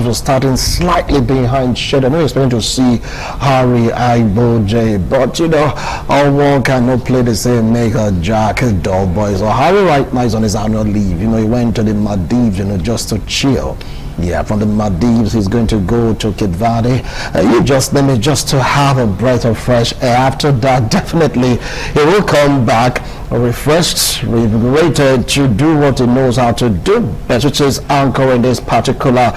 was starting slightly behind schedule. I know you're expecting to see Harry Iboje, but one cannot play the same make a Jack dull boy. So Harry right now is on his annual leave. He went to the Maldives, just to chill. Yeah, from the Maldives, he's going to go to Cape Verde. You just name it, just to have a breath of fresh air. After that, definitely he will come back refreshed, revigorated to do what he knows how to do best, which is anchoring this particular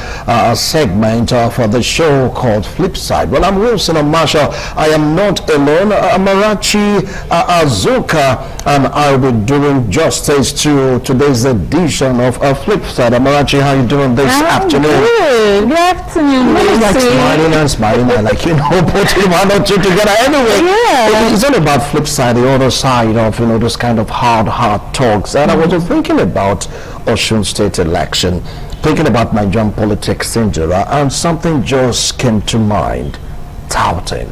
segment for the show called Flipside. Well, I'm Wilson Marshall. I am not alone. Amarachi Azuka and I'll be doing justice to today's edition of Flipside. Amarachi, how you doing this afternoon? Good afternoon. Like smiling and smiling, I putting one or two together anyway. Yeah. It's all about Flipside, the other side of those kind of hard talks. And I was just thinking about Osun State election, thinking about Nigerian politics in general, and something just came to mind: touting.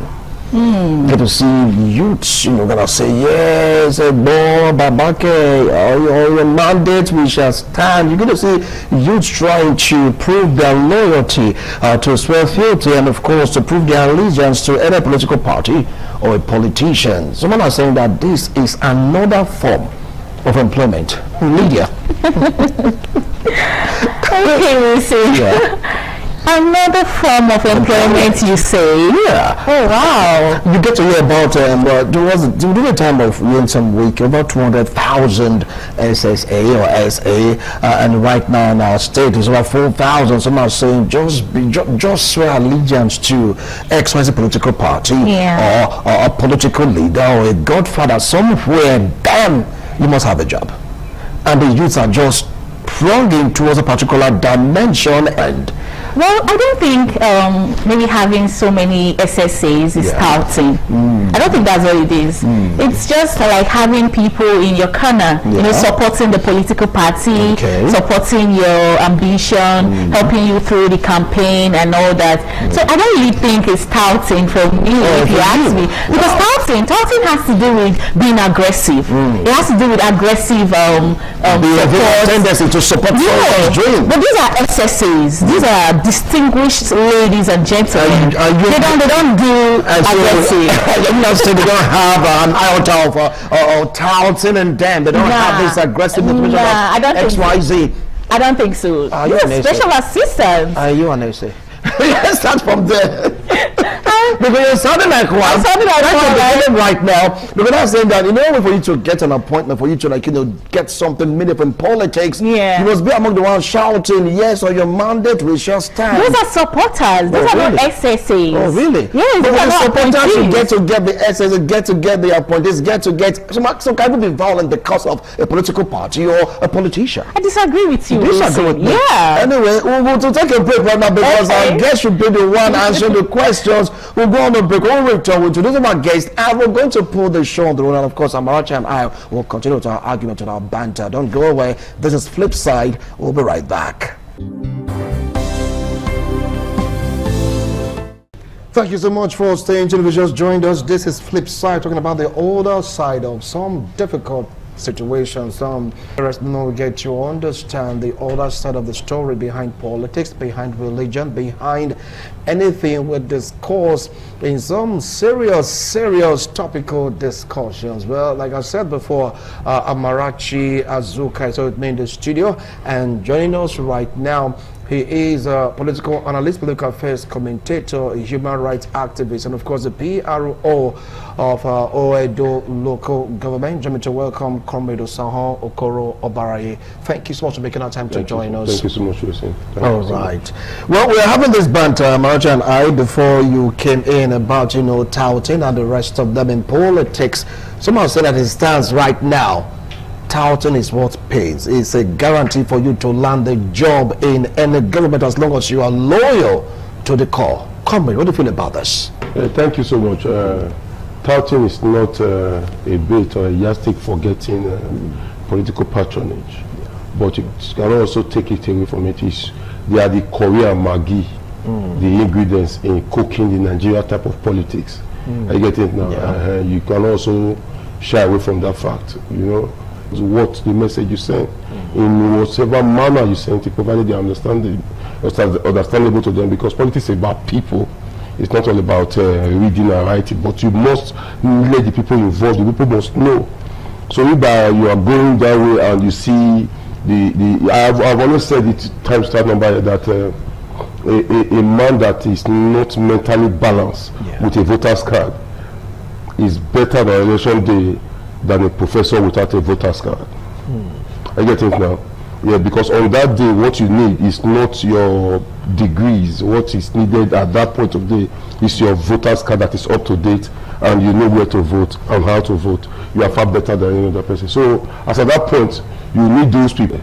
Get to see youths, gonna say yes, Babake, or your mandate, we shall stand. You're gonna see youths trying to prove their loyalty to swear fealty, and of course to prove their allegiance to any political party or a politician. Someone is saying that this is another form of employment. Media. Okay, we'll see. Yeah. Another form of employment, you say? Yeah. Oh, wow. You get to hear about, during the time of Winsome Week, about 200,000 SSA or SA, and right now in our state it's about 4,000. Some are saying just swear allegiance to XYZ political party, or a political leader or a godfather somewhere, then you must have a job. And the youths are just pronging towards a particular dimension. And well, I don't think maybe having so many SSAs is touting. I don't think that's what it is. It's just like having people in your corner, supporting the political party, supporting your ambition, helping you through the campaign and all that. So I don't really think it's touting for me, if you ask me. Because touting has to do with being aggressive. It has to do with aggressive tendency to support someone's dream. But these are SSAs. These are distinguished ladies and gentlemen. They don't do aggressive. They don't have an iota of touting in them. They don't have this aggressive motivation I don't XYZ. I don't think so. You're special assistant. Are you an SA? Let's start from there. Because you're sounding like one. I'm sounding like one right now. Because I'm saying that in order for you to get an appointment, for you to get something meaningful in politics, you must be among the ones shouting yes or your mandate we shall stand. Those are supporters. Those are not SSAs. Oh really? Yes, but the supporters you get to get the SSAs, get to get the appointees, get so can you be violent because of a political party or a politician? I disagree with you. Disagree with me. Yeah. Anyway, we'll take a break right now because our guest should be the one answering the questions. We'll go on a break. We'll return with today's our guest, and we're going to pull the show on the road. And of course, Amarachi and I will continue with our argument and our banter. Don't go away. This is Flipside. We'll be right back. Thank you so much for staying tuned. If you just joined us, this is Flipside, talking about the older side of some difficult situations. We get to understand the other side of the story behind politics, behind religion, behind anything we discuss in some serious topical discussions. Well, like I said before, Amarachi Azuka is with me in the studio, and joining us right now, he is a political analyst, political affairs commentator, a human rights activist, and of course the PRO of Oedo local government. Join me to welcome Comrade Osahan Okoro Obaraye. Thank you so much for making our time to join us. Thank you so much for listening. All right. Well, we're having this banter, Amarachi and I, before you came in about, touting and the rest of them in politics. Someone said that it stands right now. Touting is what pays. It's a guarantee for you to land a job in any government as long as you are loyal to the core. Comrade, what do you feel about this? Thank you so much. Touting is not a bait or a yardstick for getting political patronage, but you can also take it away from it. They are the Korea Maggi, the ingredients in cooking the Nigeria type of politics. I get it now. Yeah. You can also shy away from that fact. What the message you send in whatever manner you send it, provided they understand understandable to them, because politics is about people. It's not all about reading and writing, but you must let the people involved. The people must know. So if you are going that way and you see I've always said it times that number that a man that is not mentally balanced with a voter's card is better on election day than a professor without a voter's card. I get it now. Yeah, because on that day, what you need is not your degrees. What is needed at that point of day is your voter's card that is up to date, and you know where to vote and how to vote. You are far better than any other person. So, as at that point, you need those people.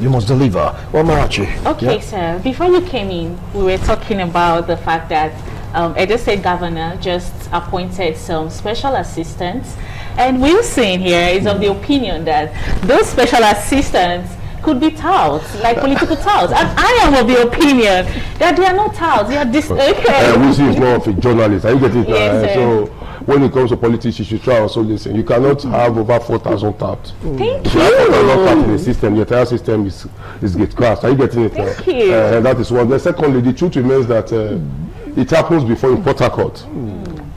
You must deliver. Well, Marachi. Okay, sir. Before you came in, we were talking about the fact that Edo State Governor just appointed some special assistants, and Wilson here is of the opinion that those special assistants could be touts, like political touts. And I am of the opinion that they are not touts. They are Wilson is more of a journalist. Are you getting yes, so when it comes to politics, you should try also listen. You cannot have over 4,000 touts. Thank if you. You have 4,000 taps in the system. The entire system is get crashed. Are you getting it? Thank you. That is one. The secondly, the truth remains that it happens before in Port Harcourt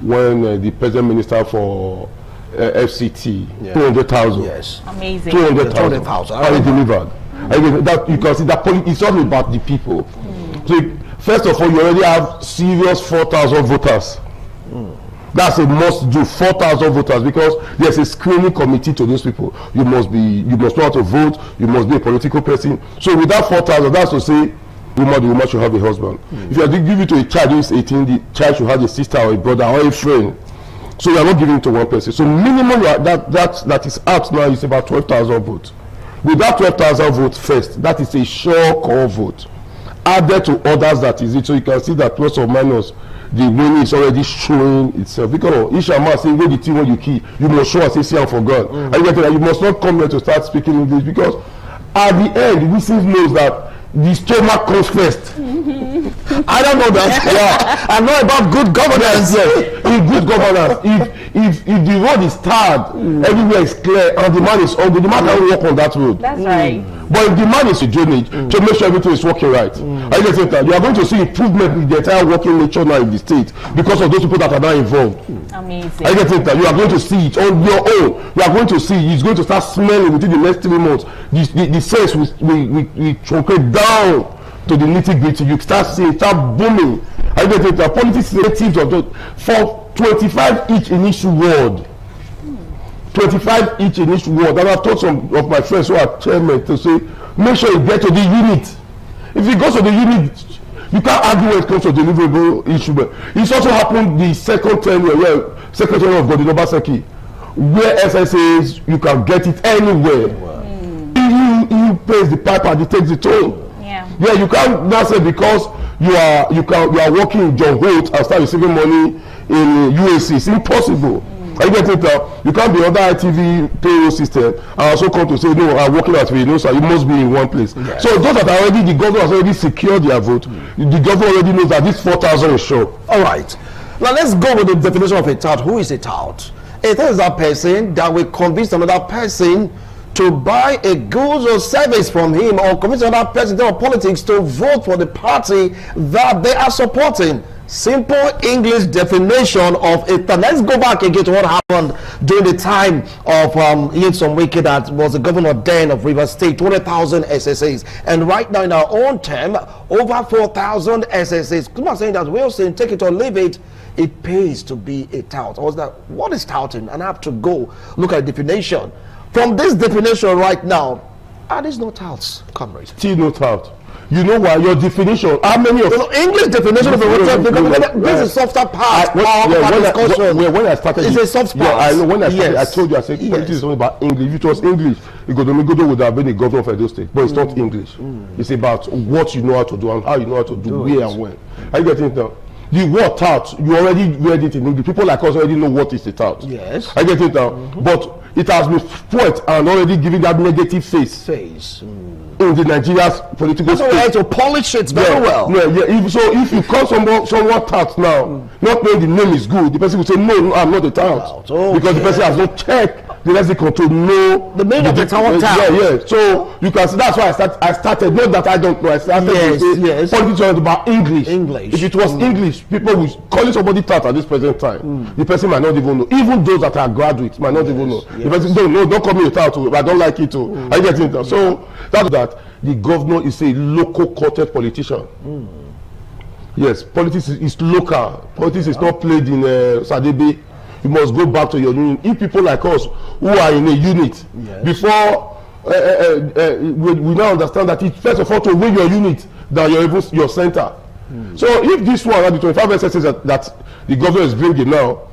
when the present minister for FCT 200,000. Yes. Amazing. 200,000. And it delivered. That you can see that it's all about the people. So first of all, you already have serious 4,000 voters. That's a must do, 4,000 voters, because there's a screening committee to those people. You must know how to vote. You must be a political person. So with that 4,000, that's to say, the woman should have a husband. If you are to give it to a child who is 18, the child should have a sister or a brother or a friend. So you are not giving it to one person. So minimum that is out now is about 12,000 votes. With that 12,000 votes first, that is a sure call vote. Added to others, that is it. So you can see that plus or minus, the winning is already showing itself. Because Ishama saying, go the team when you key, you must show us a for God. And you must not come here to start speaking English, because at the end, Wilson knows that the stomach comes first. I don't know that. Yeah. I know about good governance. In good governance, if the road is tarred, everywhere is clear, and the man is hungry, the man can walk on that road. That's right. But if the man is a drainage, to make sure everything is working right, I get it. You are going to see improvement in the entire working nature now in the state because of those people that are now involved. Amazing. I get it. You are going to see it on your own. You are going to see it's going to start smelling within the next 3 months. The sales will truncate down to the nitty gritty. You start seeing, start booming. I get it. The politics relatives of those for 25 each in each ward. 25 each in each ward. And I've told some of my friends who are chairmen to say, make sure you get to the unit. If you go to the unit, you can't argue when it comes to deliverable issue. But it's also happened the second tenure where Secretary of Godino Obaseki, where SSAs, you can get it anywhere. He pays the piper and he takes the toll. Yeah, you can't now say because you are working in John Holt and start receiving money in UAC. It's impossible. Are you getting it? You can't be on the ITV payroll system and also come to say, no, I'm working at Renosa. You must be in one place. Yes. So those that are already, the governor has already secured their vote. The governor already knows that this 4,000 is sure. All right. Now let's go with the definition of a tout. Who is a tout? A tout is that person that will convince another person to buy a goods or service from him, or convince another person in politics to vote for the party that they are supporting. Simple English definition of it. Let's go back again to what happened during the time of Nyesom Wike, that was the governor then of Rivers State, 20,000 SSAs. And right now in our own term, over 4,000 SSAs. I'm not saying that we're saying take it or leave it. It pays to be a tout. I was like, what is touting? And I have to go look at the definition. From this definition right now, are these no touts, comrades? Still no tout. You know why? Your definition. How many of English definition of a this is softer part of discussion. When I started, it's a soft part. I know when I started, I told you, I said politics is only about English. If it was English, Ighodalo would have been the governor of Edo State, but it's not English. It's about what you know how to do and how you know how to do where and when. Are you getting it now? The word tout, you already read it in English. People like us already know what is a tout. Yes. I get it now. But it has been put and already giving that negative face. In the Nigeria's political space. That's why to polish it very well. If you call someone tout now, not knowing the name is good, the person will say, no, I'm not a tout. Because the person has not checked the lexicon to know the meaning of the town. Yeah. So you can see that's why I started. Not that I don't know. I started to say politics was about English. If it was English, people would calling somebody tout at this present time. The person might not even know. Even those that are graduates might not even know. The person don't call me a tout. I don't like it too. I get it now. So that's that. The governor is a local courted politician. Yes, politics is local. Politics is not played in Sadebe. You must go back to your unit. If people like us who are in a unit, before we now understand that it's first of all to win your unit than your center. So if this one, the 25 SSs that the governor is bringing now,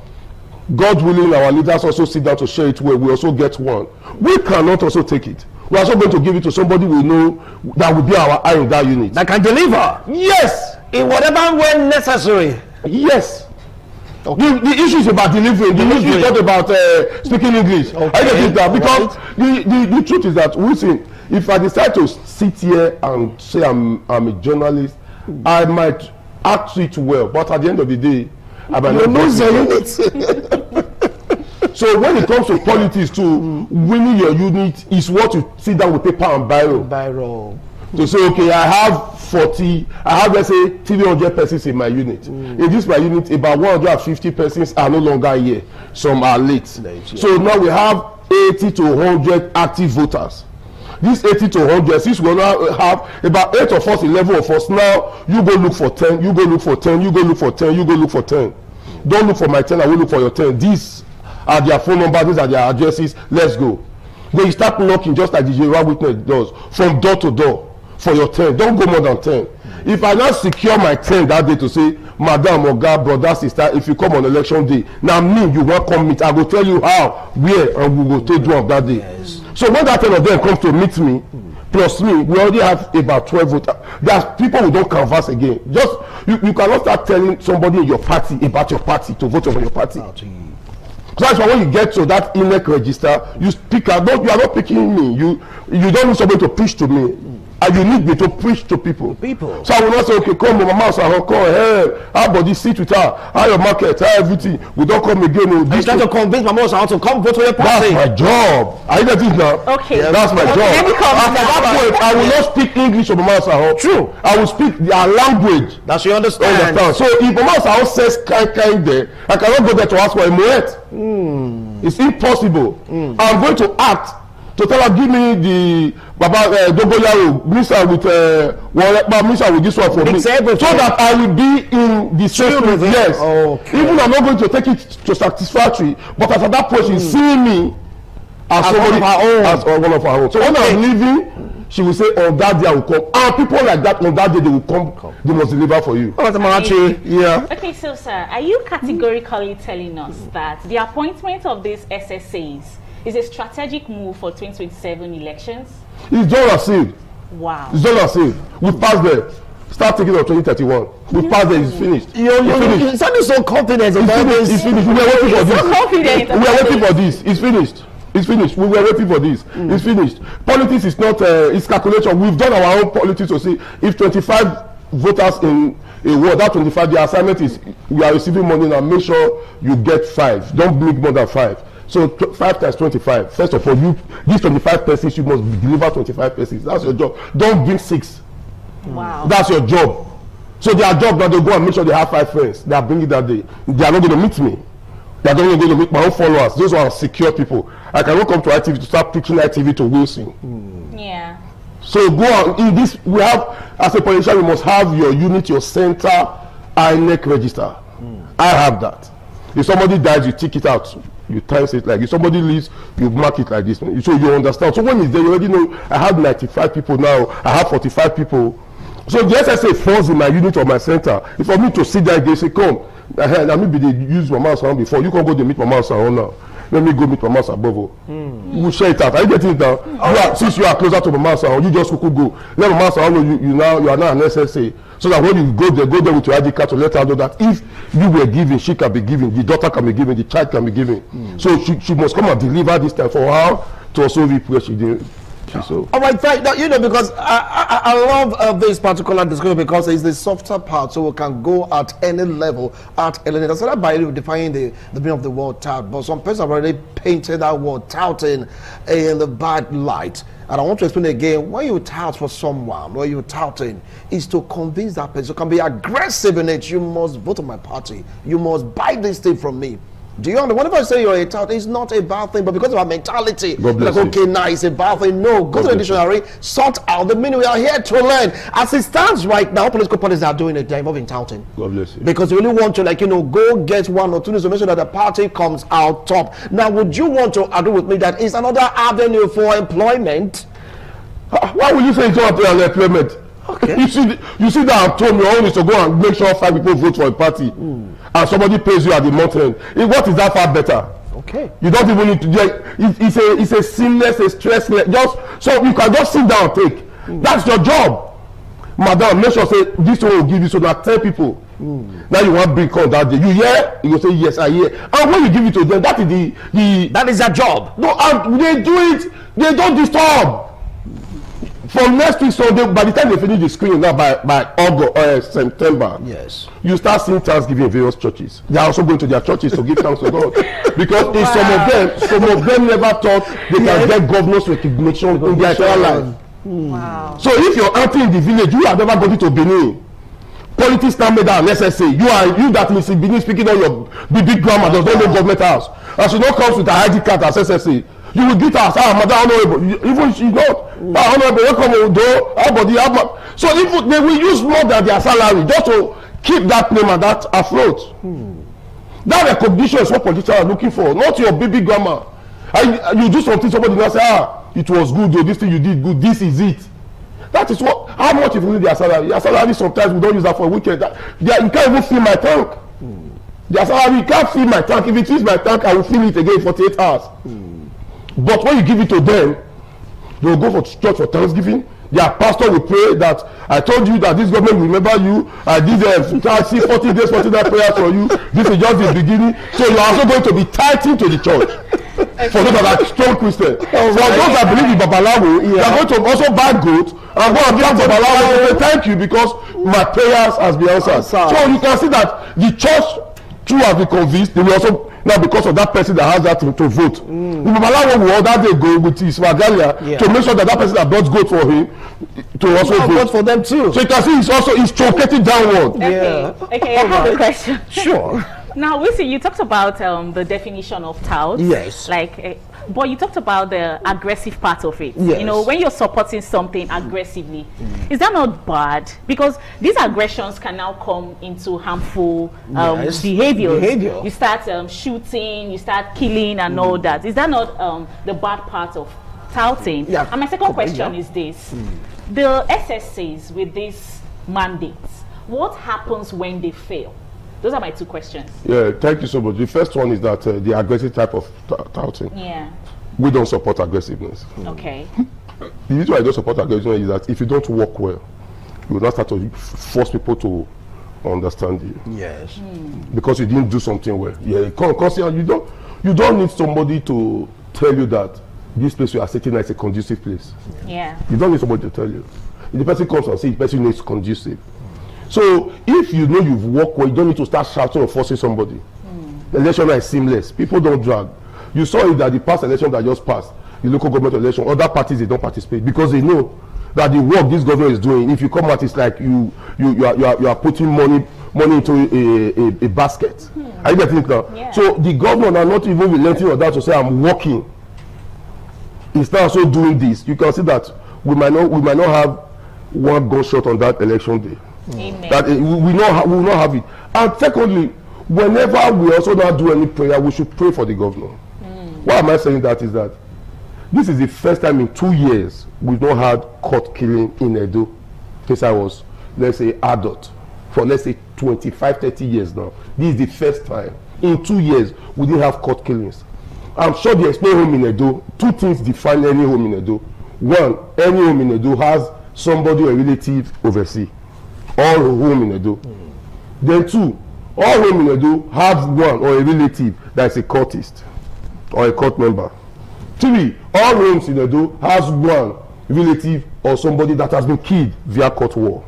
God willing, our leaders also sit down to share it well. We also get one. We cannot also take it. We are also going to give it to somebody we know that will be our eye in that unit. That can deliver. Yes. In whatever way necessary. Yes. Okay. The issue is about delivering. The issue is not about speaking English. Okay. I get it now because the truth is that if I decide to sit here and say I'm a journalist, I might act it well, but at the end of the day, I might not lose your unit. So when it comes to politics, to winning your unit is what you sit down with paper and biro. To say, okay, I have let's say 300 persons in my unit. In this my unit, about 150 persons are no longer here. Some are late. So now we have 80 to 100 active voters. These 80 to 100, since we now have about 8 of us, 11 of us, now you go look for 10, you go look for 10, you go look for 10, you go look for 10. Don't look for my 10, I will look for your 10. These are their phone numbers, these are their addresses. Let's go. Then you start knocking just like the Jehovah's Witness does, from door to door for your 10. Don't go more than 10. If I now secure my 10 that day to say, Madam, Oga, brother, sister, if you come on election day, now me, you won't come meet. I will tell you how, where, and we will take you up that day. Yes. So when that 10 of them come to meet me, plus me, we already have about 12 voters. There's people who don't canvass again. Just you cannot start telling somebody in your party about your party to vote for your party. So that's why when you get to that INEC register, you speak out. You are not picking me. You don't need somebody to preach to me. And you need me to preach to people. So I will not say, okay, come to my house, I will call her, how about this, sit with her, how your market, how everything. We don't come again. You try to convince my house to come vote for your party. That's my job. I get it now. Okay. Yeah, that's my job. After that point, I will not speak English of my house. True. I will speak their language. That you understand. So if my house says kind there, I cannot go there to ask for a moet. It's impossible. I'm going to act to tell her, give me the Baba Dogoyaro, Misa with this one for me, so that I will be in the same with yes. Okay. Even I'm not going to take it to satisfactory, but at that point she see me as somebody as one of her own. So when I'm leaving, she will say, on that day I will come. And people like that, on that day they will come. They must deliver for you. Yeah. Okay, so sir, are you categorically telling us that the appointment of these SSAs is a strategic move for 2027 elections? It's done and sealed. Wow. It's done and sealed. We passed there. Start thinking of 2031. We passed there. It's finished. You're sounding so confident about this. It's finished. We are waiting for this. We are waiting for this. It's finished. It's finished. We were waiting for this. It's finished. Politics is not. It's calculation. We've done our own politics to see if 25 voters in a ward, that 25. The assignment is we are receiving money now. Make sure you get 5. Don't make more than 5. So 5 times 25. First of all, these 25 persons, you must deliver 25 persons. That's your job. Don't bring 6. Wow. That's your job. So their job now, they go and make sure they have 5 friends. They are bringing that day. They are not going to meet me. They are not going to meet my own followers. Those are secure people. I cannot come to ITV to start pitching ITV to Wilson. Yeah. So go on. In this, we have, as a politician, you must have your unit, your center, INEC register. I have that. If somebody dies, you take it out. You times it like if somebody leaves, you mark it like this. So you understand. So when it's there, you already know I have 95 people now, I have 45 people. So the SSA falls in my unit or my center. If for me to sit there, they say, come, let me be the use my mouse around before. You can go to meet my mouse around now. Let me go meet my mouse above. We'll share it out. Are you getting it now? Since you are closer to my mouse around, you just could go. Let my mouse around you are now an SSA. So that when you go there with your ID card to let her know that if you were given, she can be given, the daughter can be given, the child can be given. So she must come and deliver this time for her to also reap where she didn't. country. So, all right, because I love this particular discussion because it's the softer part, so we can go at any level, at any level. So that by defining the meaning of the word tout, but some persons have already painted that word touting in the bad light. And I want to explain again, when you tout for someone, when you're touting, is to convince that person. You can be aggressive in it. You must vote on my party. You must buy this thing from me. Do you understand? Whenever I say you're a tout, it's not a bad thing, but because of our mentality, like, okay, now it's a bad thing. No, go to the dictionary, sort out the meaning. We are here to learn. As it stands right now, political parties are doing it, they're involving touting. God bless you. Because you really want to, like, go get one or two news to make sure that the party comes out top. Now, would you want to agree with me that it's another avenue for employment? Why would you say it's not employment? Okay. You see that I'm told your own is to go and make sure 5 people vote for a party, and somebody pays you at the month end. What is that far better? Okay. You don't even need to do it's a seamless, a stressless. Just so you can just sit down and take. That's your job, madam. Make sure say this one will give you so that 10 people. Now you want big call that day. You hear? You go say yes, I hear. And when you give it to them, that is that is their job. No, and they do it. They don't disturb. From next week Sunday, by the time they finish the screening now by August, September, yes, you start seeing thanksgiving in various churches. They are also going to their churches to give thanks to God, because in some of them never thought they can get governor's recognition in their entire life. Wow. So if your auntie in the village, you have never gone to Benin, politics now made that necessary. You that Mrs. Benin speaking on your big grandma does not know government house, and she don't come with her ID card as SSA. You will greet us, mother honorable. Even she not, honorable, welcome, so if they will use more than their salary just to keep that name and that afloat. That recognition is what politicians are looking for, not your baby grandma. You do something, somebody will say, it was good, though, this thing you did good, this is it. That is what, how much if you need their salary? Their salary sometimes we don't use that for a weekend. You can't even fill my tank. Their salary, you can't fill my tank. If it fills my tank, I will fill it again in 48 hours. But when you give it to them, they will go for church for Thanksgiving. Their pastor will pray that I told you that this government will remember you. I did 40 days, 40 night prayers for you. This is just the beginning. So you are also going to be tithing to the church. For those that are strong Christians. For those that believe in Babalawo, they are going to also buy goat and go and give Babalawo and say thank you because my prayers has been answered. So you can see that the church, too, has been convinced. They will also now, because of that person that has that to vote, Babalawo will order they go with his regalia to make sure that person that brought goat for him to also vote for them too. So you can see it's truncating downward. Okay, I have a question. Sure. Now, Wisi, you talked about the definition of tout. Yes. But you talked about the aggressive part of it. Yes. You know, when you're supporting something aggressively, is that not bad? Because these aggressions can now come into harmful behaviors. You start shooting, you start killing and all that. Is that not the bad part of touting? Yeah. And my second question is this. The SSAs with these mandates, what happens when they fail? Those are my two questions. Yeah, thank you so much. The first one is that the aggressive type of touting. Yeah. We don't support aggressiveness. Okay. The reason why I don't support aggressiveness is that if you don't work well, you will not start to force people to understand you. Yes. Because you didn't do something well. Yeah, you don't need somebody to tell you that this place you are sitting is a conducive place. Yeah. You don't need somebody to tell you. If the person comes and says the person needs conducive. So if you know you've worked well, you don't need to start shouting or forcing somebody. The election is seamless. People don't drag. You saw it that the past election that just passed, the local government election, other parties, they don't participate because they know that the work this government is doing, if you come out, it's like you are putting money into a basket. Are you getting it now? Yeah. So the government are not even relenting on that to say I'm working. Instead of also doing this, you can see that we might not have one gunshot on that election day. Amen. That we will not have it. And secondly, whenever we also not do any prayer, we should pray for the governor. Why am I saying that is that this is the first time in 2 years we've not had court killing in Edo since I was, let's say, adult. For let's say 25-30 years now. This is the first time in 2 years we didn't have court killings. I'm sure the explain home in Edo, two things define any home in Edo. One, any home in Edo has somebody or a relative overseas. All home in Edo. Then two, all home in Edo have one or a relative that is a courtist or a court member. Three, all homes in Edo has one relative or somebody that has been killed via court war.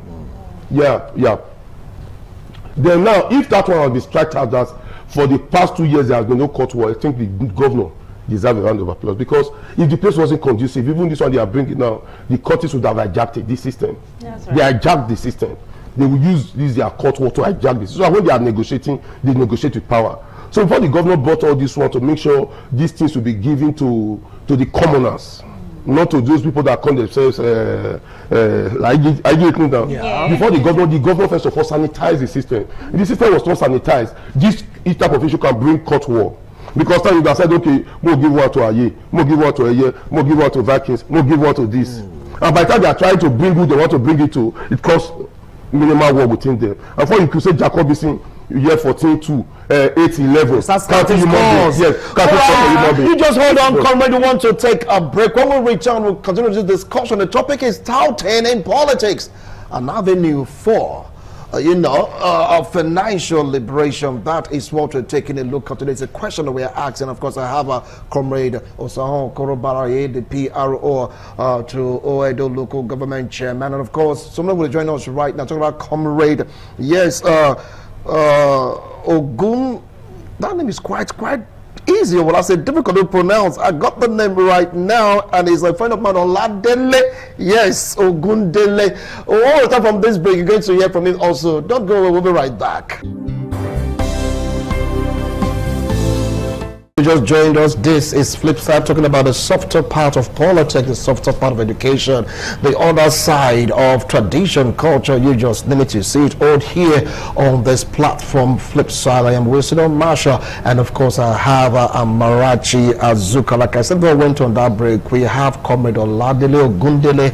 Yeah. Then now, if that one has been struck out that for the past 2 years there has been no court war, I think the governor deserves a round of applause, because if the place wasn't conducive, even this one they are bringing now, the courts would have hijacked the system. That's right. They hijacked the system. They will use their court war to hijack this. So when they are negotiating, they negotiate with power. So before the governor brought all this one to make sure these things will be given to the commoners, not to those people that call themselves like before the governor first of all sanitized the system. If the system was not sanitized, this type of issue can bring court war. Because time you have said, okay, we'll give one to Aye, we'll give one to Aye, we'll give one to Vikings, we'll give one to this. And by the time they are trying to bring who they want to bring it to, it costs minimal war within them. And for you could say Jacobison, year 14 to 8-11. You just hold on, comrade. We want to take a break. When we return, we'll continue this discussion. The topic is touting in politics, an avenue for financial liberation. That is what we're taking a look at today. It's a question that we are asking. Of course, I have a comrade Osahon Korobaraye, the PRO to Oedo local government chairman, and of course, someone will join us right now talking about comrade. Yes, Ogun. That name is quite easy. Well, I said difficult to pronounce. I got the name right now, and it's a friend of mine, Oladele. Yes, Ogundele. All the time from this break, you're going to hear from him also. Don't go away. We'll be right back. You just joined us. This is Flipside, talking about the softer part of politics, the softer part of education, the other side of tradition, culture. You just need to see it all here on this platform, Flipside. I am Wilson Marshall, and of course I have Amarachi Azuka. Like I said, we went on that break. We have Comrade Oladele Ogundele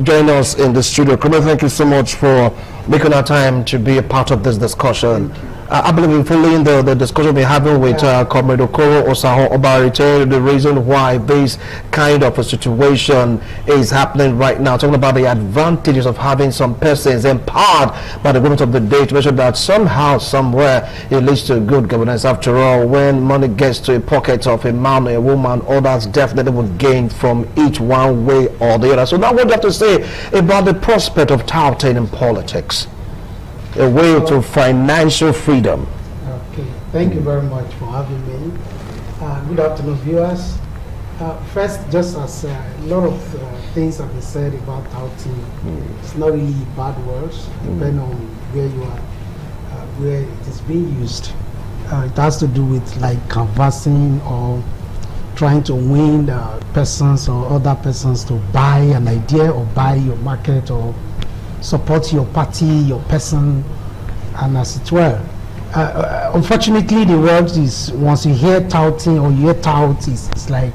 join us in the studio. Comrade, thank you so much for making our time to be a part of this discussion. I believe in following the discussion we're having with Comrade Okoro Osahon Obarite, the reason why this kind of a situation is happening right now, talking about the advantages of having some persons empowered by the government of the day to make sure that somehow, somewhere, it leads to good governance. After all, when money gets to a pocket of a man or a woman, others definitely will gain from each one way or the other. So now what do you have to say about the prospect of touting in politics? A way to financial freedom. Okay, thank you very much for having me. Good afternoon, viewers. First, just as a lot of things have been said about touting, it's not really bad words, depending on where you are, where it is being used. It has to do with like canvassing or trying to win persons or other persons to buy an idea or buy your market or support your party, your person, and as it were. Unfortunately, the word is, once you hear touting or you hear tout, it's like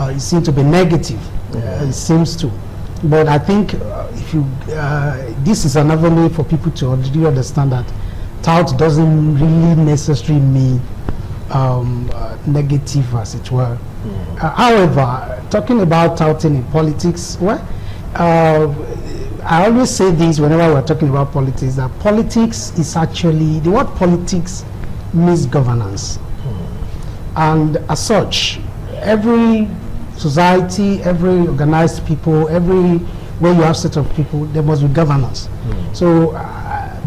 it seems to be negative. It seems to. But I think if you, this is an avenue for people to already understand that tout doesn't really necessarily mean negative, as it were. However, talking about touting in politics, well, I always say this whenever we're talking about politics, that politics is actually, the word politics means governance. And as such, every society, every organized people, every where you have set of people, there must be governance. So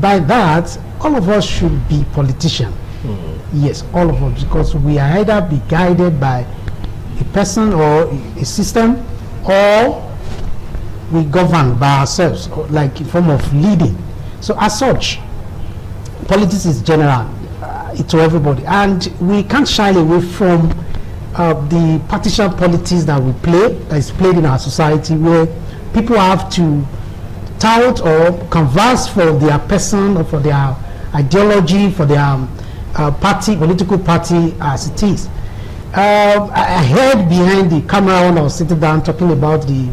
by that, all of us should be politicians. Yes, all of us, because we are either be guided by a person or a system, or we govern by ourselves, like a form of leading. So as such, politics is general to everybody, and we can't shy away from the partisan politics that we play, that is played in our society, where people have to tout or converse for their person or for their ideology, for their party, political party as it is. I heard behind the camera when I was sitting down talking about the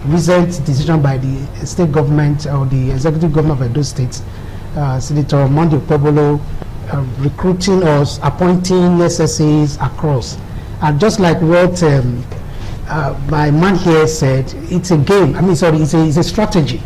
recent decision by the state government or the executive governor of Edo State, Senator Monday Okpebholo, recruiting or appointing SSAs across. And just like what my man here said, it's a game. I mean, sorry, it's a strategy.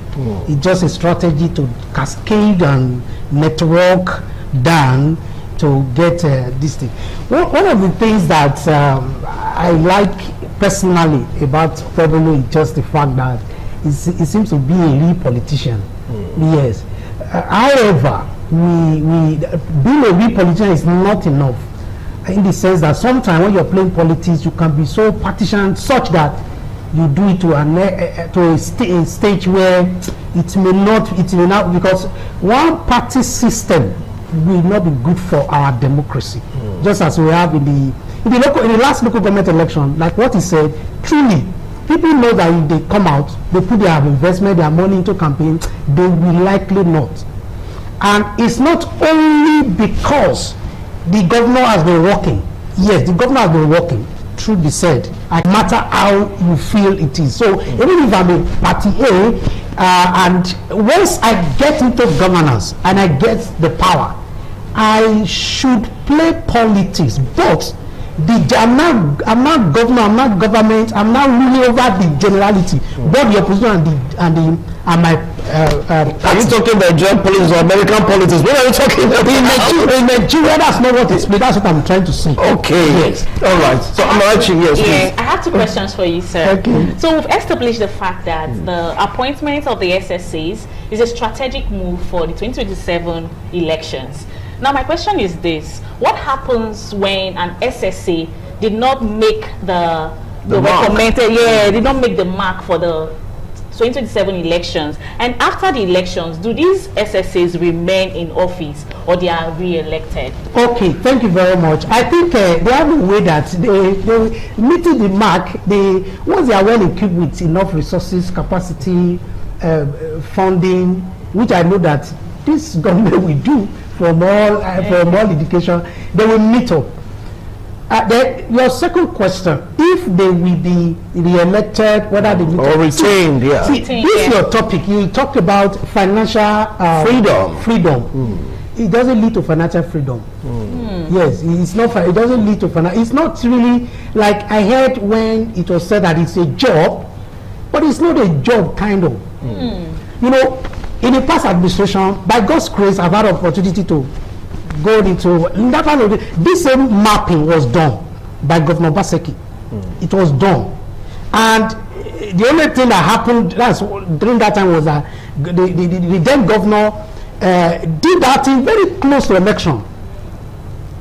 It's just a strategy to cascade and network down to get this thing. One of the things that I like personally about probably just the fact that he seems to be a real politician. Yes. However, being a real politician is not enough, in the sense that sometimes when you're playing politics, you can be so partisan such that you do it to a stage where it may not, because one party system will not be good for our democracy. Just as we have in the last local government election, like what he said, truly, people know that if they come out, they put their investment, their money into campaign, they will likely not. And it's not only because the governor has been working. Yes, the governor has been working, truth be said, no matter how you feel it is. So even if I'm a party A, and once I get into governance and I get the power, I should play politics, but I'm not governor, I'm not government, I'm not ruling over the generality, both the opposition and my are you talking about German politics or American politics? What are you talking about? In Nigeria, that's not what it's, that's what I'm trying to say. Okay. Yes. All right. So I'm watching. Yes. Yeah, I have two questions for you, sir. Okay. So we've established the fact that the appointment of the SSAs is a strategic move for the 2027 elections. Now, my question is this: what happens when an SSA did not make the recommended? Yeah, did not make the mark for the 2027 elections, and after the elections, do these SSAs remain in office or they are re-elected? Okay, thank you very much. I think they have a way that they meeting the mark. Once they are well equipped with enough resources, capacity, funding, which I know that this government will do from all education, they will meet up. Your second question, if they will be re-elected, whether they will or retained, yeah. See, this is your topic. You talked about financial freedom. It doesn't lead to financial freedom. Yes, it's not. It doesn't lead to financial. It's not really like I heard when it was said that it's a job, but it's not a job kind of. You know, in the past administration, by God's grace, I've had opportunity to go into that kind of this same mapping was done by Governor Obaseki. It was done, and the only thing that happened during that time was that the then governor did that thing very close to election,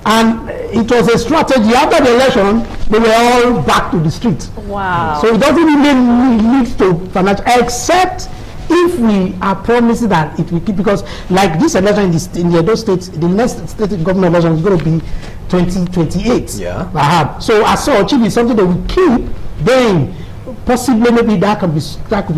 and it was a strategy. After the election, they were all back to the street. Wow! So it doesn't even lead to financial, except if we are promising that it will keep, because like this election in the Edo State, the next state government election is going to be 2028. Yeah. So as such, if it's something that we keep, then possibly maybe that could be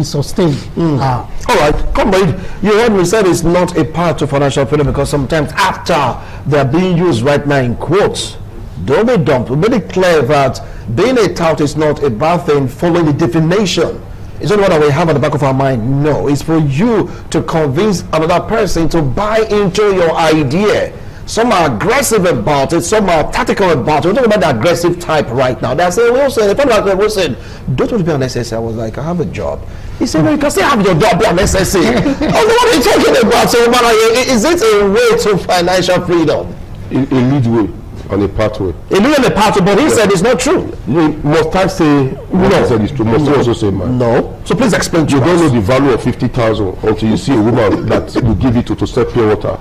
sustained. All right, come on. You heard me said it's not a part of financial freedom, because sometimes after they're being used right now in quotes, don't be dumb. We made it clear that being a tout is not a bad thing following the definition. It's not what we have at the back of our mind. No, it's for you to convince another person to buy into your idea. Some are aggressive about it, some are tactical about it. We're talking about the aggressive type right now. They say, Wilson, don't want to be an SSA. I was like, I have a job. He said, well, you can still have your job, be an SSA. I was like, what are you talking about? So, is it a way to financial freedom? A lead way on a pathway. A lead on a pathway, but he said it's not true. Must I say what I said is true? Must I also say man? No. So please explain to you. us. You don't know the value of 50,000 until you see a woman that will give it to sell pure water.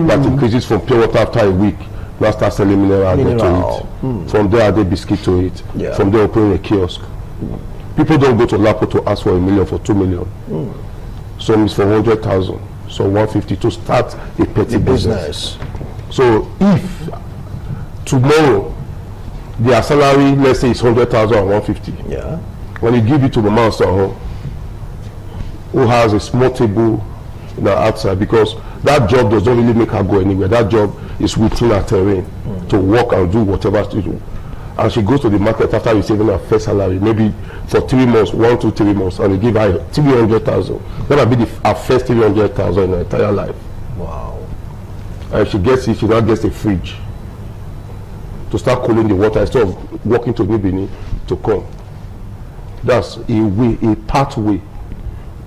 That increases from pure water after a week. Now start selling mineral to it. From there, add a biscuit to it. Yeah. From there, opening a kiosk. People don't go to Lapo to ask for $1 million, for $2 million. Some is for 100,000. So 150 to start a petty business. So if tomorrow their salary, let's say, is 100,000 or 150. Yeah. When you give it to the master who has a small table outside, because that job doesn't really make her go anywhere. That job is within her terrain to work and do whatever to do. And she goes to the market after receiving her first salary, maybe for 3 months, 1 to 3 months, and they give her 300,000. That will be her first 300,000 in her entire life. Wow. And if she gets it, she now gets a fridge to start cooling the water instead of walking to New Benin to come. That's a way, a pathway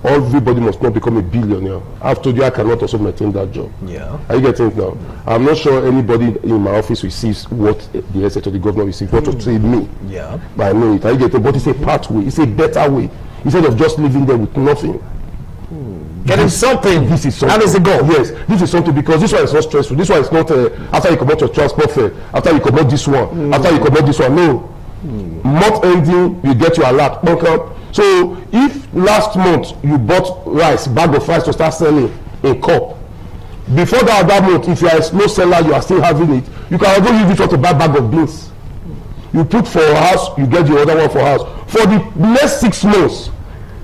everybody must not become a billionaire. I've told you I cannot also maintain that job. Yeah. Are you getting it now? I'm not sure anybody in my office receives what the essence of the governor receives, what to trade me. Yeah. But I know it. Are you getting it? But it's a pathway. It's a better way. Instead of just living there with nothing. Getting something. This is something. That is the goal. Yes, this is something, because this one is not stressful. This one is not after you come out your transport fare, after you come out this one, after you come out this one. No. Month ending, you get your alert. Okay. So if last month you bought rice, bag of rice to start selling in cup, before that month, if you are a slow seller, you are still having it, you can go use this one to buy bag of beans. You put for house, you get the other one for house. For the next 6 months,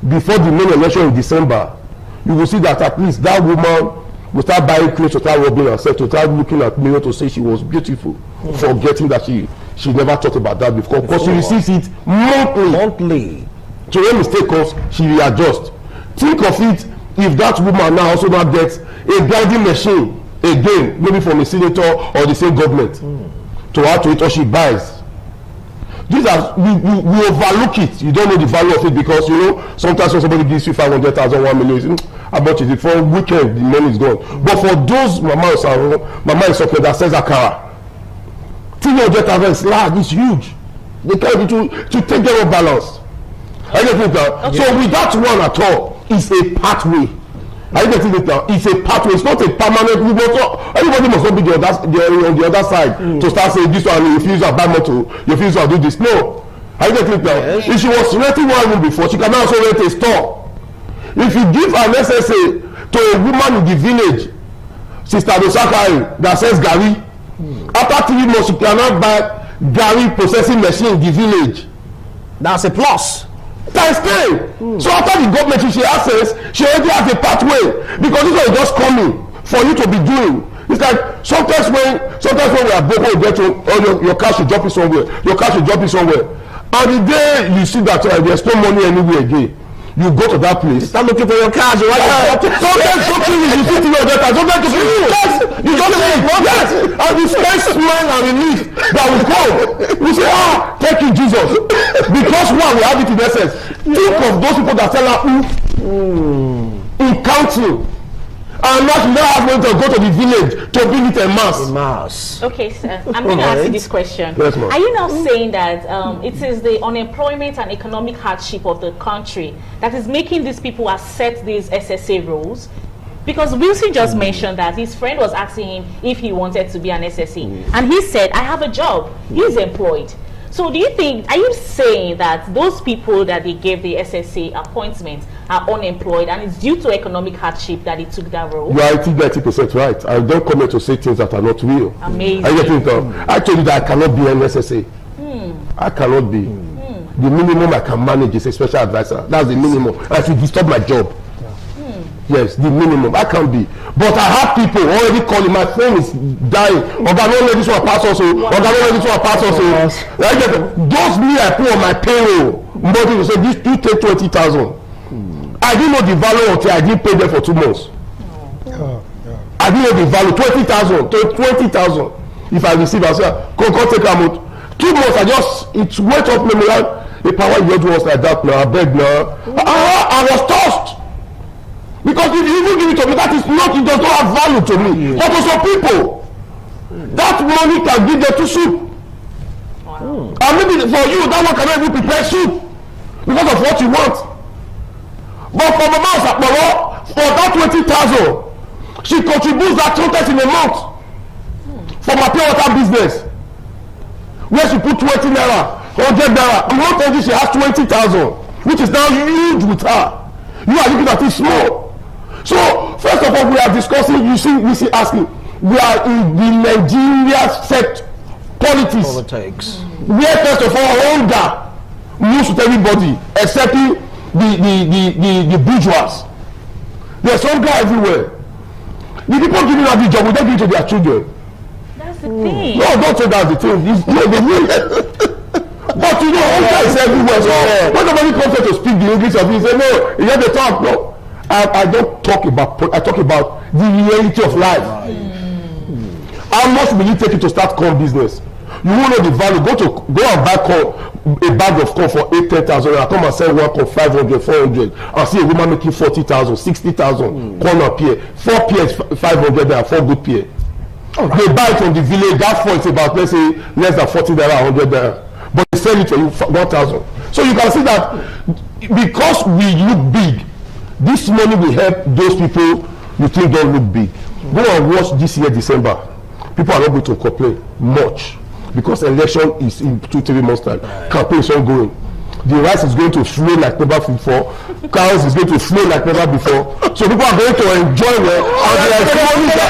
before the main election in December, you will see that at least that woman will start buying clothes, to start rubbing herself, to start looking at mirror to say she was beautiful, forgetting that she never thought about that before, because she receives it monthly. So when mistake comes, she readjusts. Think of it, if that woman now also now gets a grinding machine again, maybe from a senator or the same government, to add to it, or she buys. These are, we overlook it. You don't know the value of it, because you know sometimes when somebody gives you 500,000, 1 million, how much is it? For a weekend, the money is gone. But for those mama is okay, that says akara, 300,000 is large, it's huge. They can't be to take care of balance. I get it now. Okay. So with that one at all, it's a pathway. I get it now. It's a pathway. It's not a permanent. Everybody must not be on the other side to start saying this one. You refuse to buy motor. You refuse to do this. No. I get it now. Yes. If she was renting one room before, she can now also rent a store. If you give an SSA to a woman in the village, Sister Dosakari, that says Gary, after 3 months you cannot buy Gary processing machine in the village. That's a plus. Times 10. So after the government, she access, she already has a pathway, because this one is just coming for you to be doing. It's like sometimes when we are broke, you get to, your cash will drop it somewhere. Your cash will drop it somewhere. And the day you see that there's no money anywhere again, you go to that place. Start looking for your cash. Sometimes something is you see your data. Sometimes you just say yes, and the first smile and relief that will come. We say, thank you, Jesus, because one, we have it in essence. Think of those people that sell out in council, and now you have money to go to the village to bring it en masse. Okay, sir. I'm going to ask you this question. Yes, ma'am. Are you now saying that it is the unemployment and economic hardship of the country that is making these people accept these SSA roles? Because Wilson just mentioned that his friend was asking him if he wanted to be an SSA, and he said, I have a job. He's employed. So do you think, are you saying that those people that they gave the SSA appointment are unemployed, and it's due to economic hardship that he took that role? You are 90% right. I don't come here to say things that are not real. Amazing. I told you that I cannot be an SSA. I cannot be. The minimum I can manage is a special advisor. That's the minimum. I should disturb my job. Yes, the minimum. I can be. But I have people already calling. My phone is dying. Oga, don't let this one pass also. Oga, don't let this one pass also. Those me I put on my payroll. Nobody will say, this you take 20,000. I didn't know the value until I didn't pay them for 2 months. I didn't know the value. 20,000 to 20,000. If I receive, I say, go take a month. 2 months, it's wait up me like the power you was like that now. I beg now. I was tossed. Because if you even give it to me, that is not, it does not have value to me. But to some people, that money can give them to soup. And maybe for you, that one cannot even prepare soup because of what you want. But for Mama Osaporo, for that 20,000, she contributes that sometimes in a month for my pure water business, where she put 20 naira, 100 naira. I'm not telling you she has 20,000, which is now huge with her. You are looking at it small. So first of all, we are discussing. We see asking. We are in the Nigeria set politics. Where first of all, hunger moves with everybody, except the bourgeois. There's hunger everywhere. The people giving out the job, will they give it to their children? That's the thing. No, don't say that's the thing. But you know, hunger is everywhere. So when somebody comes here to speak the English of it, say no, you have to talk. No, I don't talk about. I talk about the reality of life. How much will you take it to start corn business? You won't know the value. Go and buy corn. a bag of corn for 8,000 naira, come and sell one corn 500, 400. I see a woman making 40,000, 60,000 corn a pear, 4 pears 500 naira, 4 good pear. Right. They buy it from the village. That for is about, let's say, less than 40 naira, 100 naira, but they sell it for you 1,000. So you can see that because we look big, this money will help those people you think don't look big. Go and watch this year December. People are not going to complain much because election is in 2-3 months time. Campaign is ongoing. The rice is going to flow like never before. Cows is going to flow like never before. So people are going to enjoy it. And they are going to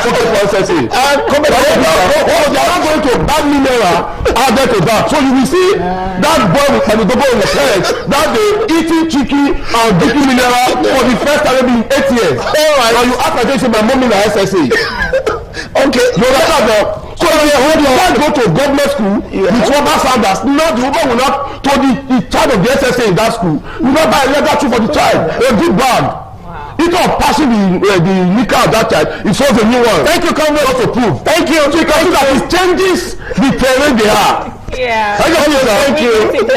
SSA. They are not going to bad mineral added to that. So you will see that boy with the double in the head that they eating chicken and drinking mineral for the first time in 8 years. And you ask my say my mom in the SSA. Okay, you understand now? So when you can't go to government school with rubber sandals, not the woman will not to the child of the SSA in that school. You not buy a leather shoe for the child, a good bag. Wow. Instead of passing the liquor at that time, it was a new one. Thank you, Congress, to prove. Thank you. So you can see that it changes the terrain they are. Yeah. Thank you. You've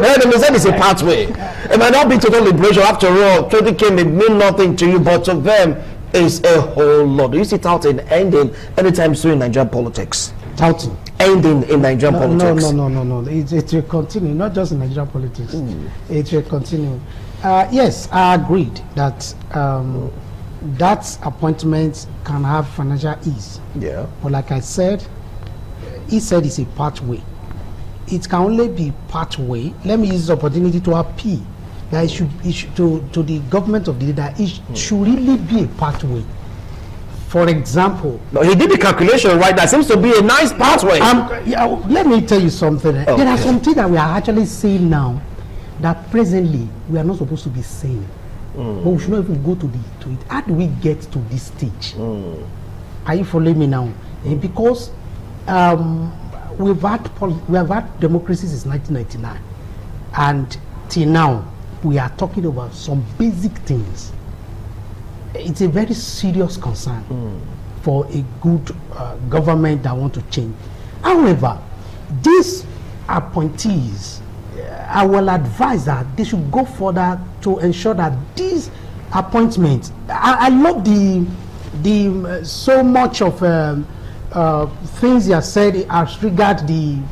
heard him. He said it's a pathway. It might not be total liberation. After all, trading came, it mean nothing to you, but to them, is a whole lot. Do you see touting ending anytime soon in Nigerian politics? Touting ending in Nigerian politics? No. It will continue, not just in Nigerian politics. It will continue. Yes, I agreed that that appointment can have financial ease. Yeah. But like I said, he said it's a pathway. It can only be pathway. Let me use this opportunity to appeal that it should to the government of the leader, it should really be a pathway. For example, no, he did the calculation right. That seems to be a nice pathway. Let me tell you something. Okay. There are some things that we are actually saying now that presently we are not supposed to be saying, but we should not even go to it. How do we get to this stage? Are you following me now? Because we have had democracy since 1999, and till now we are talking about some basic things. It's a very serious concern for a good government that want to change. However, these appointees, I will advise that they should go further to ensure that these appointments. I love the so much of things you have said as regard the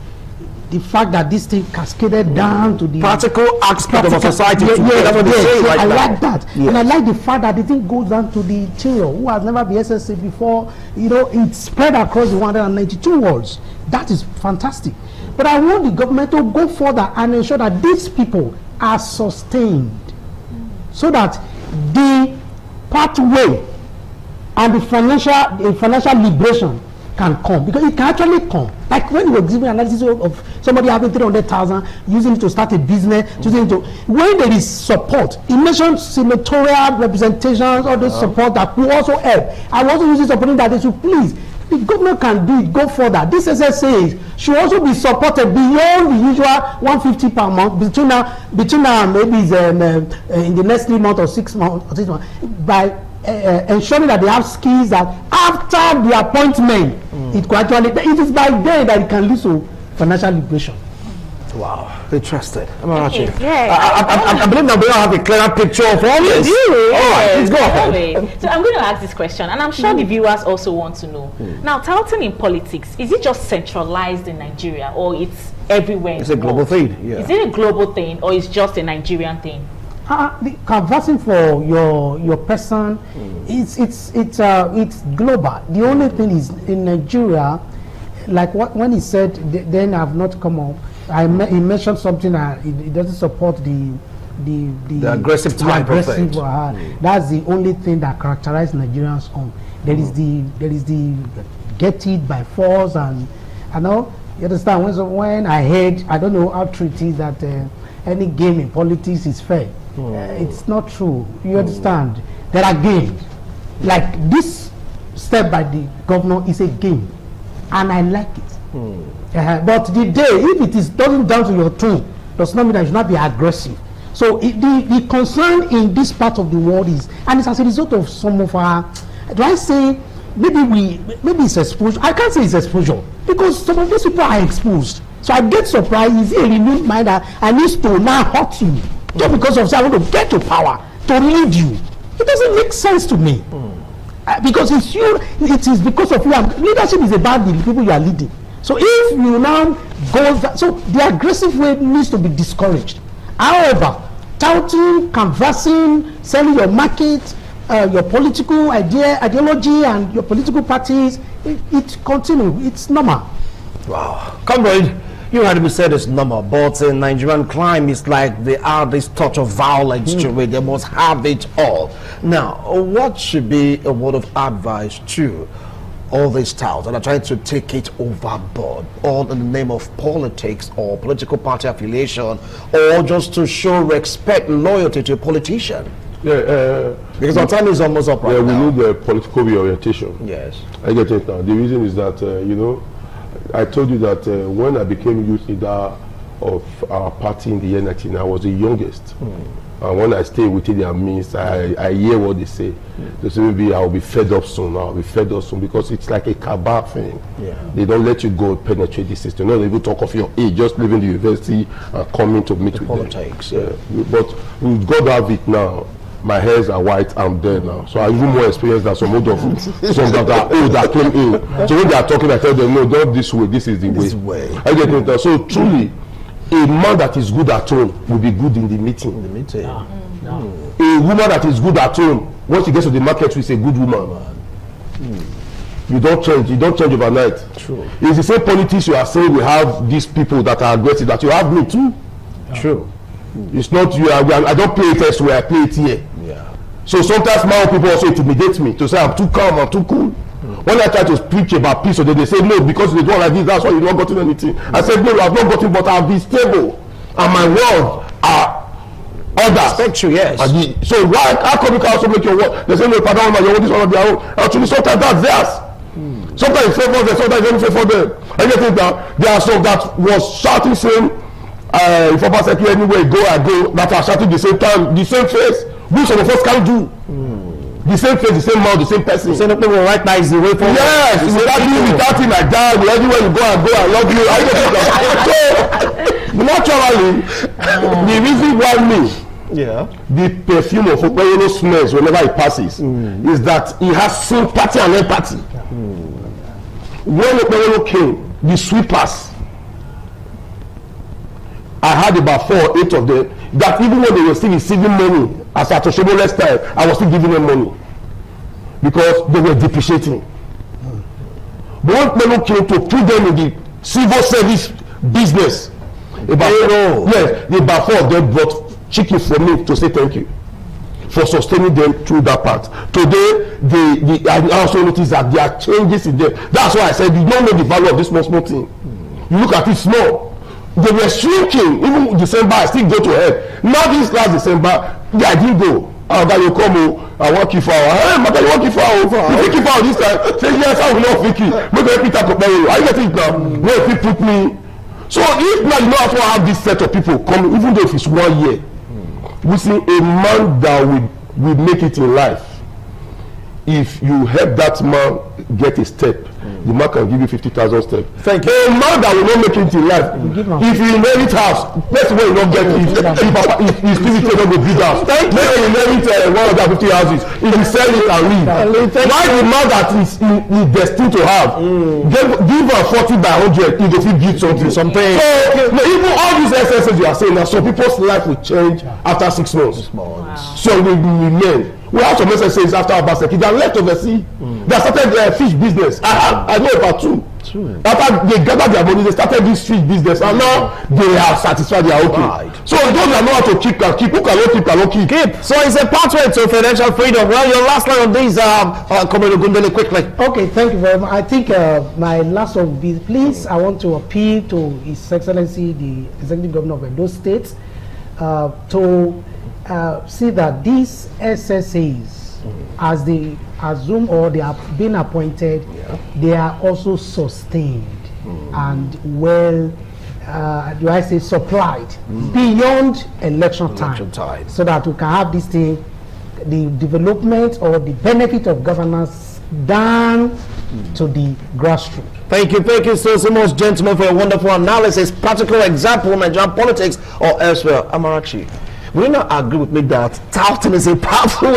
fact that this thing cascaded down to the practical aspect of society. I like that. Yes. And I like the fact that the thing goes down to the children who has never been SSA before. You know, it's spread across the 192 wards. That is fantastic. But I want the government to go further and ensure that these people are sustained so that the pathway and the financial liberation can come, because it can actually come. Like when you were giving analysis of somebody having 300,000, using it to start a business, using it to, when there is support, it mentioned senatorial representations, all those support that will also help. I also use this opportunity that they should please, the government can do it, go further. This SSA should also be supported beyond the usual 150 per month between now maybe in the next 3 months or 6 months by ensuring that they have skills that after the appointment it is by then that it can lead to financial liberation. Wow, interested. I believe that we all have a clearer picture of all this. Yes, go ahead. So I'm going to ask this question, and I'm sure the viewers also want to know. Now, touting in politics, is it just centralized in Nigeria, or it's everywhere? It's a global thing. Yeah. Is it a global thing, or it's just a Nigerian thing? The canvassing for your person, it's global. The only thing is in Nigeria, like when he said, then I've not come up. He mentioned something that it doesn't support the aggressive type of thing. That's the only thing that characterizes Nigerians on. There is the get it by force, and I know you understand. When I heard, I don't know how true it is that any game in politics is fair. It's not true. You understand? There are games. Like this step by the governor is a game, and I like it. But the day, if it is doesn't down to your tone, does not mean that you should not be aggressive. So the concern in this part of the world is, and it's as a result of some of our, do I say, maybe it's exposure. I can't say it's exposure, because some of these people are exposed. So I get surprised. Is it a renewed mind that I need to now hurt you just because of say I want to get to power to lead you? It doesn't make sense to me. Because it's you. It is because of you. Leadership is about the people you are leading. So if you now go, so the aggressive way needs to be discouraged. However, touting, canvassing, selling your market, your political ideology, and your political parties, it continues. It's normal. Wow, comrade, you heard me say it's normal, but in Nigerian crime, it's like they add this touch of violence to it. They must have it all. Now, what should be a word of advice to all these touts that are trying to take it overboard, all in the name of politics or political party affiliation, or just to show respect, loyalty to a politician? Yeah, because our time is almost up right now. We need a political reorientation. Yes. I get it now. The reason is that, you know, I told you that when I became youth leader of our party in the year 19, I was the youngest. And when I stay within their means, I hear what they say. They say maybe I'll be fed up soon. I'll be fed up soon, because it's like a cabal thing. Yeah. They don't let you go penetrate the system. They don't even talk of your age, just leaving the university and coming to meet with politics. Them. Yeah. But we've got to have it now. My hairs are white, I'm there now. So I have even more experience than some of them. Some that are old that came in. So when they are talking, I tell them, no, not this way, this is the way. I get it. So truly, a man that is good at home will be good in the meeting. A woman that is good at home, once she gets to the market, she's a good woman. You don't change overnight. True. It's the same politics you are saying. We have these people that are aggressive, that you have me too. True. It's not you. I don't play it elsewhere, I play it here. Yeah. So sometimes my own people also intimidate me to say I'm too calm, I'm too cool. When I try to preach about peace, they say no, because they don't like this, that's why you've not gotten anything. I said no, I've not gotten, but I've been stable, and my word are others. Respect you, yes. So why? How come you can also make your word? They say no, pardon, your word is one of their own. Actually, sometimes that's theirs. Sometimes it favors them, sometimes it doesn't favor them. I get it now. There are some that was shouting saying, if Papa said anywhere go, I go, that are shouting the same time, the same face, which some of us can't do. The same face, the same mouth, the same person. So people right now is the way forward. Yes, without you, without him like that, everywhere you go, I love you. So naturally, the reason why the perfume of Okpeyolo smells whenever it passes is that he has sympathy and empathy. When Okpeyolo came, the sweepers, I had about 4 or 8 of them that even when they were still receiving money as at Oshobole's time, I was still giving them money because they were depreciating. But when Okpeyolo came to put them in the civil service business, about 4 of them brought chicken for me to say thank you for sustaining them through that part. Today, I also notice that there are changes in them. That's why I said you don't know the value of this small thing. You look at it small. They were shrinking. Even December, I still go to hell. Now this last December, I didn't go. You come, I want you for hey, Mother, you want you for you keep out this time. Say yes, I will not Vicky. Make a repeat to bury you. I get it now. Where if you put me. So if now you know how to have this set of people coming, even though if it's 1 year, we see a man that will make it in life. If you help that man get a step, the man can give you 50,000 steps. Thank you. A man that will not make it in life, if you inherit house, that's where you don't get it. If his spirit will not go big house, maybe you inherit 150 houses. If you sell it and leave, why the man that is destined to have, give her 40 by 100, if they build something. So even all these SSs you are saying now, some people's life will change after 6 months. So they will remain. We have some SSAs after Obaseki. They are left overseas. They started their fish business. I know about 2. After they gathered their money, they started this fish business, and now they are satisfied. They are okay. Right. So those that know how to keep can keep. Who cannot keep cannot keep. So it's a pathway to financial freedom. Well, your last line on this, Comrade Ogundele, quickly. Okay, thank you very much. I think my last of these, please, I want to appeal to His Excellency, the Executive Governor of Edo State, to see that these SSAs, as they assume or they are being appointed, they are also sustained and well, do I say supplied beyond election time, so that we can have this thing, the development or the benefit of governance done to the grassroots. Thank you so much, gentlemen, for a wonderful analysis, practical example of Nigerian politics or elsewhere. Amarachi, will you not agree with me that touting is a pathway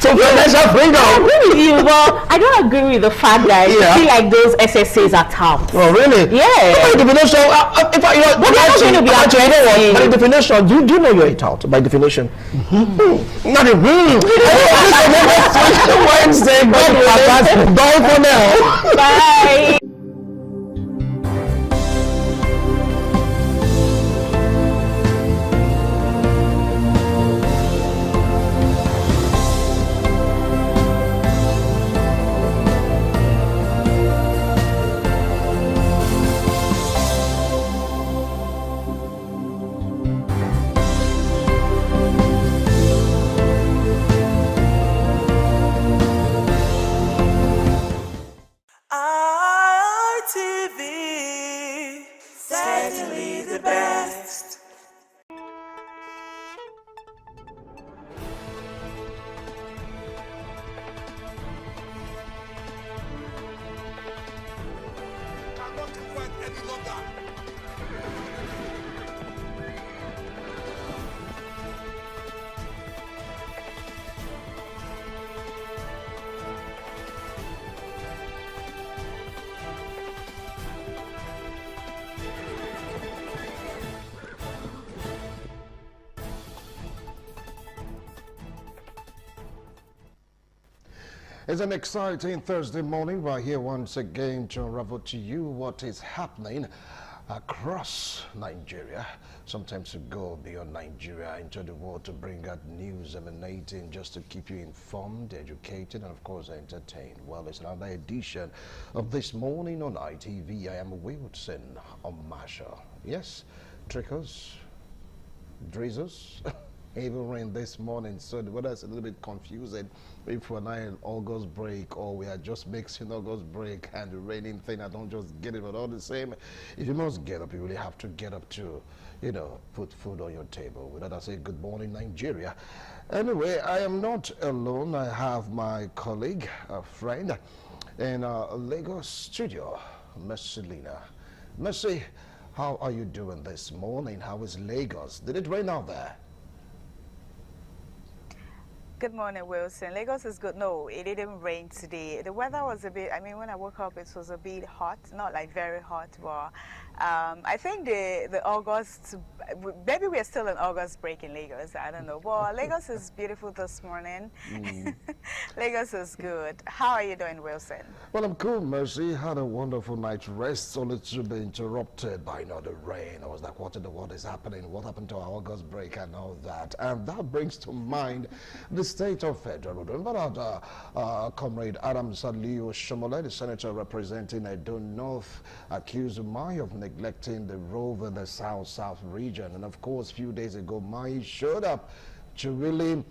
to financial freedom? I agree with you, but I don't agree with the fact that I feel like those SSAs are touts. Oh, really? Yeah. By definition, if I, but they're not going to be aggressive. By definition, do you know you're a tout? By definition. Not a Wednesday. Bye for now. Bye. It's an exciting Thursday morning. We're here once again to unravel to you what is happening across Nigeria. Sometimes we go beyond Nigeria into the world to bring out news emanating just to keep you informed, educated, and of course entertained. Well, it's another edition of This Morning on ITV. I am Wilson Omasha. Yes, trickles, drizzles. Even rain this morning, so the weather is a little bit confusing. If we're not in August break or we are just mixing August break and the raining thing, I don't just get it, but all the same, if you must get up, you really have to get up to, you know, put food on your table. With that, I say good morning, Nigeria. Anyway, I am not alone. I have my colleague, a friend, in Lagos studio, Mercy Lina. Mercy, how are you doing this morning? How is Lagos? Did it rain out there? Good morning, Wilson. Lagos is good. No, it didn't rain today. The weather was a bit, I mean, when I woke up, it was a bit hot, not like very hot, but I think the August, maybe we're still in August break in Lagos. I don't know. But Lagos is beautiful this morning. Lagos is good. How are you doing, Wilson? Well, I'm cool, Mercy. Had a wonderful night's rest, only to be interrupted by another rain. I was like, what in the world is happening? What happened to our August break and all that? And that brings to mind the state of Federal. Remember that Comrade Adam Saliu Shomole, the senator representing Edo North, accused Mai of neglecting the role in the South region. And of course, a few days ago, Mai showed up to really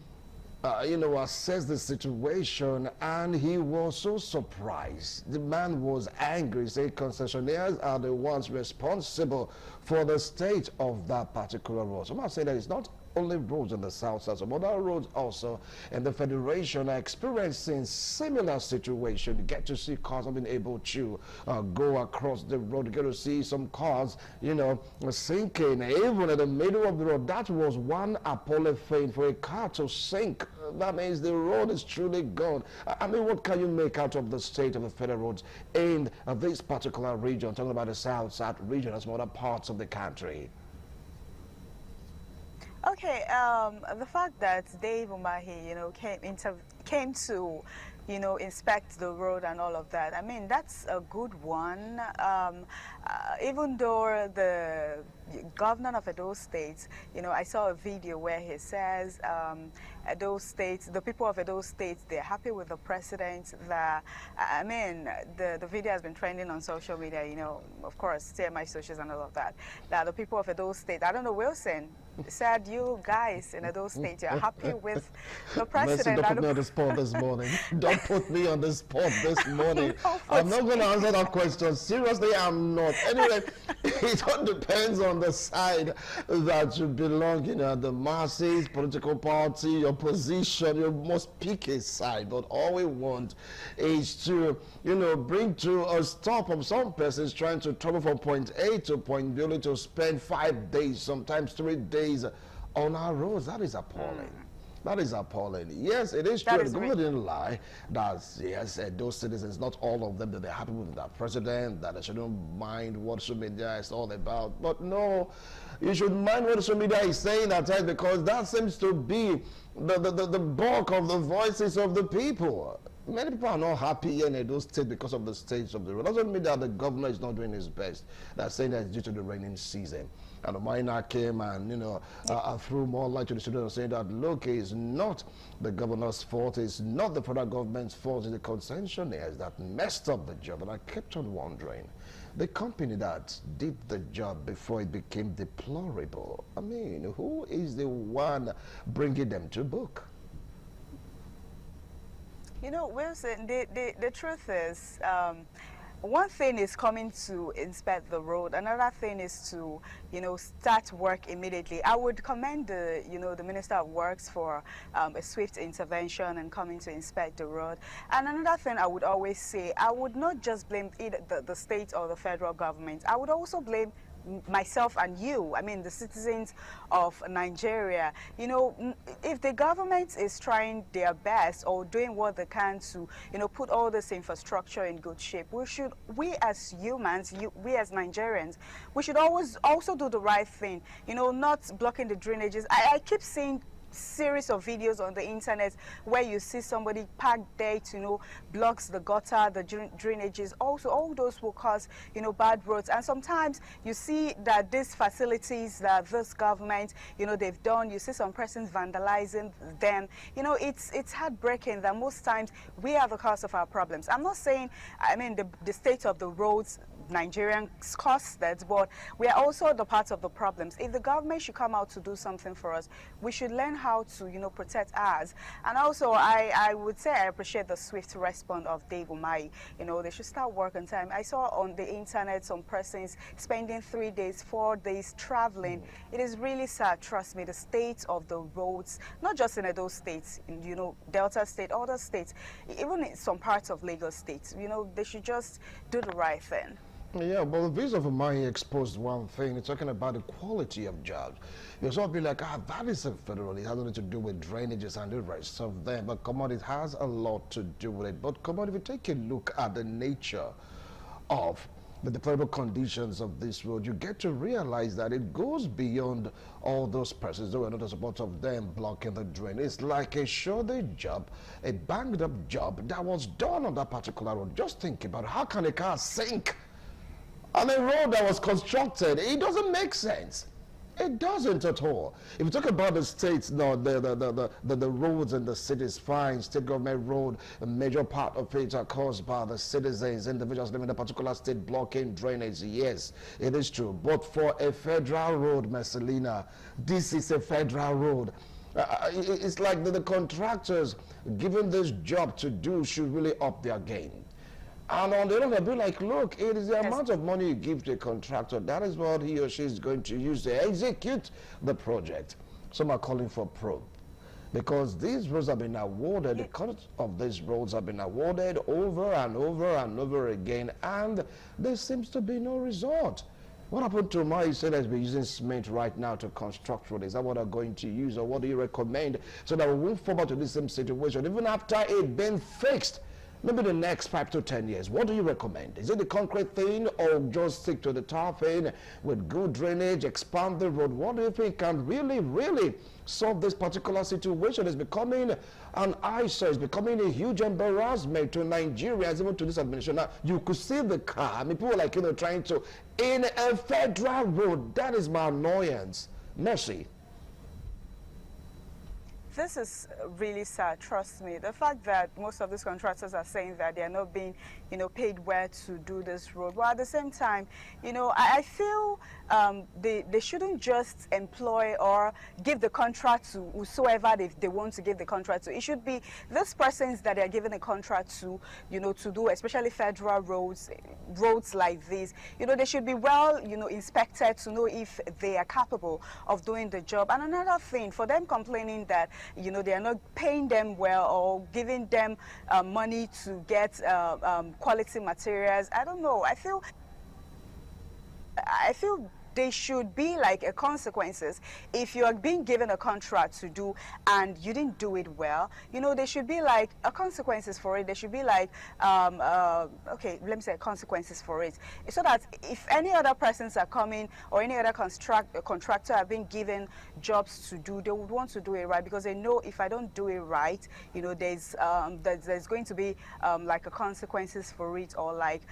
assess the situation, and he was so surprised. The man was angry, saying concessionaires are the ones responsible for the state of that particular road. So I'm not saying that it's not only roads in the south, some other roads also in the Federation are experiencing similar situation. You get to see cars not being able to go across the road. You get to see some cars, sinking even in the middle of the road. That was one Apollo thing for a car to sink. That means the road is truly gone. I mean, what can you make out of the state of the federal roads in this particular region? Talking about the south region as well as other parts of the country. Okay, the fact that Dave Umahi, came to, inspect the road and all of that, I mean, that's a good one. Even though the governor of Edo State, I saw a video where he says Edo State, the people of Edo State, they're happy with the president. I mean, the video has been trending on social media, of course, TMI socials and all of that. That the people of Edo State, I don't know, Wilson said you guys in Edo State, you're happy with the president. Don't put me on the spot this morning. Don't put me on the spot this morning. I'm not going to answer that question. Seriously, I'm not. Anyway, it all depends on the side that you belong, the masses, political party, your opposition, you must pick a side. But all we want is to, you know, bring to a stop of some persons trying to travel from point A to point B only to spend 5 days, sometimes 3 days on our roads. That is appalling. That is appalling. Yes, it is true. The government didn't lie. That yes, those citizens, not all of them, that they're happy with that president, that they shouldn't mind what social media is all about. But no, you should mind what social media is saying at times, because that seems to be the bulk of the voices of the people. Many people are not happy in Edo State because of the state of the road. Doesn't mean that the governor is not doing his best. They're saying that it's due to the raining season. And the miner came and, you know, threw more light to the students, saying that, look, it's not the governor's fault, it's not the federal government's fault, it's the concessionaires that messed up the job. And I kept on wondering, the company that did the job before it became deplorable, I mean, who is the one bringing them to book? You know, Wilson, the truth is, one thing is coming to inspect the road. Another thing is to, you know, start work immediately. I would commend the, you know, the Minister of Works for a swift intervention and coming to inspect the road. And another thing I would always say, I would not just blame either the state or the federal government. I would also blame myself and you, I mean the citizens of Nigeria. You know, if the government is trying their best or doing what they can to, you know, put all this infrastructure in good shape, we as humans, we as Nigerians, we should always also do the right thing, you know, not blocking the drainages. I keep seeing series of videos on the internet where you see somebody parked there to, you know, blocks the gutter, the drainages. Also, all those will cause, you know, bad roads. And sometimes you see that these facilities that this government, you know, they've done, you see some persons vandalizing them. You know, it's heartbreaking that most times we are the cause of our problems. I'm not saying, I mean, the state of the roads, Nigerians cause that, but we are also the part of the problems. If the government should come out to do something for us, we should learn how to, you know, protect ours. And also, I would say I appreciate the swift response of Dave Umahi. You know, they should start work on time. I saw on the internet some persons spending 3 days, 4 days traveling. It is really sad, trust me, the state of the roads, not just in those states, in, you know, Delta State, other states, even in some parts of Lagos State, you know, they should just do the right thing. Yeah, but the visa of Umahi exposed one thing. It's talking about the quality of jobs. You'll sort of be like, that is a federal. It has nothing to do with drainages and the rest of them. But come on, it has a lot to do with it. But come on, if you take a look at the nature of the deplorable conditions of this road, you get to realize that it goes beyond all those persons who are not a support of them blocking the drain. It's like a shoulder job, a banged up job that was done on that particular road. Just think about it. How can a car sink on a road that was constructed? It doesn't make sense. It doesn't at all. If you talk about the states, no, the roads in the cities, fine. State government road, a major part of it are caused by the citizens, individuals living in a particular state blocking drainage. Yes, it is true. But for a federal road, Messalina, this is a federal road. It's like the contractors given this job to do should really up their game. And on the other hand, be like, look, it is the amount of money you give to a contractor. That is what he or she is going to use to execute the project. Some are calling for probe. Because these roads have been awarded, the cost of these roads have been awarded over and over and over again, and there seems to be no result. What happened to Umahi? You said that we're using cement right now to construct road. Is that what they're going to use, or what do you recommend so that we won't fall back to the same situation, even after it being fixed? Maybe the next 5 to 10 years, what do you recommend? Is it the concrete thing, or just stick to the tar thing with good drainage, expand the road? What do you think can really solve this particular situation? It's becoming an eyesore. It's becoming a huge embarrassment to Nigerians, even to this administration. Now, you could see the car. I mean, people like, you know, trying to, in a federal road. That is my annoyance. Mercy. This is really sad, trust me. The fact that most of these contractors are saying that they are not being, you know, paid well to do this road. Well, at the same time, you know, I feel they shouldn't just employ or give the contract to whosoever they want to give the contract to. It should be these persons that they are giving a contract to, you know, to do, especially federal roads like this. You know, they should be well, you know, inspected to know if they are capable of doing the job. And another thing, for them complaining that you know, they are not paying them well or giving them money to get quality materials. I don't know. I feel they should be like a consequences. If you are being given a contract to do and you didn't do it well, you know, there should be like a consequences for it. There should be like, okay, let me say consequences for it. So that if any other persons are coming or any other contractor are being given jobs to do, they would want to do it right, because they know if I don't do it right, you know, there's going to be like a consequences for it, or like,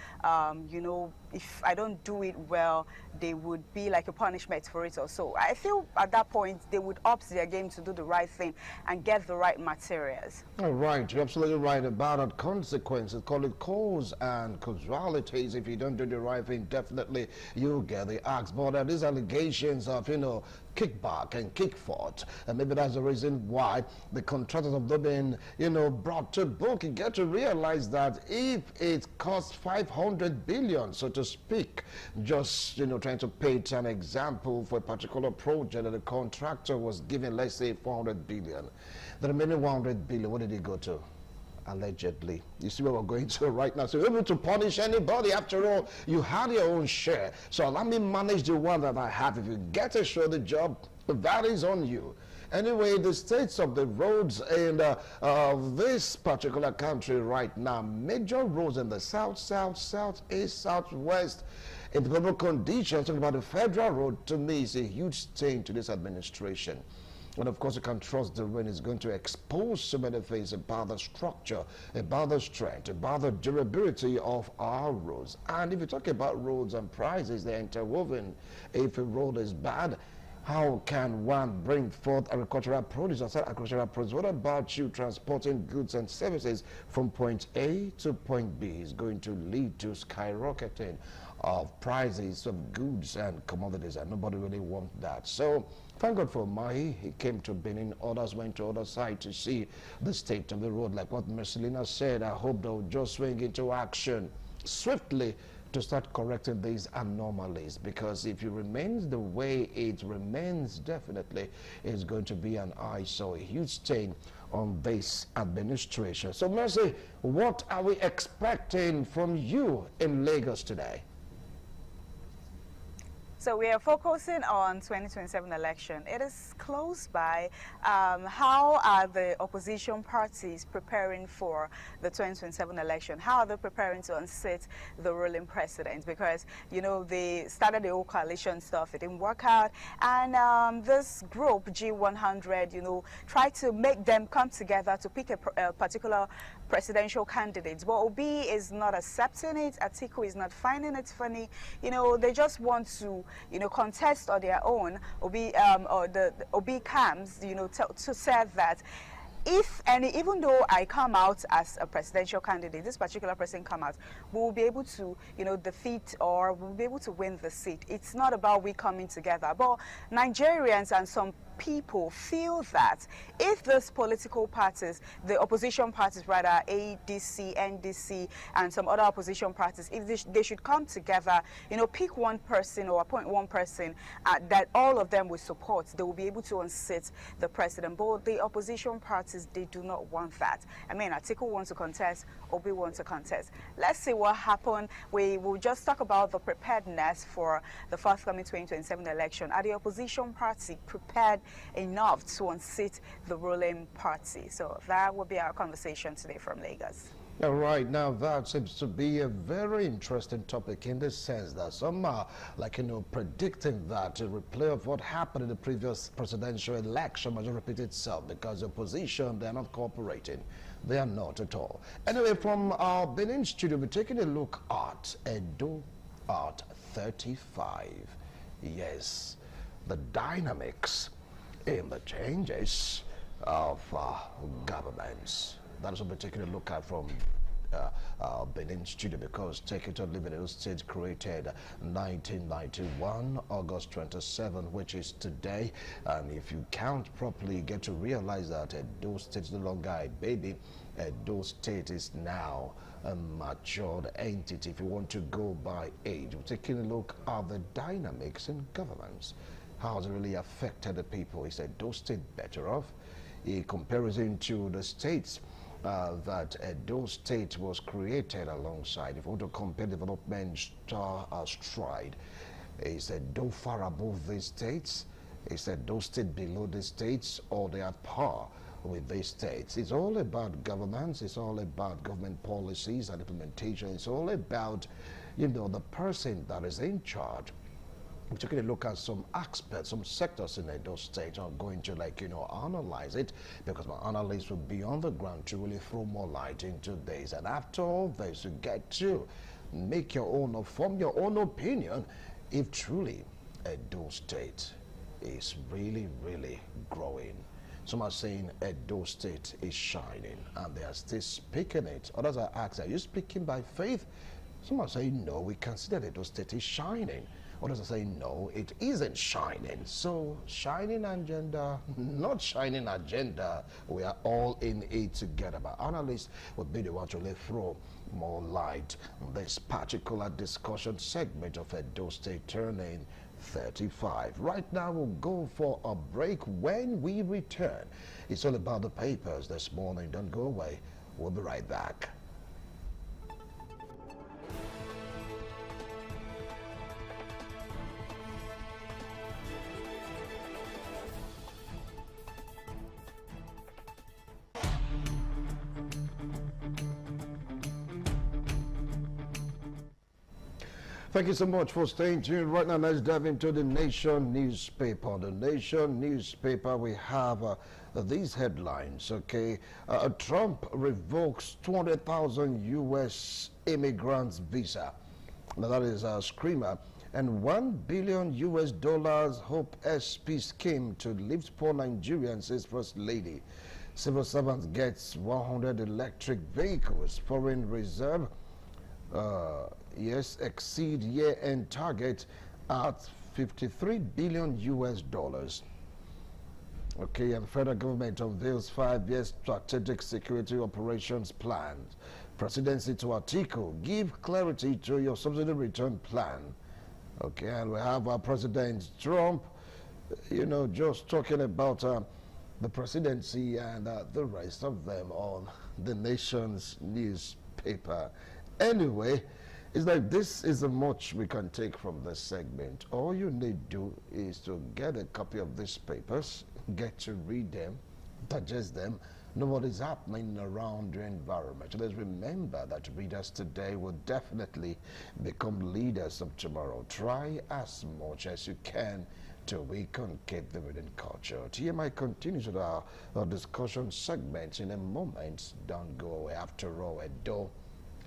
you know, if I don't do it well, they would be like a punishment for it or so. I feel at that point they would up their game to do the right thing and get the right materials. All right, you're absolutely right about it. Consequences, call it cause and causality. If you don't do the right thing, definitely you'll get the axe. But these allegations of, you know, kickback and kickfort, and maybe that's the reason why the contractors have not been, you know, brought to book. You get to realize that if it costs 500 billion, so to speak, just, you know, trying to paint an example for a particular project, that the contractor was given, let's say, 400 billion, the remaining 100 billion, what did it go to? Allegedly. You see where we're going to right now. So you're able to punish anybody. After all, you had your own share. So let me manage the one that I have. If you get to show the job, that is on you. Anyway, the states of the roads in this particular country right now, major roads in the south, east, southwest, in global conditions, talking about the federal road, to me is a huge stain to this administration. And of course, you can trust the rain is going to expose so many things about the structure, about the strength, about the durability of our roads. And if you talk about roads and prices, they're interwoven. If a road is bad, how can one bring forth agricultural produce outside agricultural produce? What about you transporting goods and services from point A to point B? Is going to lead to skyrocketing of prices of goods and commodities, and nobody really wants that. So thank God for Mahi. He came to Benin. Others went to other side to see the state of the road. Like what Marcelina said, I hope they'll just swing into action swiftly to start correcting these anomalies, because if it remains the way it remains, definitely is going to be an eyesore, a huge stain on this administration. So Mercy, what are we expecting from you in Lagos today? So we are focusing on 2027 election. It is close by. How are the opposition parties preparing for the 2027 election? How are they preparing to unseat the ruling president? Because, you know, they started the whole coalition stuff. It didn't work out. And this group, G100, you know, tried to make them come together to pick a particular presidential candidate. But Obi is not accepting it. Atiku is not finding it funny. You know, they just want to, you know, contest on their own. Obi, or the Obi comes, you know, to say that if any, even though I come out as a presidential candidate, this particular person come out, we will be able to, you know, defeat, or we'll be able to win the seat. It's not about we coming together. But Nigerians and some people feel that if these political parties, the opposition parties rather, ADC, NDC, and some other opposition parties, if they should come together, you know, pick one person or appoint one person that all of them will support, they will be able to unseat the president. But the opposition parties, they do not want that. I mean, Atiku wants to contest, Obi wants to contest. Let's see what happened. We will just talk about the preparedness for the forthcoming 2027 election. Are the opposition party prepared enough to unseat the ruling party? So that will be our conversation today from Lagos. All right, now that seems to be a very interesting topic in the sense that some are, like, you know, predicting that a replay of what happened in the previous presidential election might repeat itself, because the opposition, they're not cooperating. They are not at all. Anyway, from our Benin studio, we're taking a look at Edo at 35. Yes, the dynamics in the changes of governments. That is what we're taking a look at from Benin studio, because Take It or Leave It Edo State created 1991, August 27, which is today. And if you count properly, you get to realize that Edo State is no longer a baby. Edo State is now a matured entity, if you want to go by age. We're taking a look at the dynamics in governments. How has it really affected the people? Is Edo State better off? a comparison to the states that Edo State was created alongside. If we want to compare development stride, is Edo far above these states? Is Edo State below the states, or they are par with these states? It's all about governance. It's all about government policies and implementation. It's all about, you know, the person that is in charge. We're taking a look at some aspects, some sectors in Edo State. I'm going to, like, you know, analyze it, because my analysts will be on the ground to really throw more light into this. And after all this, you get to make your own or form your own opinion if truly Edo State is really, really growing. Some are saying Edo State is shining, and they are still speaking it. Others are asking, are you speaking by faith? Some are saying, no, we consider Edo State is shining. Others are saying, no, it isn't shining. So, shining agenda, not shining agenda, we are all in it together. But analysts will be the one to really throw more light on this particular discussion segment of Edo State turning 35. Right now, we'll go for a break. When we return, it's all about the papers this morning. Don't go away. We'll be right back. Thank you so much for staying tuned. Right now, let's dive into the Nation newspaper. The Nation newspaper, we have these headlines, okay? Trump revokes 200,000 U.S. immigrants visa. Now, that is a screamer. And $1 billion US Hope SP scheme to lift poor Nigerians, says First Lady. Civil servants gets 100 electric vehicles. Foreign reserve, yes, exceed year-end target at $53 billion US. Okay, and federal government unveils 5-year strategic security operations plan. Presidency to Atiku, give clarity to your subsidy return plan. Okay, and we have our President Trump, you know, just talking about the presidency and the rest of them on the Nation's newspaper. Anyway, it's like this is a much we can take from this segment. All you need to do is to get a copy of these papers, get to read them, digest them, know what is happening around your environment. Let's remember that readers today will definitely become leaders of tomorrow. Try as much as you can to reconcave the reading culture. TMI continues with our discussion segments in a moment. Don't go away. After all, Edo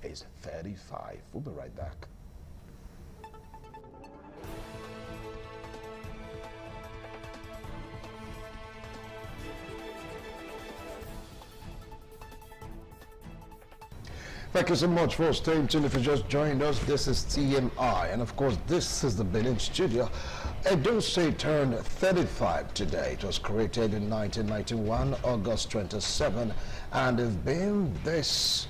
is 35. We'll be right back. Thank you so much for staying tuned. If you just joined us, this is TMI, and of course this is the Benin studio. Edo State turned 35 today. It was created in 1991, August 27, and it's been this,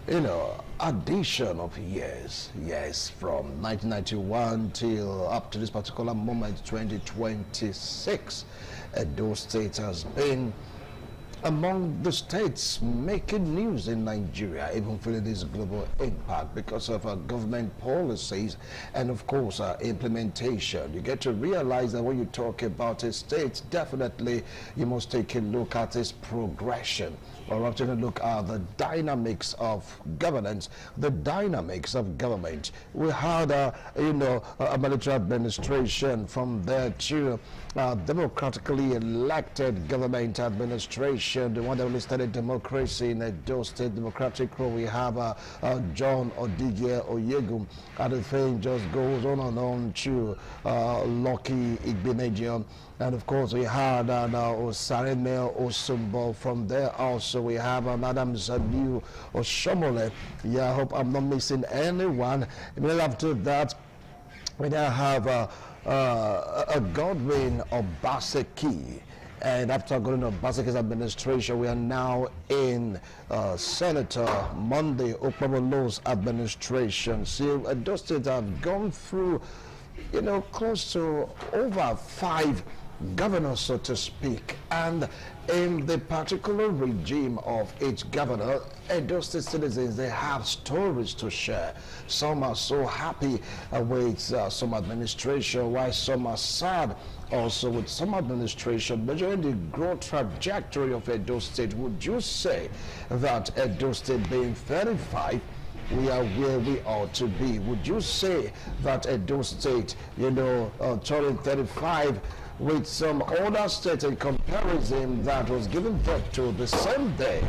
you know, addition of years. Yes, from 1991 till up to this particular moment, 2026. Edo State has been among the states making news in Nigeria, even feeling this global impact because of our government policies and, of course, implementation. You get to realize that when you talk about a state, definitely you must take a look at its progression, or actually look at the dynamics of governance, the dynamics of government. We had, you know, a military administration, from there to democratically elected government administration, the one that really started democracy in Edo State Democratic Road. We have John Odige Oyegu, and the thing just goes on and on to Lucky Igbenedion. And of course, we had Osareme Osumbo. From there also, we have Madam Zabiu Oshomole. Yeah, I hope I'm not missing anyone. Immediately after that, we now have a Godwin Obaseki. And after going to Obaseki's administration, we are now in Senator Monday Okpebholo's administration. So Edo State have gone through, you know, close to over 5 governor, so to speak, and in the particular regime of each governor, Edo State citizens, they have stories to share. Some are so happy with some administration, while some are sad also with some administration. Measuring the growth trajectory of Edo State, would you say that Edo State being 35, we are where we ought to be? Would you say that Edo State, turning 35 with some other states in comparison that was given birth to the same day,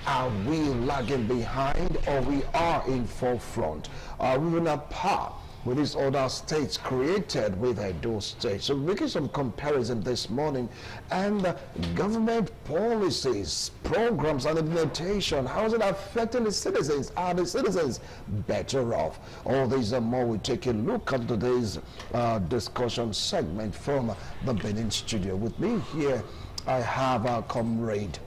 are we lagging behind, or we are in forefront? Are we in a par with these other states created with Edo State? So making some comparison this morning, and government policies, programs, and implementation, how is it affecting the citizens? Are the citizens better off? All these and more, we take a look at today's discussion segment from the Benin studio. With me here, I have our comrade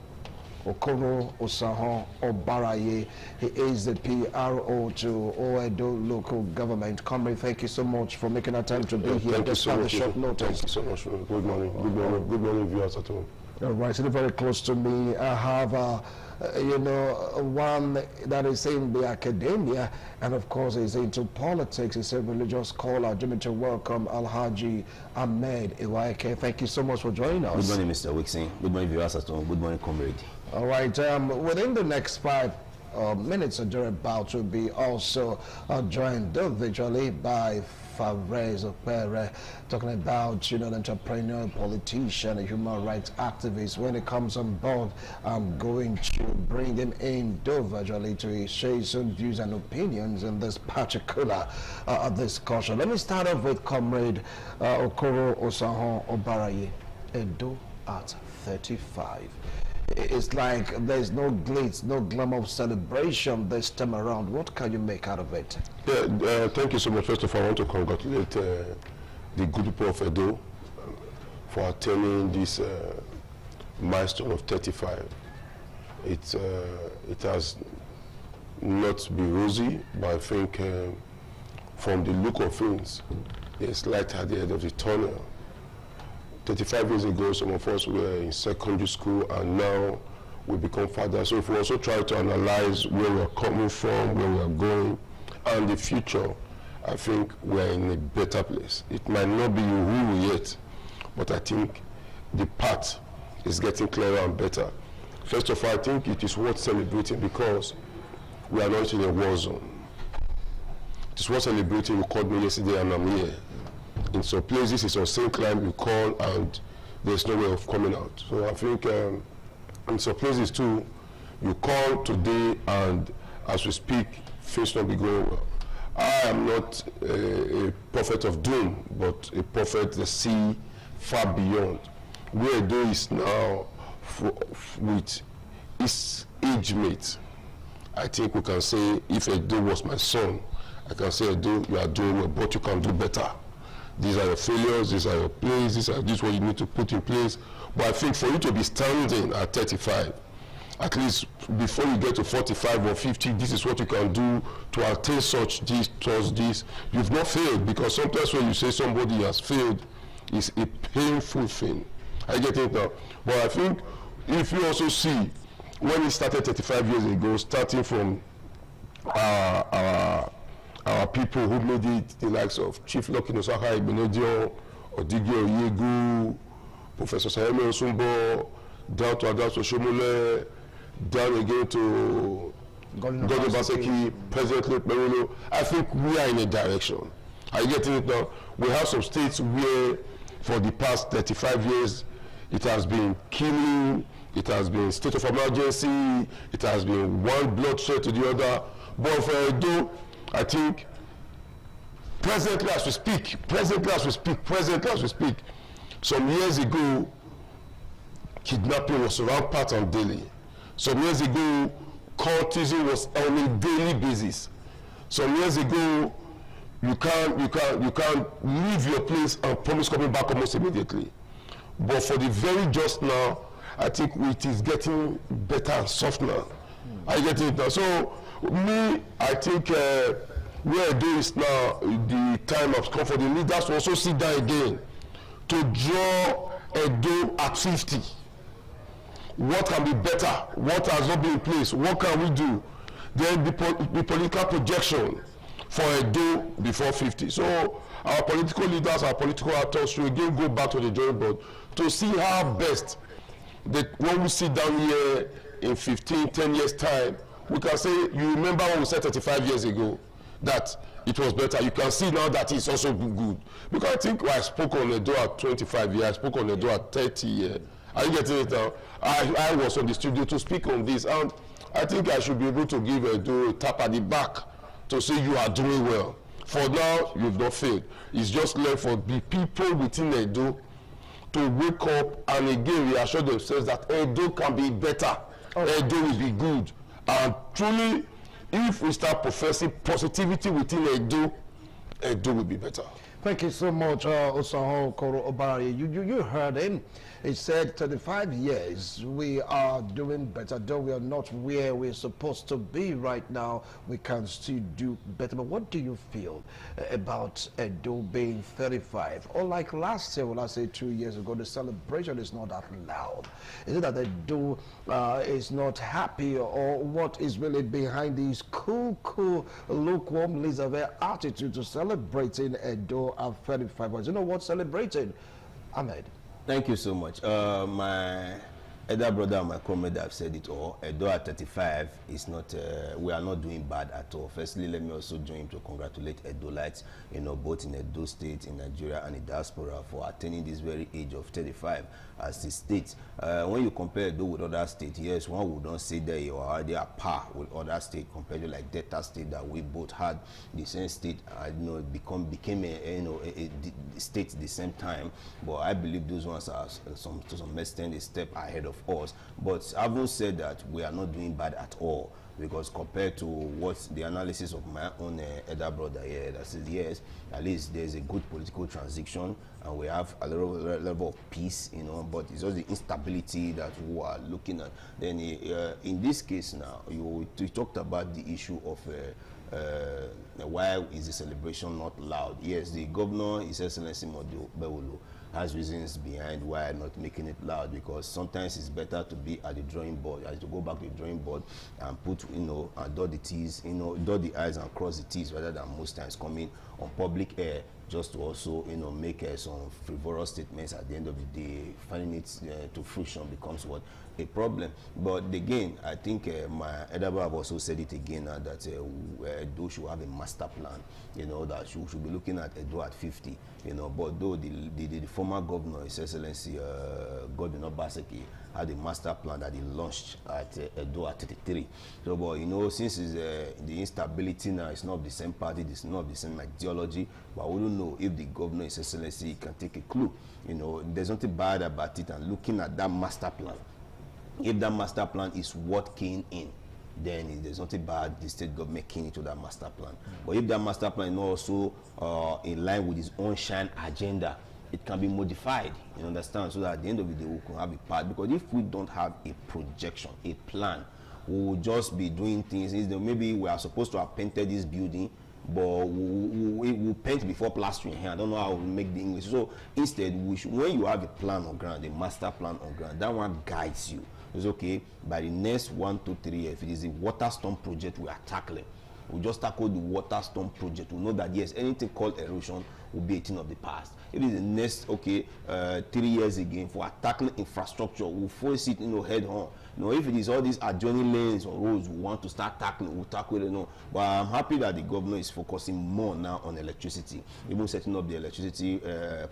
Okoro Osahon Obaraye. He is the PRO to Oedo local government. Comrade, thank you so much for making a time to be here. Thank you so much. Short notice. Thank you so much. Good morning. Good morning. Good morning, viewers at home. All right, sitting very close to me, I have one that is in the academia, and of course is into politics. He's a religious scholar. Jimmy, to welcome Alhaji Ahmed Iwaike. Thank you so much for joining us. Good morning, Mr. Wixon. Good morning, viewers at home. Good morning, comrade. All right, within the next 5 minutes, you're about to be also joined individually by Fabrez Opere, talking about, an entrepreneur, politician, a human rights activist. When it comes on board, I'm going to bring him in individually to share some views and opinions in this particular discussion. Let me start off with Comrade Okoro Osahon Obaraye. Edo at 35. It's like there's no glitz, no glamour of celebration this time around. What can you make out of it? Yeah, thank you so much. First of all, I want to congratulate the good people of Edo for attaining this milestone of 35. It has not been rosy, but I think from the look of things, there's light at the end of the tunnel. 35 years ago, some of us were in secondary school, and now we become fathers. So if we also try to analyze where we're coming from, where we're going, and the future, I think we're in a better place. It might not be who we yet, but I think the path is getting clearer and better. First of all, I think it is worth celebrating because we are not in a war zone. It is worth celebrating. You called me yesterday and I'm here. In some places, it's on same climb, you call and there's no way of coming out. So I think in some places too, you call today and as we speak, things not be going well. I am not a prophet of doom, but a prophet that see far beyond. Where Edo is now with his age mate, I think we can say if Edo was my son, I can say Edo, you are doing well, but you can do better. These are your failures, these are your plays, this is what you need to put in place. But I think for you to be standing at 35, at least before you get to 45 or 50, this is what you can do to attain such this towards this. You've not failed, because sometimes when you say somebody has failed, it's a painful thing. I get it now. But I think if you also see when it started 35 years ago, starting from our people who made it, the likes of Chief Lucky Nosaka Igbenedion, Odighi Oyegu, Professor Sayemi Osumbo, down to Adaso Shomole, down again to Godwin Obaseki, President Merolo. I think we are in a direction. Are you getting it now? We have some states where for the past 35 years it has been killing, it has been state of emergency, it has been one bloodshed to the other. But for Edo, I think presently as we speak, some years ago, kidnapping was rampant on daily. Some years ago, cultism was on a daily basis. Some years ago, you can't leave your place and promise coming back almost immediately. But for the very just now, I think it is getting better and soft now. I get it now. So me, I think where Edo is now, the time has come for the leaders to also sit down again to draw Edo at 50. What can be better? What has not been in place? What can we do? Then the political projection for Edo before 50. So our political leaders, our political actors should again go back to the drawing board to see how best that when we sit down here in 15, 10 years time, we can say, you remember when we said 35 years ago that it was better. You can see now that it's also good. Because I think I spoke on Edo at 25 years, I spoke on Edo at 30 years. Are you getting it now? I was on the studio to speak on this, and I think I should be able to give Edo a tap at the back to say you are doing well. For now, you've not failed. It's just left for the people within Edo to wake up and again reassure themselves that Edo can be better. Edo will be good. And truly, if we start professing positivity within Edo, Edo will be better. Thank you so much, Osaho Koro Obari. You heard him. He said 35 years, we are doing better. Though we are not where we're supposed to be right now, we can still do better. But what do you feel about Edo being 35? Or like last year, well, I say 2 years ago, the celebration is not that loud. Is it that Edo is not happy, or what is really behind this cool, lukewarm, laissez-faire attitude to celebrating Edo at 35? But you know what? Celebrating, Ahmed. Thank you so much. My elder brother and my comrade have said it all. Edo at 35 is not, we are not doing bad at all. Firstly, let me also join him to congratulate Edolites, you know, both in Edo State, in Nigeria, and in diaspora for attaining this very age of 35 as the state. When you compare Edo with other states, yes, one would not say that you are already at par with other states compared to like Delta State that we both had the same state, you know, became a, you know, a state at the same time. But I believe those ones are to some extent a step ahead of us. But having said that, we are not doing bad at all, because compared to what the analysis of my own elder brother here, that says yes, at least there's a good political transition and we have a level of peace, you know, but it's just the instability that we are looking at. Then in this case now, you talked about the issue of why is the celebration not loud? Yes, the governor, His Excellency Modu Bewolo, has reasons behind why not making it loud, because sometimes it's better to be at the drawing board, to go back to the drawing board and put, you know, and dot the T's, you know, dot the I's and cross the T's, rather than most times coming on public air just to also, you know, make some frivolous statements. At the end of the day, finding it to fruition becomes what? A problem. But again, I think my Edaba have also said it again that Edo should have a master plan, you know, that should be looking at Edo at 50, you know. But though the former governor, His Excellency Godwin Obaseki, had a master plan that he launched at Edo at 33. So, but you know, since the instability now is not of the same party, it's not of the same ideology, but we don't know if the governor, His Excellency, can take a clue. You know, there's nothing bad about it, and looking at that master plan. If that master plan is what came in, then there's nothing bad the state government keying into that master plan. But if that master plan is also in line with its own shine agenda, it can be modified, you understand, so that at the end of the day we can have a part. Because if we don't have a projection, a plan, we will just be doing things. Maybe we are supposed to have painted this building, but we'll paint before plastering here. I don't know how we make the English. So instead, when you have a plan on ground, a master plan on ground, that one guides you. It's okay, by the next 1 to 3 years, if it is a water storm project we are tackling, we just tackle the water storm project. We know that yes, anything called erosion will be a thing of the past. If it is the next 3 years again for tackling infrastructure, we'll face it, you know, head on. You know, if it is all these adjoining lanes or roads we want to start tackling, we'll tackle it, you know. But I'm happy that the governor is focusing more now on electricity, even setting up the electricity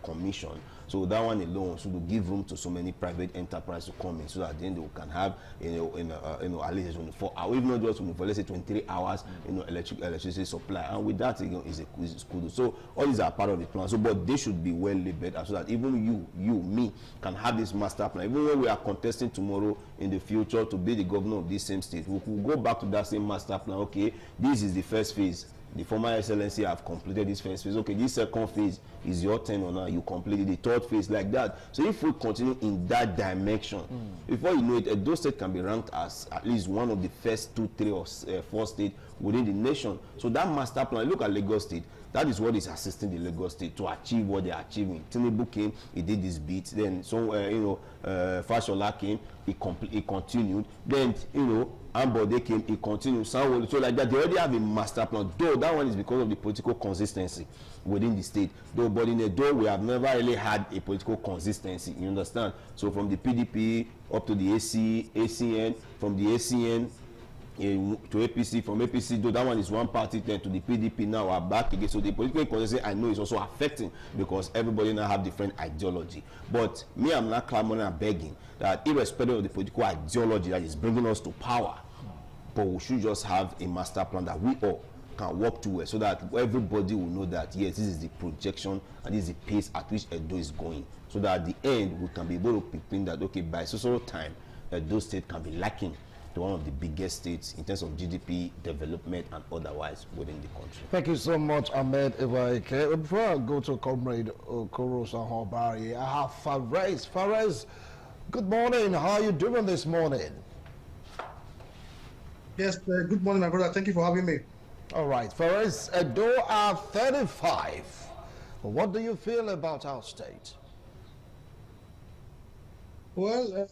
commission. So that one alone should give room to so many private enterprises to come in, so that then they can have, you know, at least 24 hours, if not just 24, let's say 23 hours, you know, electricity supply. And with that, you know, is good. So all these are part of the plan. So, but they should be well labeled, so that even me, can have this master plan. Even when we are contesting tomorrow in the future to be the governor of this same state, we could go back to that same master plan. Okay, this is the first phase. the former excellency have completed this first phase. Okay, this second phase is your turn on now. You completed the third phase like that. So if we continue in that dimension, before you know it, Edo State can be ranked as at least one of the first 2, 3, or 4 states within the nation. So that master plan, look at Lagos State. That is what is assisting the Lagos State to achieve what they are achieving. Tinubu came, he did this bit. Then Fashola came, he continued. Then Ambode came, he continued. So like that, they already have a master plan. Though that one is because of the political consistency within the state. Though, but in Edo, we have never really had a political consistency. You understand? So from the PDP up to the ACN, from the ACN to APC, from APC, though that one is one party, then to the PDP now are back again. So the political consistency, I know, is also affecting because everybody now have different ideology. But me, I'm not clamoring and begging that irrespective of the political ideology that is bringing us to power, but we should just have a master plan that we all can work towards, so that everybody will know that yes, this is the projection and this is the pace at which Edo is going, so that at the end we can be able to pinpoint that okay, by so time Edo State can be lacking to one of the biggest states in terms of GDP development and otherwise within the country. Thank you so much, Ahmed Iwaike. Before I go to Comrade Okoro Sanhobari, I have Fares. Fares, good morning. How are you doing this morning? Yes, good morning, my brother. Thank you for having me. All right, Fares, Edo are 35. What do you feel about our state? Well,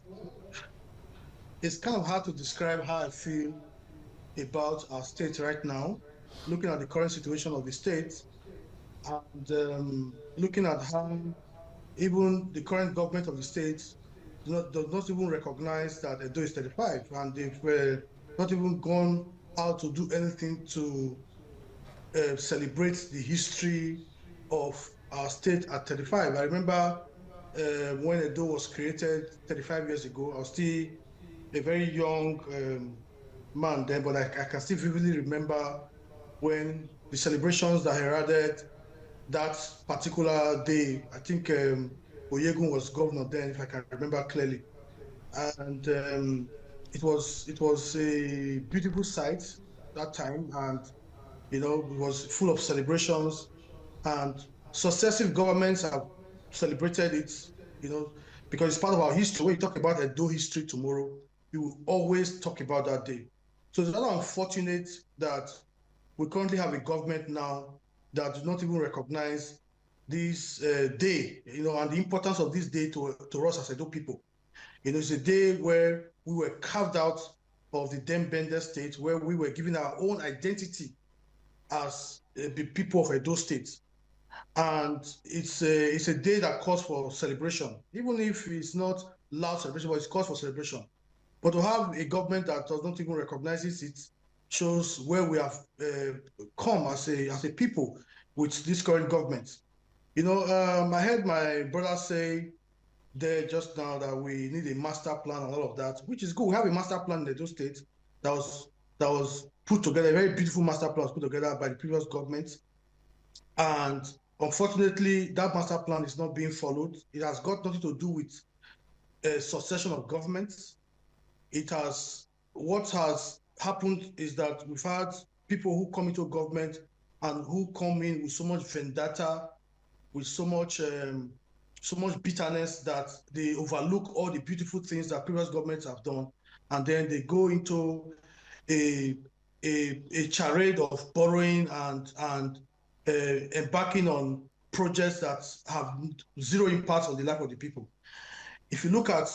it's kind of hard to describe how I feel about our state right now, looking at the current situation of the state, and looking at how even the current government of the state does not even recognize that Edo is 35, and they've not even gone out to do anything to celebrate the history of our state at 35. I remember when Edo was created 35 years ago. I was still a very young man then, but I can still vividly remember when the celebrations that heralded that particular day. I think Oyegun was governor then, if I can remember clearly, and it was a beautiful sight that time, and it was full of celebrations, and successive governments have celebrated it, because it's part of our history. When you talk about Edo history tomorrow, you will always talk about that day. So it's rather unfortunate that we currently have a government now that does not even recognize this day, and the importance of this day to us as Edo people. It's a day where we were carved out of the then Bender state, where we were given our own identity as the people of Edo State. And it's a day that calls for celebration, even if it's not loud celebration, but it calls for celebration. But to have a government that does not even recognize it shows where we have come as a people with this current government. I heard my brother say there just now that we need a master plan and all of that, which is good. We have a master plan in Edo State that was put together, a very beautiful master plan was put together by the previous government. And unfortunately, that master plan is not being followed. It has got nothing to do with a succession of governments. What has happened is that we've had people who come into government and who come in with so much vendetta, with so much bitterness that they overlook all the beautiful things that previous governments have done, and then they go into a charade of borrowing and embarking on projects that have zero impact on the life of the people. If you look at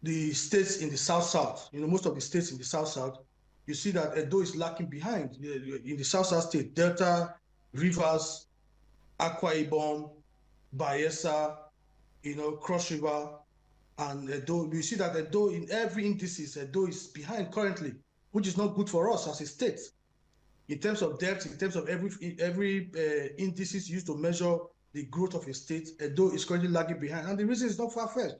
the states in the South-South, most of the states in the South-South, you see that Edo is lacking behind. In the South-South state, Delta, Rivers, Akwa Ibom, Bayelsa, Cross River, and Edo. You see that Edo, in every indices, Edo is behind currently, which is not good for us as a state. In terms of depth, in terms of every indices used to measure the growth of a state, Edo is currently lagging behind. And the reason is not far-fetched.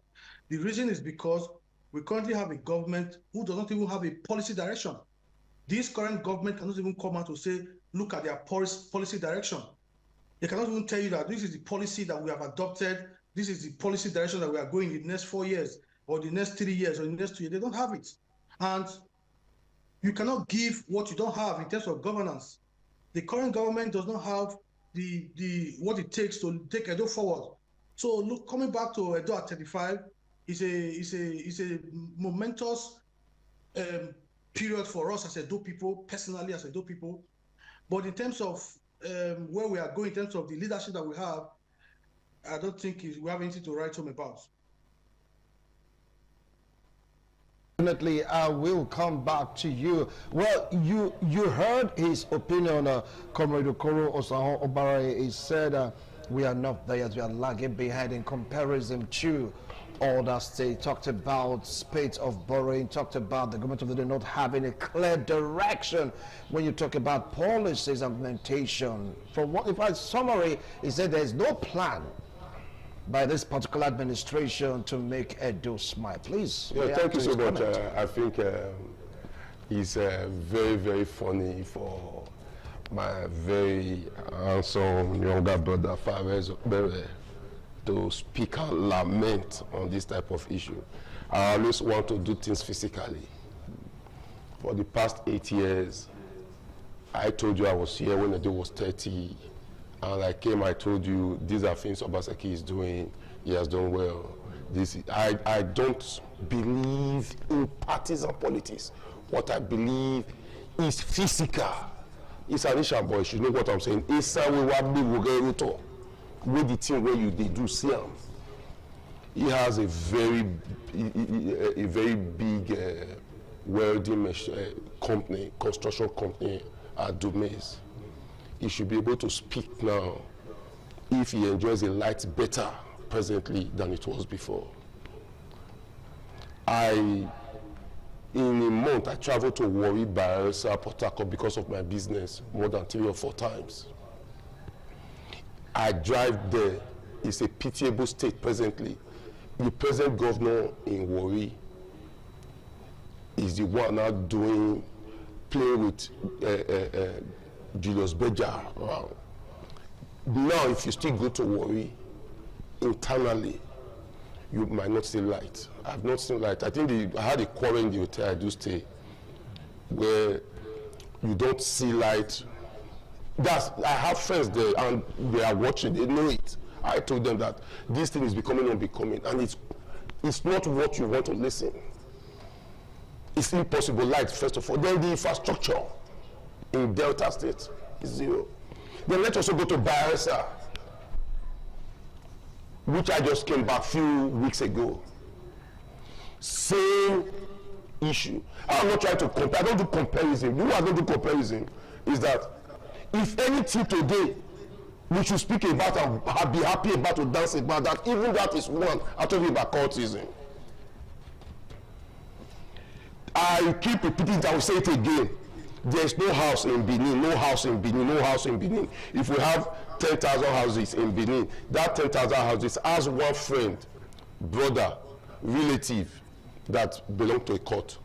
The reason is because we currently have a government who does not even have a policy direction. This current government cannot even come out to say, look at their policy direction. They cannot even tell you that this is the policy that we have adopted, this is the policy direction that we are going in the next 4 years, or the next 3 years, or the next 2 years. They don't have it. And you cannot give what you don't have in terms of governance. the current government does not have the what it takes to take Edo forward. So look, coming back to Edo at 35 is a momentous period for us as Edo people, personally as Edo people. But in terms of where we are going, in terms of the leadership that we have, I don't think we have anything to write home about. Definitely, I will come back to you. Well, you heard his opinion, Comrade Okoro Osaho Obare. He said we are not there yet, we are lagging behind in comparison to other states. Talked about spate of borrowing, talked about the government of the day not having a clear direction when you talk about policies implementation. For what, if I summary, he said there is no plan by this particular administration to make Edo smile. Please. Yeah, thank you so much. I think it's very, very funny for my very handsome younger brother, Fares Bere, to speak and lament on this type of issue. I always want to do things physically. For the past 8 years, I told you I was here when Edo was 30. And I came, I told you, these are things Obaseki is doing. He has done well. I don't believe in partisan politics. What I believe is physical. It's an issue, boy. You know what I'm saying? It's a with the team where they do see him. He has a very big welding company, construction company at Dumes. He should be able to speak now if he enjoys a light better presently than it was before. In a month, I traveled to Warri, Bayelsa, Port Harcourt because of my business more than 3 or 4 times. I drive there. It's a pitiable state presently. The present governor in Warri is the one now playing with Julius Berger around. Now, if you still go to Warri internally, you might not see light. I've not seen light. I think I had a quarrel in the hotel I do stay where you don't see light. I have friends there and they are watching, they know it. I told them that this thing is becoming unbecoming and it's not what you want to listen. It's impossible light, first of all. Then the infrastructure in Delta State is 0. Then let's also go to Bayelsa, which I just came back a few weeks ago. Same issue. I'm not trying to compare. I don't do comparison. You are going to do comparison. Is that if anything today we should speak about and be happy about to dance about that, even that is one. I'm talking about cultism. I keep repeating it. I will say it again. There's no house in Benin, no house in Benin, no house in Benin. If we have 10,000 houses in Benin, that 10,000 houses has one friend, brother, relative that belong to a court.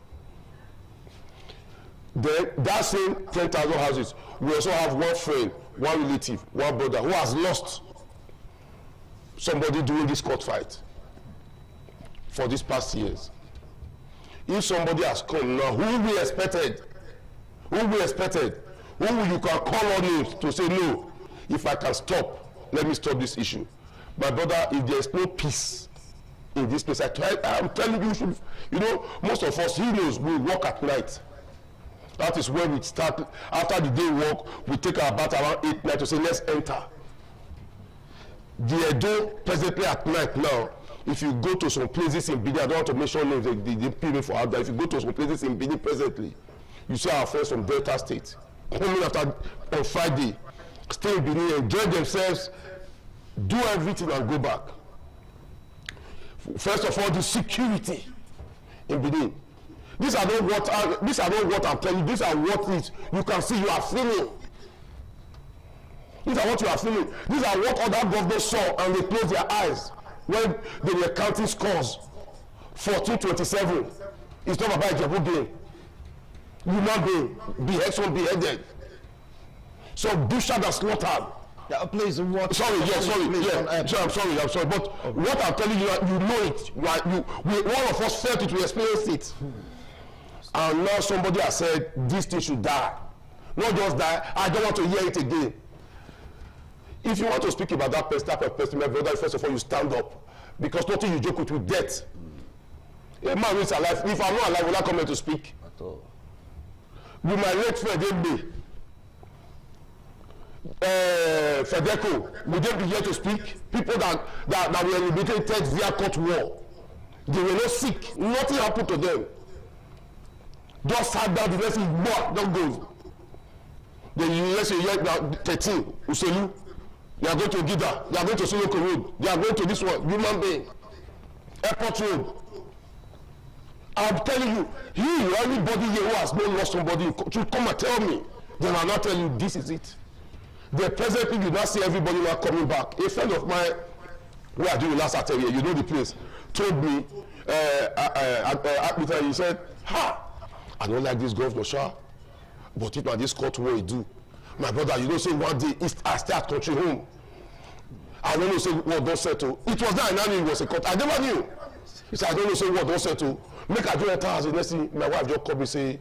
Then that same 10,000 houses, we also have one friend, one relative, one brother who has lost somebody during this court fight for these past years. If somebody has come now, who we expected? Who you can call on names to say, no, if I can stop, let me stop this issue. My brother, if there's no peace in this place, I'm telling you, most of us, he knows, we work at night. That is where we start. After the day work, we take our bath around 8, 9 to say, let's enter. The Edo presently at night now, if you go to some places in Benin, I don't want to mention names, they pay me for out there. If you go to some places in Benin presently, you see our friends from Delta State coming on Friday, stay in Benin, enjoy themselves, do everything and go back. First of all, the security in Benin. These are not what I'm telling you. These are what you can see. You are feeling. These are what you are feeling. These are what other governors saw and they closed their eyes when they were counting scores. 14-27. It's not about Ijebu game. Human being, some beheaded. Some butchered and slaughtered. Yeah, please, what? Sorry. I'm sorry. But what I'm telling you, you know it. One of us felt it, we experienced it. And now somebody has said this thing should die. Not just that, I don't want to hear it again. If you want to speak about that type of person, my brother, first of all, you stand up. Because nothing you joke with death. A man who is alive, if I'm not alive, will I come here to speak? At all. With my late friend, Fedeco, would they be here to speak? People that were eliminated via court war. They were not sick. Nothing happened to them. Just sat down, the next thing, don't go. Then let's say you're 13, Uselu. They are going to Gida. They are going to Soloko Road. They are going to this one, Human Being. Airport Road. I'm telling you, anybody here who has not lost somebody, to come and tell me, then I'll not tell you this is it. The presently you now see everybody now coming back. A friend of mine, who I do last Saturday, you know the place, told me, he said, I don't like this governor, Sha, but if this court war he do, my brother, you don't say one day I start country home. I don't know say what don't settle. It was that I knew it was a court. I never knew. He said I don't know say what don't settle. Make I do enter house the next thing. My wife just called me say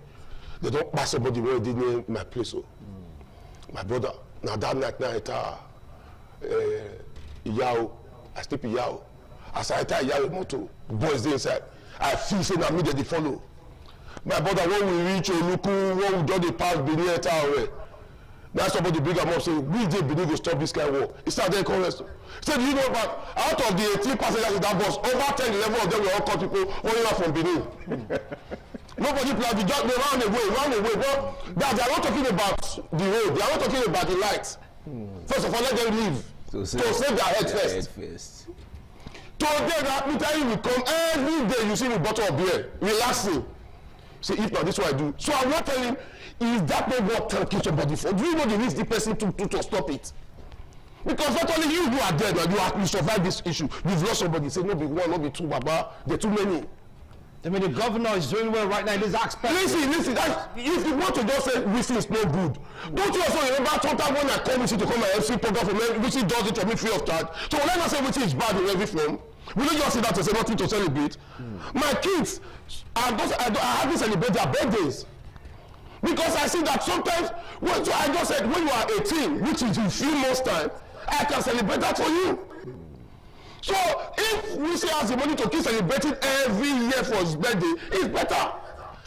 they don't pass somebody where they near my place. So my brother, now that night Iyao, I sleep Iyao. As I enter Iyao motor, boys dey inside. I feel say na me they follow. My brother, when we reach Oluku, when we just dey pass Benin enter away. Now somebody bring them up say, we dey Benin go stop this kind of war. He started calling us. He said, do you know about out of the 18 passengers in that bus, over 10, 11 of them were all caught people running out from Benin. Nobody planned the job, they ran away. But they are not talking about the road, they are not talking about the lights. First of all, let them leave. To save their head first. Today, that military will come every day. You see me bottle of beer, relaxing. See, if not, this is what I do. So I'm not telling, is that not what can kill somebody for? Do you know the risk the person to stop it? Because not only you are dead, and you survive this issue, you've lost somebody. Say, no be one, no be two, Baba, there are too many. I mean, the governor is doing well right now in this aspect. Listen, if you want to just say Wisi is no good, don't you also remember sometimes when I call Wisi to come my FC program for me, Wisi does it for me free of charge. So when I say Wisi is bad in every form, we don't just say that to say nothing to celebrate. My kids, I hardly celebrate their birthdays. Because I see that sometimes, so I just said, when you are 18, which is in few months' time, I can celebrate that for you. So if we say has the money to keep celebrating every year for his birthday, it's better.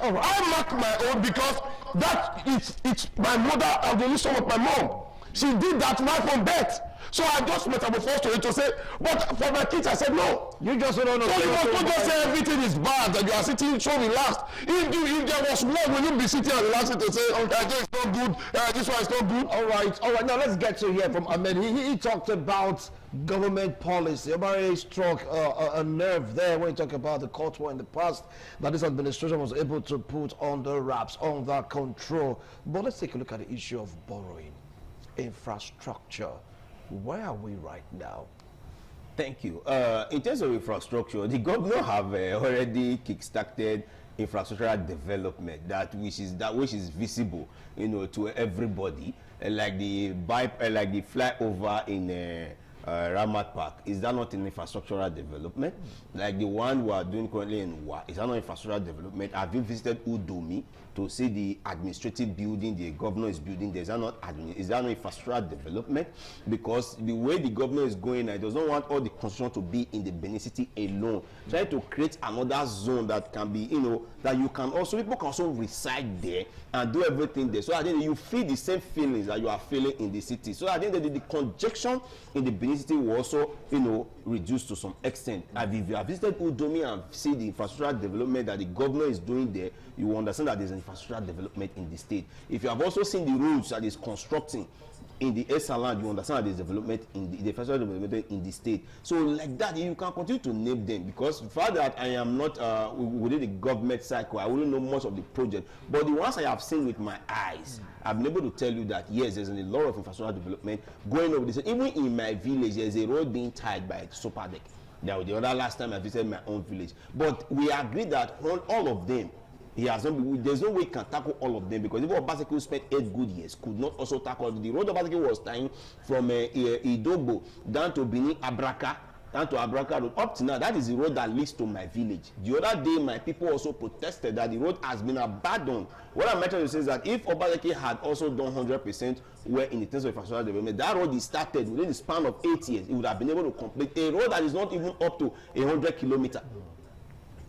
I mark my own because that it's my mother and the only son of my mom. She did that right from birth. So I just metamorphosed to it to say, but for my kids I said no. You just don't know. So you must not just say everything is bad and you are sitting so relaxed. If there was war, will you be sitting and relaxing to say, okay, this is not good, this one is not good? All right. Now let's get to hear from Ahmed. He talked about government policy. Everybody struck a nerve there when he talked about the court war in the past that this administration was able to put under wraps, under control. But let's take a look at the issue of borrowing, infrastructure. Where are we right now? Thank you. In terms of infrastructure, the governor have already kick-started infrastructural development which is visible, to everybody. Like the flyover in Ramat Park, is that not an infrastructural development? Like the one we are doing currently in Wa, is that not infrastructural development? Have you visited Udomi to see the administrative building the governor is building? Is that not infrastructural development? Because the way the governor is going, it does not want all the construction to be in the Benin City alone. Try to create another zone that can be, that you can also, people can also reside there and do everything there. So at the end you feel the same feelings that you are feeling in the city. So at the end the congestion in the Benin City will also, reduce to some extent. And if you have visited Udomi and see the infrastructural development that the governor is doing there, you will understand that there's an infrastructural development in the state. If you have also seen the roads that is constructing in the Esa land, you understand that there's development in the infrastructural development in the state. So like that, you can continue to name them, because the fact that I am not within the government cycle, I wouldn't know much of the project. But the ones I have seen with my eyes, I've been able to tell you that yes, there's a lot of infrastructural development going over this. Even in my village, there's a road being tied by Sopadek. That was the other last time I visited my own village. But we agreed that all of them, there's no way he can tackle all of them, because even Obaseki spent 8 good years could not also tackle the road. Obaseki was tying from Idogbo down to Benin Abraka down to Abraka Road. Up to now, that is the road that leads to my village. The other day, my people also protested that the road has been abandoned. What I'm trying to say is that if Obaseki had also done 100% where in the terms of infrastructure development, that road is started within the span of 8 years, it would have been able to complete a road that is not even up to 100 kilometers.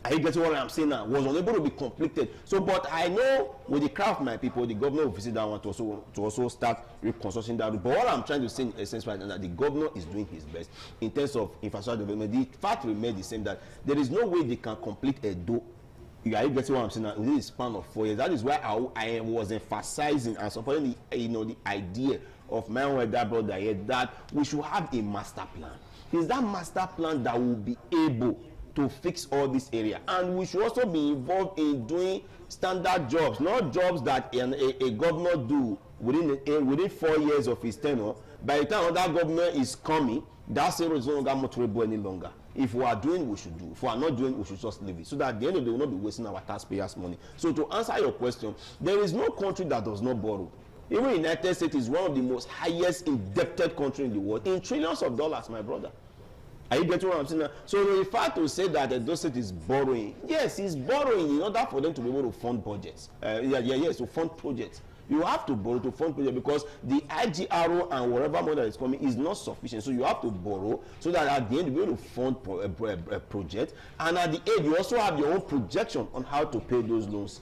Are you getting what I'm saying now? Was unable to be completed. So, but I know with the craft, my people, the governor will visit that one to also start reconstructing that route. But what I'm trying to say in essence right now, that the governor is doing his best in terms of infrastructure development. The fact remains the same, that there is no way they can complete a do. Are you getting what I'm saying now? In this span of 4 years, that is why I was emphasizing and supporting the idea of my elder brother here, that we should have a master plan. It's that master plan that will be able to fix all this area, and we should also be involved in doing standard jobs, not jobs that a governor do within 4 years of his tenure. By the time another governor is coming, that same road is no longer motorable any longer. If we are doing, we should do. If we are not doing, we should just leave it, so that at the end of the day, we will not be wasting our taxpayers' money. So to answer your question, there is no country that does not borrow. Even the United States is one of the most highest indebted countries in the world, in trillions of dollars, my brother. Are you getting what I'm saying now? So the fact to say that Edo State is borrowing, yes, it's borrowing in order for them to be able to fund budgets. Yes, to fund projects. You have to borrow to fund projects because the IGRO and whatever money that is coming is not sufficient. So you have to borrow so that at the end you will be able to fund a project, and at the end you also have your own projection on how to pay those loans,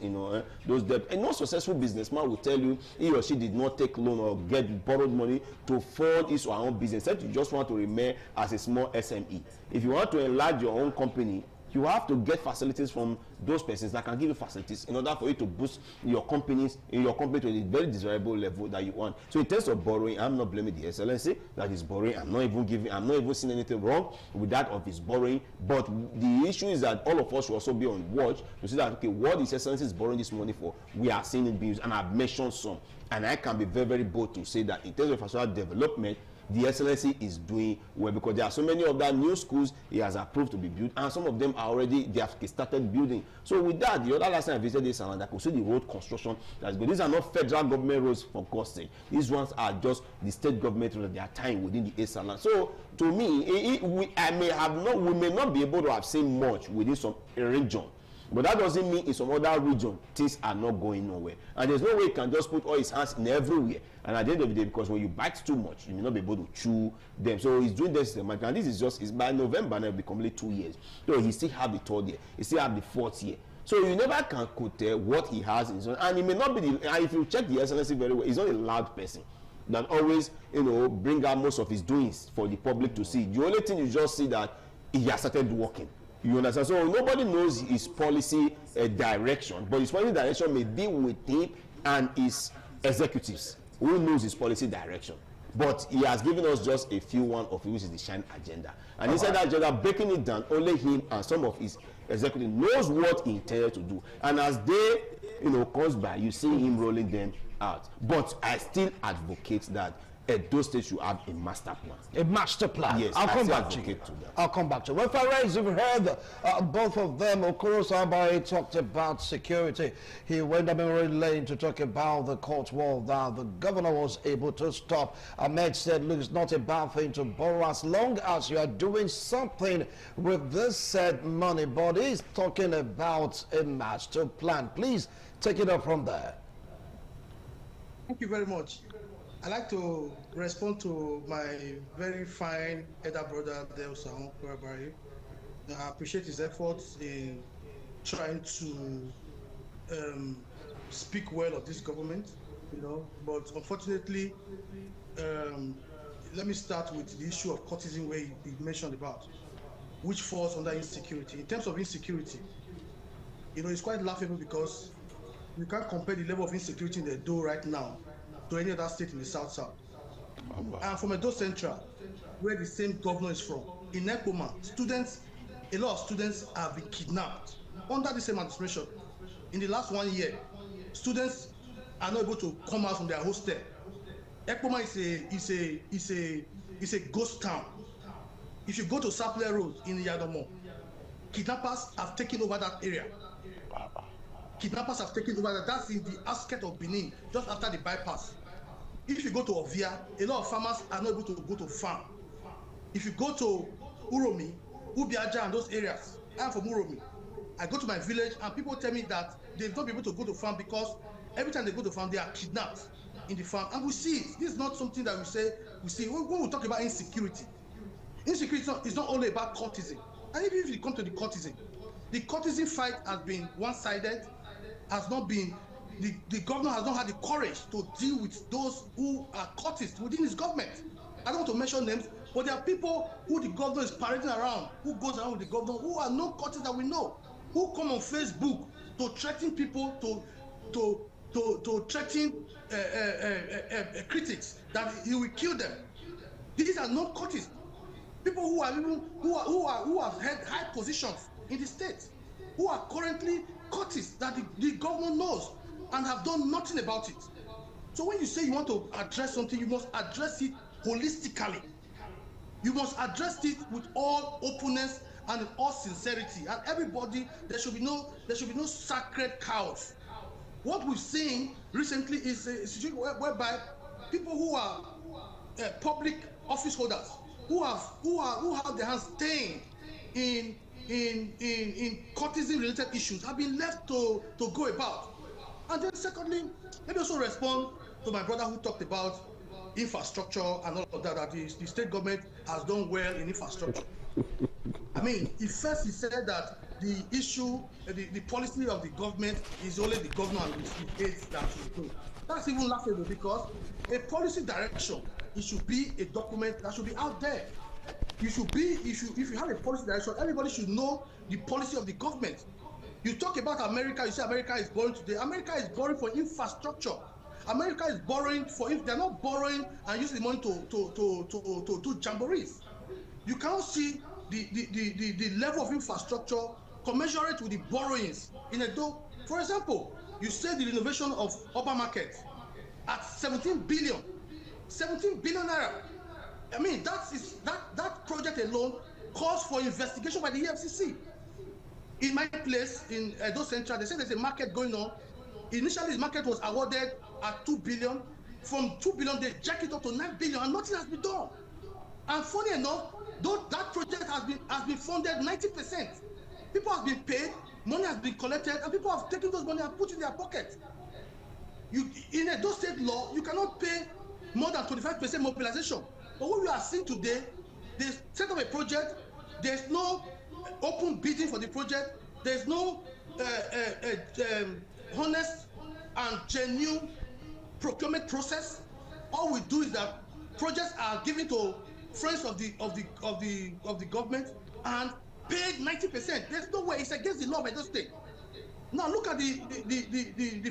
those debts. A non-successful businessman will tell you he or she did not take loan or get borrowed money to fund his or her own business. Except you just want to remain as a small SME. If you want to enlarge your own company, you have to get facilities from those persons that can give you facilities in order for you to boost your company to a very desirable level that you want. So in terms of borrowing, I'm not blaming the Excellency that is borrowing. I'm not even seeing anything wrong with that of his borrowing. But the issue is that all of us should also be on watch to see that, okay, what is Excellency is borrowing this money for? We are seeing it being used, and I've mentioned some. And I can be very, very bold to say that in terms of infrastructure development, the Excellency is doing well, because there are so many of that new schools he has approved to be built, and some of them are already, they have started building. So with that, the other last time I visited this and I could see the road construction that's good. These are not federal government roads, for God's sake. These ones are just the state government roads that they are tying within the Eastern. So to me, we may not be able to have seen much within some region. But that doesn't mean in some other region things are not going nowhere. And there's no way he can just put all his hands in everywhere. And at the end of the day, because when you bite too much, you may not be able to chew them. So he's doing this systematically. And this is just, by November now, it'll be completely 2 years. So he still have the 3rd year. He still have the 4th year. So you never can tell what he has in his own. And he may not be and if you check the Excellency very well, he's not a loud person that always, bring out most of his doings for the public to see. The only thing you just see that he has started working. You understand? So nobody knows his policy direction, but his policy direction may be with him and his executives who knows his policy direction. But he has given us just a few one of which is the Shine Agenda. And inside that agenda, breaking it down, only him and some of his executives knows what he intended to do. And as they, comes by, you see him rolling them out. But I still advocate that Edo State should have a master plan. A master plan? Yes, I'll come back to you. I'll come back to you. Well, Farais, you've heard both of them. Okoro Sabai talked about security. He went down memory lane to talk about the court wall that the governor was able to stop. Ahmed said, look, it's not a bad thing to borrow as long as you are doing something with this said money. But he's talking about a master plan. Please take it up from there. Thank you very much. I'd like to respond to my very fine elder brother, Delson Kurabari. I appreciate his efforts in trying to speak well of this government, but unfortunately, let me start with the issue of courtesan where he mentioned about, which falls under insecurity. In terms of insecurity, it's quite laughable because you can't compare the level of insecurity in the Edo right now to any other state in the South. And from Edo Central, where the same governor is from, in Ekpoma, a lot of students have been kidnapped under the same administration. In the last 1 year, students are not able to come out from their hostel. Ekpoma is a ghost town. If you go to Saple Road in Yadomo, kidnappers have taken over that area. Kidnappers have taken over that. That's in the outskirts of Benin, just after the bypass. If you go to Ovia, a lot of farmers are not able to go to farm. If you go to Uromi, Ubiaja, and those areas. I'm from Uromi. I go to my village and people tell me that they don't be able to go to farm because every time they go to farm, they are kidnapped in the farm. And we see it. This is not something that we see. When we talk about insecurity, insecurity is not only about courtesan. And even if you come to the courtesan fight has been one-sided, has not been, the governor has not had the courage to deal with those who are courtesans within his government. I don't want to mention names, but there are people who the governor is parading around, who goes around with the governor, who are no courtesans that we know, who come on Facebook to threaten people, to threaten critics that he will kill them. These are not courtesans. People who have held high positions in the state, who are currently courtesans that the government knows and have done nothing about it. So when you say you want to address something, you must address it holistically. You must address it with all openness and with all sincerity. And everybody, there should be no sacred cows. What we've seen recently is a situation whereby people who are public office holders, who have their hands stained in courtesan related issues, have been left to go about. And then secondly, let me also respond to my brother who talked about infrastructure and all of that the state government has done well in infrastructure. I mean, he said that the issue, the policy of the government is only the governor and the aides that should do. That's even laughable because a policy direction, it should be a document that should be out there. If you have a policy direction, everybody should know the policy of the government. You talk about America, you say America is borrowing today. America is borrowing for infrastructure. America is borrowing they're not borrowing and using the money to do jamborees. You cannot see the level of infrastructure commensurate with the borrowings in Edo. For example, you say the renovation of Oba Market at 17 billion naira. I mean, that project alone calls for investigation by the EFCC. In my place in Edo Central, they say there's a market going on. Initially, the market was awarded at 2 billion. From 2 billion, they jacked it up to 9 billion, and nothing has been done. And funny enough, though that project has been funded 90%, people have been paid, money has been collected, and people have taken those money and put in their pocket. In Edo State law, you cannot pay more than 25% mobilization. But what we are seeing today, they set up a project. There's no open bidding for the project. There's no honest and genuine procurement process. All we do is that projects are given to friends of the government and paid 90%. There's no way. It's against the law of Edo State. Now look at the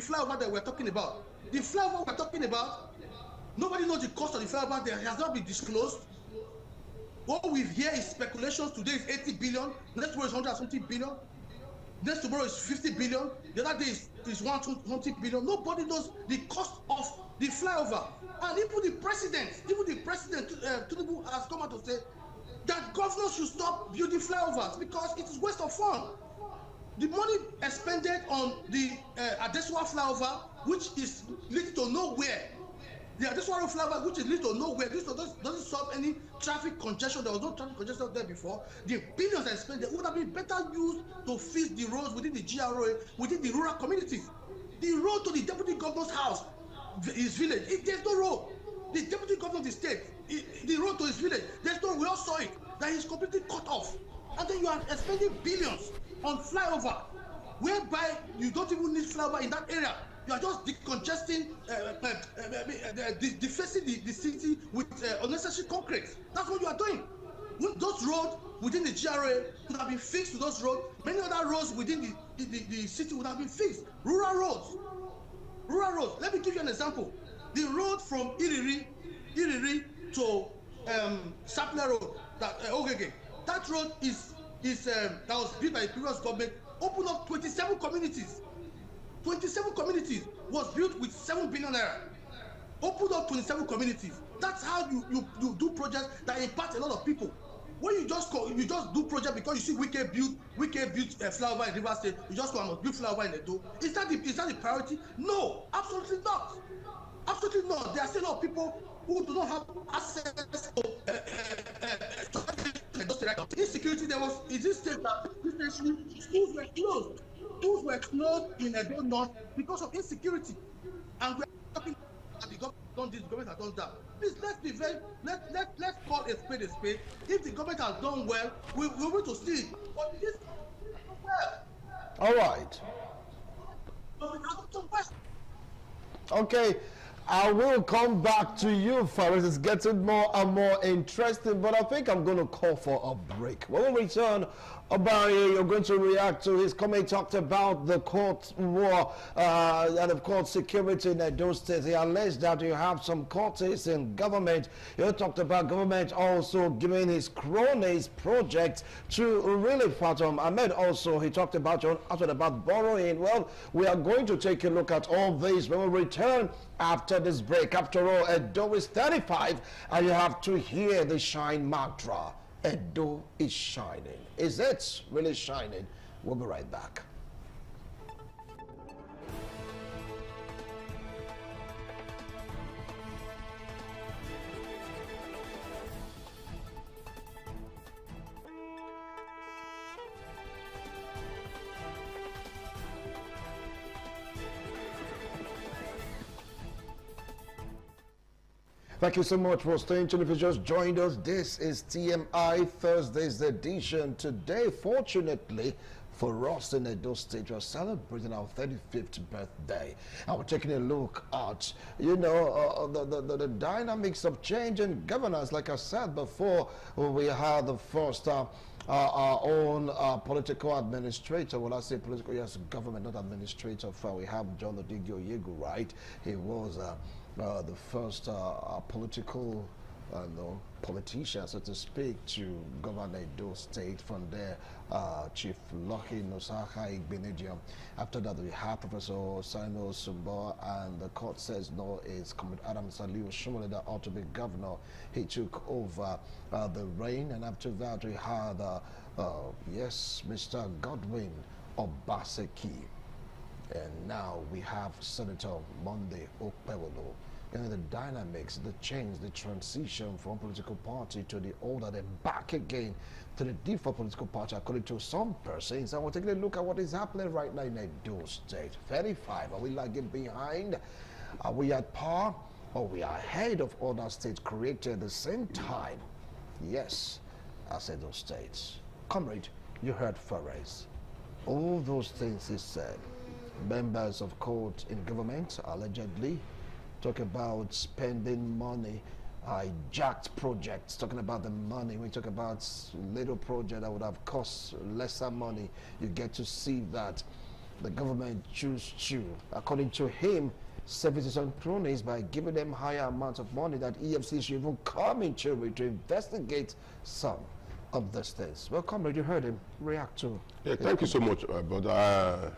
flyover that we're talking about. The flyover we're talking about, nobody knows the cost of the flyover. There has not been disclosed. What we hear is speculations. Today is 80 billion. Next tomorrow is 120 billion. Next tomorrow is 50 billion. The other day is 120 billion. Nobody knows the cost of the flyover. And even the president, Tinubu has come out to say that governors should stop building flyovers because it is waste of fund. The money expended on the Adesua flyover, which is leading to nowhere. The Adesua flyover, which is leading to nowhere, this doesn't solve any traffic congestion. There was no traffic congestion there before. The billions I spent there would have been better used to fix the roads within the GRA, within the rural communities. The road to the deputy governor's house, his village, there's no road. The deputy governor of the state, the road to his village, there's no, we all saw it, that is completely cut off. And then you are spending billions on flyover, whereby you don't even need flyover in that area. You are just decongesting, defacing the city with unnecessary concrete. That's what you are doing. Those roads within the GRA could have been fixed to those roads. Many other roads within the city would have been fixed. Rural roads. Let me give you an example. The road from Iriri to Sapler Road, that road that was built by the previous government, opened up 27 communities. 27 communities was built with 7 billion naira. Opened up 27 communities. That's how you do projects that impact a lot of people. When you just do project because you see Wike build flyover in Rivers State, you just go and build flyover in Edo. Is that the priority? No, absolutely not. Absolutely not. There are still a lot of people who do not have access to there was, is this state that recently schools were closed? Schools were closed in Edo North because of insecurity. And we're talking about the government has done this, the government has done that. Please, let's be very, let's call a spade a spade. If the government has done well, we want to see it. But this well. All right. But we have done well. Okay, I will come back to you, Faris. It's getting more and more interesting, but I think I'm going to call for a break. When we return, Obari, you're going to react to his comment. Talked about the court war and, of course, security in Edo State. He alleged that you have some courts in government. You talked about government also giving his cronies projects to really fathom. Ahmed also, he talked about borrowing. Well, we are going to take a look at all this when we return after this break. After all, Edo is 35, and you have to hear the shine mantra. Edo is shining. Is it really shining? We'll be right back. Thank you so much for staying tuned. If you just joined us, this is TMI Thursday's edition. Today, fortunately for us in Edo State, we're celebrating our 35th birthday. And we're taking a look at, the dynamics of change in governance. Like I said before, we had the first our own political administrator. Well, I say political, yes, government, not administrator. We have John Odigio Yegu, right? He was the first political politician, so to speak, to govern Edo State. From there, Chief Lucky Nosaka Igbenedium. After that, we have Professor Sino Sumba, and the court says no, it's Comrade Adam Saliu Shumale that ought to be governor. He took over the reign, and after that, we had, yes, Mr. Godwin Obaseki. And now we have Senator Monday Okpewolo. The dynamics, the change, the transition from political party to the older, then back again to the default political party, according to some persons. And we're taking a look at what is happening right now in Edo State. 35, are we lagging behind? Are we at par? Or we are ahead of other states created at the same time? Yes, as Edo States. Comrade, you heard Fares. All those things he said. Members of court in government allegedly talk about spending money, hijacked projects, talking about the money. We talk about little project that would have cost lesser money. You get to see that the government choose to, according to him, services and cronies by giving them higher amounts of money that EFC should even come into it to investigate some of these things. Well, comrade, you heard him react to. Yeah, thank you so much, brother.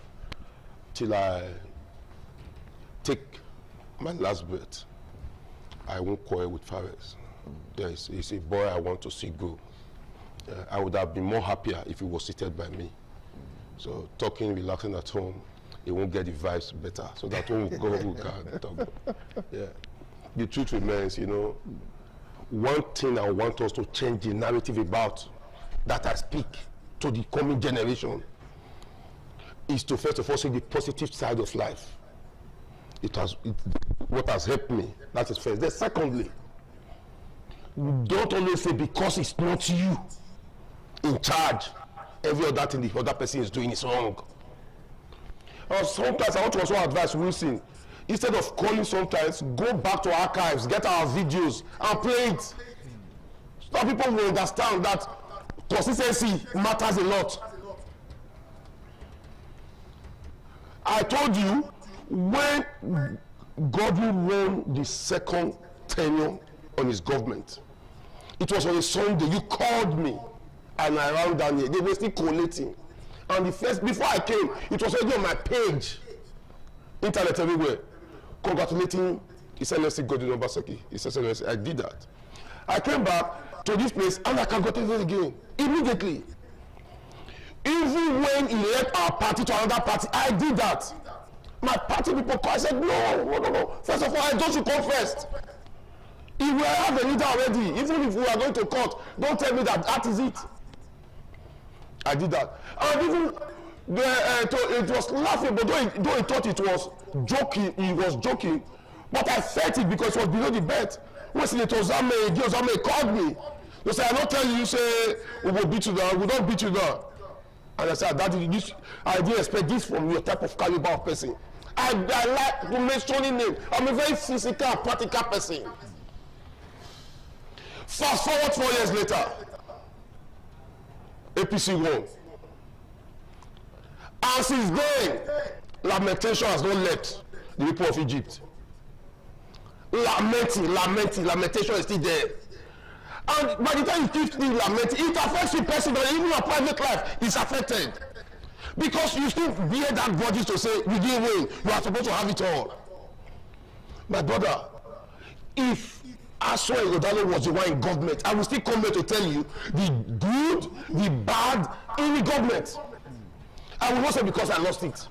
Till I take my last breath, I won't quarrel with Fares. He's a boy I want to see go. I would have been more happier if he was seated by me. So talking, relaxing at home, he won't get the vibes better. So that when we go, we can talk. Yeah. The truth remains, one thing I want us to change the narrative about, that I speak to the coming generation, is to first of all see the positive side of life. What has helped me, that is first. Then secondly, don't always say because it's not you in charge, every other thing the other person is doing is wrong. Sometimes I want to also advise Wilson, instead of calling sometimes, go back to archives, get our videos and play it. So that people will understand that consistency matters a lot. I told you, when Godwin won the second tenure on his government, it was on a Sunday. You called me and I ran down here. They were still collating. And the first, before I came, it was already on my page, internet everywhere, congratulating His Excellency Godwin Obaseki. His Excellency, I did that. I came back to this place and I congratulated again, immediately. Even when he left our party to another party, I did that. My party people called, I said, no. First of all, I don't should come first. If we have a leader already, even if we are going to court, don't tell me that is it. I did that. And even it was laughable, though he thought it was joking, he was joking. But I felt it because it was below the belt. When Senator Ozame called me, they said, I don't tell you, say, we will beat you down, we don't beat you down. And I said, Daddy, I didn't expect this from your type of caliber of person. I like to mention name. I'm a very physical, practical person. Fast forward 4 years later, APC won. And since then, lamentation has not left the people of Egypt. Lamentation is still there. And by the time you keep still lamenting, it affects you personally, even your private life is affected. Because you still bear that grudge to say, you didn't win, you are supposed to have it all. My brother, if Aswa Ighodalo was the one in government, I will still come here to tell you the good, the bad in the government. I will not say because I lost it.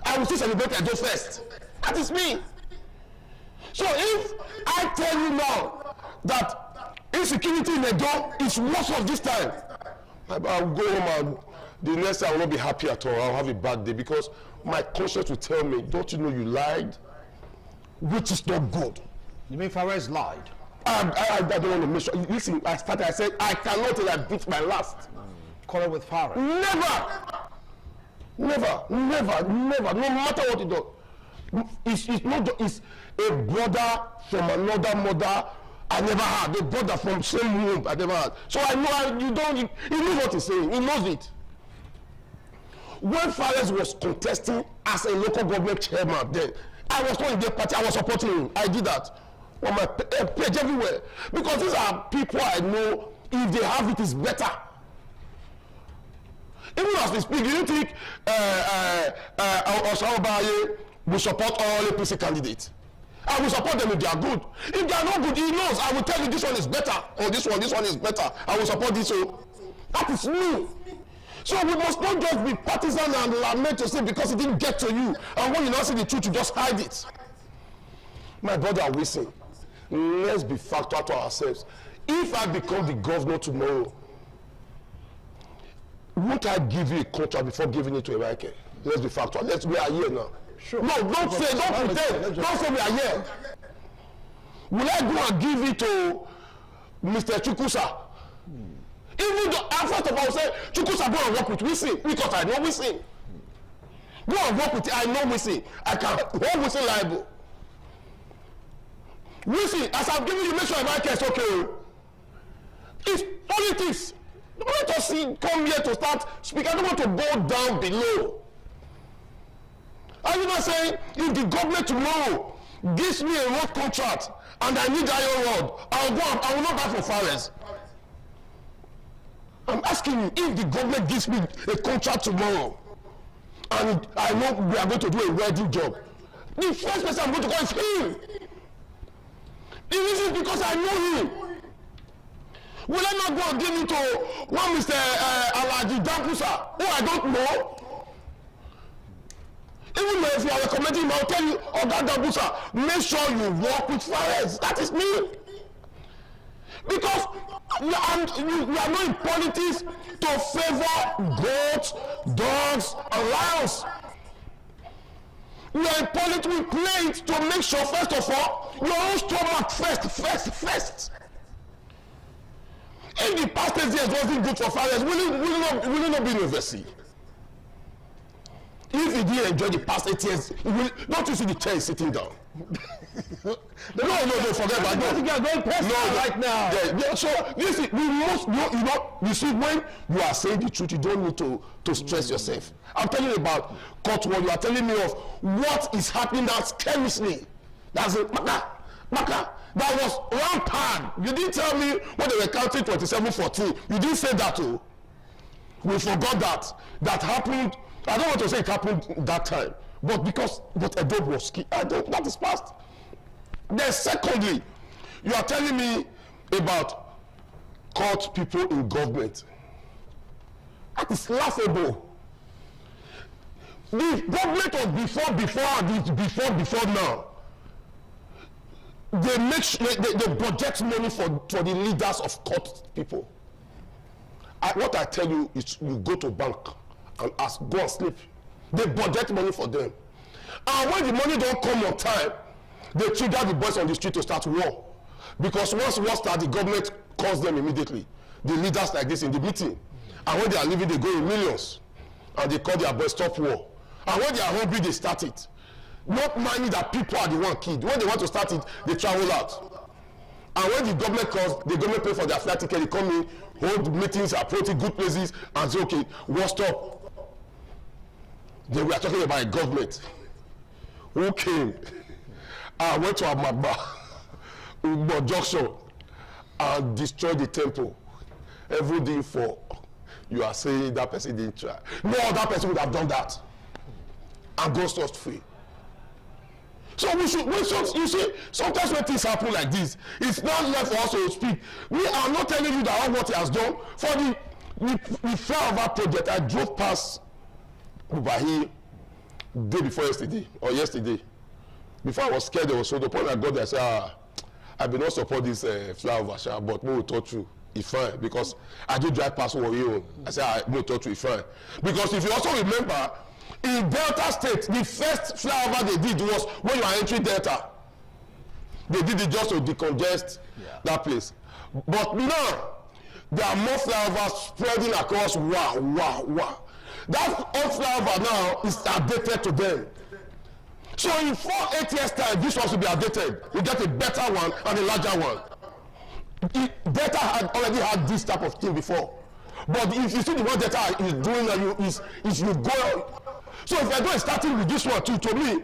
I will still celebrate Edo first. That is me. So if I tell you now that insecurity in Edo is worse of this time, I will go home and the next day I will not be happy at all. I will have a bad day because my conscience will tell me, don't you know you lied? Which is not good. You mean Fares lied? I don't want to make sure. Listen, I said, I cannot till I beat my last. Quarrel with Fares? Never, no matter what he does. It's not just, it's a brother from another mother I never had, a brother from same womb I never had. So I know he knows what he's saying, he knows it. When Fares was contesting as a local government chairman then, I was not in the party, I was supporting him. I did that on my page everywhere. Because these are people I know, if they have it, it's better. Even as we speak, do you think Osaobaye will support all APC candidates? I will support them if they are good. If they are not good, he knows. I will tell you this one is better, or this one is better. I will support this one. That is me. So we must not just be partisan and lament to say because it didn't get to you. And when you not see the truth, you just hide it. My brother, listen. Let's be factual to ourselves. If I become the governor tomorrow, won't I give you a contract before giving it to Iraike? Let's be factual. We are here now. Sure. No, don't pretend. Don't say we are here. Will I go and give it to Mr. Chukwusa? Even though, first of all, say, Chukwusa, go and work with Wisi, because I know Wisi. Go and work with, I know Wisi. I can hold Wisi liable. Wisi, as I'm giving you, make sure Iraike is okay. It's politics. I don't want to come here to start speaking. I don't want to go down below. Are you not saying if the government tomorrow gives me a road contract and I need iron rod, I will not buy for Fares? I'm asking you, if the government gives me a contract tomorrow and I know we are going to do a welding job, the first person I'm going to call is him. The reason is because I know him. Will I not go and give it to one Mr. Alhaji Dampusa, who I don't know? Even though if you are recommending him, I'll tell you, Oga Dampusa, make sure you work with Fares. That is me. Because we are not in politics to favor goats, dogs, and lions. We are in politics, we play it to make sure, first of all, your own stomach first. If the past 10 years wasn't good for Fares, will it not be university? If he didn't enjoy the past 8 years, don't you see the chair sitting down? No, forget about that. I think you are going personal right now. Yeah, so listen, we must, you see, when you are saying the truth, you don't need to stress yourself. I'm telling you about court war. You are telling me of what is happening now chemistry. That's it. Maka, that was rampant. You didn't tell me when they were counting 27-14. You didn't say that too. We forgot that. That happened. I don't want to say it happened that time, but Edo was key. That is past. Then secondly, you are telling me about court people in government. That is laughable. The government of before now, they project money for the leaders of court people. what I tell you is you go to bank and ask, go and sleep. They budget money for them. And when the money don't come on time, they trigger the boys on the street to start war. Because once war starts, the government calls them immediately. The leaders like this in the meeting. And when they are leaving, they go in millions. And they call their boys stop war. And when they are hungry, they start it. Not minding that people are the one killed. When they want to start it, they travel out. And when the government calls, the government pay for their flight ticket, they come in, hold meetings, approach good places, and say, okay, war stop. Then we are talking about a government who came and went to Amagba, Ugbo Junction, and destroyed the temple. Every day for, you are saying that person didn't try. No other person would have done that. And God set free. So we should, you see, sometimes when things happen like this, it's not left for us to speak. We are not telling you that all what he has done. For the flyover project, I drove past Ubahi day before yesterday, or yesterday. Before I was scared, there was so the point I got there, I said, I will not support this flyover, but we will touch you. It's fine, because I did drive past Warrior. I said, I will touch you, it's fine. Because if you also remember, in Delta State, the first flyover they did was when you are entering Delta. They did it just to decongest that place. But now, there are more flyovers spreading across. Wow. That old flyover now is updated to them. So in 4-8 years time, this one will be updated. We get a better one and a larger one. Delta had already had this type of thing before. But if you see the one Delta is doing, is you go. So if I go starting with this one too, to me,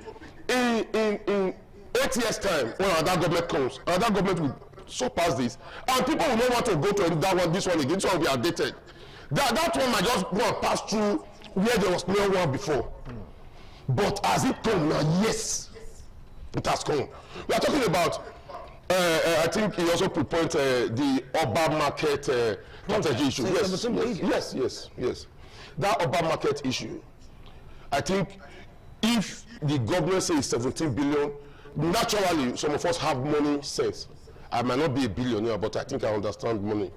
in 8 years time, when another government comes, another government will surpass this, and people will not want to go to that one, this one again. This one will be outdated. That one might just go and pass through where there was no one before. But as it come now, yes, it has come. We are talking about. I think he also pinpoint the urban market strategy issue. Yes. That urban market issue. I think if the government says 17 billion, naturally some of us have money sense. I might not be a billionaire, but I think I understand money.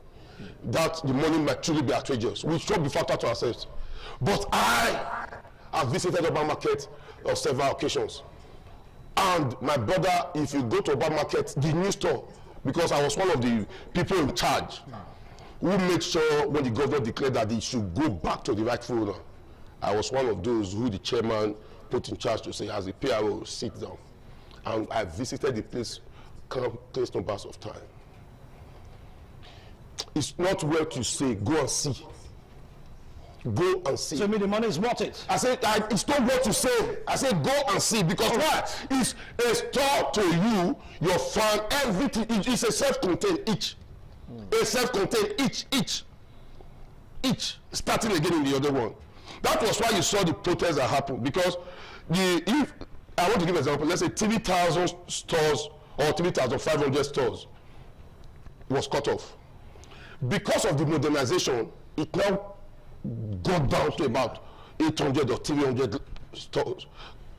That the money might truly be outrageous. We should be factor to ourselves. But I have visited urban market on several occasions. And my brother, if you go to urban market, the new store, because I was one of the people in charge who made sure when the government declared that they should go back to the rightful owner. I was one of those who the chairman put in charge to say, as the PRO, sit down. And I visited the place countless numbers of time. It's not well to say, go and see. Go and see. So you mean the money is worth it? I said, it's not what to say. I said, go and see. Because why? It's a store to you, your farm, everything. It's a self-contained each. A self-contained each. Starting again in the other one. That was why you saw the protests that happened. Because if I want to give an example, let's say 3,000 stores or 3,500 stores was cut off. Because of the modernization, it now got down to about 800 or 300 stores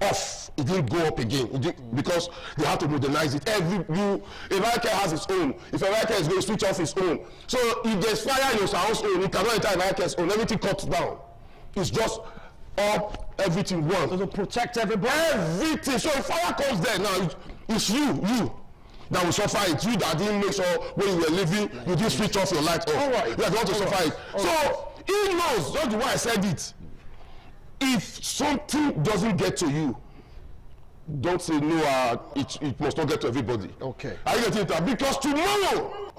off. It didn't go up again. Because they had to modernize it. America has its own. If America is going to switch off its own. So if there's fire in your house own, it cannot enter America's own. Everything cuts down. It's just up, everything one. So to protect everybody. Everything. So if fire comes there now, it's you that will suffer it. You that didn't make sure when you were living, you didn't switch off your light off. All right. You are going to suffer it. So he knows. That's why I said it. If something doesn't get to you, don't say no. It must not get to everybody. Okay. I get it because tomorrow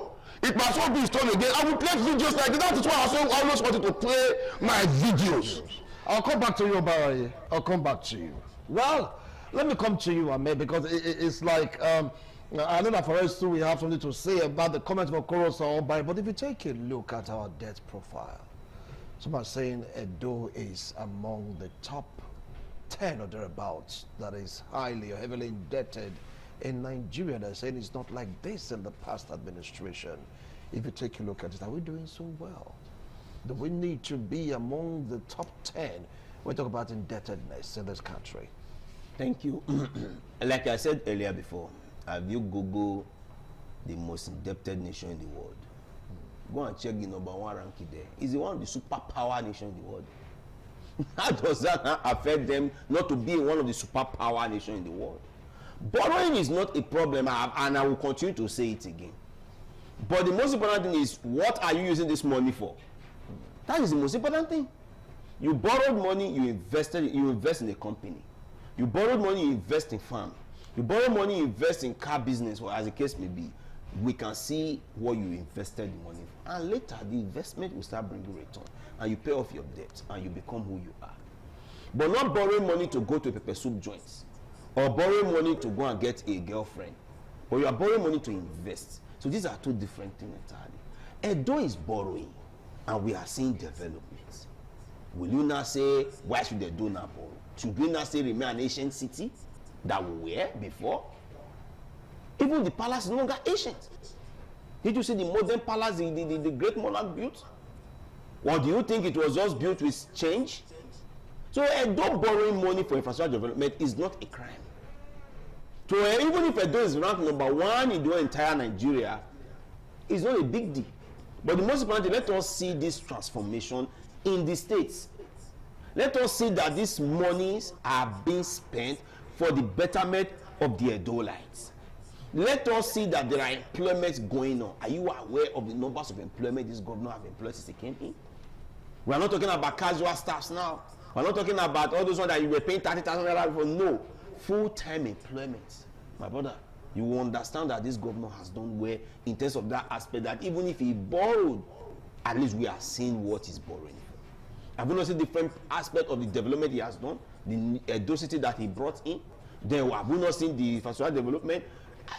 it must not be installed again. I will play videos like that. That is why I always wanted to play my videos. I'll come back to you, Barry. I'll come back to you. Well, let me come to you, Ahmed, because it's like I know that for us too, we have something to say about the comments of Okorosa, but if you take a look at our debt profile, some are saying Edo is among the top 10 or thereabouts that is highly or heavily indebted in Nigeria. They're saying it's not like this in the past administration. If you take a look at it, are we doing so well? Do we need to be among the top 10 when we talk about indebtedness in this country? Thank you. Like I said earlier before, have you Googled the most indebted nation in the world? go and check the #1 ranking there. Is one of the superpower nations in the world. How does that affect them not to be one of the superpower nations in the world? Borrowing is not a problem, and I will continue to say it again. But the most important thing is, what are you using this money for? That is the most important thing. You borrowed money, you invest in a company. You borrowed money, you invest in farm. You borrow money, you invest in car business, or as the case may be. We can see what you invested the money for. And later, the investment will start bringing return. And you pay off your debt, and you become who you are. But not borrowing money to go to a pepper soup joint, or borrowing money to go and get a girlfriend. But you are borrowing money to invest. So these are two different things entirely. Edo is borrowing, and we are seeing development. Will you now say, why should Edo now borrow? Should we now say remain an ancient city that we were before? Even the palace is no longer ancient. Did you see the modern palace the great monarch built? Or do you think it was just built with change? So Edo borrowing money for infrastructure development is not a crime. So even if Edo is ranked #1 in the entire Nigeria, it's not a big deal. But the most important thing, let us see this transformation in the states. Let us see that these monies are being spent for the betterment of the Edolites. Let us see that there are employments going on. Are you aware of the numbers of employment this governor have employed since he came in? We are not talking about casual staffs now. We are not talking about all those ones that you were paying 30,000 naira for. No, full-time employment. My brother, you will understand that this governor has done well in terms of that aspect, that even if he borrowed, at least we are seeing what he's borrowing. Have you not seen different aspect of the development he has done? The Edo city that he brought in? Then have you not seen the infrastructure development?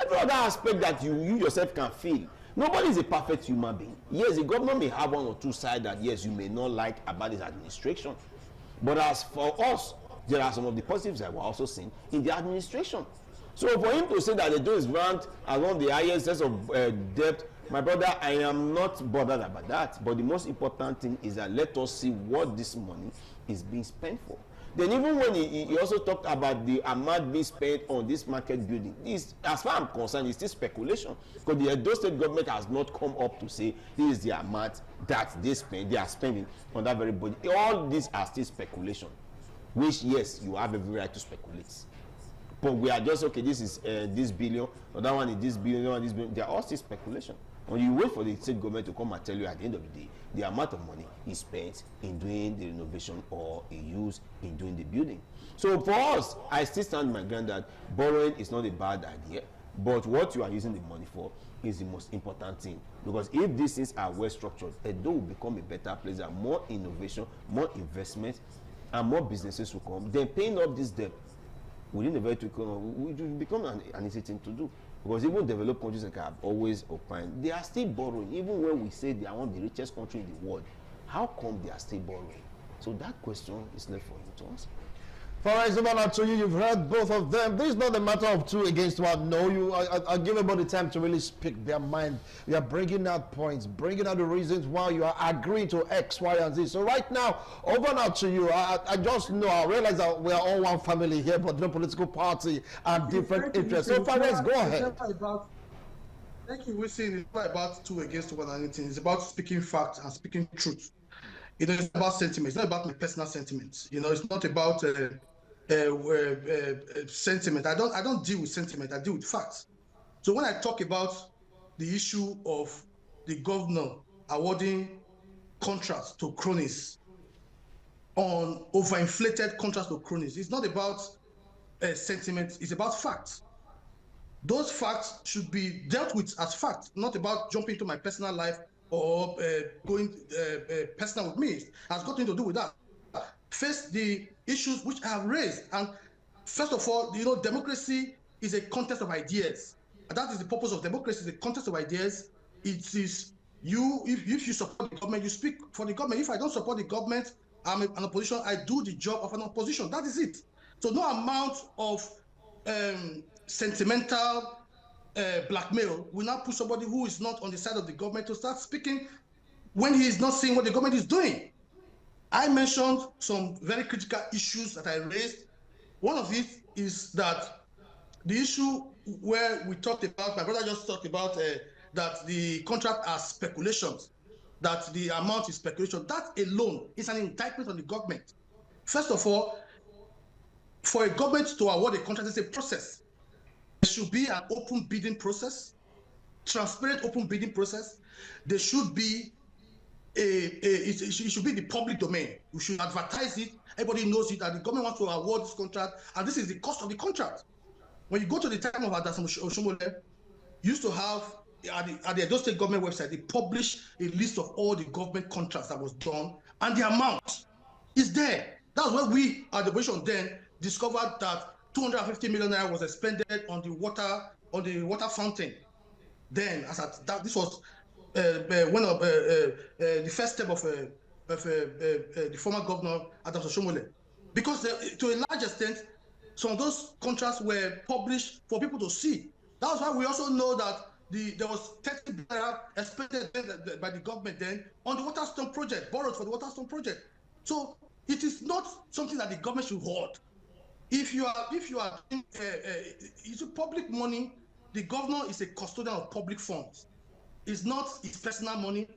Every other aspect that you yourself can feel. Nobody is a perfect human being. Yes, the government may have one or two sides that, yes, you may not like about his administration. But as for us, there are some of the positives that we're also seeing in the administration. So for him to say that Edo is ranked as one of the highest sets of debt, my brother, I am not bothered about that. But the most important thing is that let us see what this money is being spent for. Then even when he also talked about the amount being spent on this market building, this, as far as I'm concerned, it's still speculation. Because the Edo state government has not come up to say this is the amount that they are spending on that very body. All these are still speculation. Which, yes, you have every right to speculate. But we are just, okay, this is this billion, or that one is this billion, or this billion. They are all still speculation. When you wait for the state government to come and tell you at the end of the day, the amount of money is spent in doing the renovation or used in doing the building. So for us, I still stand my ground that borrowing is not a bad idea, but what you are using the money for is the most important thing. Because if these things are well structured, Edo will become a better place, and more innovation, more investment, and more businesses will come. Then paying up this debt within a very quick will become an easy thing to do. Because even developed countries like I have always opined, they are still borrowing. Even when we say they are one of the richest countries in the world, how come they are still borrowing? So that question is left for him to answer. Farai, to you, you've heard both of them. This is not a matter of two against one. No, I'll give everybody time to really speak their mind. We are bringing out points, bringing out the reasons why you are agreeing to X, Y, and Z. So right now, over now to you. I just know, I realize that we are all one family here, but no political party and different interests. So Farai, go ahead. Thank you. We're saying it's not about two against one or anything. It's about speaking facts and speaking truth. It's about sentiments. It's not about my personal sentiments. It's not about sentiment. I don't deal with sentiment. I deal with facts. So when I talk about the issue of the governor awarding contracts to cronies on overinflated contracts to cronies, it's not about sentiment. It's about facts. Those facts should be dealt with as facts, not about jumping into my personal life or going personal with me. It has got nothing to do with that. Face the issues which I have raised. And first of all, democracy is a contest of ideas. And that is the purpose of democracy, the contest of ideas. It is if you support the government, you speak for the government. If I don't support the government, I'm an opposition, I do the job of an opposition. That is it. So no amount of sentimental blackmail will not put somebody who is not on the side of the government to start speaking when he is not seeing what the government is doing. I mentioned some very critical issues that I raised. One of it is that the issue where we talked about, my brother just talked about that the contract are speculations. that the amount is speculation, that alone is an indictment on the government. First of all, for a government to award a contract, it's a process. There should be an open bidding process, transparent open bidding process. There should be it should be the public domain. We should advertise it. Everybody knows it, that the government wants to award this contract, and this is the cost of the contract. When you go to the time of Adaosun Oshiomhole, used to have at the Edo State government website, they publish a list of all the government contracts that was done, and the amount is there. That's where we at the opposition then discovered that 250 million naira was expended on the water fountain. Then, this was one of the first step of the former governor Adaosun Oshiomhole, because to a large extent, some of those contracts were published for people to see. That's why we also know that there was 30 billion expended by the government then on the Waterstone project, borrowed for the Waterstone project. So it is not something that the government should hoard. If you are it's public money, the governor is a custodian of public funds. It's not his personal money.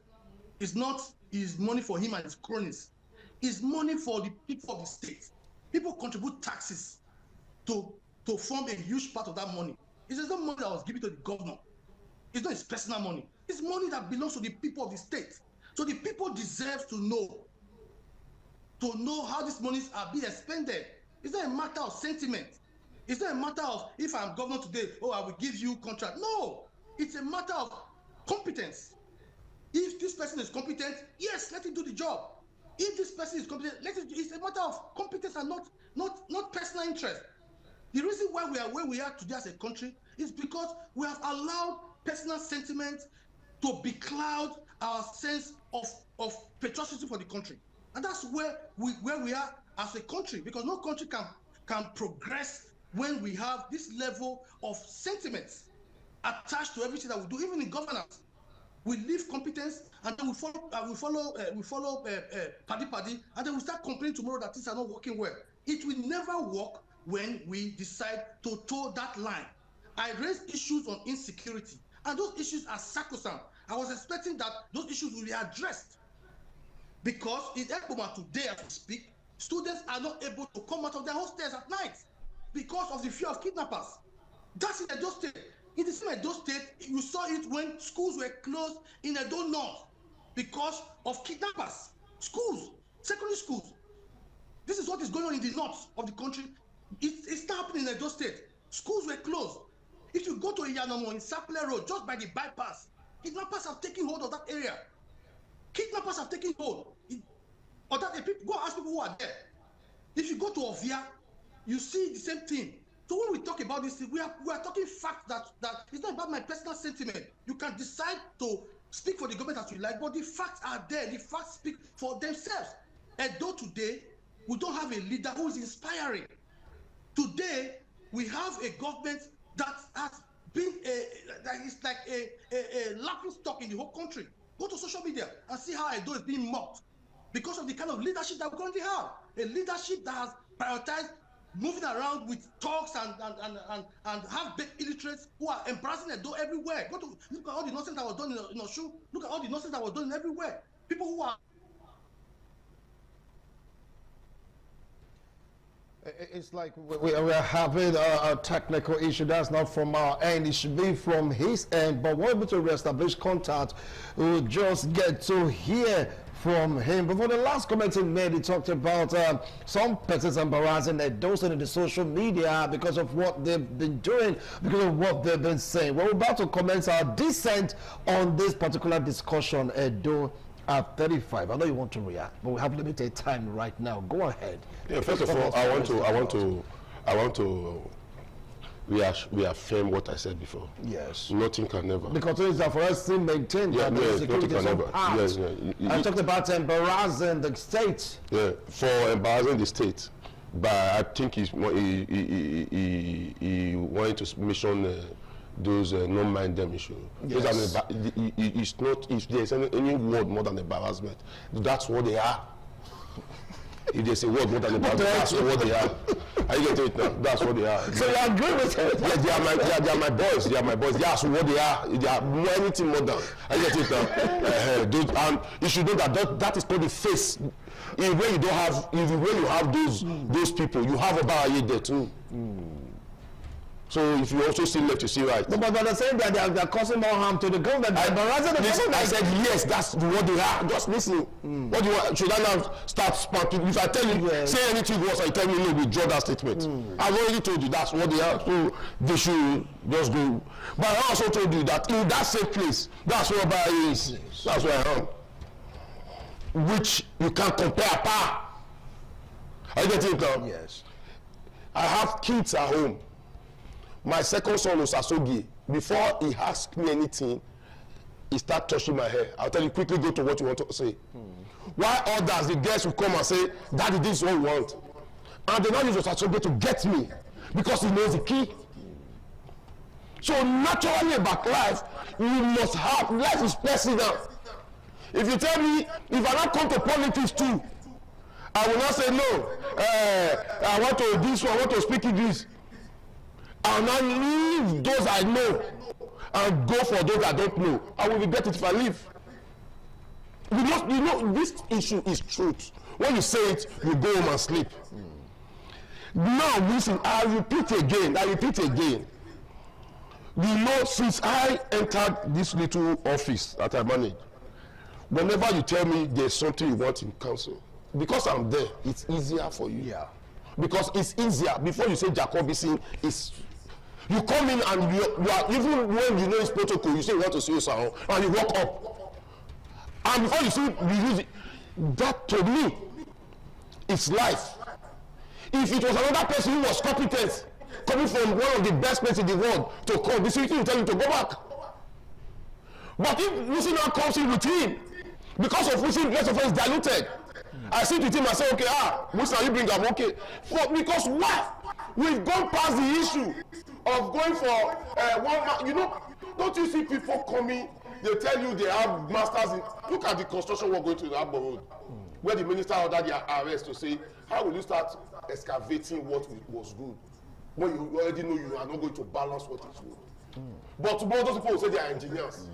It's not his money for him and his cronies. It's money for the people of the state. People contribute taxes to form a huge part of that money. It's not money that was given to the governor. It's not his personal money. It's money that belongs to the people of the state. So the people deserve to know how these monies are being expended. It's not a matter of sentiment. It's not a matter of, if I'm governor today, I will give you contract. No, it's a matter of competence. If this person is competent, yes, let him do the job. If this person is competent, it's a matter of competence and not personal interest. The reason why we are where we are today as a country is because we have allowed personal sentiment to becloud our sense of patriotism for the country. And that's where we are as a country, because no country can progress when we have this level of sentiments attached to everything that we do, even in governance. We leave competence, and then we follow paddy, and then we start complaining tomorrow that things are not working well. It will never work when we decide to toe that line. I raised issues on insecurity, and those issues are sacrosanct. I was expecting that those issues will be addressed, because in Ekpoma today, as we speak, students are not able to come out of their hostels at night because of the fear of kidnappers. That's in Edo State. In the same Edo State, you saw it when schools were closed in Edo North because of kidnappers. Schools, secondary schools. This is what is going on in the north of the country. It's not happening in Edo State. Schools were closed. If you go to Iyanomo in Sapele Road, just by the bypass, kidnappers have taken hold of that area. Kidnappers have taken hold. Or that go ask people who are there. If you go to Ovia, you see the same thing. So when we talk about this, we are talking facts that it's not about my personal sentiment. You can decide to speak for the government as you like, but the facts are there. The facts speak for themselves. Edo today, we don't have a leader who is inspiring. Today, we have a government that has been that is like a laughing stock in the whole country. Go to social media and see how Edo is being mocked because of the kind of leadership that we currently have. A leadership that has prioritized moving around with talks and half-baked illiterates who are embarrassing Edo everywhere. Look at all the nonsense that was done in Oshu. Look at all the nonsense that was done everywhere. People who are... It's like we're having a technical issue. That's not from our end. It should be from his end. But we're able to reestablish contact. We'll just get to hear from him. But for the last comment he made, he talked about some persons embarrassing Edo State in the social media because of what they've been doing, because of what they've been saying. We're about to commence our dissent on this particular discussion, Edo at 35. I know you want to react, but we have limited time right now. Go ahead. Yeah, first of all, I want to reaffirm what I said before. Yes. Nothing can never. Because it is for us to maintain that the security is on part. Yes, I talked about embarrassing the state. Yeah, for embarrassing the state. But I think he wanted to mention those non-mind them issue. Yes. It's not, if there's any word more than embarrassment, that's what they are. If there's a word more than embarrassment, that's what they are. Are you getting it now? That's what they are. So you agree with it? Yes, they are my boys. They are my boys. That's what they are. They are anything more than. Are you getting it now? And you should know that is not the face. When you don't have, when you have those people, you have about a there too. So if you also see left, you see right. No, but they're saying that they're causing more harm to the government. I said yes, that's what they are. Just listen. What do you want? Should I now start sparking? If I tell you, say anything worse, I tell you no, withdraw that statement. I've already told you that's what they are. So they should just go. But I also told you that in that same place, that's where I is. That's where I am. Which you can't compare apart. Are you getting it now? Yes. I have kids at home. My second son, Osasogi, before he asked me anything, he started touching my hair. I'll tell you quickly, go to what you want to say. Why others, the guests will come and say, Daddy, this is what we want. And they not use Osasogi to get me because he knows the key. So naturally about life, you must have, life is personal. If you tell me, if I not come to politics too, I will not say no. I want to this one, I want to speak English. I will not leave those I know and go for those I don't know. I will regret it if I leave. You know, this issue is truth. When you say it, you go home and sleep. Now, listen, I repeat again. You know, since I entered this little office that I manage, whenever you tell me there's something you want in council, because I'm there, it's easier for you. Yeah. Because it's easier. Before you say Jacobison, you come in and you are, even when you know it's protocol, you say you want to see your salon, and you walk up. And before you see you use it, that to me, it's life. If it was another person who was competent, coming from one of the best places in the world to come, the security will tell you to go back. But if Lucy now comes in with him, because of Lucy, rest of us is diluted. I sit with him and say, okay, Lucy, you bring him, okay. Because what? We've gone past the issue of going for one man. You know, don't you see people coming, they tell you they have masters in, look at the construction work going to the Agbo Road, where the minister ordered their arrest to say, how will you start excavating what was good when you already know you are not going to balance what is good? But tomorrow those people will say they are engineers.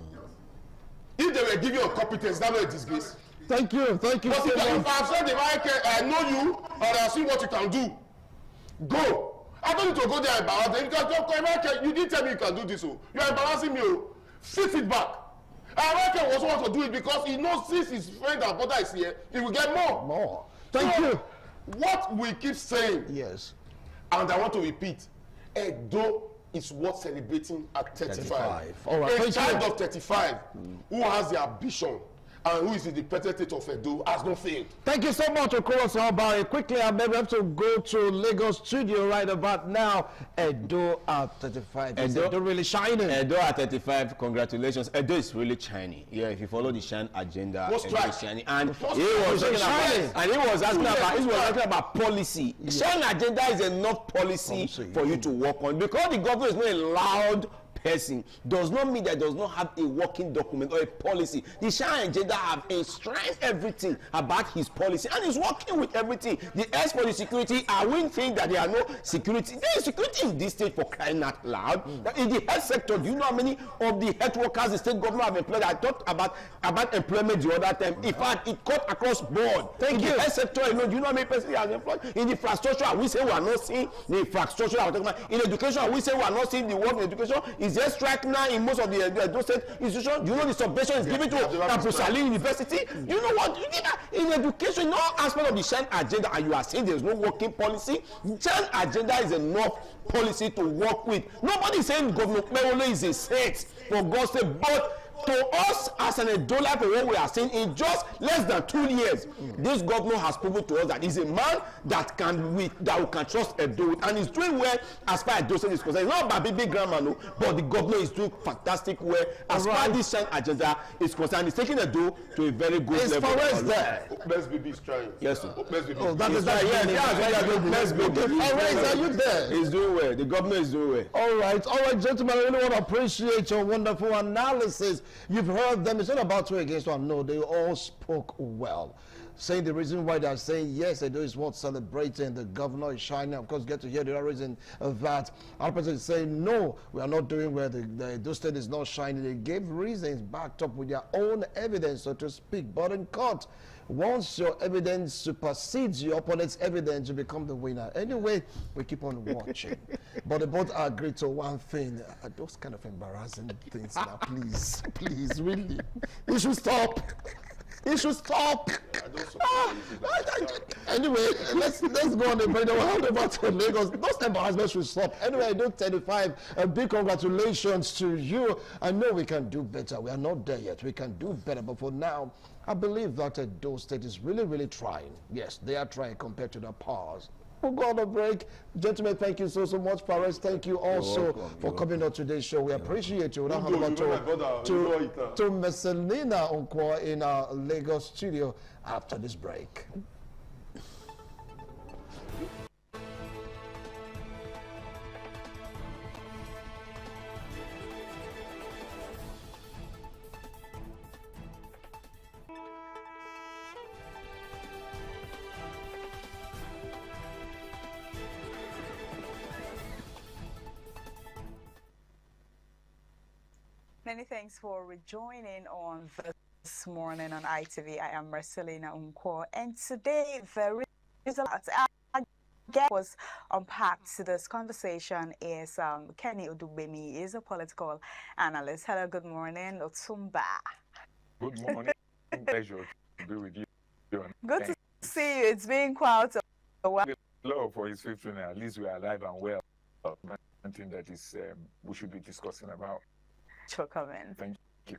If they were giving you a competence, that's not a disgrace. Thank you. But if I've said the right, I know you and I see what you can do, go. I don't need to go there and embarrass them because you didn't tell me you can do this. You are embarrassing me. Fix it back. American also wants to do it because he knows since his friend and brother is here, he will get more. Thank you. What we keep saying, yes, and I want to repeat, Edo is worth celebrating at 35. All right. A child of 35 who has the ambition and who is in the representative of Edo has not failed. Thank you so much, Okoro Sawabari. Quickly, I may have to go to Lagos studio right about now. Edo at 35. Edo really shining. Edo at 35, congratulations. Edo is really shining. Yeah, if you follow the Shine agenda, Edo is shining. And he was asking about policy. Yeah. Shine agenda is enough policy for you to work on. Because the government is not a loud person does not mean that does not have a working document or a policy. The Shine agenda have enshrined everything about his policy and he's working with everything. The as for the security, I wouldn't think that there are no security. There is security in this state for crying out loud. In the health sector, do you know how many of the health workers the state government have employed? I talked about employment the other time. In fact, it cut across board. In the health sector, do you know how many persons are employed? In the infrastructure, we say we are not seeing the infrastructure. In education, we say we are not seeing the work in education. Is there strike now in most of the those state institutions? Do you know the subvention is given to Campus Saline University? You know what? In education, no aspect of the Shine agenda, and you are saying there is no working policy. Shine agenda is enough policy to work with. Nobody is saying Governor Mewole is a state, for God's sake, but to us as an Edola, for what we are saying, in just less than 2 years, this governor has proven to us that he's a man that we can trust Edo, and he's doing well as far as Edo is concerned. It's not about big grammar, no, but the governor is doing fantastic well as far as this Shine agenda is concerned. He's taking Edo to a very good level. As far as there, Best Baby is trying. Yes, sir. Best Baby. Oh, that is that. Best Baby. All right, are you there? He's doing well. The governor is doing well. All right, gentlemen. I really want to appreciate your wonderful analysis. You've heard them. It's not about 2 against 1. No, they all spoke well. saying the reason why they're saying yes, Edo is worth celebrating, the governor is shining. Of course, get to hear the other reason of that. Other person is saying no, we are not doing well, the Edo state is not shining. They gave reasons backed up with their own evidence, so to speak. But in court, once your evidence supersedes your opponent's evidence, you become the winner. Anyway, we keep on watching. But they both agree to one thing. Those kind of embarrassing things now, please. Please, really. You should stop. You should stop. Anyway, let's go on the break. We'll hand over to Lagos. Those embarrassments should stop. Anyway, Edo 35, a big congratulations to you. I know we can do better. We are not there yet. We can do better. But for now, I believe that Edo State is really, really trying. Yes, they are trying compared to the past. We'll go on a break. Gentlemen, thank you so much. Perez, thank you also for coming on today's show. We appreciate you. We'll hand over to Messelina Onkwo in our Lagos studio after this break. Many thanks for rejoining on this morning on ITV. I am Marcelina Unkwo, and today there is a lot. Our guest was unpacked to this conversation is Kenny Odugbemi. He is a political analyst. Hello, good morning, Otumba. Good morning. Pleasure to be with you. Good to see you. It's been quite a while. Love for his 15. At least we are alive and well. Something that is we should be discussing about. For coming. Thank you.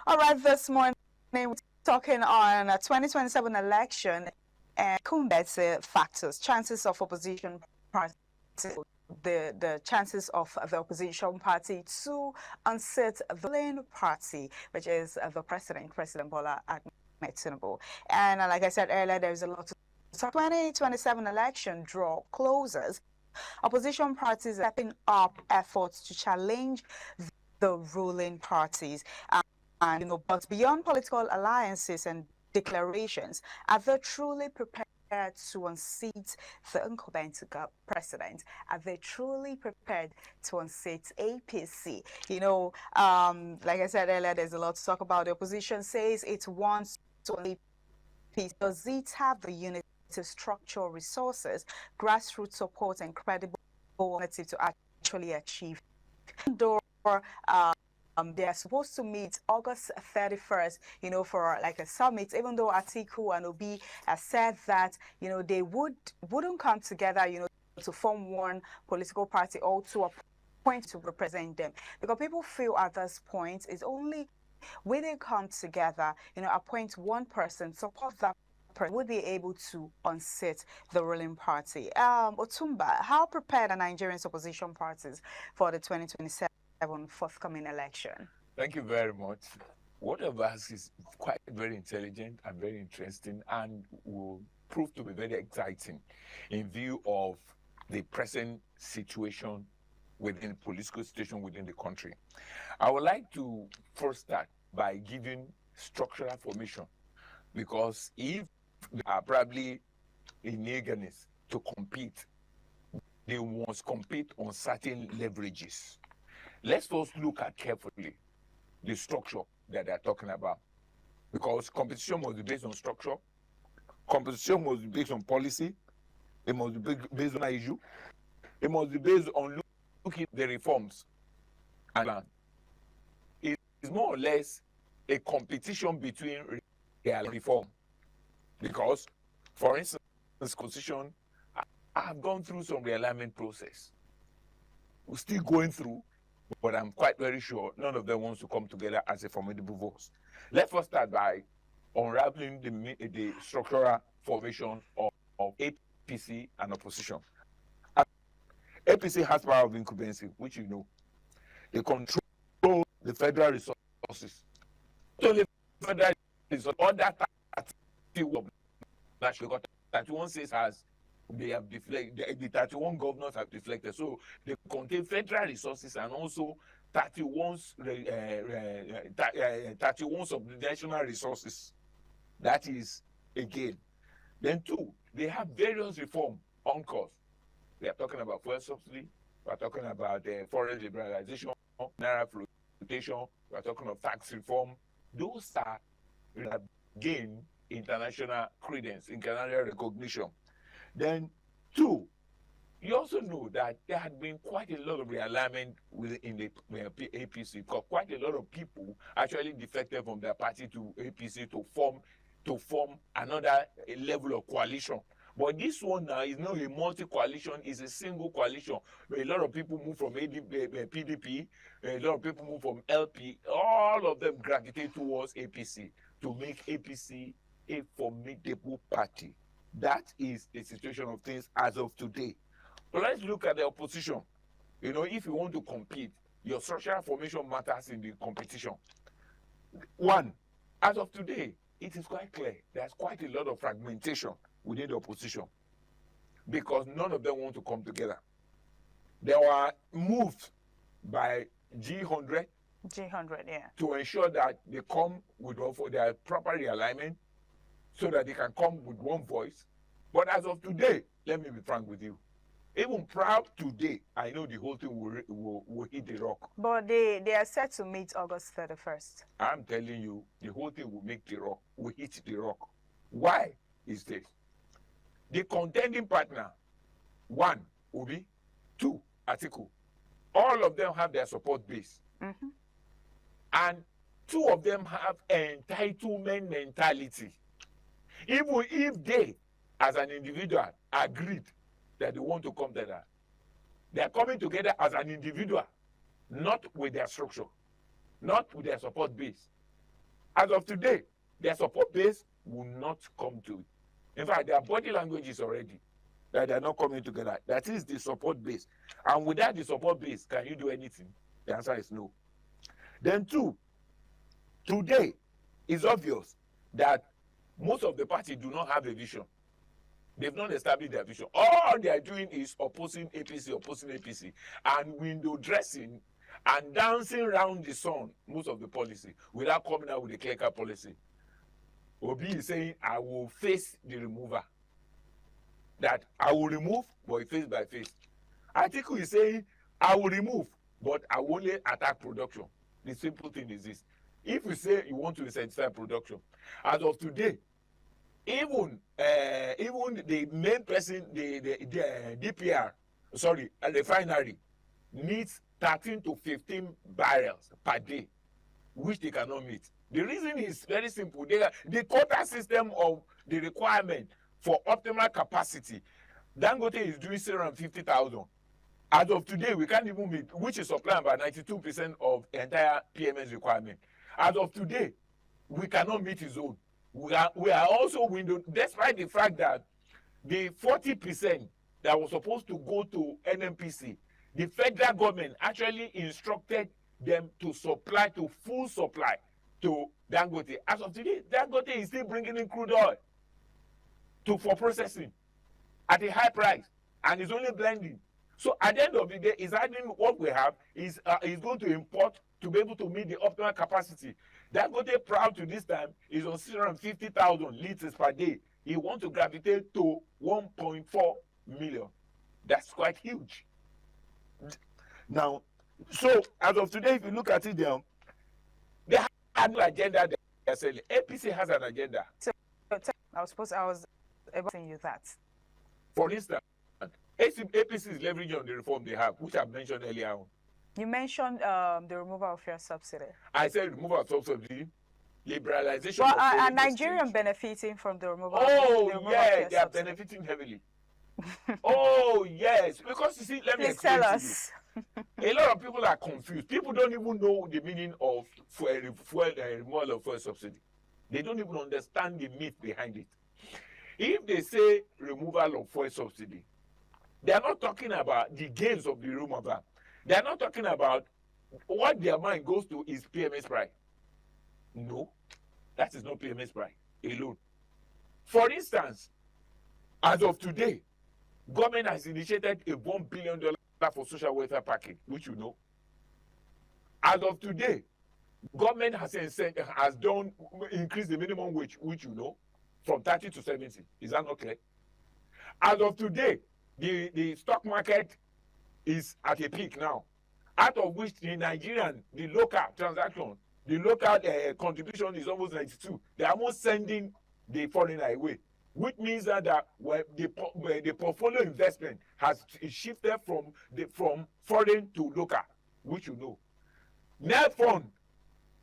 All right, this morning we're talking on a 2027 election and Kumbetse factors, chances of opposition party, the chances of the opposition party to unseat the ruling party, which is the President Bola Ahmed Tinubu. And like I said earlier, there's a lot to talk. 2027 election draw closes. Opposition parties stepping up efforts to challenge the ruling parties, and but beyond political alliances and declarations, are they truly prepared to unseat the incumbent president? Are they truly prepared to unseat APC? Like I said earlier, there's a lot to talk about. The opposition says it wants to unseat APC. Does it have the unity, structural resources, grassroots support, and credible alternative to actually achieve? They are supposed to meet August 31st, for like a summit, even though Atiku and Obi have said that, they wouldn't come together, to form one political party or to a point to represent them. Because people feel at this point is only when they come together, appoint one person, support that person, would be able to unseat the ruling party. Otumba, how prepared are Nigerian opposition parties for the 2027 forthcoming election? Thank you very much. What of us is quite very intelligent and very interesting and will prove to be very exciting in view of the present situation within the political situation within the country. I would like to first start by giving structural formation, because if they are probably in eagerness to compete, they must compete on certain leverages. Let's first look at carefully the structure that they're talking about, because competition must be based on structure, competition must be based on policy, it must be based on issue, it must be based on looking at the reforms. And it's more or less a competition between reform, because, for instance, Constitution, I have gone through some realignment process. We're still going through, but I'm quite very sure none of them wants to come together as a formidable force. Let's first start by unraveling the structural formation of APC and opposition. APC has power of incumbency, which you know. They control the federal resources. Not only federal resources, other 31 states they have deflected, the 31 governors have deflected. So they contain federal resources and also 31 subnational resources. That is again. Then 2, they have various reform on course. They are talking about fuel subsidy. We are talking about foreign liberalization, naira flotation. We are talking of tax reform. Those are gain international credence, international recognition. Then 2, you also know that there had been quite a lot of realignment within the APC, because quite a lot of people actually defected from their party to APC to form another level of coalition. But this one now is not a multi-coalition, it's a single coalition. A lot of people move from PDP, a lot of people move from LP, all of them gravitate towards APC to make APC a formidable party. That is the situation of things as of today. But let's look at the opposition. You know, if you want to compete, your structural formation matters in the competition. 1, as of today, it is quite clear there's quite a lot of fragmentation within the opposition because none of them want to come together. They were moved by G100, yeah, to ensure that they come with their proper realignment so that they can come with one voice. But as of today, let me be frank with you, even proud today, I know the whole thing will hit the rock. But they are set to meet August 31st. I'm telling you, the whole thing will hit the rock. Why is this? The contending partner, 1, Obi, 2, Atiku, all of them have their support base. Mm-hmm. And 2 of them have entitlement mentality. Even if they, as an individual, agreed that they want to come together, they are coming together as an individual, not with their structure, not with their support base. As of today, their support base will not come to it. In fact, their body language is already that they are not coming together. That is the support base. And without the support base, can you do anything? The answer is no. Then 2, today, it's obvious that most of the parties do not have a vision. They've not established their vision. All they are doing is opposing APC, and window dressing and dancing around the sun, most of the policy, without coming out with a clear-cut policy. Obi is saying, I will face the remover. That I will remove, but face by face. Atiku is saying, I will remove, but I will only attack production. The simple thing is this. If you say you want to incentivize production, as of today, even the main person, the DPR, refinery, needs 13 to 15 barrels per day, which they cannot meet. The reason is very simple. The quota system of the requirement for optimal capacity, Dangote is doing 750,000. As of today, we can't even meet, which is supplying about 92% of the entire PMS requirement. As of today, we cannot meet his own. We are also windowed, despite the fact that the 40% that was supposed to go to NNPC, the federal government actually instructed them to supply to full supply to Dangote. As of today, Dangote is still bringing in crude oil for processing at a high price, and it's only blending. So at the end of the day, is adding what we have is going to import to be able to meet the optimal capacity. Dangote proud to this time is on 650,000 liters per day. He wants to gravitate to 1.4 million. That's quite huge. Now, so as of today, if you look at it there, they have no agenda. APC has an agenda. So I was able to you that. For instance, APC is leveraging on the reform they have, which I mentioned earlier on. You mentioned the removal of fuel subsidy. I said removal of subsidy, liberalization. Well, are Nigerians benefiting from the removal? Yeah, they are benefiting heavily. Oh yes, because you see, let me explain to you. A lot of people are confused. People don't even know the meaning of removal of fuel subsidy. They don't even understand the myth behind it. If they say removal of fuel subsidy, they are not talking about the gains of the removal. They are not talking about what their mind goes to is PMS price. No, that is not PMS price alone. For instance, as of today, government has initiated a $1 billion for social welfare package, which you know. As of today, government has increased the minimum wage, which you know. from 30 to 70. Is that not correct? As of today, the stock market is at a peak now, out of which the Nigerian, the local transaction, the local contribution is almost 92. They are almost sending the foreigner away, which means that the portfolio investment has shifted from foreign to local, which you know. Net fund,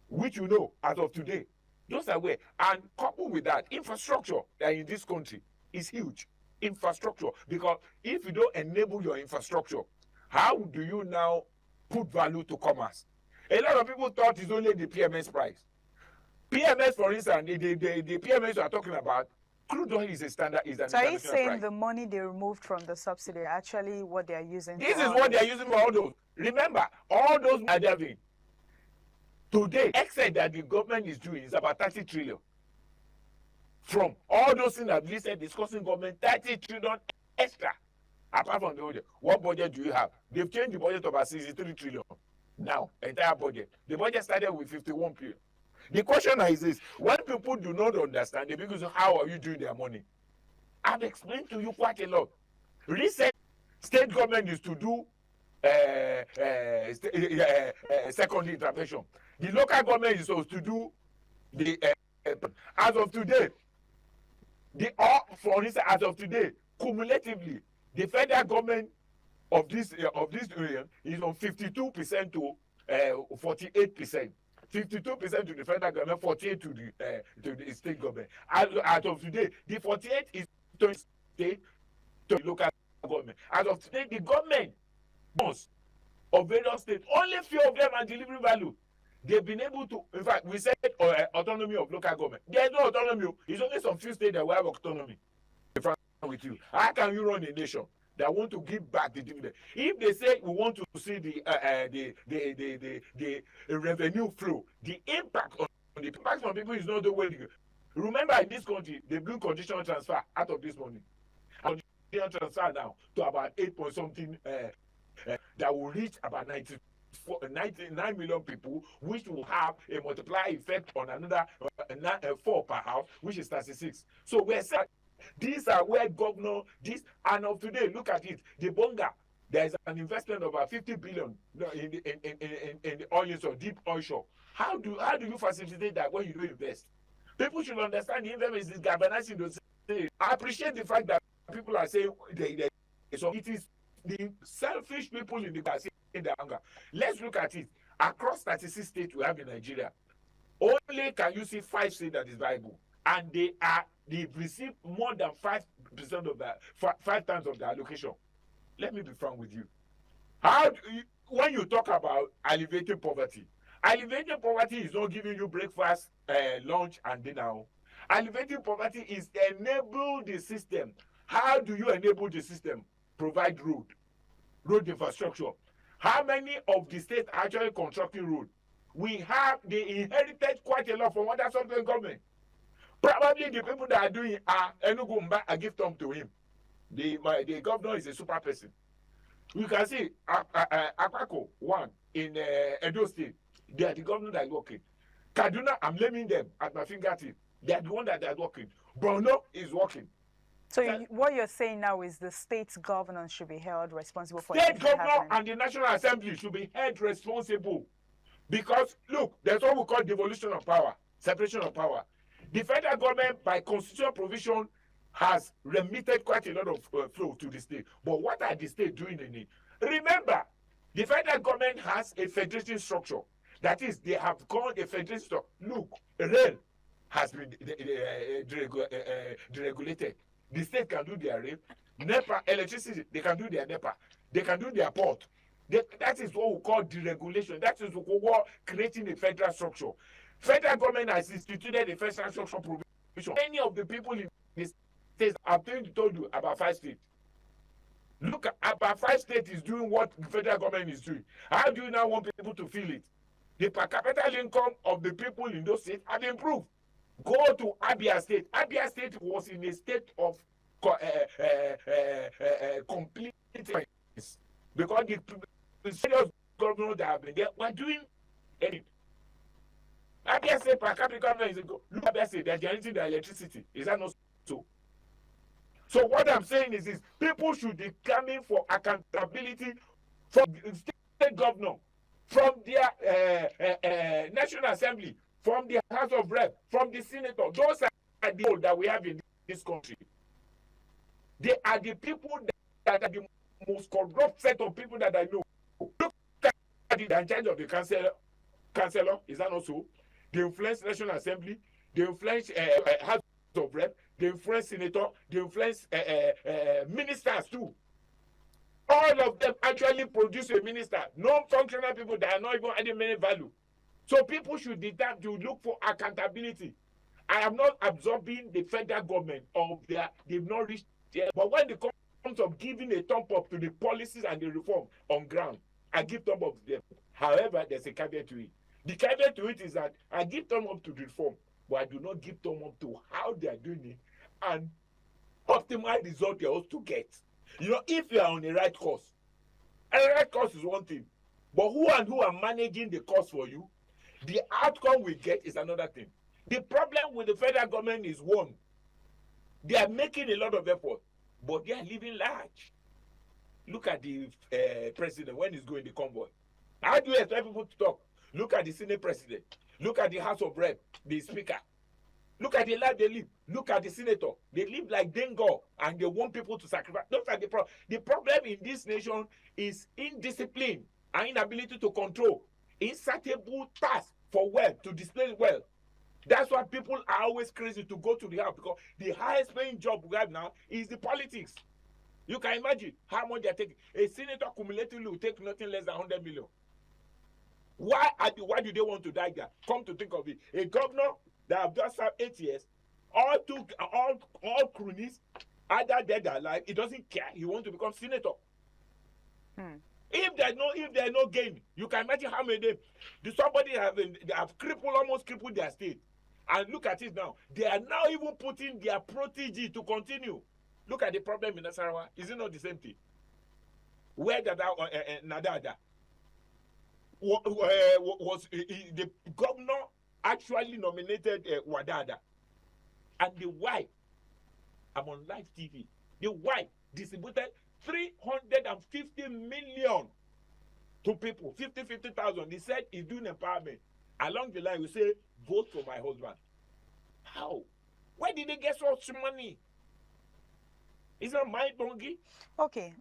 which you know as of today, those are where. And coupled with that, infrastructure in this country is huge. Infrastructure, because if you don't enable your infrastructure, how do you now put value to commerce? A lot of people thought it's only the PMS price. PMS, for instance, the PMS you are talking about, crude oil is a standard. So are you saying the money they removed from the subsidy actually what they are using? This is what they are using for all those. Remember, all those are having. Today, excess that the government is doing is about 30 trillion. From all those things I've listed discussing government, 30 trillion extra. Apart from the budget, what budget do you have? They've changed the budget to about 63 trillion. Now, entire budget. The budget started with 51 trillion. The question now is this: when people do not understand, they begin to say, how are you doing their money? I've explained to you quite a lot. Recent state government is to do secondary intervention. The local government is supposed to do the as of today. For instance, as of today, cumulatively, the federal government of this area is on 52% to 48%. 52% to the federal government, 48% to the state government. As of today, the 48 is to the state, to the local government. As of today, the government of various states, only few of them are delivering value. They've been able to, in fact, we said autonomy of local government. There's no autonomy. It's only some few states that will have autonomy. With you, how can you run a nation that want to give back the dividend? If they say we want to see the revenue flow, the impact on the impact on people is not the way to go. Remember, in this country, they do conditional transfer out of this money. Conditional transfer now to about 8 point something that will reach about 99 million people, which will have a multiplier effect on another 4 per house, which is 36. So we're saying these are where governor, and of today, look at it, the Bonga, there is an investment of about 50 billion in the oil or deep onshore. How do you facilitate that when you don't invest? People should understand the investment is galvanizing those things. I appreciate the fact that people are saying so it is the selfish people in the country in the anger. Let's look at it. Across 36 states we have in Nigeria, only can you see 5 states that is viable, and they've received more than 5% of that, 5 times of the allocation. Let me be frank with you. When you talk about alleviating poverty is not giving you breakfast, lunch, and dinner. Alleviating poverty is enable the system. How do you enable the system? Provide road infrastructure. How many of the states are actually constructing road? They inherited quite a lot from other central government. Probably the people that are doing Enugu Mba, I give them to him. The governor is a super person. You can see Akpako 1 in Edo State. They are the governor that is working. Kaduna, I'm naming them at my fingertip. They are the one that are working. Borno is working. So what you're saying now is the state governors should be held responsible for state governor and the National Assembly should be held responsible. Because, look, there's what we call devolution of power, separation of power. The federal government, by constitutional provision, has remitted quite a lot of flow to the state. But what are the states doing in it? Remember, the federal government has a federation structure. That is, they have called a federation structure. Look, rail has been deregulated. The state can do their rail. NEPA, electricity, they can do their NEPA. They can do their port. That is what we call deregulation. That is what we call creating a federal structure. Federal government has instituted a federal structure provision. Many of the people in the states, I've told you about 5 states. Look, about 5 states is doing what the federal government is doing. How do you now want people to feel it? The per capita income of the people in those states have improved. Go to Abia State. Abia State was in a state of complete crisis because the serious governors that have been there were doing anything. Abia State per capita government is look at Abia State, they are generating their electricity. Is that not so? So what I'm saying is this: people should be coming for accountability from the state governor, from their National Assembly, from the House of Rep, from the Senator. Those are the people that we have in this country. They are the people that are the most corrupt set of people that I know. Look at the in charge of the councillor. Is that not so? They influence National Assembly. They influence House of Rep. They influence Senator. They influence ministers too. All of them actually produce a minister. Non-functional people that are not even adding any value. So people should determine to look for accountability. I am not absorbing the federal government of they've not reached there. But when it comes of giving a thumb up to the policies and the reform on ground, I give thumb up to them. However, there's a caveat to it. The caveat to it is that I give thumb up to the reform, but I do not give thumb up to how they are doing it and optimal result they are supposed to get. You know, if you are on the right course, and the right course is one thing, but who are managing the course for you, the outcome we get is another thing. The problem with the federal government is one, they are making a lot of effort, but they are living large. Look at the president when he's going the convoy. How do you expect people to talk? Look at the Senate president. Look at the House of Rep, the speaker. Look at the life they live. Look at the senator. They live like Dengo, and they want people to sacrifice. Those are the problem. The problem in this nation is indiscipline and inability to control. Insatiable task for wealth, to display wealth. That's why people are always crazy to go to the house, because the highest paying job we have now is the politics. You can imagine how much they're taking. A senator cumulatively will take nothing less than 100 million. Why do they want to die there? Come to think of it. A governor that have just served 8 years, all cronies, either dead or alive, he doesn't care. He wants to become senator. If there's no gain, you can imagine how many somebody have almost crippled their state. And look at it now. They are now even putting their protege to continue. Look at the problem in Nasarawa. Is it not the same thing? Where Nadada was the governor actually nominated Wadada, and the wife, I'm on live TV, the wife distributed 350 million to people, 50,000. He said he's doing empowerment. Along the line, we say, vote for my husband. How? Where did they get so much money? Is that my donkey? Okay,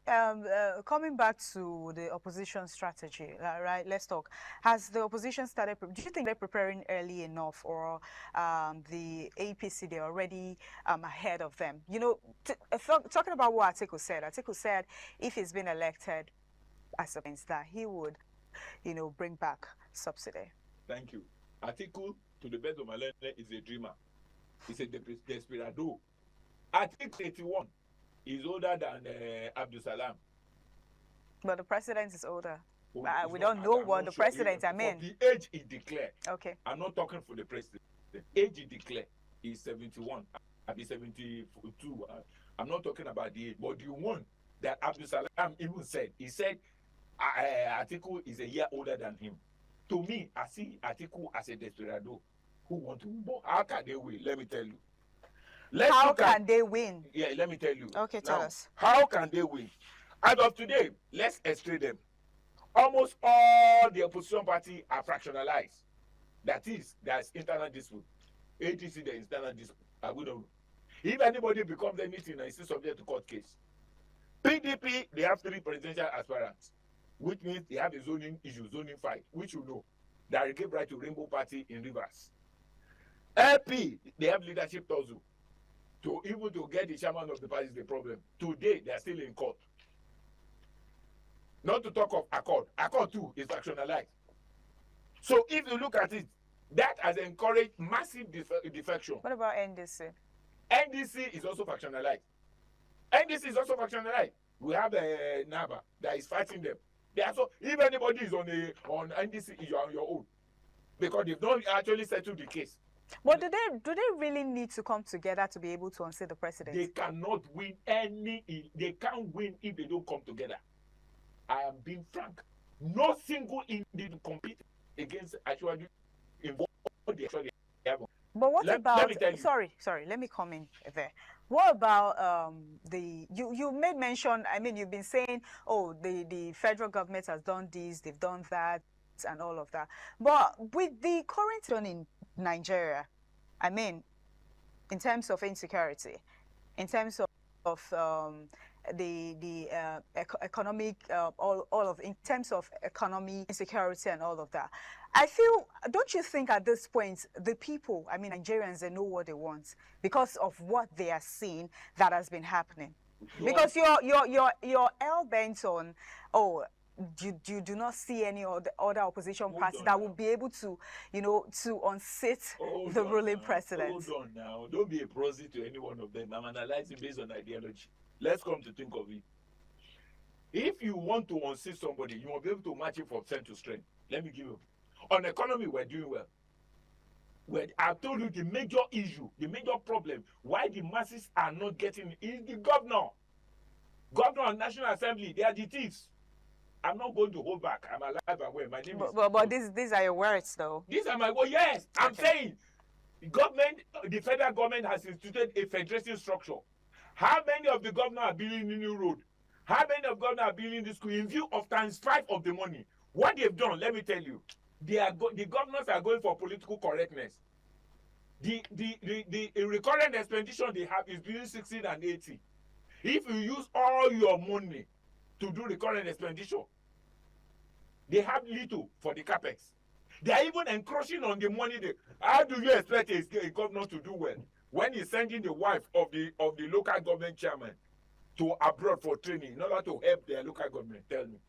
coming back to the opposition strategy, right? Let's talk. Has the opposition started? Do you think they're preparing early enough, or the APC they're already ahead of them? You know, talking about what Atiku said if he's been elected, I suppose that he would, you know, bring back subsidy. Thank you. Atiku, to the best of my learning, is a dreamer. He's a desperado. Atiku 81. Is older than Abdul Salam. But the president is older. We not, don't know what the president, I mean. The age he declared. Okay. I'm not talking for the president. The age he declared is 71. I'll be 72. I'm not talking about the age. But the one that Abdul Salam even said, he said, Atiku is a year older than him. To me, I see Atiku as a desperado who want to. But how can they win? Let me tell you. How can they win? Yeah, let me tell you. Okay, tell us. How can they win? As of today, let's extract them. Almost all the opposition party are fractionalized. That is, there's internal dispute. ATC, the internal dispute. We don't know. If anybody becomes anything, it's still subject to court case. PDP, they have 3 presidential aspirants, which means they have a zoning issue, zoning fight, which you know. That gave right to Rainbow Party in Rivers. LP, they have leadership tussle. To get the chairman of the party is the problem. Today, they are still in court. Not to talk of Accord. Accord too is factionalized. So if you look at it, that has encouraged massive defection. What about NDC? NDC is also factionalized. NDC is also factionalized. We have NABA that is fighting them. They are so, if anybody is on NDC, you are on your own. Because they've not actually settled the case. But do they really need to come together to be able to unseat the president? They cannot win they can't win if they don't come together. I am being frank. No single individual compete against actually involved But what let about, me tell you. sorry, let me come in there. What about you made mention, I mean, you've been saying, oh, the federal government has done this, they've done that, and all of that. But with the current one in Nigeria, I mean, in terms of insecurity, in terms of the economic, in terms of economy, insecurity, and all of that, I feel, don't you think at this point, the people, I mean, Nigerians, they know what they want because of what they are seeing that has been happening? Because you're hell-bent on, oh, you do not see any other opposition party that will be able to, you know, to unseat the ruling president. Hold on now. Don't be a prosy to any one of them. I'm analyzing based on ideology. Let's come to think of it. If you want to unseat somebody, you won't be able to match it from strength to strength. Let me give you. On economy, we're doing well. I've told you the major issue, the major problem, why the masses are not getting is the governor. Governor and National Assembly, they are the thieves. I'm not going to hold back. I'm alive and well. My name is. But these are your words, though. These are my words. Yes, I'm saying, the federal government has instituted a federation structure. How many of the governors are building a new road? How many of the governors are building this school in view of times 5 of the money? What they've done, let me tell you, the governors are going for political correctness. The recurrent expenditure they have is between 16 and 80. If you use all your money to do recurrent expenditure, they have little for the capex. They are even encroaching on the money. How do you expect a governor to do well when he's sending the wife of the local government chairman to abroad for training in order to help their local government? Tell me,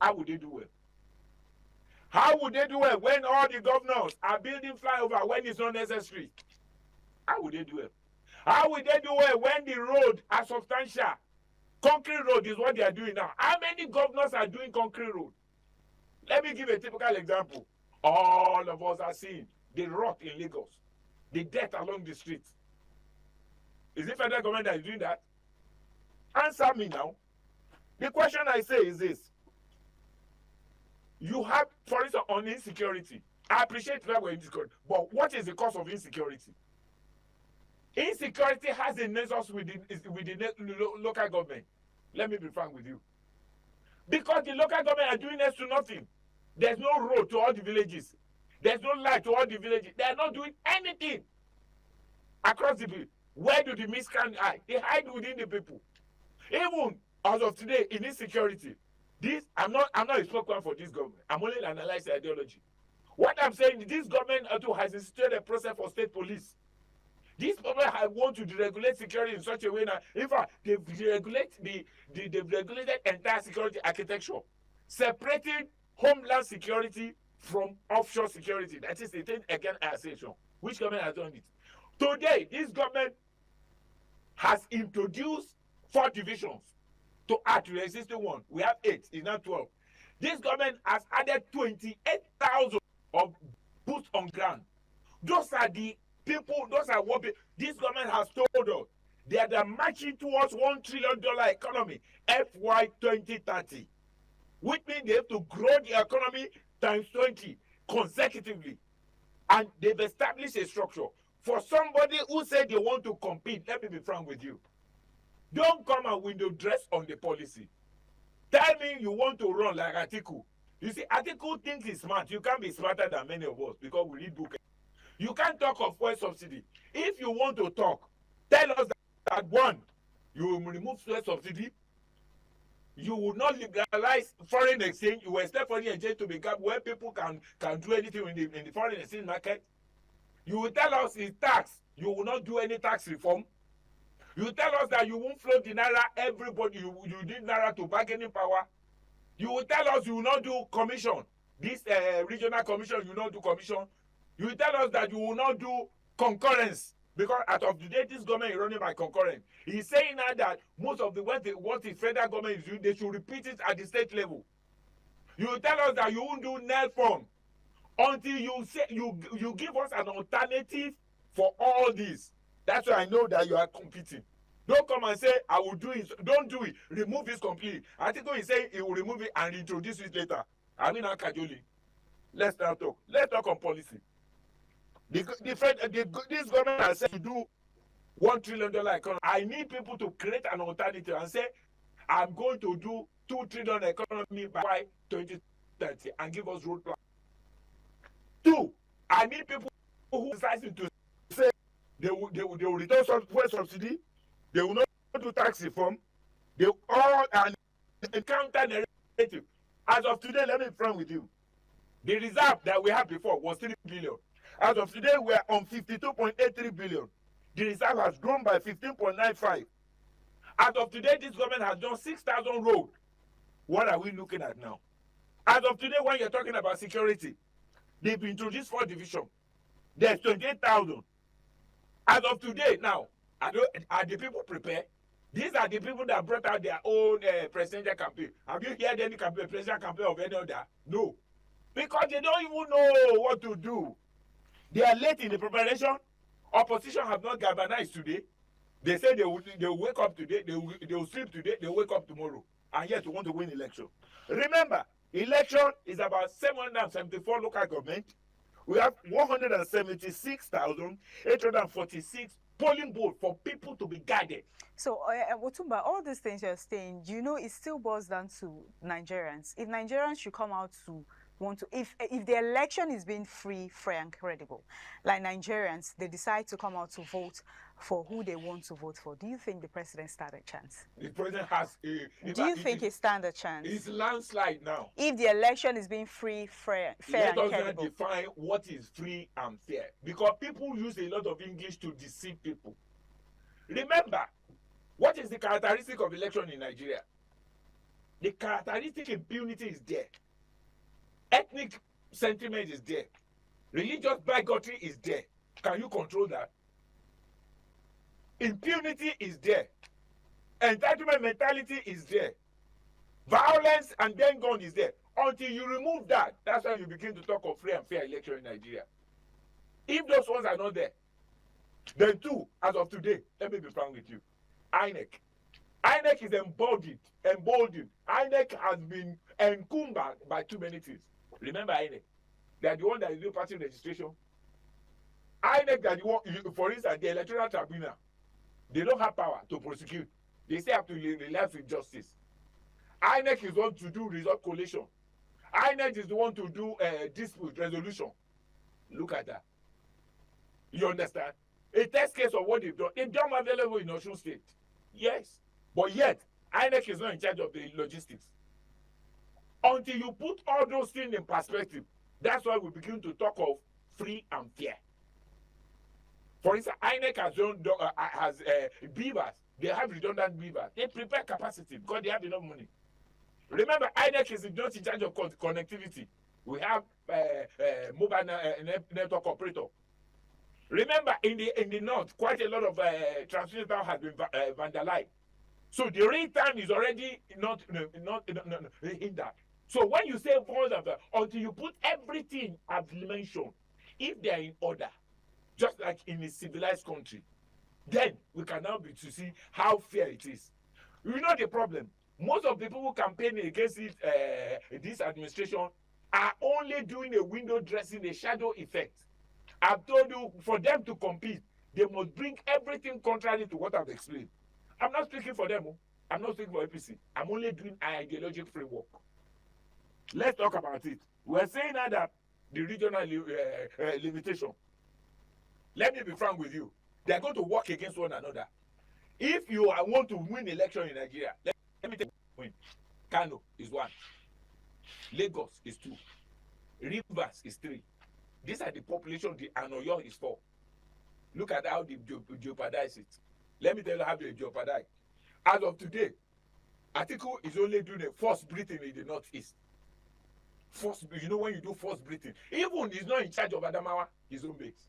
how would they do well? How would they do it when all the governors are building flyover when it's not necessary? How would they do it? How would they do it when the road are substantial? Concrete road is what they are doing now. How many governors are doing concrete road? Let me give a typical example. All of us are seeing the rot in Lagos, the death along the streets. Is it federal government that is doing that? Answer me now. The question I say is this. You have, for instance, on insecurity. I appreciate that we're insecure, but what is the cause of insecurity? Insecurity has a nexus with the local government. Let me be frank with you. Because the local government are doing next to nothing. There's no road to all the villages. There's no light to all the villages. They are not doing anything across the village. Where do the miscreants hide? They hide within the people. Even as of today, in insecurity, I'm not a spokesman for this government. I'm only analyzing ideology. What I'm saying is this government has instituted a process for state police. This government want to deregulate security in such a way that, in fact, they've regulated entire security architecture, separating homeland security from offshore security. That is the thing again association. Which government has done it? Today, this government has introduced 4 divisions to add to the existing one. We have 8, it's now 12. This government has added 28,000 of boots on ground. Those are the people, those are what this government has told us. They are marching towards $1 trillion economy, FY 2030. Which means they have to grow the economy times 20 consecutively. And they've established a structure. For somebody who said they want to compete, let me be frank with you. Don't come and window dress on the policy. Tell me you want to run like Atiku. You see, Atiku thinks he's smart. You can't be smarter than many of us because we read books. You can't talk of fuel subsidy. If you want to talk, tell us that 1, you will remove fuel subsidy. You will not liberalize foreign exchange. You will expect foreign exchange to become where people can do anything in the foreign exchange market. You will tell us it's tax. You will not do any tax reform. You tell us that you won't float the naira. Everybody, you need naira to bargaining power. You will tell us you will not do commission. This regional commission, you will not do commission. You will tell us that you will not do concurrence. Because out of the day, this government is running by concurrence. He's saying now that most of what the federal government is doing, they should repeat it at the state level. You will tell us that you won't do nail form until you say you give us an alternative for all this. That's why I know that you are competing. Don't come and say, I will do it. Don't do it. Remove this completely. I think he's saying he will remove it and introduce it later. I mean, Kajoli. Let's now talk. Let's talk on policy. This government has said to do $1 trillion economy. I need people to create an alternative and say, I'm going to do $2 trillion economy by 2030 and give us road plan. 2, I need people who decide to say they will return fuel subsidy, they will not do tax reform, they all are counter narrative. As of today, let me be frank with you. The reserve that we had before was 3 billion. As of today, we are on 52.83 billion. The reserve has grown by 15.95. As of today, this government has done 6,000 roads. What are we looking at now? As of today, when you're talking about security, they've introduced 4 divisions. There's 28,000. As of today, now, are the people prepared? These are the people that brought out their own presidential campaign. Have you heard any presidential campaign of any other? No. Because they don't even know what to do. They are late in the preparation. Opposition have not galvanized today. They say they will wake up today, they will sleep today, they will wake up tomorrow. And yet we want to win election. Remember, election is about 774 local government. We have 176,846 polling booths for people to be guided. So, Otumba, all these things you're saying, you know, it still boils down to Nigerians. If Nigerians should come out to if the election is being free, fair, and credible, like Nigerians, they decide to come out to vote for who they want to vote for, do you think the president stands a chance? The president has a... Do you think he stands a chance? It's landslide now. If the election is being free, fair, and credible. Let us define what is free and fair. Because people use a lot of English to deceive people. Remember, what is the characteristic of election in Nigeria? The characteristic impunity is there. Ethnic sentiment is there. Religious bigotry is there. Can you control that? Impunity is there. Entitlement mentality is there. Violence and then gun is there. Until you remove that, that's when you begin to talk of free and fair election in Nigeria. If those ones are not there, then 2, as of today, let me be frank with you, INEC. INEC is emboldened. INEC has been encumbered by too many things. Remember INEC, they are the one that is doing party registration. INEC that you want, for instance, the electoral tribunal, they don't have power to prosecute. They say have to rely on justice. INEC is the one to do result collation. INEC is the one to do dispute resolution. Look at that. You understand? A test case of what they've done. They've done available in Osun State. Yes. But yet, INEC is not in charge of the logistics. Until you put all those things in perspective, that's why we begin to talk of free and fair. For instance, INEC has beavers. They have redundant beavers. They prepare capacity because they have enough money. Remember, INEC is not in charge of connectivity. We have mobile network operator. Remember, in the north, quite a lot of transmission tower has been vandalized. So the real time is already not hindered. So when you say voice of until you put everything I've mentioned, if they are in order, just like in a civilized country, then we can now be to see how fair it is. You know the problem. Most of the people who campaign against it, this administration are only doing a window dressing, a shadow effect. I've told you, for them to compete, they must bring everything contrary to what I've explained. I'm not speaking for them. I'm not speaking for APC. I'm only doing an ideological framework. Let's talk about it. We're saying now that the regional limitation. Let me be frank with you. They're going to work against one another. If you want to win election in Nigeria, let me tell you, win. Kano is 1. Lagos is 2. Rivers is 3. These are the population, and Oyo is 4. Look at how they jeopardize it. Let me tell you how they jeopardize. As of today, Atiku is only doing a forced breathing in the northeast. Forced, you know when you do forced breathing, even he's not in charge of Adamawa, his own base.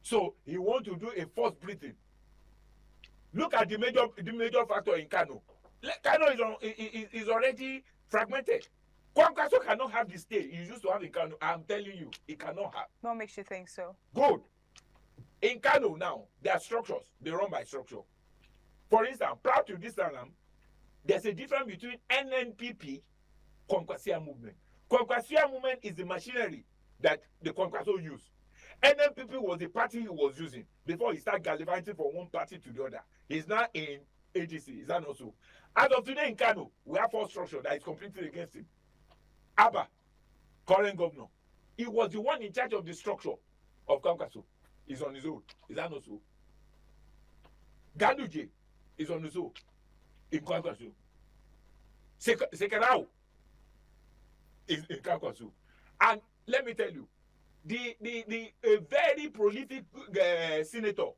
So he wants to do a forced breathing. Look at the major factor in Kano. Kano is already fragmented. Kwankwaso cannot have the state he used to have in Kano. I'm telling you, he cannot have. What makes you think so? Good. In Kano now, there are structures. They run by structure. For instance, prior to this time, there's a difference between NNPP, Kwankwasia movement. Kwankwasia movement is the machinery that the Kwankwaso use. NNPP was the party he was using before he started gallivanting from one party to the other. He's now in ADC. Is that not so? As of today in Kano, we have four structure that is completely against him. Abba, current governor, he was the one in charge of the structure of Kwankwaso. He's on his own. Is that not so? Ganduje is on his own in Kwankwaso. Sekerao is in Kwankwaso. And let me tell you, a very prolific senator,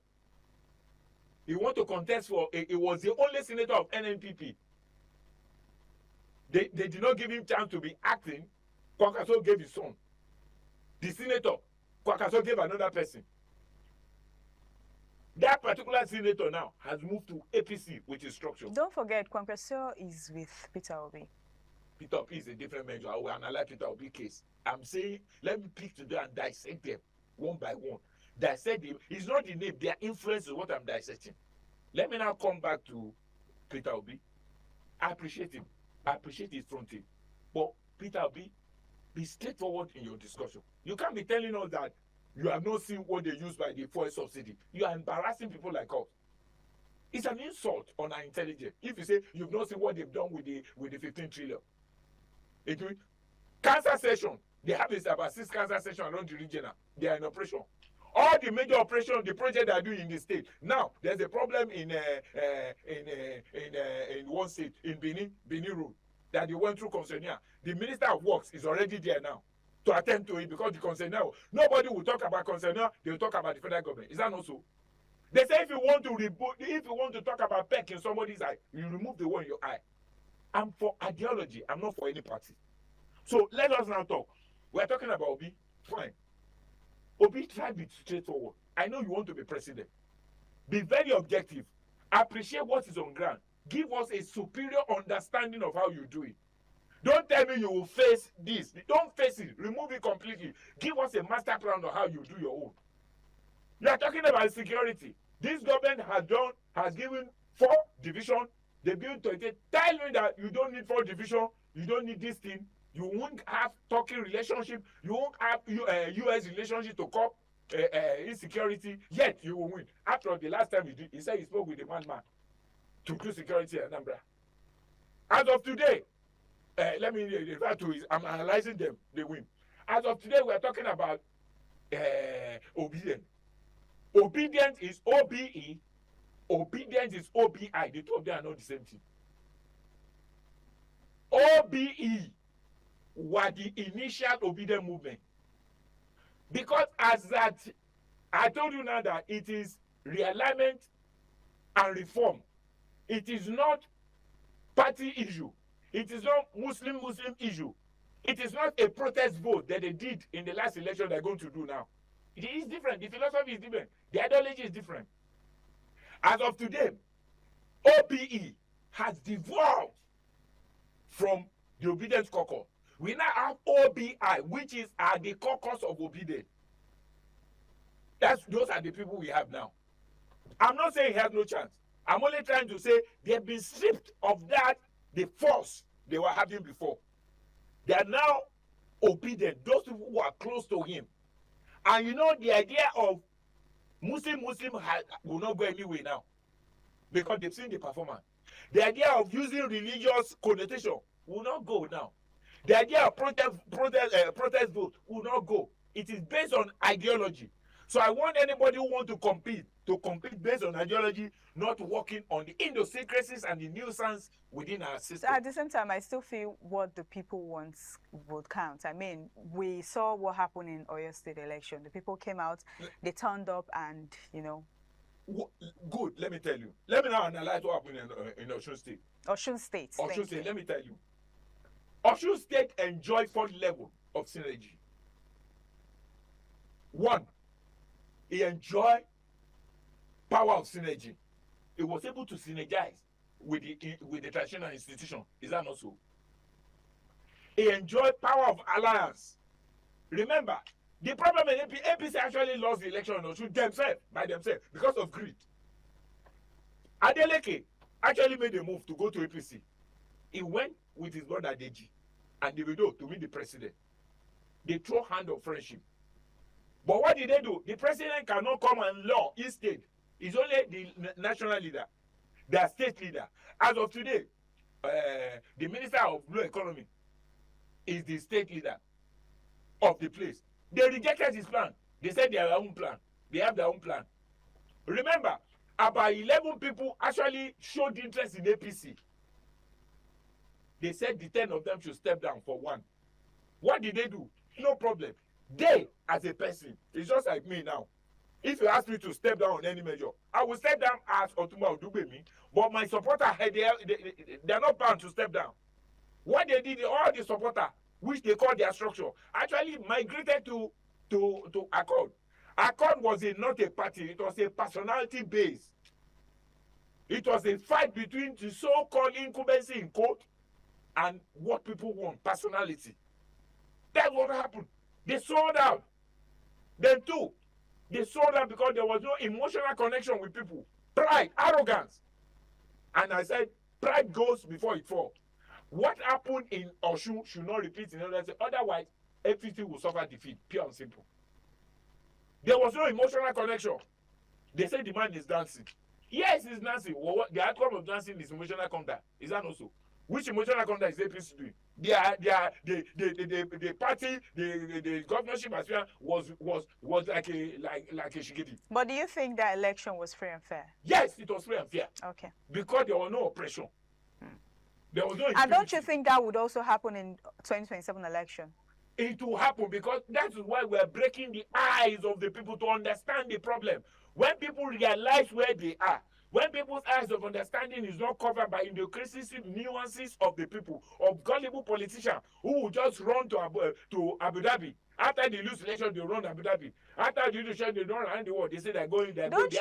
he want to contest for, he was the only senator of NNPP. They did not give him chance to be acting. Kwankwaso gave his son. The senator, Kwankwaso gave another person. That particular senator now has moved to APC with his structure. Don't forget, Kwankwaso is with Peter Obi. Peter Obi is a different measure. I will analyze Peter Obi case. I'm saying, let me pick today and dissect them one by one. Dissect them. It's not the name, their influence is what I'm dissecting. Let me now come back to Peter Obi. I appreciate him. I appreciate his fronting. But Peter Obi, be straightforward in your discussion. You can't be telling us that you have not seen what they use by the fuel subsidy. You are embarrassing people like us. It's an insult on our intelligence. If you say you've not seen what they've done with the 15 trillion. Cancer session, they have about 6 cancer sessions around the region. They are in operation. All the major operations, the project they are doing in the state. Now, there's a problem in one state, in Benin Road, that they went through concessionaire. The Minister of Works is already there now to attend to it because the concessionaire, nobody will talk about concessionaire, they will talk about the federal government. Is that not so? They say if you want to talk about peck in somebody's eye, you remove the one in your eye. I'm for ideology. I'm not for any party. So let us now talk. We're talking about Obi. Fine. Obi, try to be straightforward. I know you want to be president. Be very objective. Appreciate what is on ground. Give us a superior understanding of how you do it. Don't tell me you will face this. Don't face it. Remove it completely. Give us a master plan of how you do your own. You are talking about security. This government has given 4 divisions. They built 28. Tell me that you don't need 4 divisions. You don't need this thing. You won't have Turkey relationship. You won't have U.S. relationship to cop insecurity. Yet you will win. After the last time he said he spoke with the man to do security in Anambra. As of today, let me refer to it. I'm analyzing them. They win. As of today, we are talking about obedience. Obedience is OBE. Obedience is OBI. The two of them are not the same thing. OBE were the initial obedient movement. Because as that, I told you now that it is realignment and reform. It is not party issue. It is not Muslim issue. It is not a protest vote that they did in the last election they're going to do now. It is different. The philosophy is different. The ideology is different. As of today, OBE has devolved from the Obedience Caucus. We now have OBI, which is the caucus of obedience. Those are the people we have now. I'm not saying he has no chance. I'm only trying to say they've been stripped of that, the force they were having before. They are now obedient, those people who are close to him. And you know, the idea of Muslim will not go anywhere now because they've seen the performance. The idea of using religious connotation will not go now. The idea of protest vote will not go. It is based on ideology. So I want anybody who wants to compete based on ideology, not working on the idiosyncrasies and the nuisance within our system. So at the same time, I still feel what the people want would count. I mean, we saw what happened in Oyo State election. The people came out, they turned up and, you know. Good, let me tell you. Let me now analyze what happened in Osun State. Osun State. Osun State, let me tell you. Osun State enjoyed 4 levels of synergy. 1, he enjoyed power of synergy. He was able to synergize with the traditional institution. Is that not so? He enjoyed power of alliance. Remember, the problem in APC actually lost the election in Osun by themselves because of greed. Adeleke actually made a move to go to APC. He went with his brother Deji and Davido to meet the president. They throw hand of friendship. But what did they do? The president cannot come and law his state. It's only the national leader, the state leader. As of today, the minister of blue economy is the state leader of the place. They rejected his plan. They said they have their own plan. They have their own plan. Remember, about 11 people actually showed interest in APC. They said the 10 of them should step down for one. What did they do? No problem. They, as a person, it's just like me now. If you ask me to step down on any measure, I will step down as Otumba Odubemi. But my supporter, they are not bound to step down. What they did, all the supporter, which they call their structure, actually migrated to Accord. Accord was not a party, it was a personality base. It was a fight between the so-called incumbency in court and what people want, personality. That's what happened. They sold out. Then two, they sold out because there was no emotional connection with people. Pride, arrogance. And I said, pride goes before it falls. What happened in Osun should not repeat in other states. Otherwise, APC will suffer defeat, pure and simple. There was no emotional connection. They said the man is dancing. Yes, he's dancing. Well, the outcome of dancing is emotional contact. Is that also? Which emotional contact is APC doing? The party, the governorship as well was like a shigidi. But do you think that election was free and fair? Yes, it was free and fair. Okay. Because there was no oppression. There was no. And don't you think that would also happen in 2027 election? It will happen because that is why we are breaking the eyes of the people to understand the problem. When people realize where they are, when people's eyes of understanding is not covered by idiosyncrasies, nuances of the people, of gullible politicians who will just run to Abu Dhabi. After they lose election, they run to Abu Dhabi. After the election, they run around the world. They say they're going there. Don't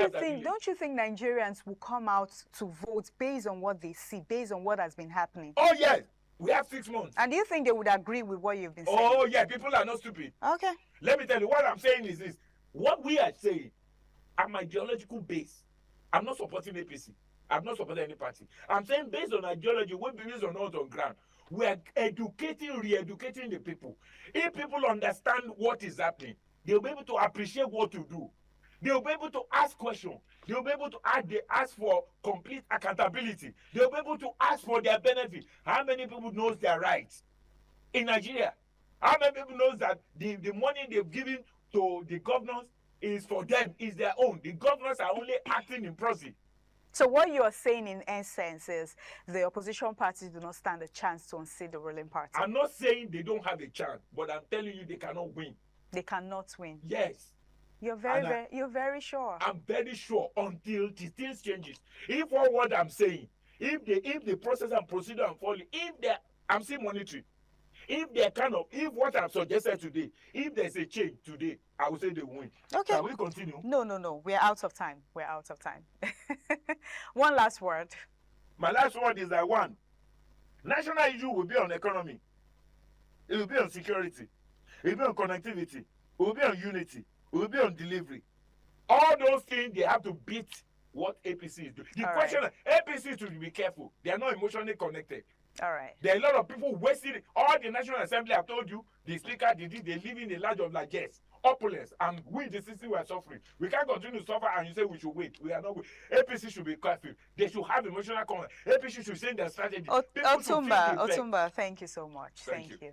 you think Nigerians will come out to vote based on what they see, based on what has been happening? Oh, yes. We have 6 months. And do you think they would agree with what you've been saying? Oh, yeah. People are not stupid. Okay. Let me tell you, what I'm saying is this. What we are saying, at my ideological base, I'm not supporting APC. I'm not supporting any party. I'm saying based on ideology, we believe or not on ground. We are educating, re-educating the people. If people understand what is happening, they'll be able to appreciate what to do. They'll be able to ask questions. They'll be able to ask for complete accountability. They'll be able to ask for their benefit. How many people knows their rights in Nigeria? How many people knows that the money they've given to the governors is for them, is their own? The governors are only acting in proxy. So what you are saying in essence is the opposition parties do not stand a chance to unseat the ruling party. I'm not saying they don't have a chance, but I'm telling you they cannot win. They cannot win. Yes. You're very sure. I'm very sure until things changes. If what I'm saying, if the process and procedure I'm following, I'm still monitoring. If what I've suggested today, if there's a change today, I will say they win. Okay. Can we continue? No. We're out of time. One last word. My last word is that one, national issue will be on economy. It will be on security. It will be on connectivity. It will be on unity. It will be on delivery. All those things, they have to beat what APC is doing. The question is, APC should be careful. They are not emotionally connected. All right. There are a lot of people wasting it. All the National Assembly, I've told you, the speaker, they live in a large of largesse, opulence, and we, the system, we are suffering. We can't continue to suffer and you say we should wait. We are not waiting. APC should be careful. They should have emotional contact. APC should send their strategy. Otumba, thank you so much.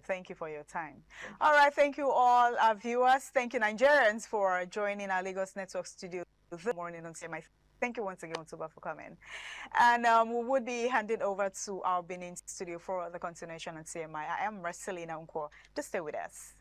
Thank you for your time. All right, thank you all our viewers. Thank you Nigerians for joining our Lagos Network studio this morning on CMI. Thank you once again, Otumba, for coming. And we would be handing over to our Benin studio for the continuation on CMI. I am Marcelina Unko. Just stay with us.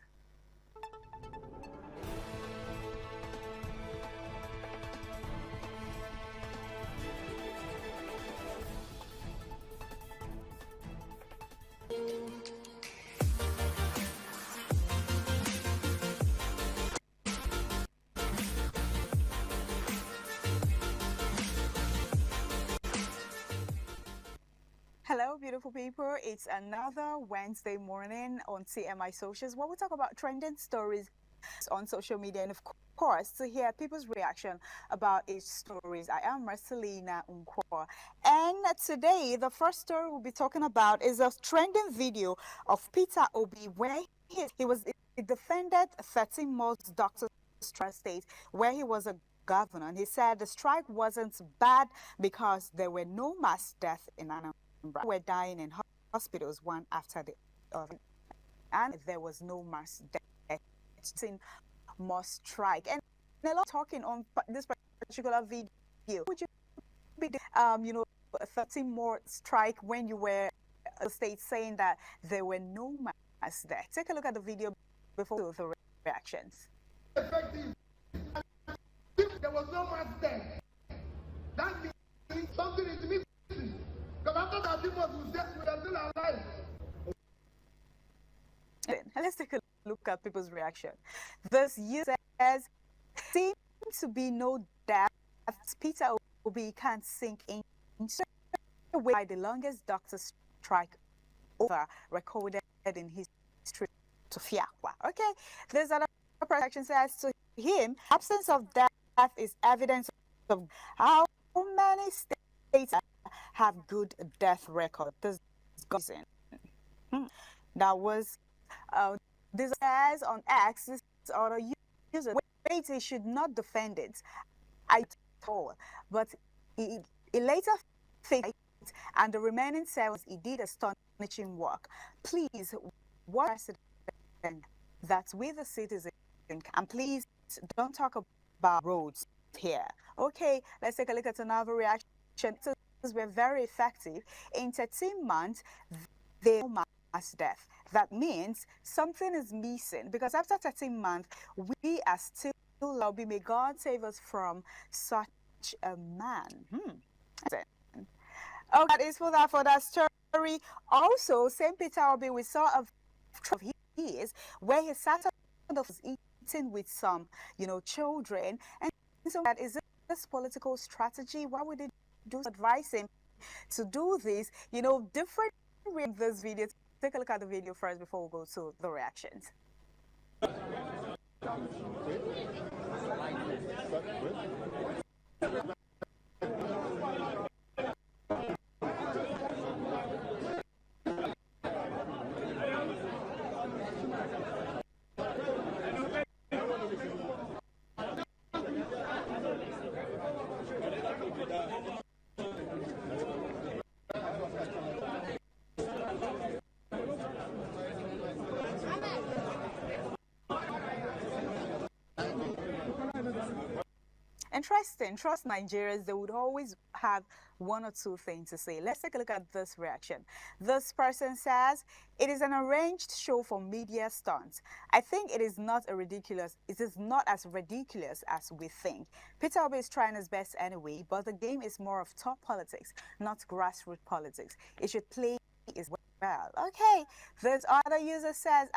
Hello, beautiful people. It's another Wednesday morning on CMI Socials where we talk about trending stories on social media and, of course, to hear people's reaction about each stories. I am Marcelina Unko. And today, the first story we'll be talking about is a trending video of Peter Obi where he defended 13 months doctor State where he was a governor. And he said the strike wasn't bad because there were no mass deaths in Anambra. People were dying in hospitals one after the other. And there was no mass death. Must strike. And a lot of talking on this particular video. Would you be, 13 more strike when you were a state saying that there were no mass deaths? Take a look at the video before the reactions. Effective. There was no mass death. That means something is missing. Because after that, people who death would have still alive. Let's take a look at people's reaction. This user says, seems to be no death. Peter Obi can't sink in by the longest doctor strike over recorded in history to Fiakwa. Okay, there's another protection says to him, absence of death is evidence of how many states have good death record. This goes in. That was this says on X, this other user, wait, he should not defend it at all. But he later fixed it, and the remaining 7, he did astonishing work. Please, what president that with the citizens, and please don't talk about roads here. Okay, let's take a look at another reaction. Were very effective. In 13 months, they mass death. That means something is missing, because after 13 months, we are still lobby. May God save us from such a man. Oh, that is for that story. Also, St. Peter Obi, we saw a of his where he sat on eating with some, children. And so that is this political strategy. Why would it do advise him to do this? Different in this video. Take a look at the video first before we go to the reactions. Interesting. Trust Nigerians, they would always have one or two things to say. Let's take a look at this reaction. This person says, it is an arranged show for media stunts. I think it is not as ridiculous as we think. Peter Obi is trying his best anyway, but the game is more of top politics, not grassroots politics. It should play as well. Okay, this other user says,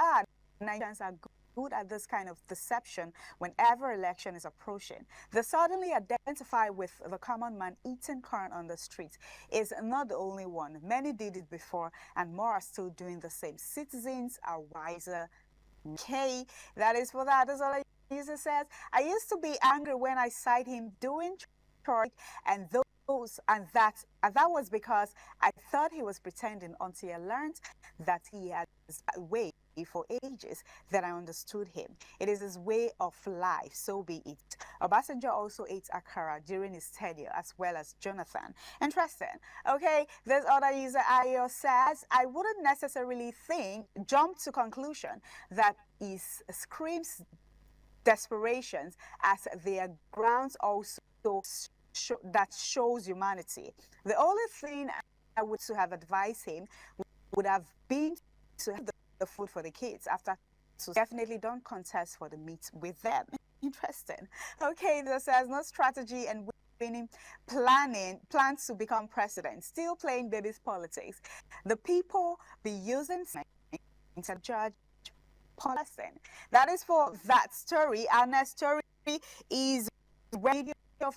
Nigerians are good at this kind of deception whenever election is approaching. They suddenly identify with the common man eating corn on the street. Is not the only one. Many did it before, and more are still doing the same. Citizens are wiser. Okay, that is for that. That's all the user says. I used to be angry when I sight him doing church, and that was because I thought he was pretending until I learned that he has a way for ages. Then I understood him. It is his way of life, so be it. Obasanjo also ate akara during his tenure, as well as Jonathan. Interesting. Okay, this other user, Ayo, says, I wouldn't necessarily jump to conclusion that he screams desperations, as their grounds also that shows humanity. The only thing I would to have advised him would have been to have the food for the kids after. So definitely don't contest for the meat with them. Interesting. Okay, this says no strategy and winning plans to become president. Still playing baby's politics. The people be using to judge policy. That is for that story. Our next story is radio of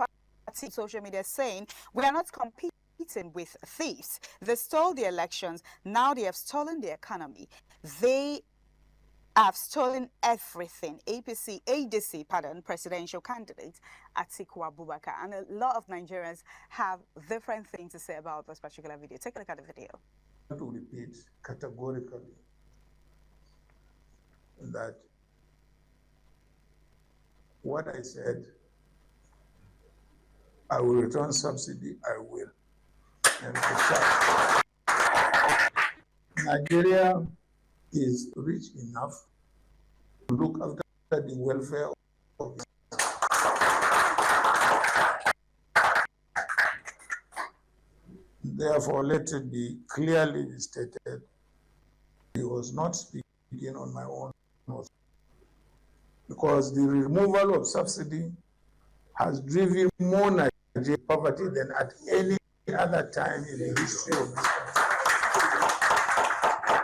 social media saying we are not competing with thieves. They stole the elections. Now they have stolen the economy. They have stolen everything. ADC, presidential candidate Atiku Abubakar. And a lot of Nigerians have different things to say about this particular video. Take a look at the video. To repeat categorically that what I said. I will return subsidy, I will. And Nigeria is rich enough to look after the welfare of its. Therefore, let it be clearly stated, he was not speaking on my own, because the removal of subsidy has driven more Nigerian poverty than at any other time in the history of this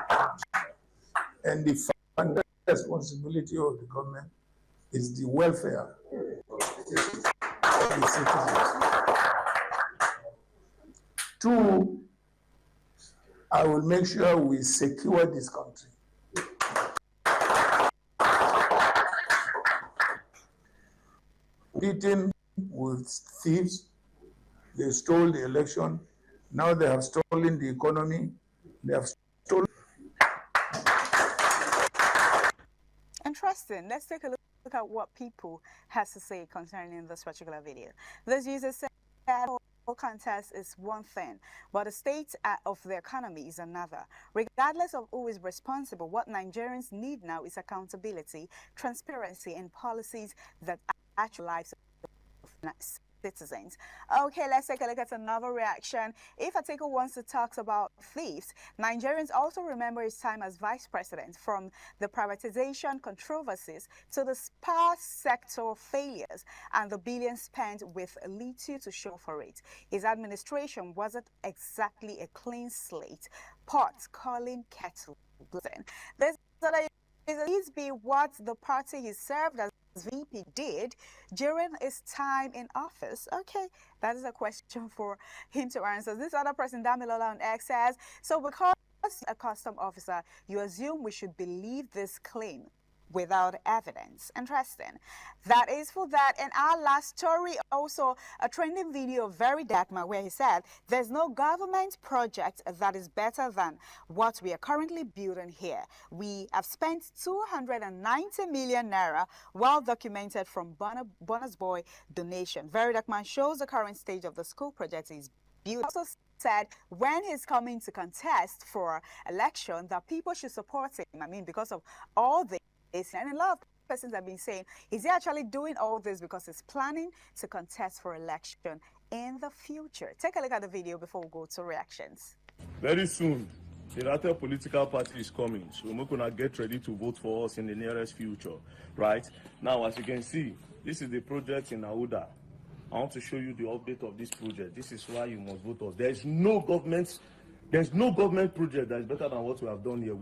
country. And the fundamental responsibility of the government is the welfare of the citizens. Two, I will make sure we secure this country. Beaten with thieves, they stole the election. Now they have stolen the economy. They have stolen. Interesting. Let's take a look at what people has to say concerning this particular video. This user said, contest is one thing, but the state of the economy is another. Regardless of who is responsible, what Nigerians need now is accountability, transparency, and policies that actual lives of citizens. Okay, let's take a look at another reaction. If Atiku wants to talk about thieves, Nigerians also remember his time as vice president, from the privatization controversies to the sparse sector failures and the billions spent with little to show for it. His administration wasn't exactly a clean slate, pot calling kettle black. This is be what the party he served as VP did during his time in office. Okay, that is a question for him to answer. This other person, Damilola on X, says, so because a custom officer, you assume we should believe this claim without evidence. Interesting. That is for that. And our last story, also a trending video of Very Darkman, where he said, there's no government project that is better than what we are currently building here. We have spent 290 million naira, well documented from Bonus Boy donation. Very Darkman shows the current stage of the school project is built. Also said when he's coming to contest for election that people should support him. I mean, because of all this. And a lot of persons have been saying, is he actually doing all this because he's planning to contest for election in the future? Take a look at the video before we go to reactions. Very soon, the latter political party is coming, so we're going to get ready to vote for us in the nearest future, right? Now, as you can see, this is the project in Auda. I want to show you the update of this project. This is why you must vote us. There's no government project that is better than what we have done here.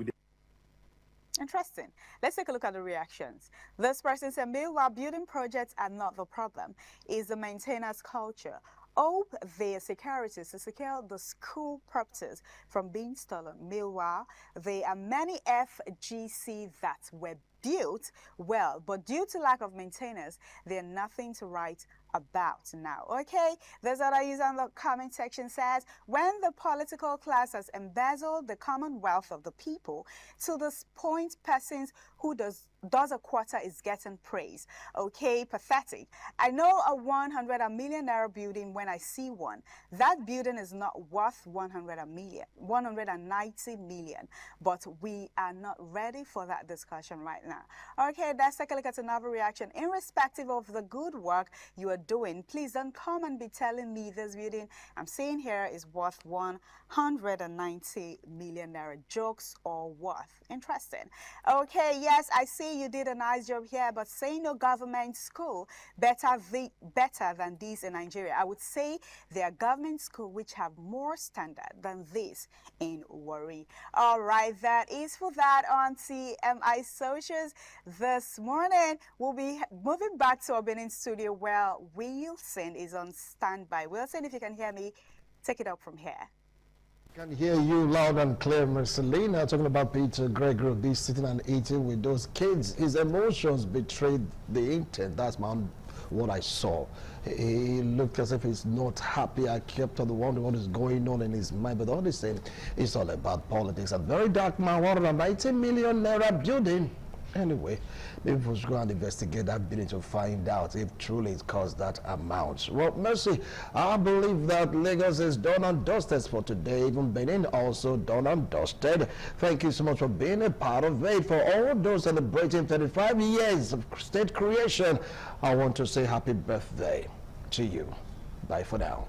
Interesting. Let's take a look at the reactions. This person said, meanwhile, building projects are not the problem. It's the maintenance culture. Hope their securities to secure the school properties from being stolen. Meanwhile, there are many FGC that were built well, but due to lack of maintenance, they're nothing to write about now. Okay, there's other user in the comment section says, when the political class has embezzled the commonwealth of the people to this point, persons who does a quarter is getting praise. Okay, pathetic. I know a 100 million naira building when I see one. That building is not worth 190 million, but we are not ready for that discussion right now. Okay, let's take a look at another reaction. Irrespective of the good work you are doing, please don't come and be telling me this building I'm seeing here is worth 190 million naira. Jokes or worth? Interesting. Okay, yes, I see you did a nice job here, but say no government school better than this in Nigeria. I would say there are government schools which have more standard than this in Warri. All right, that is for that on TMI Socials. This morning, we'll be moving back to our Benin studio where Wilson is on standby. Wilson, if you can hear me, take it up from here. Can hear you loud and clear, Marcelina, talking about Peter Gregory be sitting and eating with those kids. His emotions betrayed the intent. That's what I saw. He looked as if he's not happy. I kept on wondering what is going on in his mind, but all the same, it's all about politics. A Very Dark Man, 190 million naira building. Anyway, maybe we should go and investigate that building to find out if truly it cost that amount. Well, Mercy, I believe that Lagos is done and dusted for today. Even Benin also done and dusted. Thank you so much for being a part of it. For all those celebrating 35 years of state creation, I want to say happy birthday to you. Bye for now.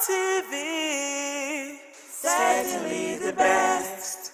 RTV, certainly the best.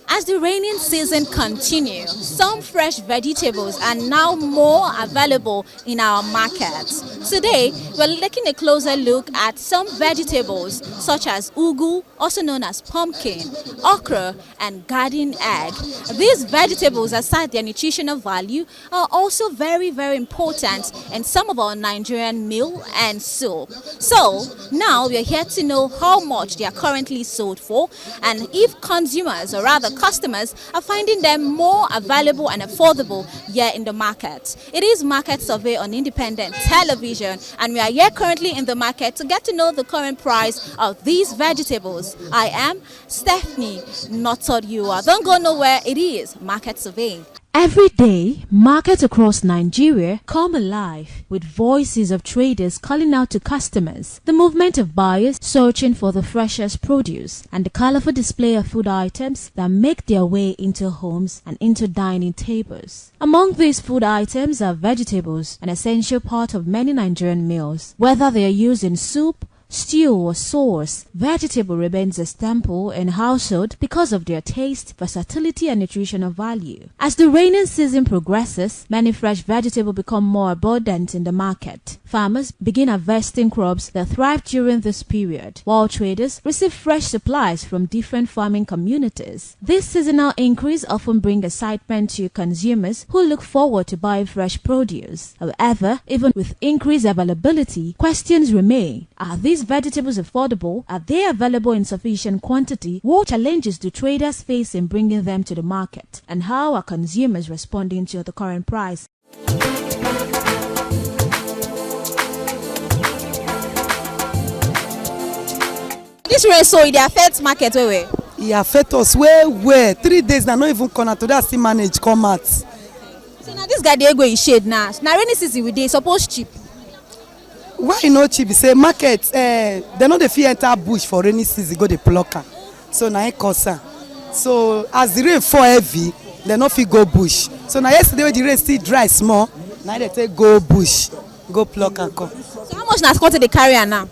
As the rainy season continues, some fresh vegetables are now more available in our markets. Today, we're taking a closer look at some vegetables such as ugu, also known as pumpkin, okra, and garden egg. These vegetables, aside their nutritional value, are also very, very important in some of our Nigerian meal and soup. So, now we're here to know how much they are currently sold for and if consumers, or rather customers, are finding them more available and affordable here in the market. It is Market Survey on Independent Television, and we are here currently in the market to get to know the current price of these vegetables. I am Stephanie Notodua. Don't go nowhere, it is Market Survey. Every day, markets across Nigeria come alive with voices of traders calling out to customers, the movement of buyers searching for the freshest produce, and the colorful display of food items that make their way into homes and into dining tables. Among these food items are vegetables, an essential part of many Nigerian meals, whether they are used in soup, stew or sauce. Vegetable remains a staple in household because of their taste, versatility and nutritional value. As the rainy season progresses, many fresh vegetables become more abundant in the market. Farmers begin harvesting crops that thrive during this period, while traders receive fresh supplies from different farming communities. This seasonal increase often brings excitement to consumers who look forward to buying fresh produce. However, even with increased availability, questions remain. Are these vegetables affordable? Are they available in sufficient quantity? What challenges do traders face in bringing them to the market? And how are consumers responding to the current price? This rain, so it affects market where? It affects us where 3 days now, not even corner to that still manage come out. So now this guy they go in shade now. Now rainy season we dey suppose cheap. Why not cheap? Say market, they know the fear enter bush for rainy season, go the plucker. So now it costs. So as the rain fall heavy, they not fit go bush. So now yesterday when the rain still dry small, now they take go bush, go pluck and come. So how much na squat they carry now?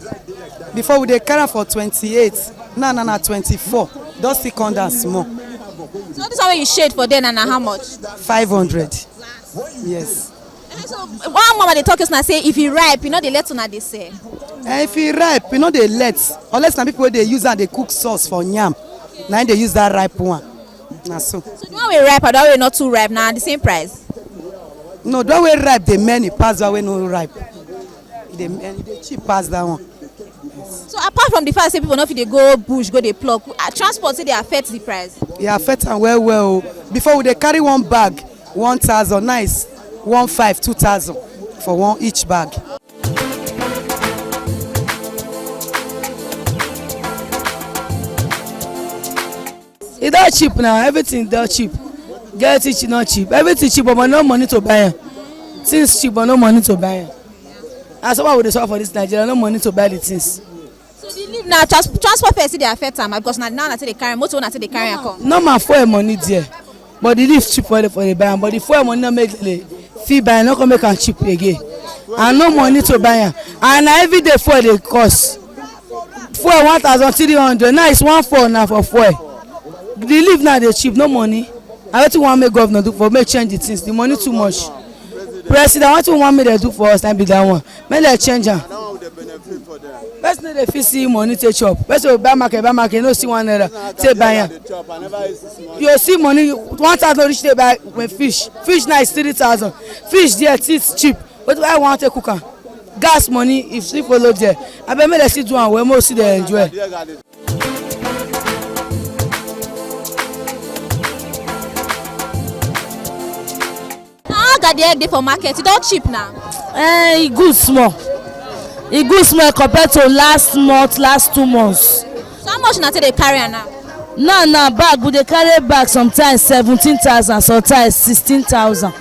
Before we dey carry for 28, now 24. Just still come down small. So this one you shade for then and how much? 500. Yes. So one mama they talk is now say if you ripe, you know they let una they say. If you ripe, you know they let. Unless some people they use and they cook sauce for yam. Now they use that ripe one. Now so. So the one we ripe and the one we not too ripe now the same price. No, the one we ripe the many pass the way no ripe. They cheap pass that one. So apart from the fact say people not fit they go bush, go they pluck, transport say they affect the price. It affect and well. Before they carry one bag, 1,000 nice, 1,500, 2,000 for one each bag. It not cheap now. Everything that cheap. Get it not cheap. Everything cheap, but no money to buy. Things cheap, but no money to buy. And someone would suffer for this Nigeria, no money to buy the things. So the Now transport fare dey affect am because now na say they carry motor, na say they carry come. No man fuel money there, but the lift cheap for the buy, but the fuel money no make the fee buy, no come make am cheap again. And no money to buy am, and every day fuel dey cost. Fuel 1,300 now it's 1,400 now for fuel. The lift now dey cheap, no money. I don't want make governor do for make change the things. The money too much. President, what you want me to do for us? And be that one. Make they change am. First, they fit see money take chop. First, buy market, no see one naira. Take buy am. You see money 1,000 reach they buy when fish. Fish now is 3,000. Fish there it's cheap. But I want to cook am. Gas money if she follow there. I bet me they see do one where most see they enjoy. The egg dey for market, it don't cheap now. E good small. E good small compared to last month, last 2 months. So how much na they carry now? Now bag we dey carry bag sometimes 17,000, sometimes 16,000.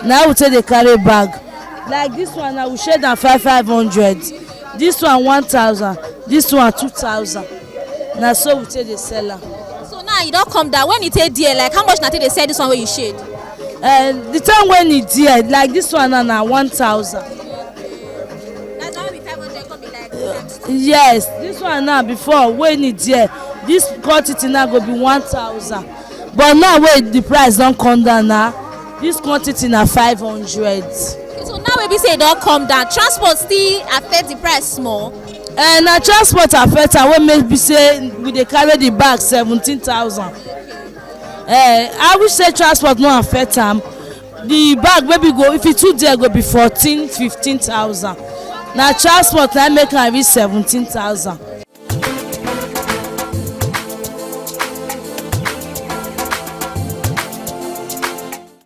Now we take dey carry bag. Like this one now we share down 500. This one 1,000. This one 2,000. Now so we take dey sell am. So now you don't come down when you take there, like how much na they sell this one where you shade? The time when it's there, like this one now 1,000. That's how be 500 come be like yes, this one now before when it's there, this quantity now go be 1,000. But now when the price don't come down now, this quantity now 500. So now when we say it don't come down, transport still affect the price small. Now transport affect am when maybe say we dey carry the bag 17,000. I wish say transport no affect am. The bag maybe go if it too there go be 14,000-15,000. Now transport na make am reach 17,000.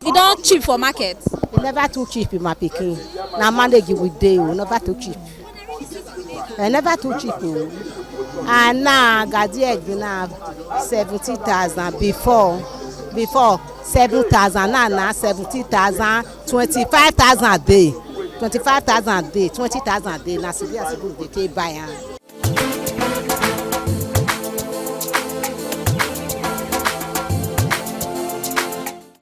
It don't cheap for market. It never too cheap in my pikin. Now manage it with day, never too cheap. Never too cheap. And now Gadi egg now 70,000 before 7,000 now 70,000, 25,000 a day, 25,000 a day, 20,000 a day. Now severe they take buy am.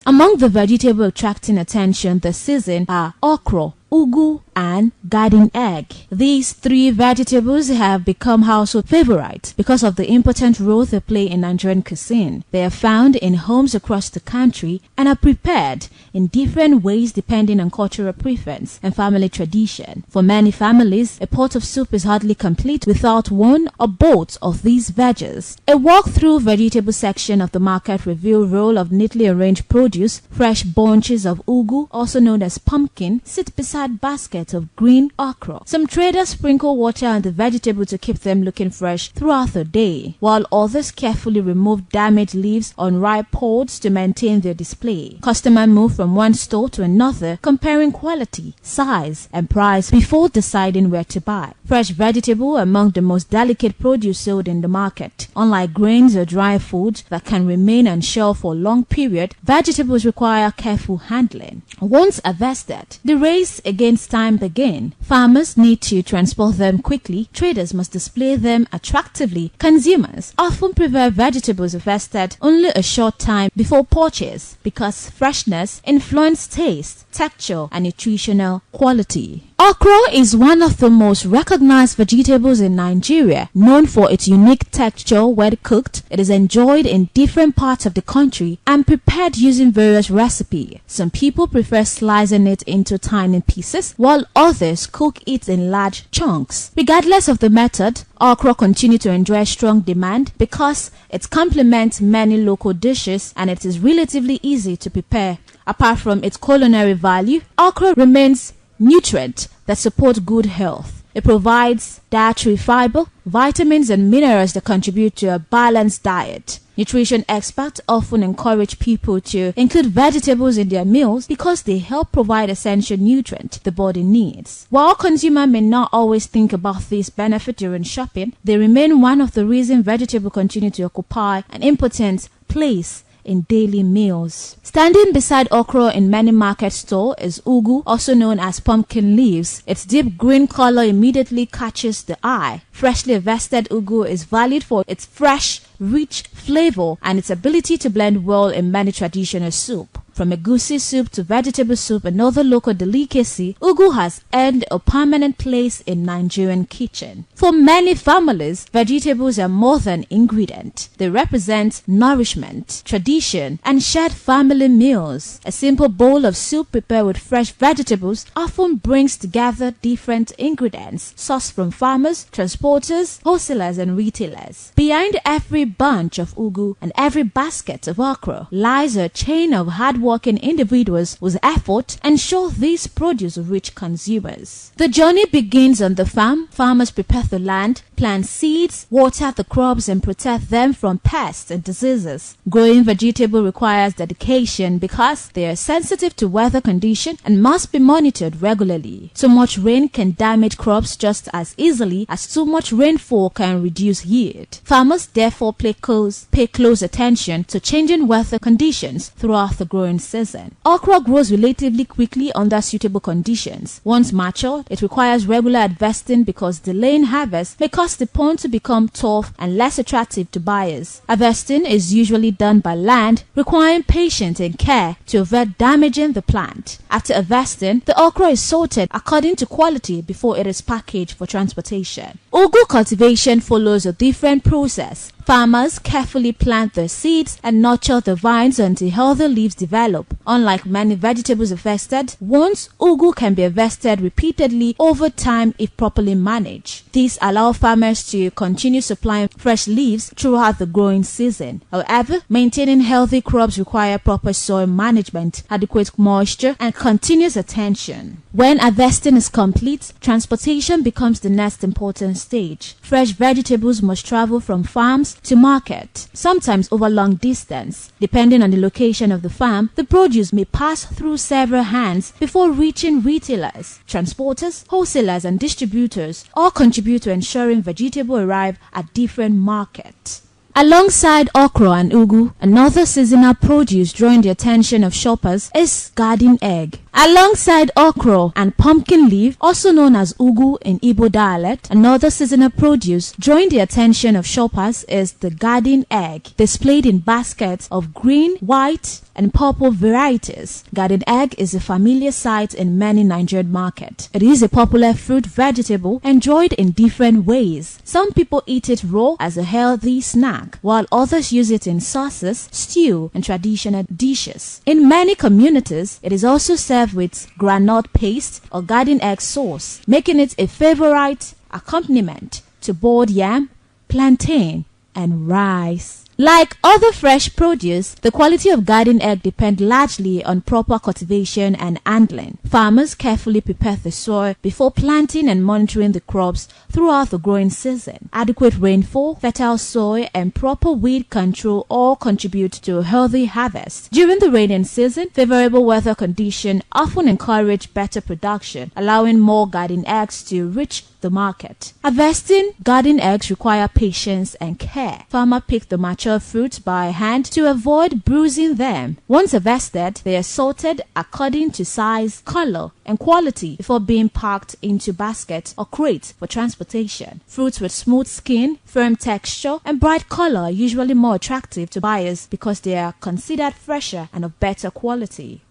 Among the vegetables attracting attention this season are okra, ugu, and garden egg. These three vegetables have become household favorites because of the important role they play in Nigerian cuisine. They are found in homes across the country and are prepared in different ways depending on cultural preference and family tradition. For many families, a pot of soup is hardly complete without one or both of these veggies. A walk through vegetable section of the market reveals roll of neatly arranged produce. Fresh bunches of ugu, also known as pumpkin, sit beside baskets of green okra. Some traders sprinkle water on the vegetable to keep them looking fresh throughout the day, while others carefully remove damaged leaves on ripe pods to maintain their display. Customers move from one store to another, comparing quality, size, and price before deciding where to buy. Fresh vegetable are among the most delicate produce sold in the market. Unlike grains or dry foods that can remain on shelf for a long period, vegetables require careful handling. Once harvested, the race against time begins. Farmers need to transport them quickly. Traders must display them attractively. Consumers often prefer vegetables harvested only a short time before purchase because freshness influences taste, texture, and nutritional quality. Okra is one of the most recognized vegetables in Nigeria. Known for its unique texture when cooked, it is enjoyed in different parts of the country and prepared using various recipes. Some people prefer slicing it into tiny pieces, while others cook it in large chunks. Regardless of the method, okra continues to enjoy strong demand because it complements many local dishes and it is relatively easy to prepare. Apart from its culinary value, okra remains nutrient that support good health. It provides dietary fiber, vitamins, and minerals that contribute to a balanced diet. Nutrition experts often encourage people to include vegetables in their meals because they help provide essential nutrients the body needs. While consumers may not always think about this benefit during shopping, they remain one of the reasons vegetables continue to occupy an important place in daily meals. Standing beside okra in many market stores is ugu, also known as pumpkin leaves. Its deep green color immediately catches the eye. Freshly harvested ugu is valued for its fresh, rich flavor and its ability to blend well in many traditional soup. From egusi soup to vegetable soup and other local delicacy, ugu has earned a permanent place in Nigerian kitchen. For many families, vegetables are more than ingredient. They represent nourishment, tradition, and shared family meals. A simple bowl of soup prepared with fresh vegetables often brings together different ingredients sourced from farmers, transporters, wholesalers, and retailers. Behind every bunch of ugu and every basket of okra lies a chain of hard-working individuals whose effort ensure these produce reach consumers. The journey begins on the farm. Farmers prepare the land, plant seeds, water the crops, and protect them from pests and diseases. Growing vegetable requires dedication because they are sensitive to weather conditions and must be monitored regularly. Too much rain can damage crops just as easily as too much rainfall can reduce yield. Farmers therefore pay close attention to changing weather conditions throughout the growing season. Okra grows relatively quickly under suitable conditions. Once matured, it requires regular harvesting because delaying harvest may cause the pond to become tough and less attractive to buyers. Harvesting is usually done by land, requiring patience and care to avoid damaging the plant. After harvesting, the okra is sorted according to quality before it is packaged for transportation. Ugu cultivation follows a different process. Farmers carefully plant their seeds and nurture the vines until healthy leaves develop. Unlike many vegetables harvested, once ugu can be harvested repeatedly over time if properly managed. This allows farmers to continue supplying fresh leaves throughout the growing season. However, maintaining healthy crops require proper soil management, adequate moisture, and continuous attention. When harvesting is complete, transportation becomes the next important stage. Fresh vegetables must travel from farms to market, sometimes over long distance. Depending on the location of the farm, the produce may pass through several hands before reaching retailers. Transporters, wholesalers, and distributors all contribute to ensuring vegetables arrive at different markets. Alongside okra and ugu, another seasonal produce drawing the attention of shoppers is garden egg. Alongside okra and pumpkin leaf, also known as ugu in Igbo dialect, another seasonal produce drawing the attention of shoppers is the garden egg, displayed in baskets of green, white, and purple varieties. Garden egg is a familiar sight in many Nigerian markets. It is a popular fruit vegetable enjoyed in different ways. Some people eat it raw as a healthy snack, while others use it in sauces, stew, and traditional dishes. In many communities, it is also served with groundnut paste or garden egg sauce, making it a favorite accompaniment to boiled yam, plantain, and rice. Like other fresh produce, the quality of garden egg depends largely on proper cultivation and handling. Farmers carefully prepare the soil before planting and monitoring the crops throughout the growing season. Adequate rainfall, fertile soil, and proper weed control all contribute to a healthy harvest. During the rainy season, favorable weather conditions often encourage better production, allowing more garden eggs to reach the market. Harvesting garden eggs require patience and care. Farmers pick the mature fruits by hand to avoid bruising them. Once harvested, they are sorted according to size, color, and quality before being packed into baskets or crates for transportation. Fruits with smooth skin, firm texture, and bright color are usually more attractive to buyers because they are considered fresher and of better quality.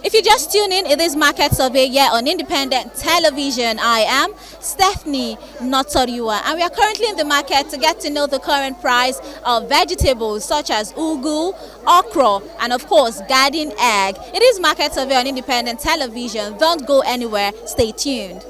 If you just tune in, it is Market Survey here on Independent Television. I am Stephanie Notoriua, and we are currently in the market to get to know the current price of vegetables such as ugu, okra, and of course garden egg. It is Market Survey on Independent Television. Don't go anywhere. Stay tuned.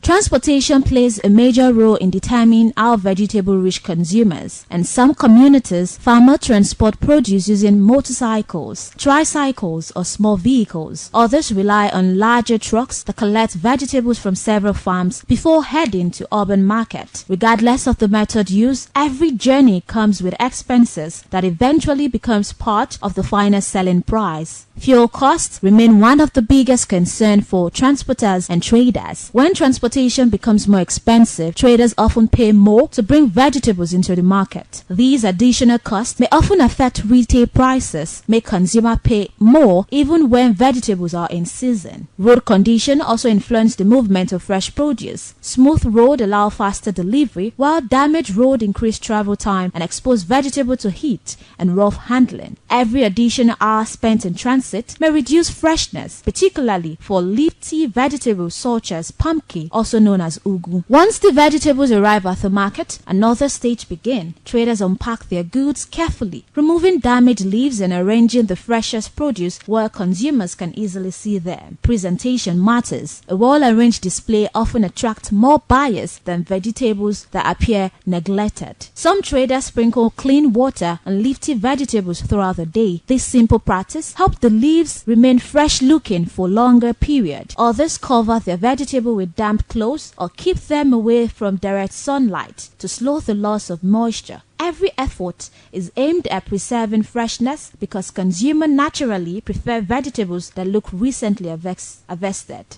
Transportation plays a major role in determining how vegetable reach consumers. In some communities, farmers transport produce using motorcycles, tricycles, or small vehicles. Others rely on larger trucks that collect vegetables from several farms before heading to urban market. Regardless of the method used, every journey comes with expenses that eventually becomes part of the final selling price. Fuel costs remain one of the biggest concerns for transporters and traders. When transportation becomes more expensive, traders often pay more to bring vegetables into the market. These additional costs may often affect retail prices, make consumers pay more even when vegetables are in season. Road conditions also influence the movement of fresh produce. Smooth road allow faster delivery, while damaged road increase travel time and expose vegetable to heat and rough handling. Every additional hour spent in transit may reduce freshness, particularly for leafy vegetables such as pumpkin, also known as ugu. Once the vegetables arrive at the market, another stage begins. Traders unpack their goods carefully, removing damaged leaves and arranging the freshest produce where consumers can easily see them. Presentation matters. A well-arranged display often attracts more buyers than vegetables that appear neglected. Some traders sprinkle clean water on leafy vegetables throughout the day. This simple practice helps the leaves remain fresh looking for longer period. Others cover their vegetable with damp clothes or keep them away from direct sunlight to slow the loss of moisture. Every effort is aimed at preserving freshness because consumers naturally prefer vegetables that look recently harvested.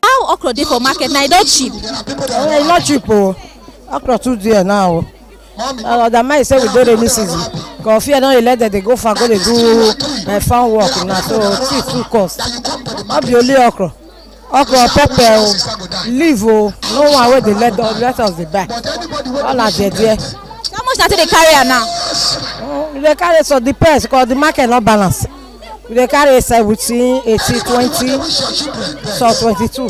How okra dey for market now? E don cheap? E not cheap o. Okra too dear now. The man say we do rainy season. Cause fear don let them they go far go dey do farm work now. So cheap too cost. Not be only okra. Okra, pepper, leaf o. No one wey dey let us dey buy. All na there. How much na dey carry am now? We dey carry so depends cause the market not balance. We dey carry 17, 18, 20, so 22.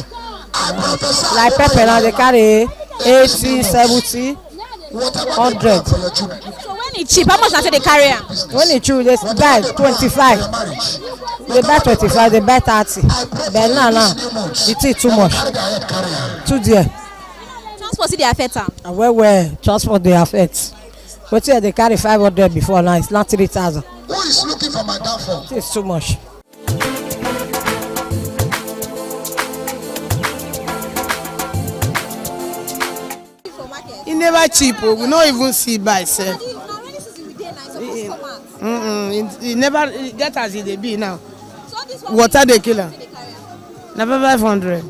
Like pepper now they carry 80, 70, 100. So when it cheap, how much na dey carry am? When it cheap, they buy 25. They buy 25, they buy 30. But now, it is too much. Too dear. Transport dey affect am? Well, transport dey affect. But here they carry 500 before now, it's not 3,000. Who is looking for my downfall? It's too much. E never cheap o, we no even see buy sef. E never get as e dey be now. Water dey kill am. Na 500.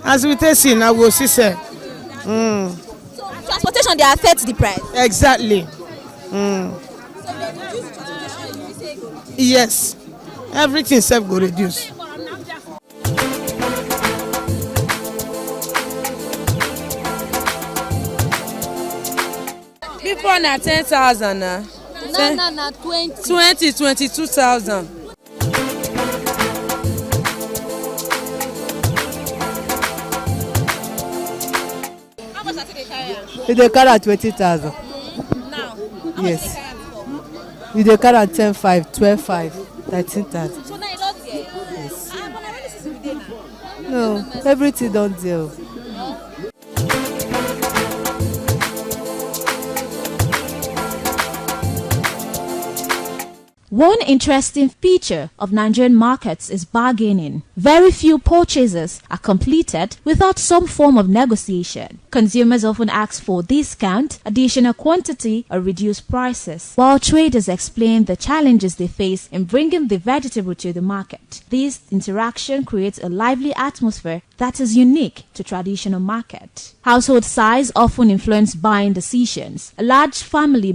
As we take see now, we go see sef. Transportation dey affect the price? Exactly. Yes, everything sef go reduce. Before na 10,000 na. Na 20. 22,000. How much dey carry am? You dey carry 20,000. Now? Yes. You dey carry 10,500, 12,500, 13,000. So now e don there? Yes. But na rainy season we dey now. No, everything don there. One interesting feature of Nigerian markets is bargaining. Very few purchases are completed without some form of negotiation. Consumers often ask for discount, additional quantity, or reduced prices, while traders explain the challenges they face in bringing the vegetable to the market. This interaction creates a lively atmosphere that is unique to traditional market. Household size often influence buying decisions. A large family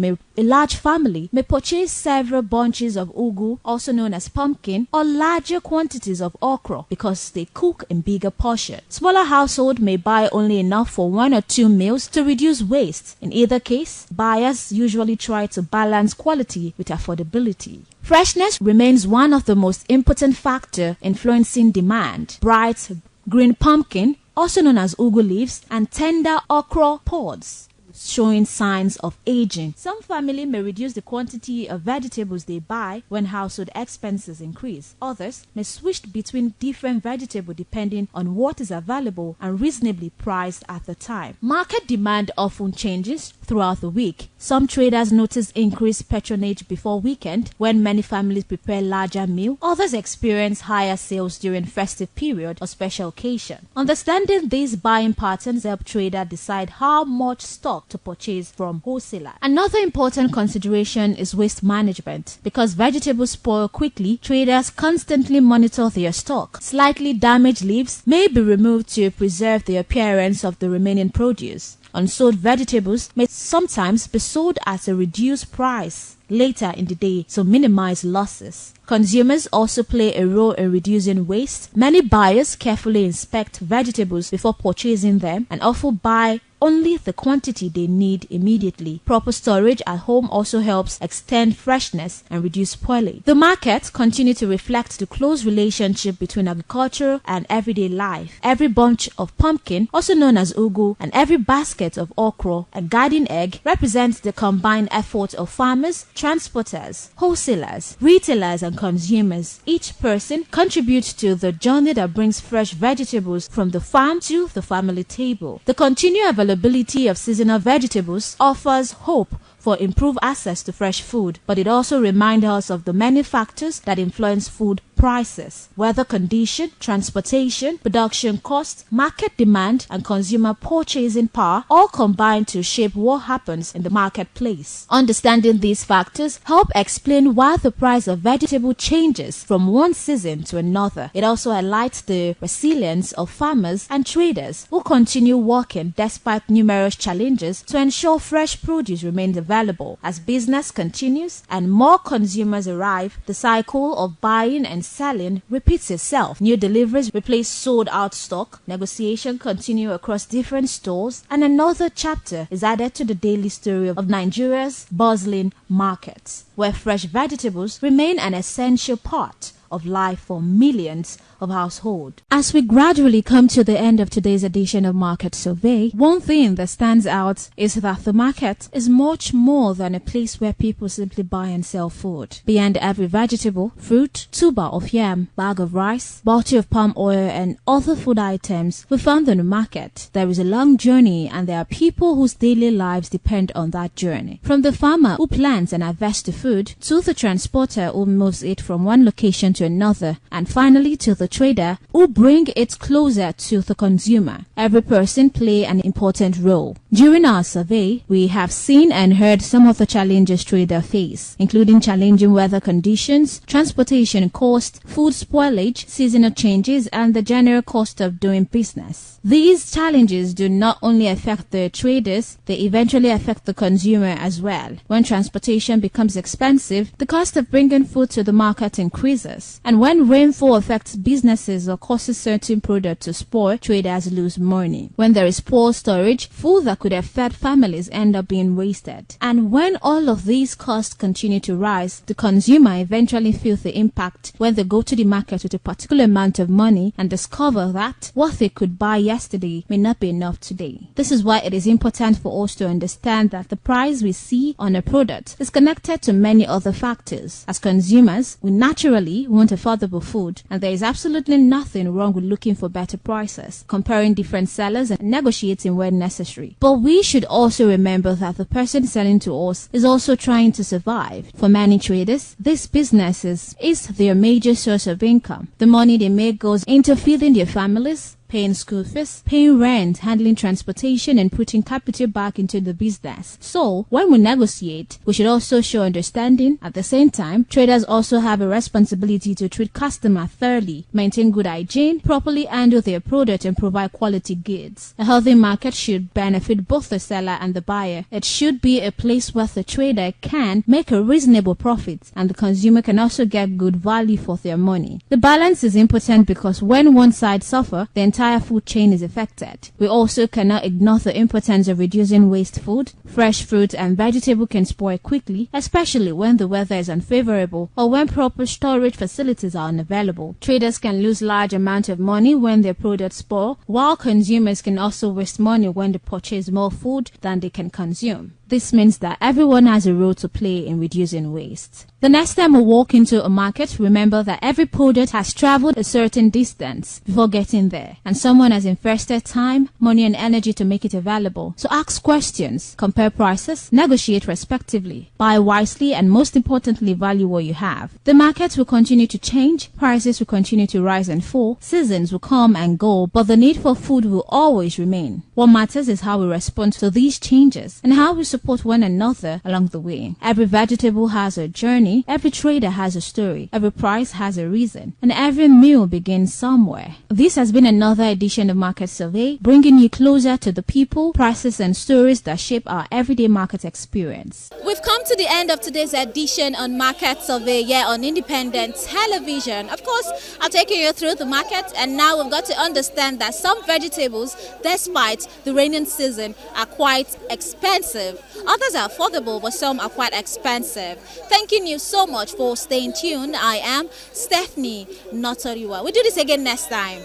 may purchase several bunches of ugu, also known as pumpkin, or larger quantities of okra because they cook in bigger portions. Smaller household may buy only enough for 1 or 2 meals to reduce waste. In either case, buyers usually try to balance quality with affordability. Freshness remains one of the most important factors influencing demand. Bright green pumpkin, also known as ugu leaves, and tender okra pods showing signs of aging. Some family may reduce the quantity of vegetables they buy when household expenses increase. Others may switch between different vegetables depending on what is available and reasonably priced at the time. Market demand often changes throughout the week. Some traders notice increased patronage before weekend when many families prepare larger meals. Others experience higher sales during festive period or special occasion. Understanding these buying patterns help traders decide how much stock to purchase from wholesaler. Another important consideration is waste management. Because vegetables spoil quickly, traders constantly monitor their stock. Slightly damaged leaves may be removed to preserve the appearance of the remaining produce. Unsold vegetables may sometimes be sold at a reduced price later in the day to minimize losses. Consumers also play a role in reducing waste. Many buyers carefully inspect vegetables before purchasing them and often buy only the quantity they need immediately. Proper storage at home also helps extend freshness and reduce spoilage. The market continues to reflect the close relationship between agriculture and everyday life. Every bunch of pumpkin, also known as ugu, and every basket of okra and garden egg represents the combined effort of farmers, transporters, wholesalers, retailers, and consumers. Each person contributes to the journey that brings fresh vegetables from the farm to the family table. The continued availability of seasonal vegetables offers hope for improved access to fresh food, but it also reminds us of the many factors that influence food prices: weather condition, transportation, production costs, market demand, and consumer purchasing power all combine to shape what happens in the marketplace. Understanding these factors help explain why the price of vegetable changes from one season to another. It also highlights the resilience of farmers and traders who continue working despite numerous challenges to ensure fresh produce remains available. As business continues and more consumers arrive, the cycle of buying and selling repeats itself. New deliveries replace sold out stock, negotiation continue across different stores, and another chapter is added to the daily story of Nigeria's bustling markets, where fresh vegetables remain an essential part of life for millions of households. As we gradually come to the end of today's edition of Market Survey, one thing that stands out is that the market is much more than a place where people simply buy and sell food. Behind every vegetable, fruit, tuber of yam, bag of rice, bottle of palm oil, and other food items we found in the market, there is a long journey, and there are people whose daily lives depend on that journey. From the farmer who plants and harvests the food, to the transporter who moves it from one location to another, and finally to the trader who bring it closer to the consumer. Every person play an important role. During our survey, we have seen and heard some of the challenges traders face, including challenging weather conditions, transportation cost, food spoilage, seasonal changes, and the general cost of doing business. These challenges do not only affect the traders, they eventually affect the consumer as well. When transportation becomes expensive, the cost of bringing food to the market increases. And when rainfall affects businesses or causes certain products to spoil, traders lose money. When there is poor storage, food that could have fed families end up being wasted. And when all of these costs continue to rise, the consumer eventually feels the impact when they go to the market with a particular amount of money and discover that what they could buy yesterday may not be enough today. This is why it is important for us to understand that the price we see on a product is connected to many other factors. As consumers, we naturally want affordable food, and there is absolutely nothing wrong with looking for better prices, comparing different sellers, and negotiating when necessary. But we should also remember that the person selling to us is also trying to survive. For many traders, this business is their major source of income. The money they make goes into feeding their families, paying school fees, paying rent, handling transportation, and putting capital back into the business. So, when we negotiate, we should also show understanding. At the same time, traders also have a responsibility to treat customers fairly, maintain good hygiene, properly handle their product, and provide quality goods. A healthy market should benefit both the seller and the buyer. It should be a place where the trader can make a reasonable profit, and the consumer can also get good value for their money. The balance is important because when one side suffers, the entire food chain is affected. We also cannot ignore the importance of reducing waste food. Fresh fruit and vegetable can spoil quickly, especially when the weather is unfavorable or when proper storage facilities are unavailable. Traders can lose large amounts of money when their products spoil, while consumers can also waste money when they purchase more food than they can consume. This means that everyone has a role to play in reducing waste. The next time we walk into a market, remember that every product has traveled a certain distance before getting there, and someone has invested time, money and energy to make it available. So ask questions, compare prices, negotiate respectively, buy wisely, and most importantly, value what you have. The market will continue to change, prices will continue to rise and fall, seasons will come and go, but the need for food will always remain. What matters is how we respond to these changes and how we support one another along the way. Every vegetable has a journey, every trader has a story, every price has a reason, and every meal begins somewhere. This has been another edition of Market Survey, bringing you closer to the people, prices and stories that shape our everyday market experience. We've come to the end of today's edition on Market Survey here on Independent Television. Of course, I've taken you through the market, and now we've got to understand that some vegetables, despite the rainy season, are quite expensive. Others are affordable, but some are quite expensive. Thanking you so much for staying tuned. I am Stephanie Notoriwa. We'll do this again next time.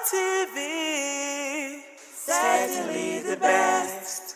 ITV, certainly the best.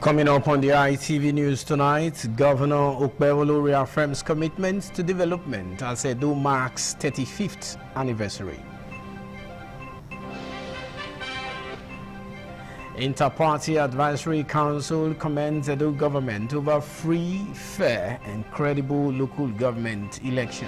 Coming up on the ITV News tonight, Governor Okpebholo reaffirms commitment to development as Edo marks 35th anniversary. Inter-Party Advisory Council commends Edo government over free, fair and credible local government election.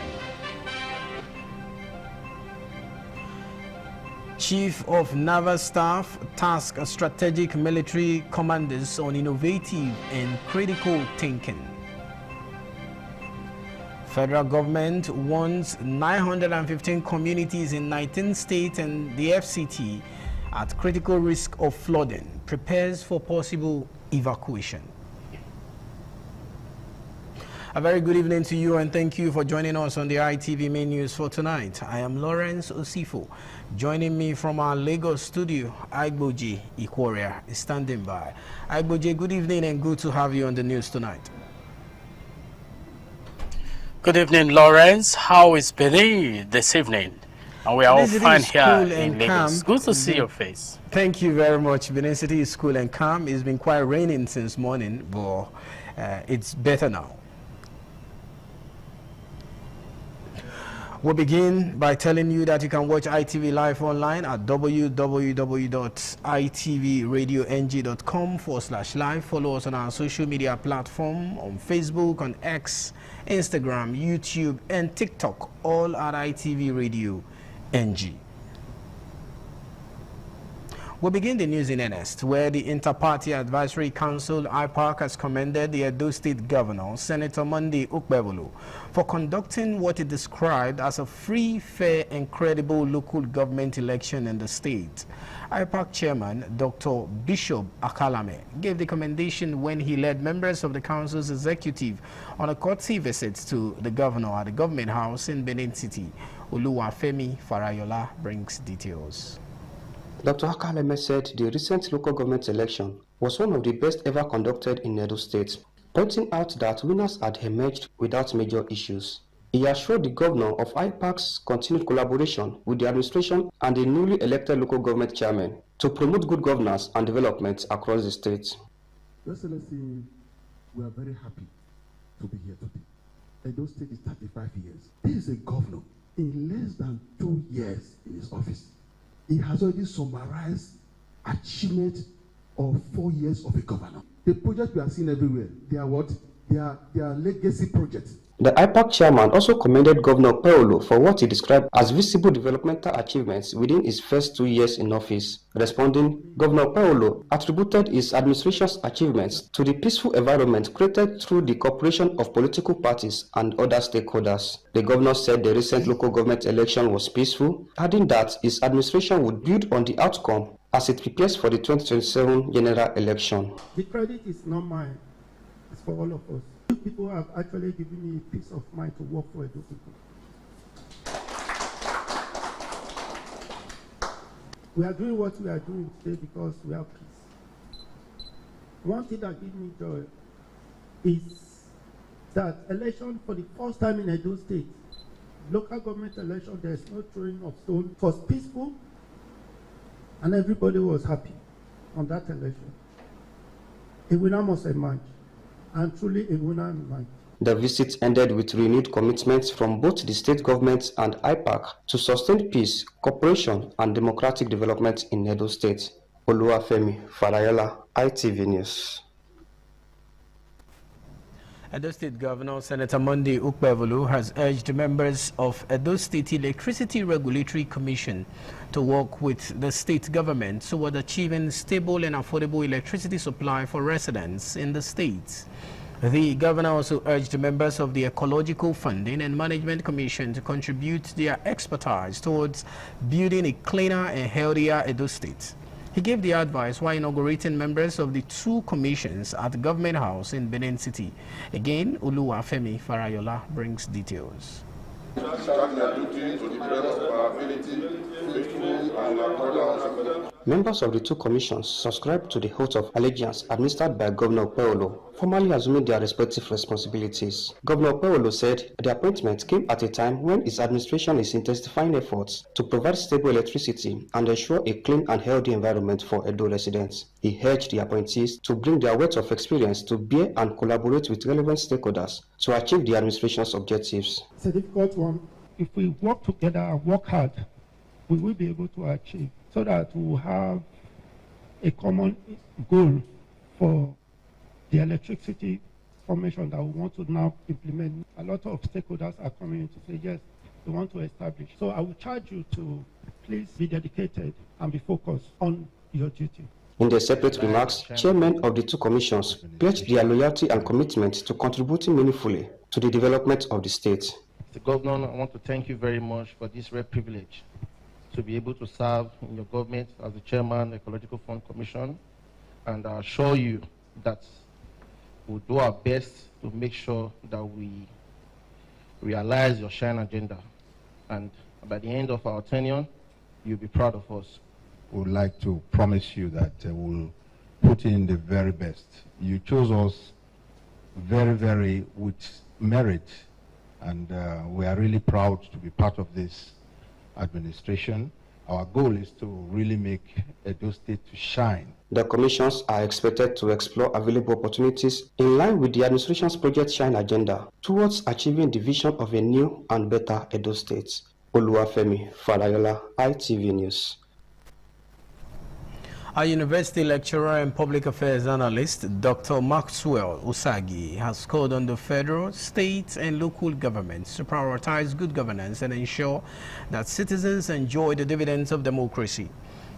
Chief of Naval Staff tasked strategic military commanders on innovative and critical thinking. Federal government warns 915 communities in 19 states and the FCT at critical risk of flooding, prepares for possible evacuation. A very good evening to you and thank you for joining us on the ITV main news for tonight. I am Lawrence Osifo. Joining me from our Lagos studio, Aigboje Ikworia is standing by. Aigboje, good evening and good to have you on the news tonight. Good evening, Lawrence. How is Benin this evening? And we are all fine here in Lagos. Good to see your face. Thank you very much. Benin City is cool and calm. It's been quite raining since morning, but it's better now. We'll begin by telling you that you can watch ITV live online at www.itvradioNG.com/live. Follow us on our social media platform on Facebook, on X, Instagram, YouTube, and TikTok, all at ITV Radio NG. We'll begin the news in earnest, where the Inter-Party Advisory Council, IPAC, has commended the Edo State Governor, Senator Monday Ukpebholo, for conducting what it described as a free, fair, and credible local government election in the state. IPAC Chairman Dr. Bishop Akalame gave the commendation when he led members of the council's executive on a courtesy visit to the governor at the Government House in Benin City. Oluwafemi Farayola brings details. Dr. Akaleme said the recent local government election was one of the best ever conducted in Edo State, pointing out that winners had emerged without major issues. He assured the governor of IPAC's continued collaboration with the administration and the newly elected local government chairman to promote good governance and development across the state. Your Excellency, we are very happy to be here today. Edo State is 35 years. This is a governor in less than 2 years in his office. He has already summarized achievement of 4 years of a governor. The projects we are seeing everywhere, they are what? They are legacy projects. The IPAC chairman also commended Governor Ukpebholo for what he described as visible developmental achievements within his first 2 years in office. Responding, Governor Ukpebholo attributed his administration's achievements to the peaceful environment created through the cooperation of political parties and other stakeholders. The governor said the recent local government election was peaceful, adding that his administration would build on the outcome as it prepares for the 2027 general election. The credit is not mine, it's for all of us. People have actually given me peace of mind to work for Edo people. We are doing what we are doing today because we have peace. One thing that gives me joy is that election for the first time in Edo State, local government election, there is no throwing of stone. It was peaceful and everybody was happy on that election. A winner must emerge. And truly a winner emerged. The visit ended with renewed commitments from both the state government and IPAC to sustain peace, cooperation, and democratic development in Edo State. Oluwafemi Farayola, ITV News. Edo State Governor Senator Monday Ukpebholo has urged members of Edo State Electricity Regulatory Commission to work with the state government toward achieving stable and affordable electricity supply for residents in the state. The governor also urged members of the Ecological Funding and Management Commission to contribute their expertise towards building a cleaner and healthier Edo State. He gave the advice while inaugurating members of the two commissions at the Government House in Benin City. Again, Oluwafemi Farayola brings details. Members of the two commissions subscribed to the oath of allegiance administered by Governor Ukpebholo, formally assuming their respective responsibilities. Governor Ukpebholo said the appointment came at a time when his administration is intensifying efforts to provide stable electricity and ensure a clean and healthy environment for Edo residents. He urged the appointees to bring their wealth of experience to bear and collaborate with relevant stakeholders to achieve the administration's objectives. It's a difficult one. If we work together and work hard, we will be able to achieve, so that we will have a common goal for the electricity formation that we want to now implement. A lot of stakeholders are coming in to say, yes, they want to establish. So I will charge you to please be dedicated and be focused on your duty. In their separate remarks, chairmen of the two commissions pledged their loyalty and commitment to contributing meaningfully to the development of the state. Mr. Governor, I want to thank you very much for this rare privilege to be able to serve in your government as the chairman of the Ecological Fund Commission, and I assure you that we'll do our best to make sure that we realize your SHINE agenda, and by the end of our tenure, you'll be proud of us. We would like to promise you that we'll put in the very best. You chose us very with merit, and we are really proud to be part of this administration. Our goal is to really make Edo State to shine. The commissions are expected to explore available opportunities in line with the administration's Project Shine agenda towards achieving the vision of a new and better Edo State. Oluwafemi Falayola, ITV News. Our university lecturer and public affairs analyst, Dr. Maxwell Usagi, has called on the federal, state, and local governments to prioritize good governance and ensure that citizens enjoy the dividends of democracy.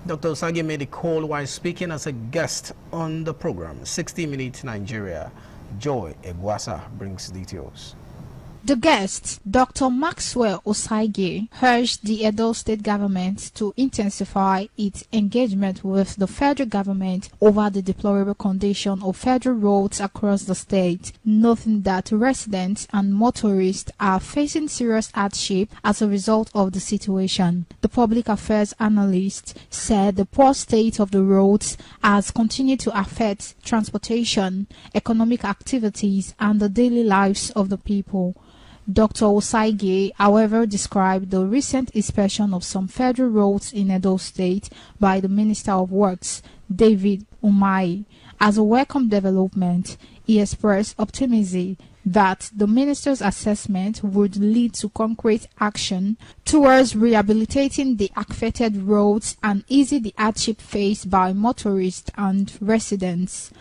Dr. Usagi made a call while speaking as a guest on the program 60 Minutes Nigeria. Joy Egwasa brings details. The guest, Dr. Maxwell Usagi, urged the Edo State government to intensify its engagement with the federal government over the deplorable condition of federal roads across the state, noting that residents and motorists are facing serious hardship as a result of the situation. The public affairs analyst said the poor state of the roads has continued to affect transportation, economic activities, and the daily lives of the people. Dr. Usagi, however, described the recent inspection of some federal roads in Edo State by the Minister of Works, David Umahi, as a welcome development. He expressed optimism that the minister's assessment would lead to concrete action towards rehabilitating the affected roads and easing the hardship faced by motorists and residents.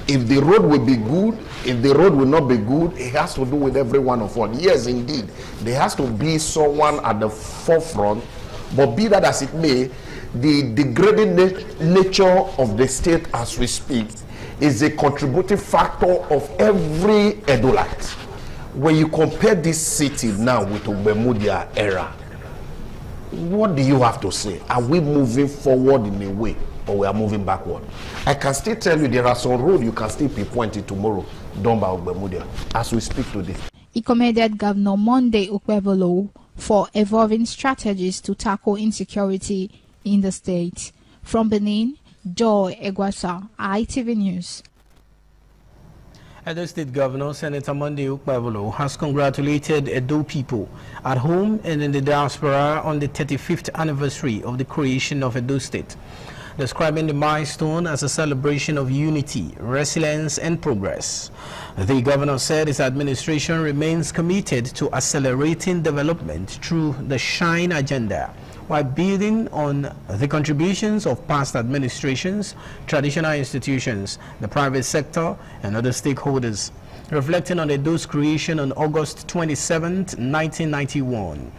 If the road will be good, if the road will not be good, it has to do with every one of us. Yes, indeed, there has to be someone at the forefront, but be that as it may, the degrading nature of the state as we speak is a contributing factor of every Edolite. When you compare this city now with Ogbemudia era, what do you have to say? Are we moving forward in a way, or we are moving backward? I can still tell you there are some roads you can still pinpoint tomorrow done by Ogbemudia as we speak today. He commended Governor Monday Okpebholo for evolving strategies to tackle insecurity in the state. From Benin, Joy Egwasa, ITV News. Edo State Governor Senator Monday Okpebholo has congratulated Edo people at home and in the diaspora on the 35th anniversary of the creation of Edo State, describing the milestone as a celebration of unity, resilience, and progress. The governor said his administration remains committed to accelerating development through the SHINE agenda, while building on the contributions of past administrations, traditional institutions, the private sector, and other stakeholders. Reflecting on Edo's creation on August 27, 1991,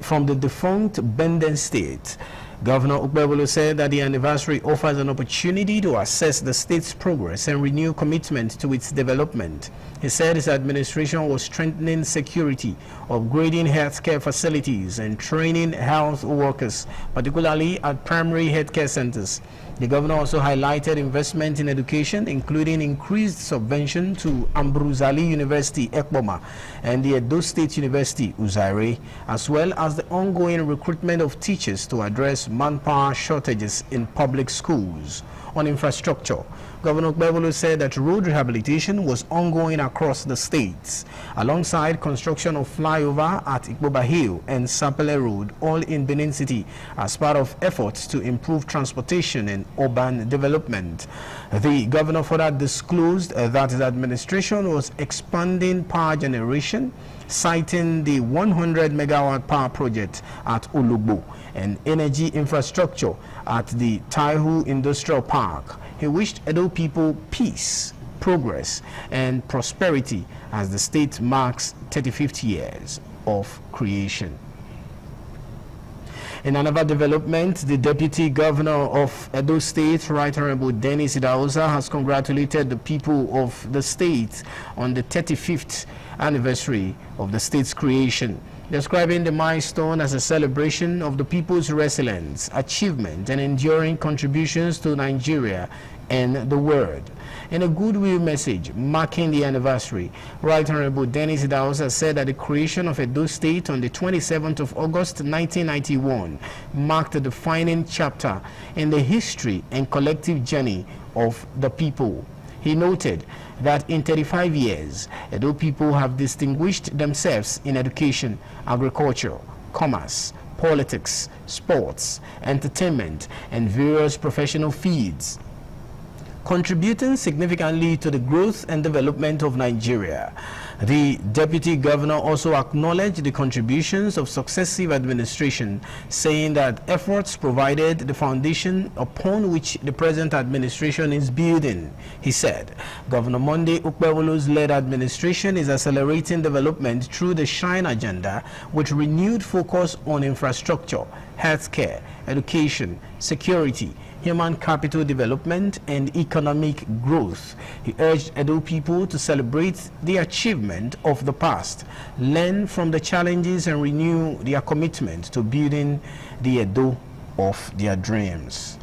from the defunct Benden State, Governor Okpebholo said that the anniversary offers an opportunity to assess the state's progress and renew commitment to its development. He said his administration was strengthening security, upgrading healthcare facilities, and training health workers, particularly at primary healthcare centers. The governor also highlighted investment in education, including increased subvention to Ambrose Ali University, Ekpoma, and the Edo State University, Uzaire, as well as the ongoing recruitment of teachers to address manpower shortages in public schools. On infrastructure, Governor Okpebholo said that road rehabilitation was ongoing across the states, alongside construction of flyover at Ikpoba Hill and Sapele Road, all in Benin City, as part of efforts to improve transportation and urban development. The governor further disclosed that his administration was expanding power generation, citing the 100 megawatt power project at Olugbo and energy infrastructure at the Taihu Industrial Park. He wished Edo people peace, progress, and prosperity as the state marks 35 years. of creation. In another development, the Deputy Governor of Edo State, Right Honorable Dennis Idahosa, has congratulated the people of the state on the 35th anniversary of the state's creation, describing the milestone as a celebration of the people's resilience, achievement, and enduring contributions to Nigeria and the world. In a goodwill message marking the anniversary, Right Honorable Dennis Idahosa said that the creation of Edo State on the 27th of August 1991 marked a defining chapter in the history and collective journey of the people. He noted that in 35 years, Edo people have distinguished themselves in education, agriculture, commerce, politics, sports, entertainment, and various professional fields, contributing significantly to the growth and development of Nigeria. The Deputy Governor also acknowledged the contributions of successive administration, saying that efforts provided the foundation upon which the present administration is building. He said, Governor Monday Ukpewolu's led administration is accelerating development through the SHINE agenda with renewed focus on infrastructure, healthcare, education, security, human capital development, and economic growth. He urged Edo people to celebrate the achievement of the past, learn from the challenges, and renew their commitment to building the Edo of their dreams.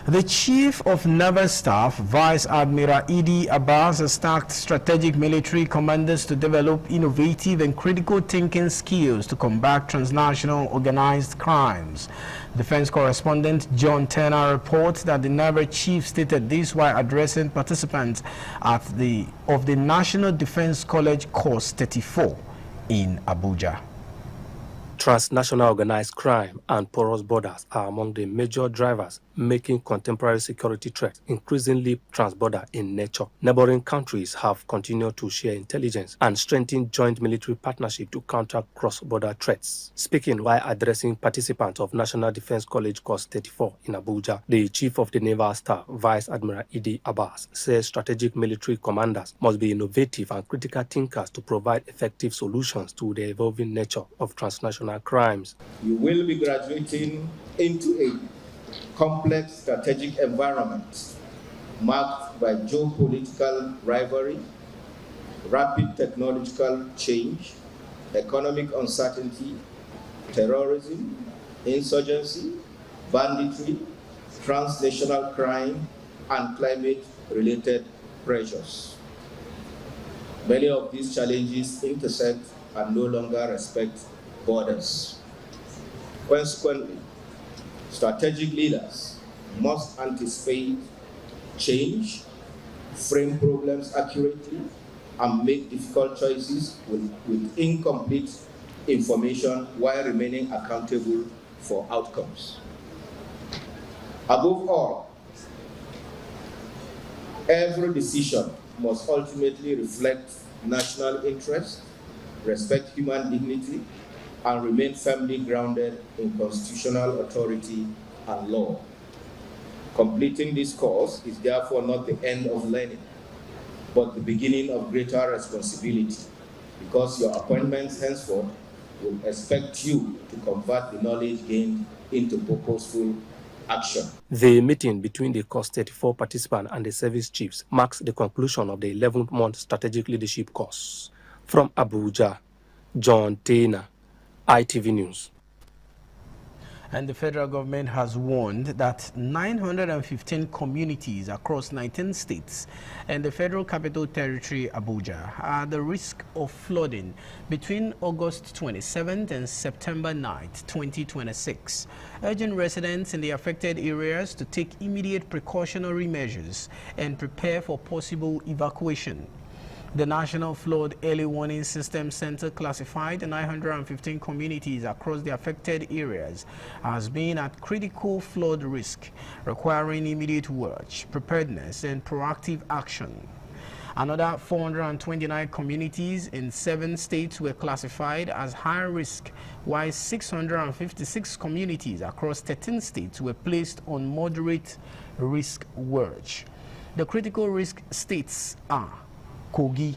The Chief of Naval Staff, Vice Admiral Idi Abbas, has tasked strategic military commanders to develop innovative and critical thinking skills to combat transnational organized crimes. Defense correspondent John Turner reports that the Naval Chief stated this while addressing participants at the National Defense College Course 34 in Abuja. Transnational organized crime and porous borders are among the major drivers making contemporary security threats increasingly transborder in nature. Neighboring countries have continued to share intelligence and strengthen joint military partnership to counter cross-border threats. Speaking while addressing participants of National Defense College Course 34 in Abuja, the Chief of the Naval Staff, Vice Admiral Idi Abbas, says strategic military commanders must be innovative and critical thinkers to provide effective solutions to the evolving nature of transnational crimes. You will be graduating into a complex strategic environment marked by geopolitical rivalry, rapid technological change, economic uncertainty, terrorism, insurgency, banditry, transnational crime, and climate-related pressures. Many of these challenges intersect and no longer respect borders. Consequently, strategic leaders must anticipate change, frame problems accurately, and make difficult choices with incomplete information while remaining accountable for outcomes. Above all, every decision must ultimately reflect national interest, respect human dignity, and remain firmly grounded in constitutional authority and law. Completing this course is therefore not the end of learning, but the beginning of greater responsibility, because your appointments henceforth will expect you to convert the knowledge gained into purposeful action. The meeting between the Course 34 participants and the service chiefs marks the conclusion of the 11th-month strategic leadership course. From Abuja, John Taylor, ITV News. And the federal government has warned that 915 communities across 19 states and the Federal Capital Territory, Abuja, are at the risk of flooding between August 27th and September 9th, 2026, urging residents in the affected areas to take immediate precautionary measures and prepare for possible evacuation. The National Flood Early Warning System Center classified 915 communities across the affected areas as being at critical flood risk, requiring immediate watch, preparedness, and proactive action. Another 429 communities in 7 states were classified as high risk, while 656 communities across 13 states were placed on moderate risk watch. The critical risk states are Kogi,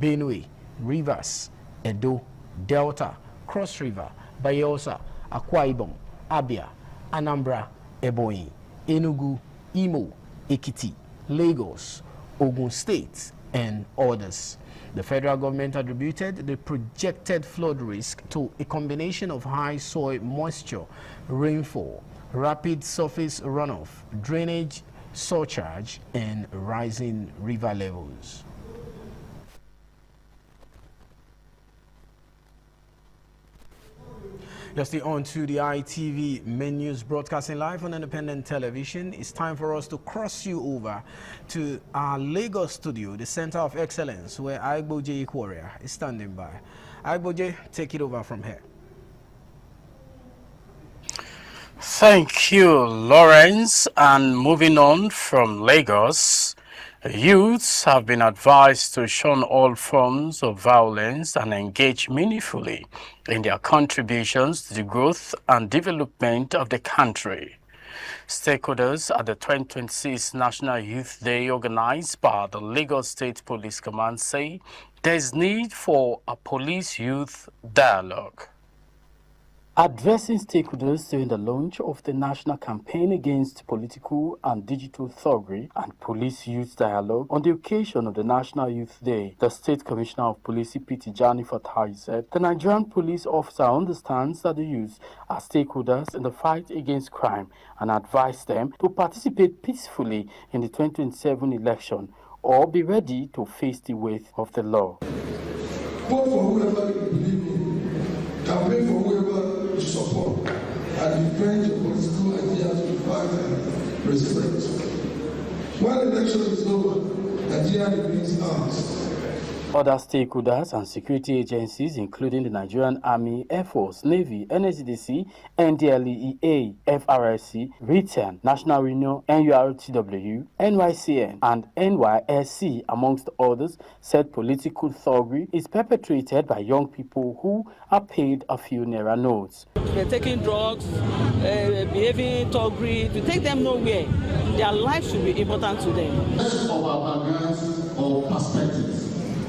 Benue, Rivers, Edo, Delta, Cross River, Bayelsa, Akwa Ibom, Abia, Anambra, Ebonyi, Enugu, Imo, Ekiti, Lagos, Ogun State, and others. The federal government attributed the projected flood risk to a combination of high soil moisture, rainfall, rapid surface runoff, drainage surcharge, and rising river levels. Just on to the ITV main news, broadcasting live on independent television. It's time for us to cross you over to our Lagos studio, the Center of Excellence, where Agboje Ikworia is standing by. Agboje, take it over from here. Thank you, Lawrence. And moving on from Lagos, youths have been advised to shun all forms of violence and engage meaningfully in their contributions to the growth and development of the country. Stakeholders at the 2026 National Youth Day organized by the Lagos State Police Command say there is need for a police-youth dialogue. Addressing stakeholders during the launch of the national campaign against political and digital thuggery and police youth dialogue on the occasion of the National Youth Day, the State Commissioner of Police CP Tijani Fatai said the Nigerian police officer understands that the youth are stakeholders in the fight against crime and advised them to participate peacefully in the 2027 election or be ready to face the weight of the law. Vote for whoever you believe in, campaign for whoever you support, and defend your political ideas with fight and respect. When the election is over, Nigeria remains ours. Other stakeholders and security agencies, including the Nigerian Army, Air Force, Navy, NSDC, NDLEA, FRSC, RITEN, National Union, NURTW, NYCN, and NYSC, amongst others, said political thuggery is perpetrated by young people who are paid a few naira notes. They're taking drugs, behaving thuggery, to take them nowhere. Their life should be important to them. Of our backgrounds or perspectives,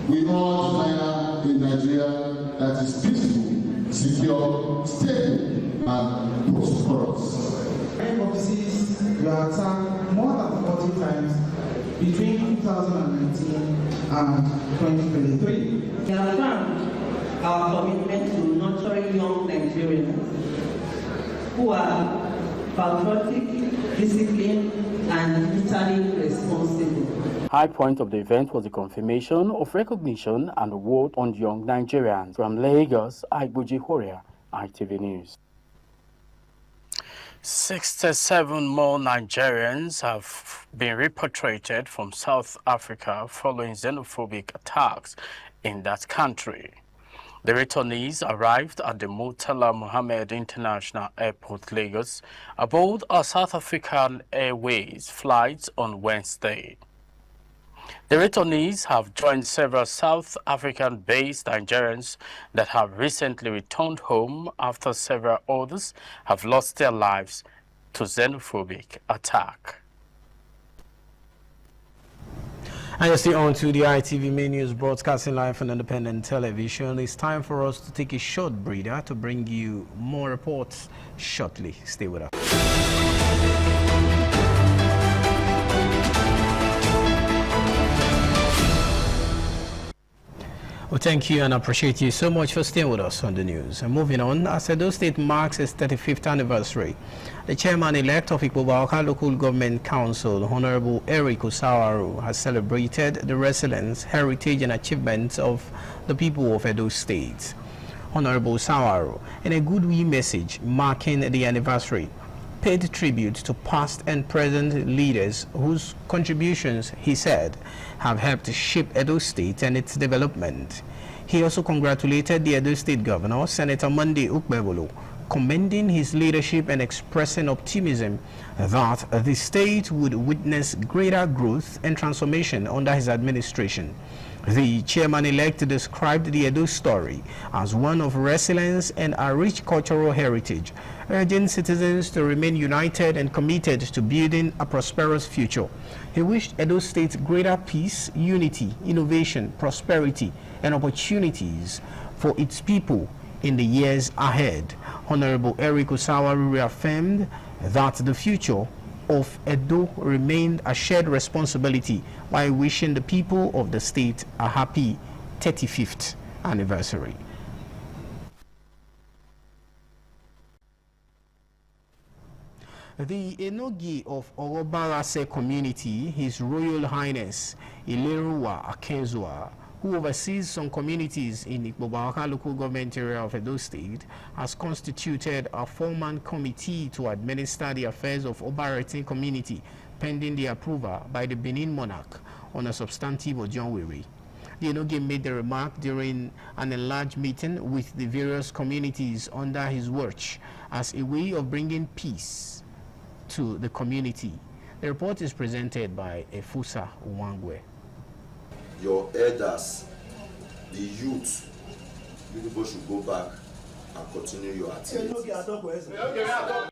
we all desire a Nigeria that is peaceful, secure, stable, and prosperous. Crime offices were attacked more than 40 times between 2019 and 2023. We have found our commitment to nurturing young Nigerians who are patriotic, disciplined, and digitally responsible. High point of the event was the confirmation of recognition and award on young Nigerians. From Lagos, Agboje Ikworia, ITV News. 67 more Nigerians have been repatriated from South Africa following xenophobic attacks in that country. The returnees arrived at the Murtala Mohammed International Airport, Lagos, aboard a South African Airways flight on Wednesday. The returnees have joined several South African-based Nigerians that have recently returned home after several others have lost their lives to xenophobic attack. And you see on to the ITV main news, broadcasting live on independent television. It's time for us to take a short breather to bring you more reports shortly. Stay with us. Well, thank you and appreciate you so much for staying with us on the news. And moving on, as Edo State marks its 35th anniversary, the chairman-elect of Ikpoba Local Government Council, Honorable Eric Osawaru, has celebrated the resilience, heritage and achievements of the people of Edo State. Honorable Osawaru, in a goodwill message marking the anniversary, paid tribute to past and present leaders whose contributions, he said, have helped shape Edo State and its development. He also congratulated the Edo State Governor, Senator Monday Ukpebolo, commending his leadership and expressing optimism that the state would witness greater growth and transformation under his administration. The chairman-elect described the Edo story as one of resilience and a rich cultural heritage, urging citizens to remain united and committed to building a prosperous future. He wished Edo State greater peace, unity, innovation, prosperity, and opportunities for its people in the years ahead. Honorable Eric Osawa reaffirmed that the future of Edo remained a shared responsibility by wishing the people of the state a happy 35th anniversary. The Enogi of Orobarase community, His Royal Highness Ileruwa Akenzua, who oversees some communities in Ikbobawaka local government area of Edo State, has constituted a four-man committee to administer the affairs of Obarete community, pending the approval by the Benin monarch on a substantive Ojonwere. The Enogi made the remark during an enlarged meeting with the various communities under his watch as a way of bringing peace to the community. The report is presented by Efusa Uwangwe. Your elders, the youth, you people should go back and continue your activities.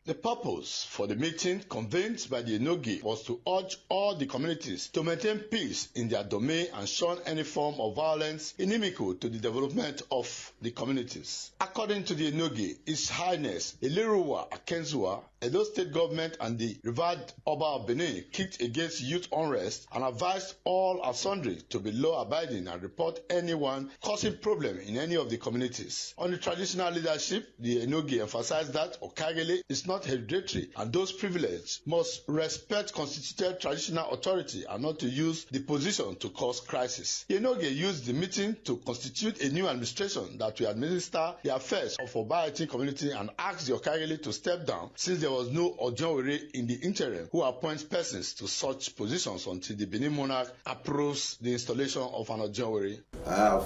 The purpose for the meeting convened by the Enogi was to urge all the communities to maintain peace in their domain and shun any form of violence inimical to the development of the communities. According to the Enogi, His Highness Ileruwa Akenzua, Edo State government and the revered Oba of Benin kicked against youth unrest and advised all and sundry to be law-abiding and report anyone causing problem in any of the communities. On the traditional leadership, the Enogi emphasized that Okagele is not hereditary and those privileged must respect constituted traditional authority and not to use the position to cause crisis. The Enogi used the meeting to constitute a new administration that will administer the affairs of Obarete community and asked the Okagele to step down since there was no Ojonwere in the interim who appoints persons to such positions until the Benin monarch approves the installation of an Ojonwere. I have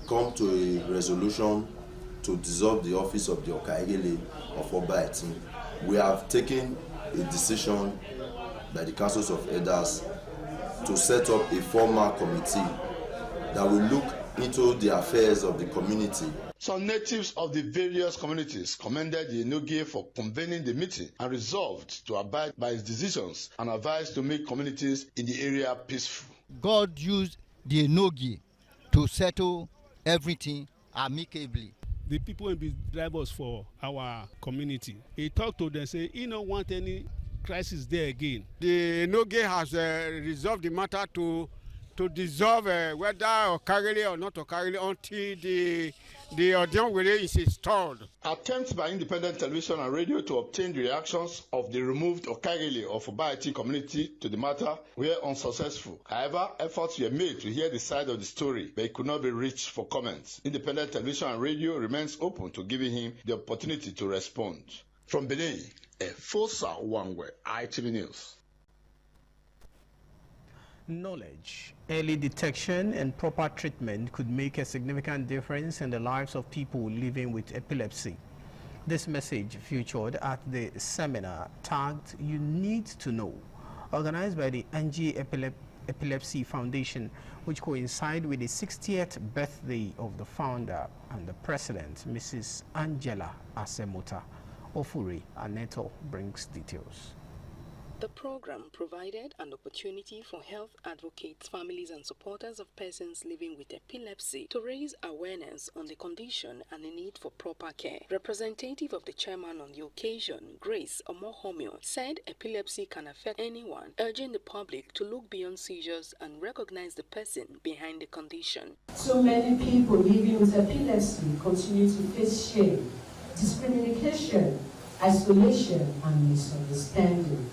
come to a resolution to dissolve the office of the Okagele of Obarete. We have taken a decision by the councils of elders to set up a formal committee that will look into the affairs of the community. Some natives of the various communities commended the Enogi for convening the meeting and resolved to abide by his decisions and advised to make communities in the area peaceful. God used the Enogi to settle everything amicably. The people will be drivers for our community. He talked to them, say he don't want any crisis there again. The Enogi has resolved the matter to dissolve whether Okagele or not Okagele until the Ojonwere is installed. Attempts by independent television and radio to obtain the reactions of the removed Okagele of Obarete community to the matter were unsuccessful. However, efforts were made to hear the side of the story, but it could not be reached for comments. Independent television and radio remains open to giving him the opportunity to respond. From Benin, Efosa Uwangwe, ITV News. Knowledge, early detection and proper treatment could make a significant difference in the lives of people living with epilepsy. This message featured at the seminar tagged You Need to Know, organized by the Angie Epilepsy Foundation, which coincided with the 60th birthday of the founder and the president, Mrs. Angela Asemota. Ofuri Aneto brings details. The program provided an opportunity for health advocates, families and supporters of persons living with epilepsy to raise awareness on the condition and the need for proper care. Representative of the chairman on the occasion, Grace Omohomio, said epilepsy can affect anyone, urging the public to look beyond seizures and recognize the person behind the condition. So many people living with epilepsy continue to face shame, discrimination, isolation and misunderstanding.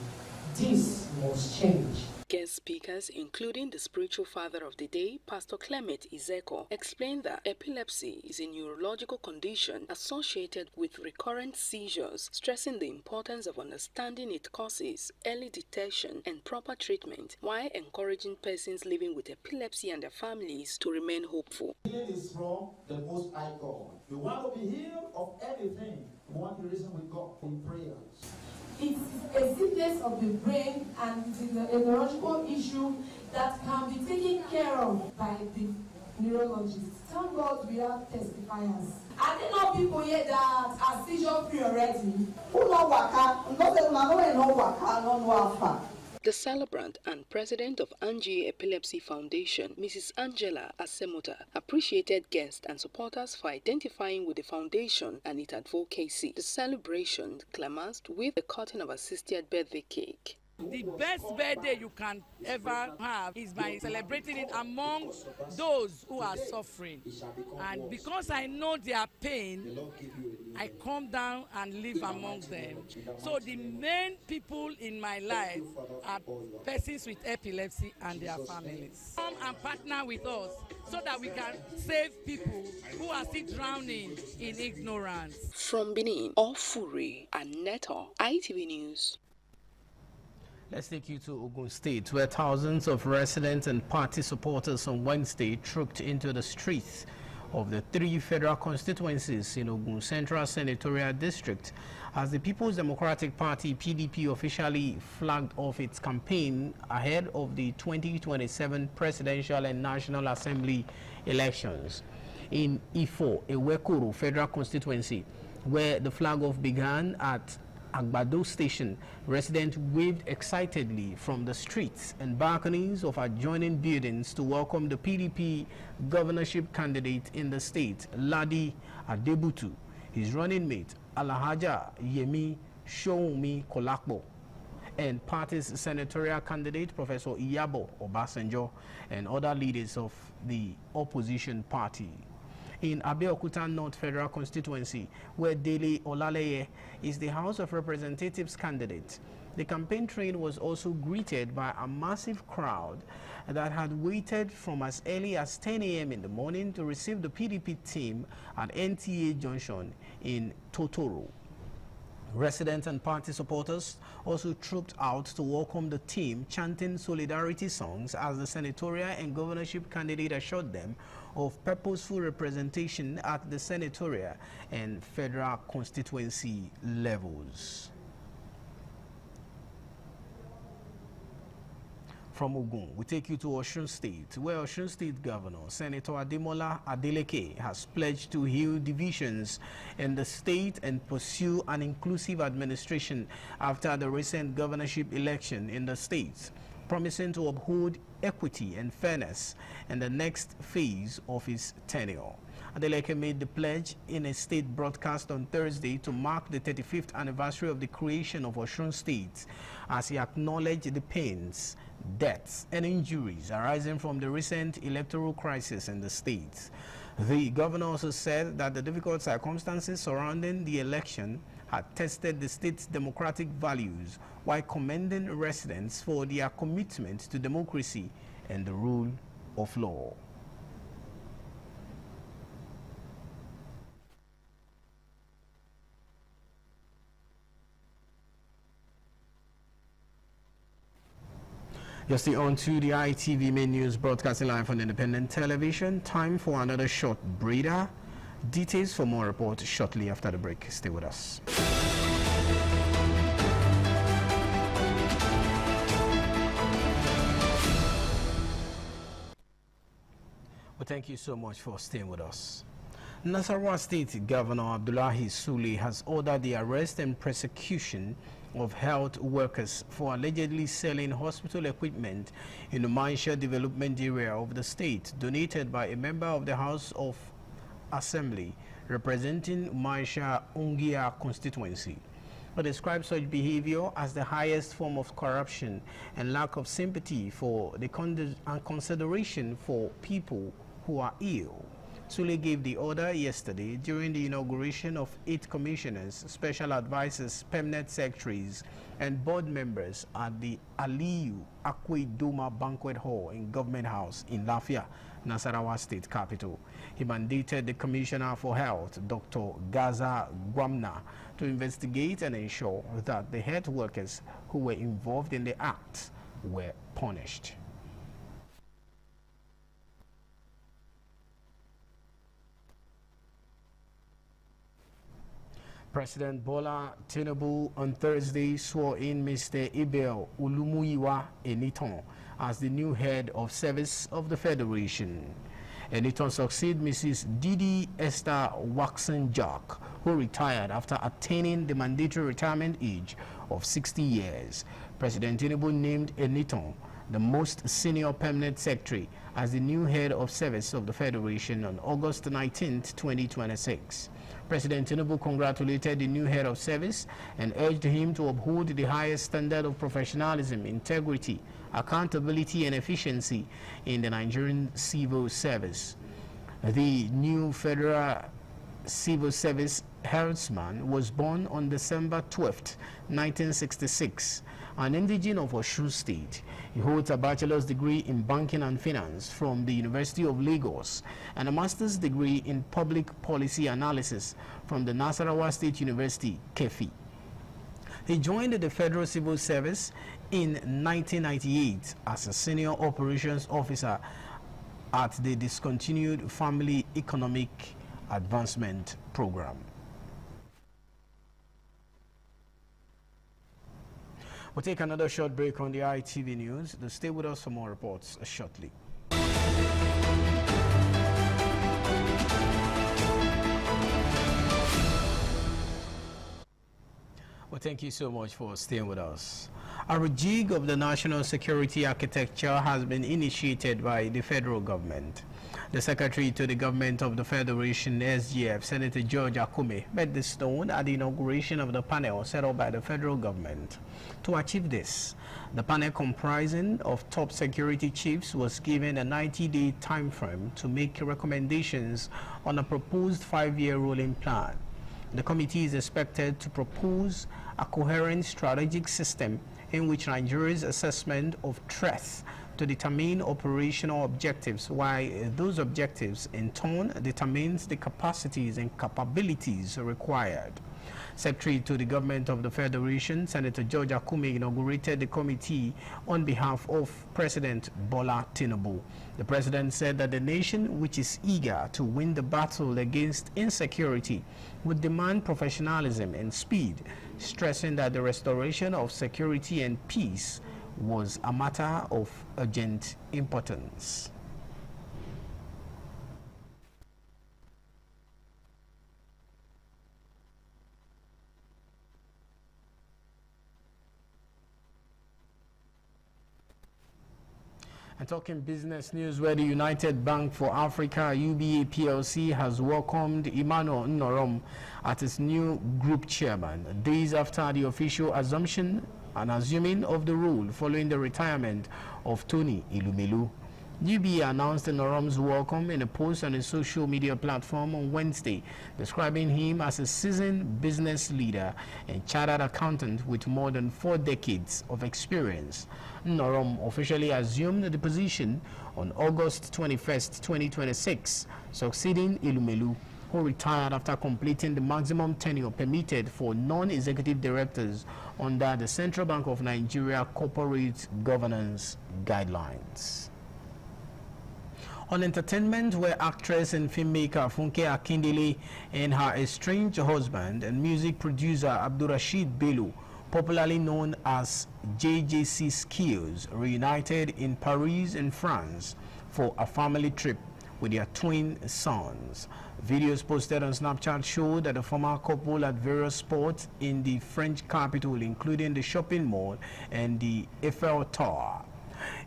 This must change. Guest speakers, including the spiritual father of the day, Pastor Clement Izeko, explained that epilepsy is a neurological condition associated with recurrent seizures, stressing the importance of understanding its causes, early detection, and proper treatment, while encouraging persons living with epilepsy and their families to remain hopeful. Healing is from the Most High God. You want to be healed of anything, you want to reason with God in prayers. It's a sickness of the brain and it is a neurological issue that can be taken care of by the neurologists. Thank God we have testifiers. Are there not people here that are seizure free already? Who know waka? The celebrant and president of Angie Epilepsy Foundation, Mrs. Angela Asemota, appreciated guests and supporters for identifying with the foundation and its advocacy. The celebration closed with the cutting of assisted birthday cake. The best birthday you can ever have is by celebrating it among those who are suffering. And because I know their pain, I come down and live among them. So the main people in my life are persons with epilepsy and their families. Come and partner with us so that we can save people who are still drowning in ignorance. From Benin, Ofuri and Neto, ITV News. Let's take you to Ogun State, where thousands of residents and party supporters on Wednesday trooped into the streets of the 3 federal constituencies in Ogun Central Senatorial District as the People's Democratic Party (PDP) officially flagged off its campaign ahead of the 2027 presidential and National Assembly elections. In Ifo, Ewekuru federal constituency, where the flag-off began at Agbado Station, residents waved excitedly from the streets and balconies of adjoining buildings to welcome the PDP governorship candidate in the state, Ladi Adebutu, his running mate, Alahaja Yemi Shoumi Kolakbo, and party's senatorial candidate, Professor Iyabo Obasanjo, and other leaders of the opposition party. In Abeokuta North Federal Constituency, where Dele Olaleye is the House of Representatives candidate, the campaign train was also greeted by a massive crowd that had waited from as early as 10 a.m. in the morning to receive the PDP team at NTA Junction in Totoro. Residents and party supporters also trooped out to welcome the team, chanting solidarity songs as the senatorial and governorship candidate assured them of purposeful representation at the senatorial and federal constituency levels. From Ogun, we take you to Osun State, where Osun State Governor Senator Ademola Adeleke has pledged to heal divisions in the state and pursue an inclusive administration after the recent governorship election in the state, promising to uphold equity and fairness in the next phase of his tenure. Adeleke made the pledge in a state broadcast on Thursday to mark the 35th anniversary of the creation of Osun State, as he acknowledged the pains, deaths, and injuries arising from the recent electoral crisis in the state. The governor also said that the difficult circumstances surrounding the election had tested the state's democratic values, while commending residents for their commitment to democracy and the rule of law. You're still on to the ITV main news, broadcasting live on independent television. Time for another short breather. Details for more reports shortly after the break. Stay with us. Well, thank you so much for staying with us. Nasarawa State Governor Abdullahi Sule has ordered the arrest and prosecution of health workers for allegedly selling hospital equipment in the Maisha development area of the state, donated by a member of the House of Assembly representing Maisha Ungia constituency. But describes such behavior as the highest form of corruption and lack of sympathy for the consideration for people who are ill. Sule gave the order yesterday during the inauguration of 8 commissioners, special advisors, permanent secretaries, and board members at the Aliyu Akwe Doma Banquet Hall in Government House in Lafia, Nasarawa State Capital. He mandated the Commissioner for Health, Dr. Gaza Gwamna, to investigate and ensure that the health workers who were involved in the act were punished. President Bola Tinubu on Thursday swore in Mr. Ibel Ulumuyiwa Eniton as the new head of service of the Federation. Eniton succeeded Mrs. Didi Esther Waxen-Jock, who retired after attaining the mandatory retirement age of 60 years. President Tinubu named Eniton the most senior permanent secretary as the new head of service of the Federation on August 19, 2026. President Tinubu congratulated the new head of service and urged him to uphold the highest standard of professionalism, integrity, accountability, and efficiency in the Nigerian civil service. The new Federal Civil Service herdsman was born on December 12, 1966, an indigene of Osun State. He holds a bachelor's degree in banking and finance from the University of Lagos and a master's degree in public policy analysis from the Nasarawa State University, KEFI. He joined the Federal Civil Service in 1998 as a senior operations officer at the Discontinued Family Economic Advancement Program. We'll take another short break on the ITV News. Stay with us for more reports shortly. Well, thank you so much for staying with us. A rejig of the national security architecture has been initiated by the federal government. The Secretary to the Government of the Federation, SGF, Senator George Akume, met the stone at the inauguration of the panel set up by the federal government. To achieve this, the panel comprising of top security chiefs was given a 90-day time frame to make recommendations on a proposed 5-year rolling plan. The committee is expected to propose a coherent strategic system in which Nigeria's assessment of threats to determine operational objectives, while those objectives in turn determines the capacities and capabilities required. Secretary to the Government of the Federation, Senator George Akume, inaugurated the committee on behalf of President Bola Tinubu. The president said that the nation, which is eager to win the battle against insecurity, would demand professionalism and speed, stressing that the restoration of security and peace was a matter of urgent importance. And talking business news, where the United Bank for Africa, UBA PLC, has welcomed Emmanuel Nnorom as its new group chairman, days after the official assumption and assuming of the role following the retirement of Tony Elumelu. UBA announced Nnorom's welcome in a post on a social media platform on Wednesday, describing him as a seasoned business leader and chartered accountant with more than 4 decades of experience. Nnorom officially assumed the position on August 21st, 2026, succeeding Elumelu, who retired after completing the maximum tenure permitted for non-executive directors under the Central Bank of Nigeria Corporate Governance Guidelines. On entertainment, where actress and filmmaker Funke Akindele and her estranged husband and music producer Abdurrashid Bello, popularly known as JJC Skills, reunited in Paris in France for a family trip with their twin sons. Videos posted on Snapchat showed that the former couple at various spots in the French capital, including the shopping mall and the Eiffel Tower.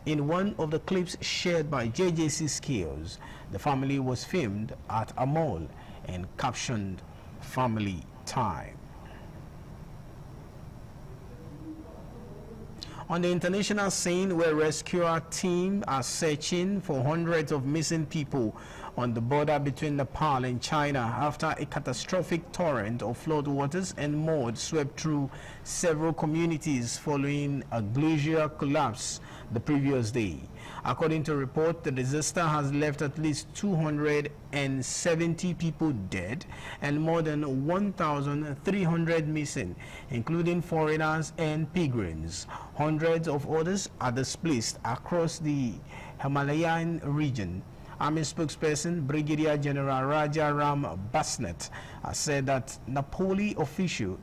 In one of the clips shared by JJC Skills, the family was filmed at a mall and captioned "Family Time." On the international scene, where rescue teams are searching for hundreds of missing people on the border between Nepal and China after a catastrophic torrent of floodwaters and mud swept through several communities following a glacier collapse the previous day. According to a report, the disaster has left at least 270 people dead and more than 1,300 missing, including foreigners and pilgrims. Hundreds of others are displaced across the Himalayan region. Army spokesperson Brigadier General Raja Ram Basnet said that Nepali official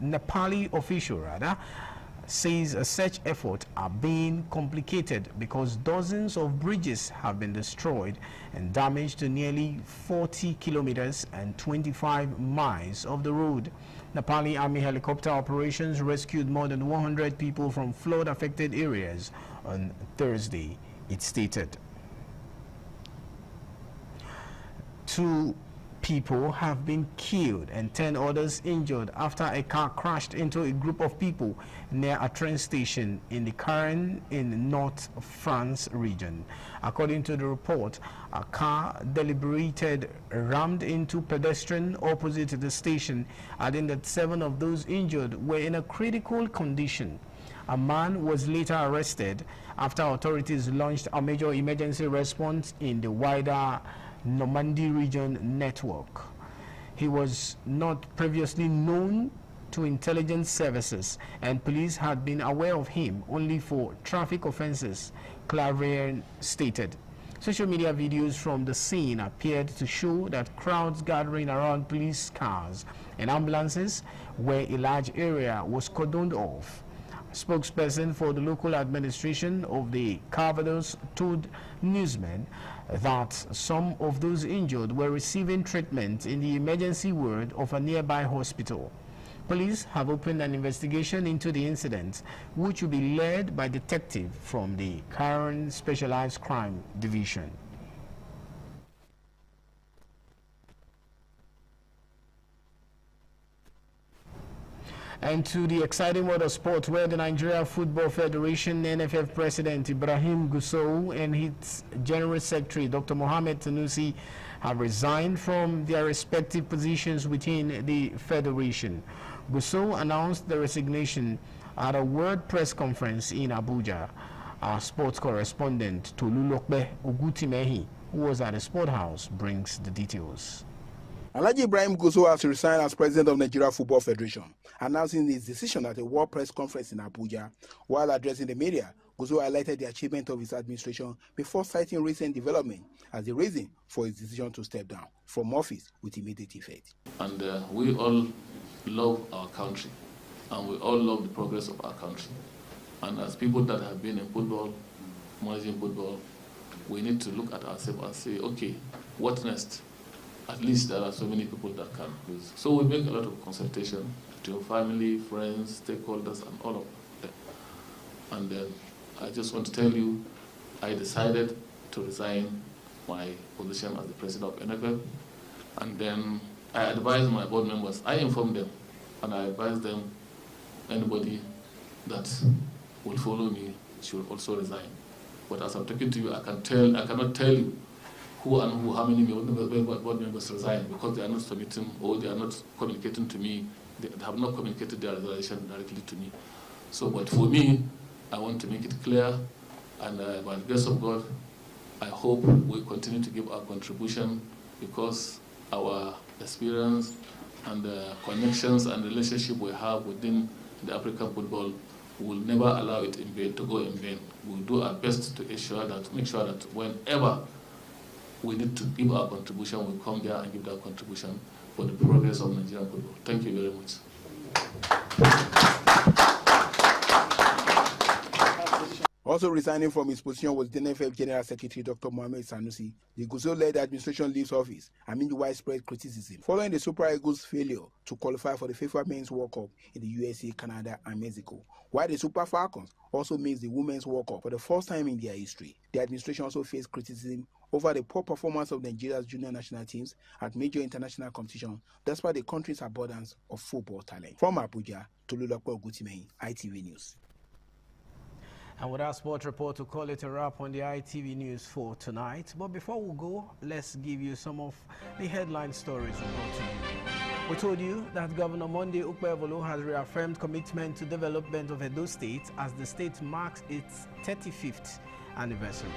says a search effort are being complicated because dozens of bridges have been destroyed and damaged to nearly 40 kilometers and 25 miles of the road. Nepali Army helicopter operations rescued more than 100 people from flood-affected areas on Thursday, it stated. 2 people have been killed and 10 others injured after a car crashed into a group of people near a train station in the Caen in North France region. According to the report, a car deliberately rammed into pedestrian opposite the station, adding that 7 of those injured were in a critical condition. A man was later arrested after authorities launched a major emergency response in the wider Normandy region network. He was not previously known to intelligence services, and police had been aware of him only for traffic offenses, Clarion stated. Social media videos from the scene appeared to show that crowds gathering around police cars and ambulances, where a large area was cordoned off. Spokesperson for the local administration of the Calvados told newsmen that some of those injured were receiving treatment in the emergency ward of a nearby hospital. Police have opened an investigation into the incident, which will be led by detectives from the Caen Specialized Crime Division. And to the exciting world of sport, where the Nigeria Football Federation NFF President Ibrahim Gusau and his General Secretary Dr. Mohamed Sanusi have resigned from their respective positions within the federation. Gusau announced the resignation at a World Press Conference in Abuja. Our sports correspondent Tolulokbe Ogutimehi, who was at the Sport House, brings the details. Alhaji Ibrahim Gusau has resigned as president of Nigeria Football Federation, announcing his decision at a World Press Conference in Abuja. While addressing the media, Gusau highlighted the achievement of his administration before citing recent development as the reason for his decision to step down from office with immediate effect. And we all love our country, and we all love the progress of our country. And as people that have been in football, managing football, we need to look at ourselves and say, okay, what next? At least there are so many people that can lose. So we make a lot of consultation between family, friends, stakeholders, and all of them. And then I just want to tell you, I decided to resign my position as the president of NFF. And then I advised my board members, I informed them, and I advised them, anybody that will follow me should also resign. But as I'm talking to you, I cannot tell you who and who, how many board members resign, because they are not submitting or they are not communicating to me. They have not communicated their resignation directly to me. So, but for me, I want to make it clear, and by the grace of God, I hope we continue to give our contribution, because our experience and the connections and relationship we have within the African football will never allow it in vain, to go in vain. We'll do our best to ensure that, make sure that whenever we need to give our contribution, we come there and give that contribution for the progress of Nigerian football. Thank you very much. Also resigning from his position was the NFF General Secretary Dr. Mohamed Sanusi. The Gusau-led administration leaves office amid widespread criticism following the Super Eagles' failure to qualify for the FIFA Men's World Cup in the USA, Canada, and Mexico. While the Super Falcons also missed the Women's World Cup for the first time in their history. The administration also faced criticism over the poor performance of Nigeria's junior national teams at major international competitions, despite the country's abundance of football talent. From Abuja, Tolulokwe Ogutimehin, ITV News. And with our sport report, to call it a wrap on the ITV News for tonight. But before we go, let's give you some of the headline stories we brought to you. We told you that Governor Monday Ukpevolo has reaffirmed commitment to development of Edo State as the state marks its 35th anniversary.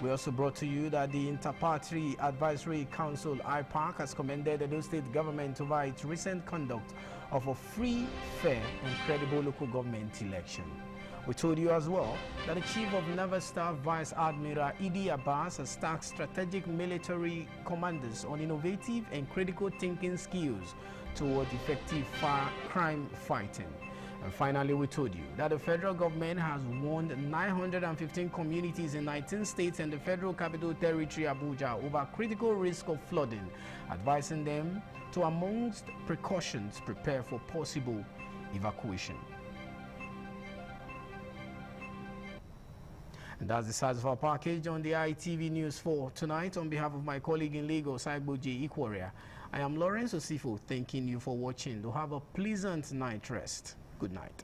We also brought to you that the Interparty Advisory Council, IPAC, has commended Edo State government over its recent conduct of a free, fair, and credible local government election. We told you as well that the Chief of Naval Staff Vice Admiral Idi Abbas has tasked strategic military commanders on innovative and critical thinking skills toward effective crime fighting. And finally, we told you that the federal government has warned 915 communities in 19 states and the Federal Capital Territory, Abuja, over critical risk of flooding, advising them to, amongst precautions, prepare for possible evacuation. And that's the size of our package on the ITV News for tonight. On behalf of my colleague in Lagos, Agboje Ikworia, I am Lawrence Osifo, thanking you for watching. To have a pleasant night rest. Good night.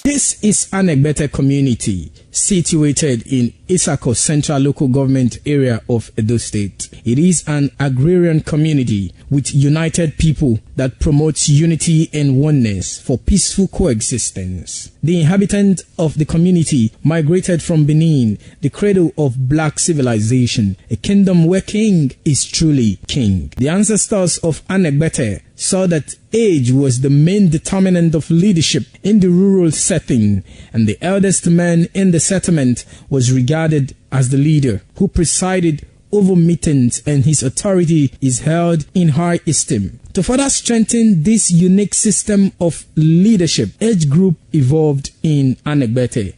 This is Anegbete community, situated in Isako Central Local Government Area of Edo State. It is an agrarian community with united people that promotes unity and oneness for peaceful coexistence. The inhabitants of the community migrated from Benin, the cradle of black civilization, a kingdom where king is truly king. The ancestors of Anegbete saw that age was the main determinant of leadership in the rural setting, and the eldest man in the settlement was regarded as the leader who presided over meetings, and his authority is held in high esteem. To further strengthen this unique system of leadership, age group evolved in Anegbete.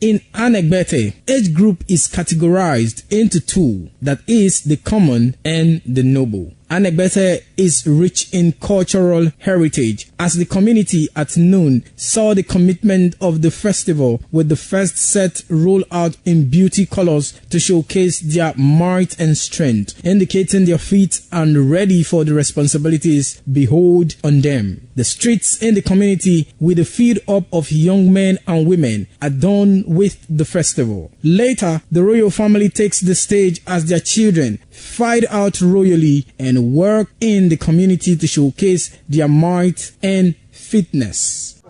In Anegbete, age group is categorized into two, that is, the common and the noble. Anegbete is rich in cultural heritage, as the community at noon saw the commitment of the festival with the first set rolled out in beauty colors to showcase their might and strength, indicating their feet and ready for the responsibilities behold on them. The streets in the community with a feed up of young men and women adorned with the festival. Later, the royal family takes the stage as their children fight out royally and work in the community to showcase their might and fitness.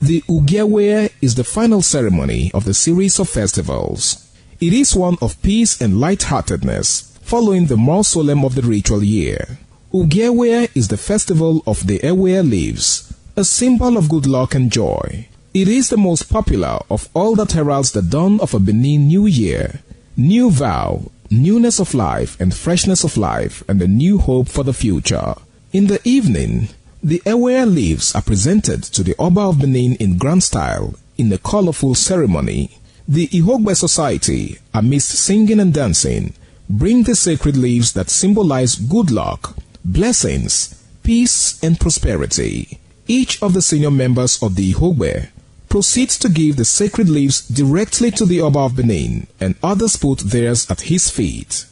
The Ugewe is the final ceremony of the series of festivals. It is one of peace and lightheartedness, following the more solemn of the ritual year. Ugewe is the festival of the Ewe leaves, a symbol of good luck and joy. It is the most popular of all that heralds the dawn of a Benin New Year, new vow, newness of life and freshness of life, and a new hope for the future. In the evening, the Ewe leaves are presented to the Oba of Benin in grand style in a colorful ceremony. The Ihogbe Society, amidst singing and dancing, bring the sacred leaves that symbolize good luck, blessings, peace, and prosperity. Each of the senior members of the Ihogbe proceeds to give the sacred leaves directly to the Oba of Benin, and others put theirs at his feet.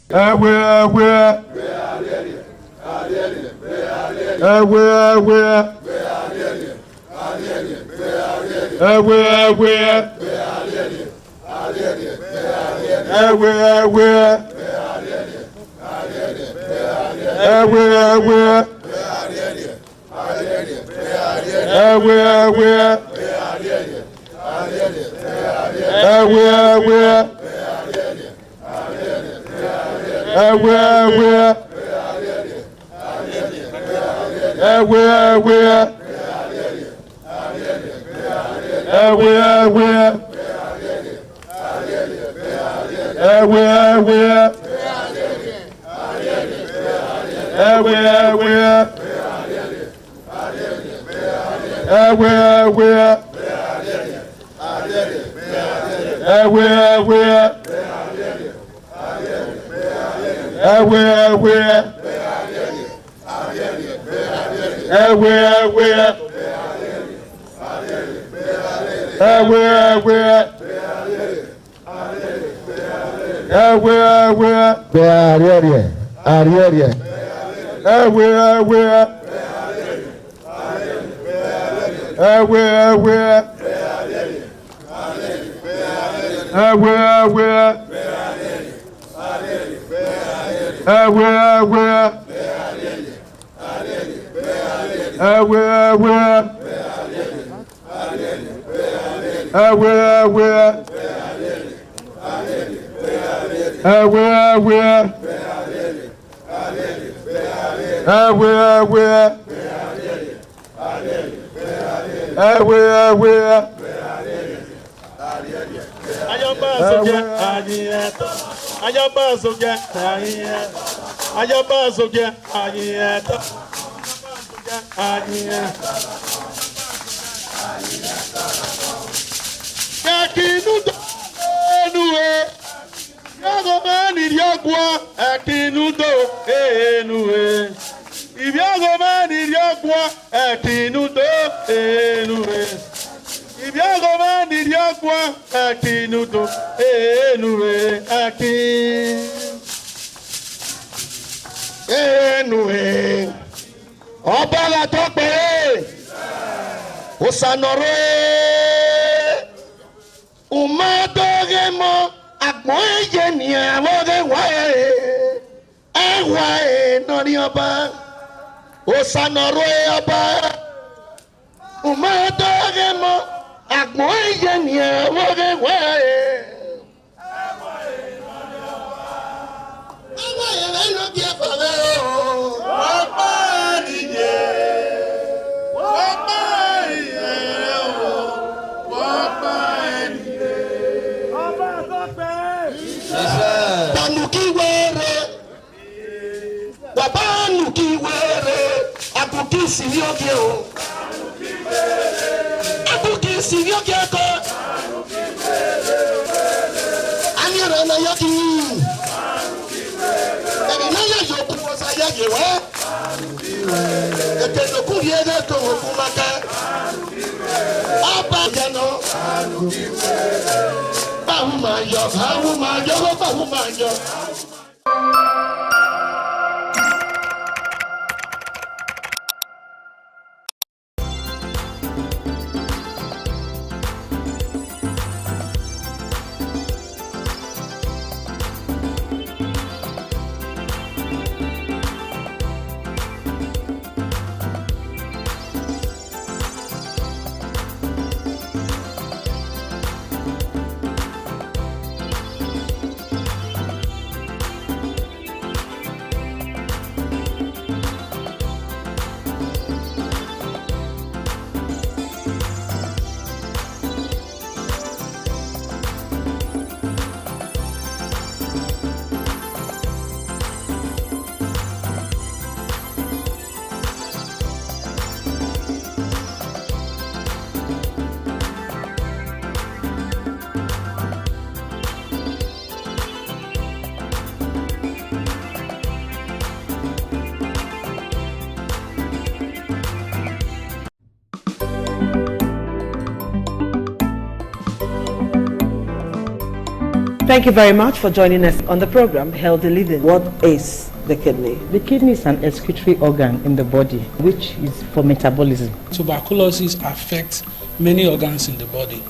Thank you very much for joining us on the program, Healthy Living. What is the kidney? The kidney is an excretory organ in the body, which is for metabolism. Tuberculosis affects many organs in the body,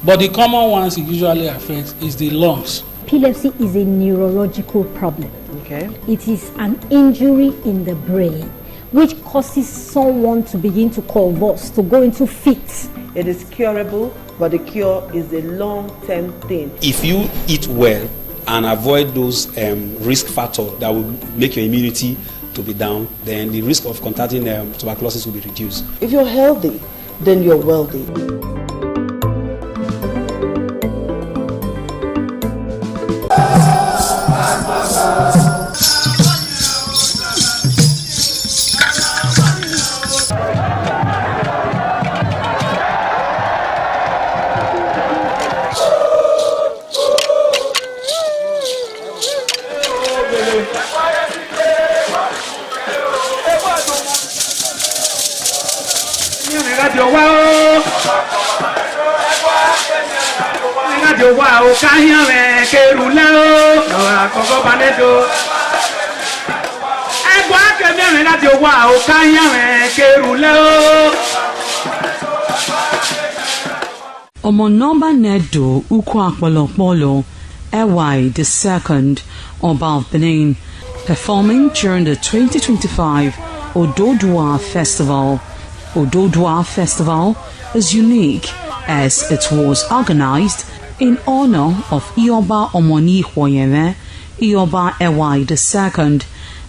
but the common ones it usually affects is the lungs. Epilepsy is a neurological problem. Okay. It is an injury in the brain which causes someone to begin to convulse, to go into fits. It is curable, but the cure is a long-term thing. If you eat well and avoid those risk factors that will make your immunity to be down, then the risk of contracting tuberculosis will be reduced. If you're healthy, then you're wealthy. Omonomba Nedo Ukwakwalopolo Ewai II, Oba of Benin, performing during the 2025 Ododua Festival. Ododua Festival is unique as it was organized in honor of Ioba Omoni Hwoyeme, Ioba Ewai II,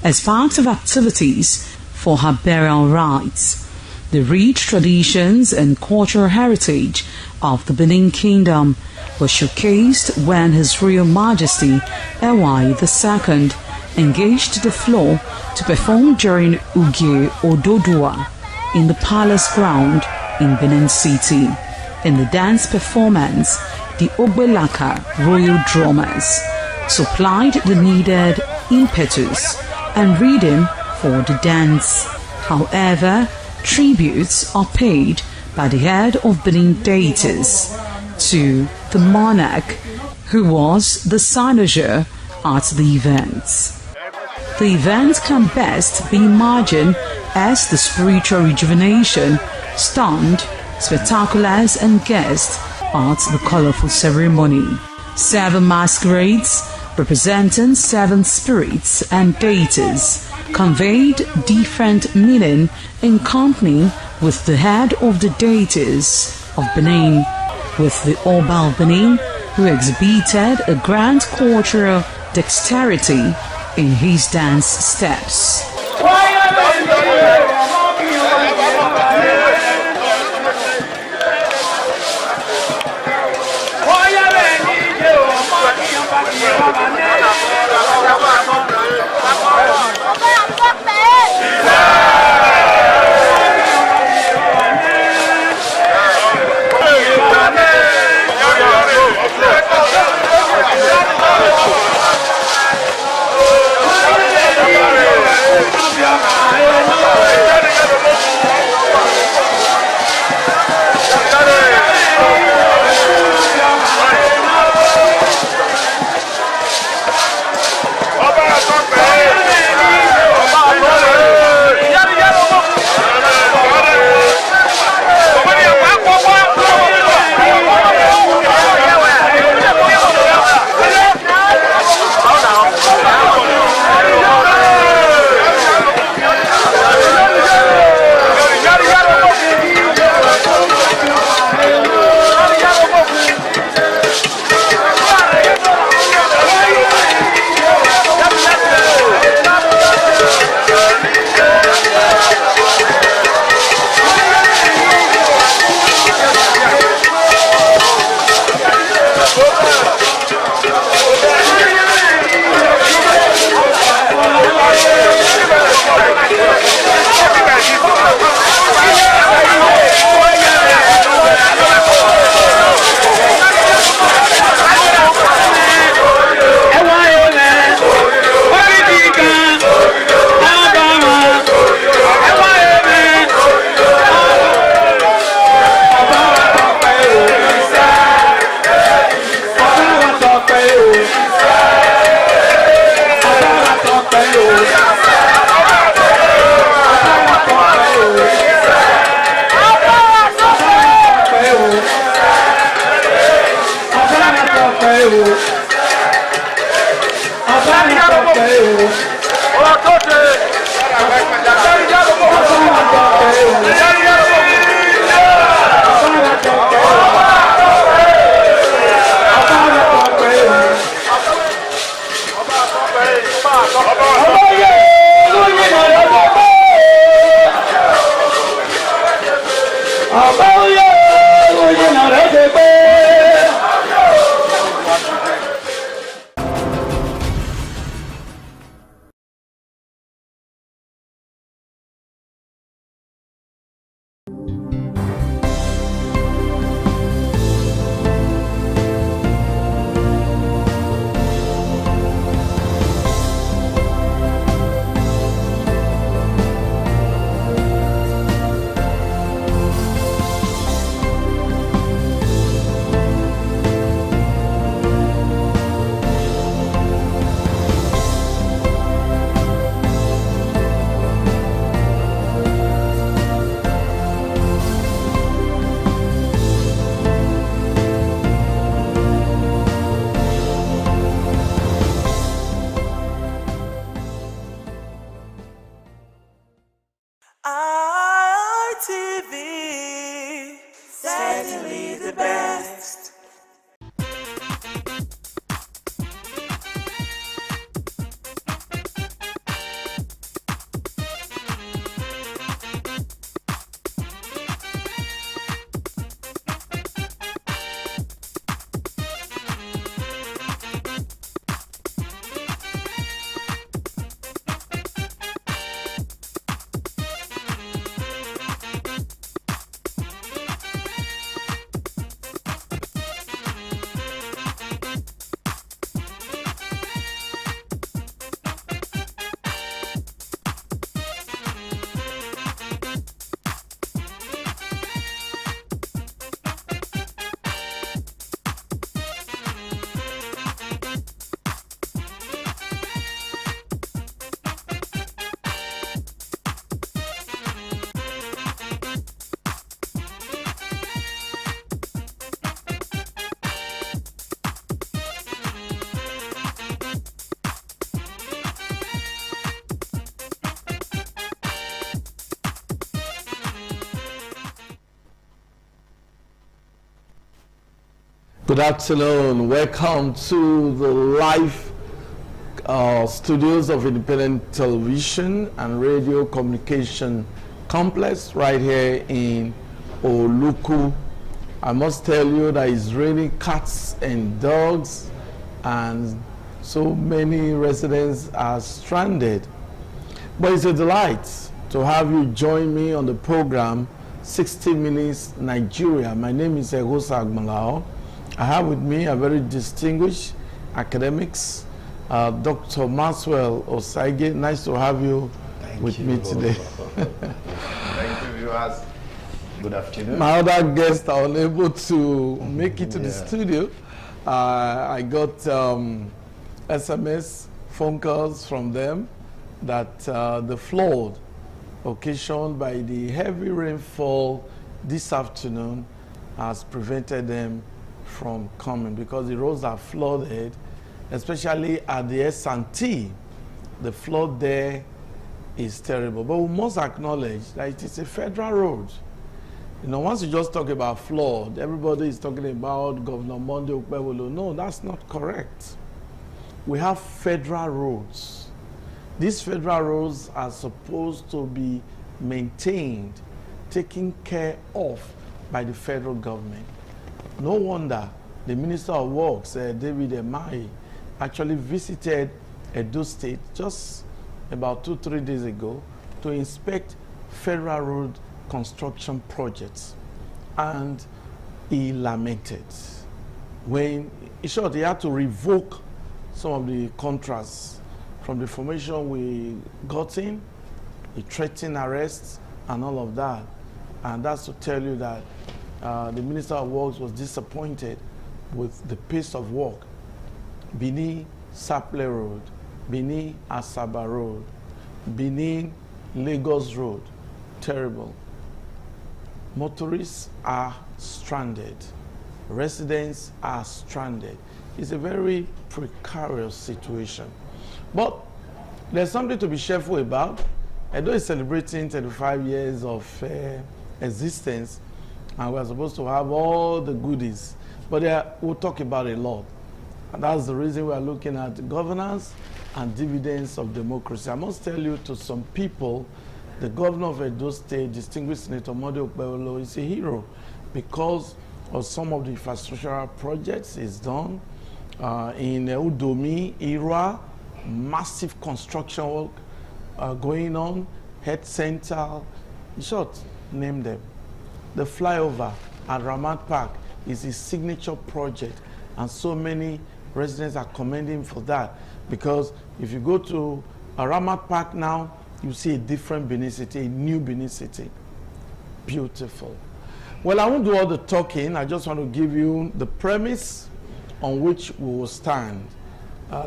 as part of activities for her burial rites. The rich traditions and cultural heritage of the Benin Kingdom was showcased when His Royal Majesty Ewai II engaged the floor to perform during Uge Ododua in the palace ground in Benin City. In the dance performance, the Ogbelaka royal drummers supplied the needed impetus and rhythm for the dance. However, tributes are paid by the head of Benin deities to the monarch, who was the cynosure at the event. The event can best be imagined as the spiritual rejuvenation, stunned, spectaculars and guests at the colorful ceremony. 7 masquerades representing 7 spirits and deities conveyed different meaning in company with the head of the deities of Benin, with the Oba of Benin, who exhibited a grand cultural dexterity in his dance steps. gómìnà rẹ̀ ṣe pé. ITV, certainly the best. Good afternoon. Welcome to the live studios of Independent Television and Radio Communication Complex right here in Oluku. I must tell you that it's raining cats and dogs, and so many residents are stranded. But it's a delight to have you join me on the program 60 Minutes Nigeria. My name is Egosa Agmalao. I have with me a very distinguished academics, Dr. Maxwell Osaige. Nice to have you with me today. Thank you, viewers. Good afternoon. My other guests are unable to make it to the studio. I got SMS, phone calls from them that the flood occasioned by the heavy rainfall this afternoon has prevented them from coming because the roads are flooded, especially at the S&T. The flood there is terrible. But we must acknowledge that it is a federal road. You know, once you just talk about flood, everybody is talking about Governor Monday Okpebholo. No, that's not correct. We have federal roads. These federal roads are supposed to be maintained, taken care of by the federal government. No wonder the Minister of Works, David Emahi, actually visited Edo State just about 2-3 days ago to inspect federal road construction projects. And he lamented when, in short, he had to revoke some of the contracts from the formation we got in. He threatened arrests and all of that. And that's to tell you that the Minister of Works was disappointed with the pace of work. Benin Saple Road, Benin Asaba Road, Benin Lagos Road, terrible. Motorists are stranded. Residents are stranded. It's a very precarious situation. But there's something to be cheerful about. Edo is celebrating 35 years of existence, and we're supposed to have all the goodies. But we'll talk about a lot. And that's the reason we're looking at governance and dividends of democracy. I must tell you, to some people, the governor of Edo State, distinguished Senator Monday Okpebholo, is a hero because of some of the infrastructural projects is done. In Udomi, Ira, massive construction work going on, health center, in short, name them. The flyover at Ramat Park is his signature project, and so many residents are commending for that, because if you go to Ramat Park now, you see a different Benin City, a new Benin City. Beautiful. Well, I won't do all the talking. I just want to give you the premise on which we will stand.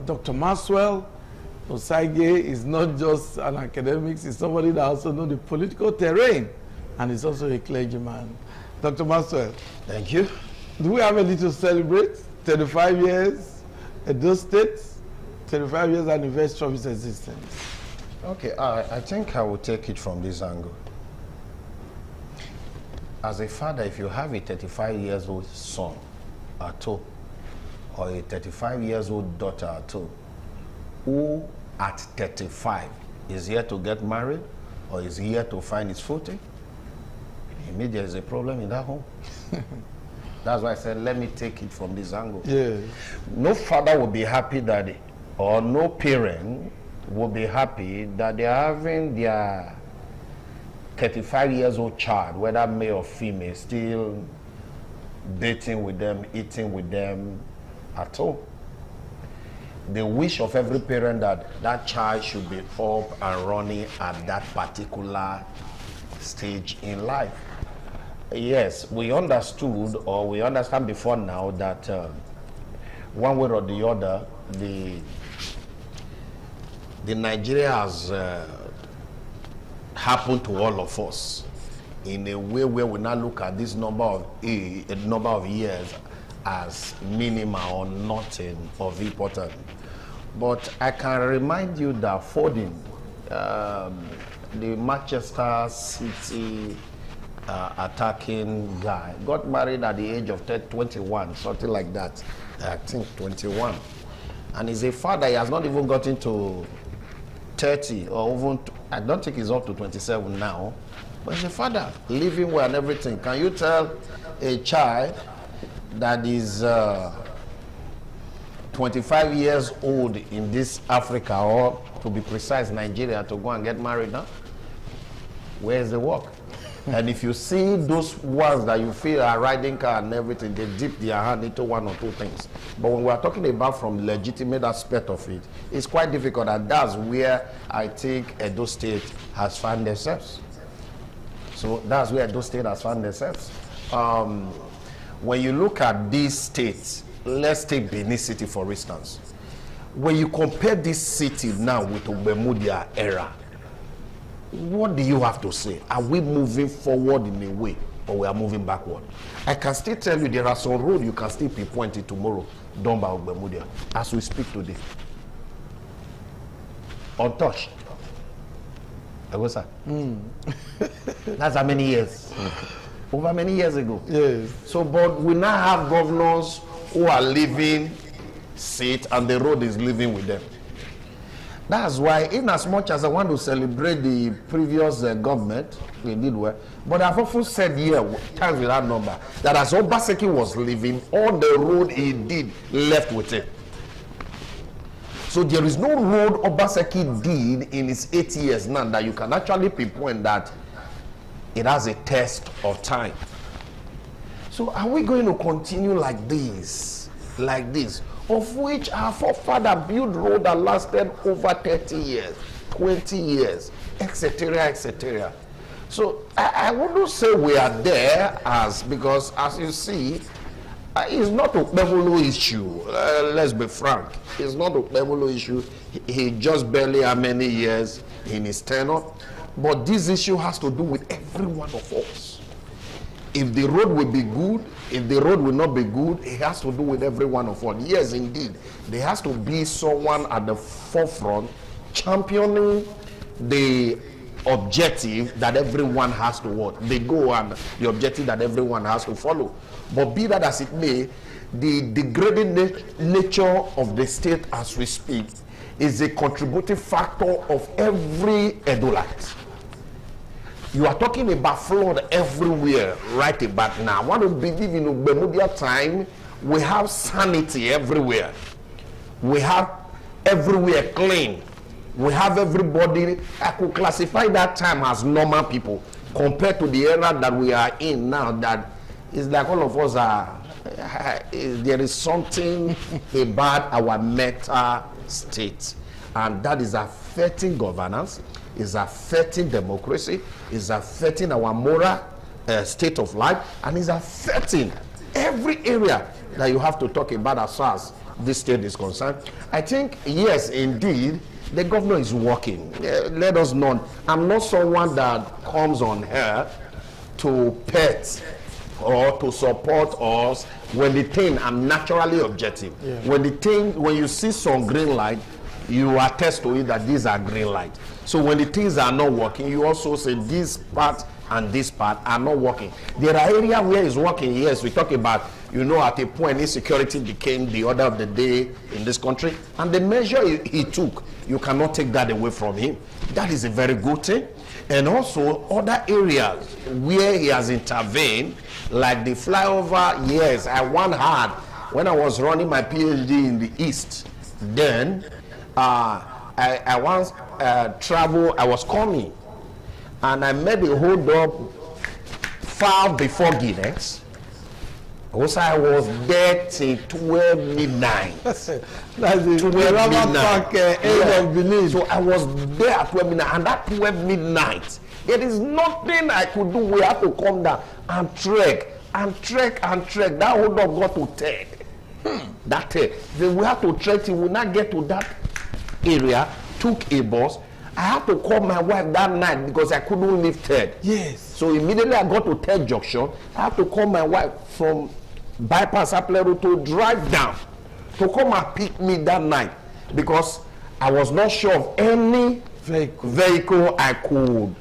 Dr. Maxwell Osagie is not just an academic, he's somebody that also knows the political terrain, and is also a clergyman. Dr. Maxwell. Thank you. Do we have a little to celebrate? 35 years, Edo State, 35 years anniversary of its existence. Okay, I think I will take it from this angle. As a father, if you have a 35-year-old son at home, or a 35-year-old daughter at home, who at 35 is here to get married, or is here to find his footing, maybe there is a problem in that home. That's why I said, let me take it from this angle. Yeah. No father will be happy that, or no parent will be happy that they are having their 35-year-old child, whether male or female, still dating with them, eating with them at all. The wish of every parent that that child should be up and running at that particular stage in life. Yes, we understood, or we understand before now, that one way or the other, the Nigeria has happened to all of us in a way where we now look at this number of years as minimal or nothing of importance. But I can remind you that Foden, the Manchester City attacking guy, got married at the age of 21, something like that. I think 21. And he's a father. He has not even gotten to 30, or even, I don't think he's up to 27 now. But he's a father, living well and everything. Can you tell a child that is 25 years old in this Africa, or to be precise, Nigeria, to go and get married now? Where's the work? And if you see those ones that you feel are riding car and everything, they dip their hand into one or two things. But when we are talking about from legitimate aspect of it, it's quite difficult, and that's where I think Edo State has found themselves. So that's where Edo State has found themselves. When you look at these states, let's take Benin City for instance. When you compare this city now with Ogbemudia era, what do you have to say? Are we moving forward in a way, or we are moving backward? I can still tell you there are some roads you can still pinpoint it tomorrow done by Ogbemudia as we speak today. Untouched. Sir. That's how many years? Over many years ago. Yes. So, but we now have governors who are leaving seat and the road is living with them. That's why, in as much as I want to celebrate the previous government, they did well, but I've often said here, times with that number, that as Obaseki was leaving, all the road he did left with it. So there is no road Obaseki did in his 8 years now that you can actually pinpoint that it has a test of time. So are we going to continue like this, of which our forefather built road that lasted over 30 years, 20 years, etc., etc. So I wouldn't say we are there, because as you see, it's not a Okpebholo issue. Let's be frank. It's not a Okpebholo issue. He just barely how many years in his tenure. But this issue has to do with every one of us. If the road will be good, if the road will not be good, it has to do with every one of us. Yes, indeed. There has to be someone at the forefront championing the objective that everyone has to what? The goal and the objective that everyone has to follow. But be that as it may, the degrading nature of the state as we speak is a contributing factor of every Edolite. You are talking about flood everywhere right about now. I want to believe in Bermuda time, we have sanity everywhere. We have everywhere clean. We have everybody. I could classify that time as normal people compared to the era that we are in now, that is like all of us are, there is something about our mental state, and that is affecting governance, is affecting democracy, is affecting our moral state of life, and is affecting every area that you have to talk about as far as this state is concerned. I think, yes, indeed, the governor is working. Let us know. I'm not someone that comes on here to pet or to support us. When the thing, I'm naturally objective. Yeah. When you see some green light, you attest to it that these are green light. So when the things are not working, you also say this part and this part are not working. There are areas where it's working. Yes, we talk about, at a point insecurity became the order of the day in this country, and the measure he took, you cannot take that away from him. That is a very good thing. And also other areas where he has intervened, like the flyover. Yes, I once had, when I was running my PhD in the East, then I once traveled, I was coming, and I made a hold up far before Guinness. Also, I was there till 12 midnight. That's the 12 midnight. Yes. So I was there at 12 midnight, and that 12 midnight, there is nothing I could do. We have to come down and trek and trek and trek. That hold up got to 10. That then we have to trek till we not get to that area. Took a bus. I had to call my wife that night because I couldn't leave Ted. Yes. So immediately I got to Ted Junction. I had to call my wife from Bypass Aplero to drive down to come and pick me that night, because I was not sure of any vehicle I could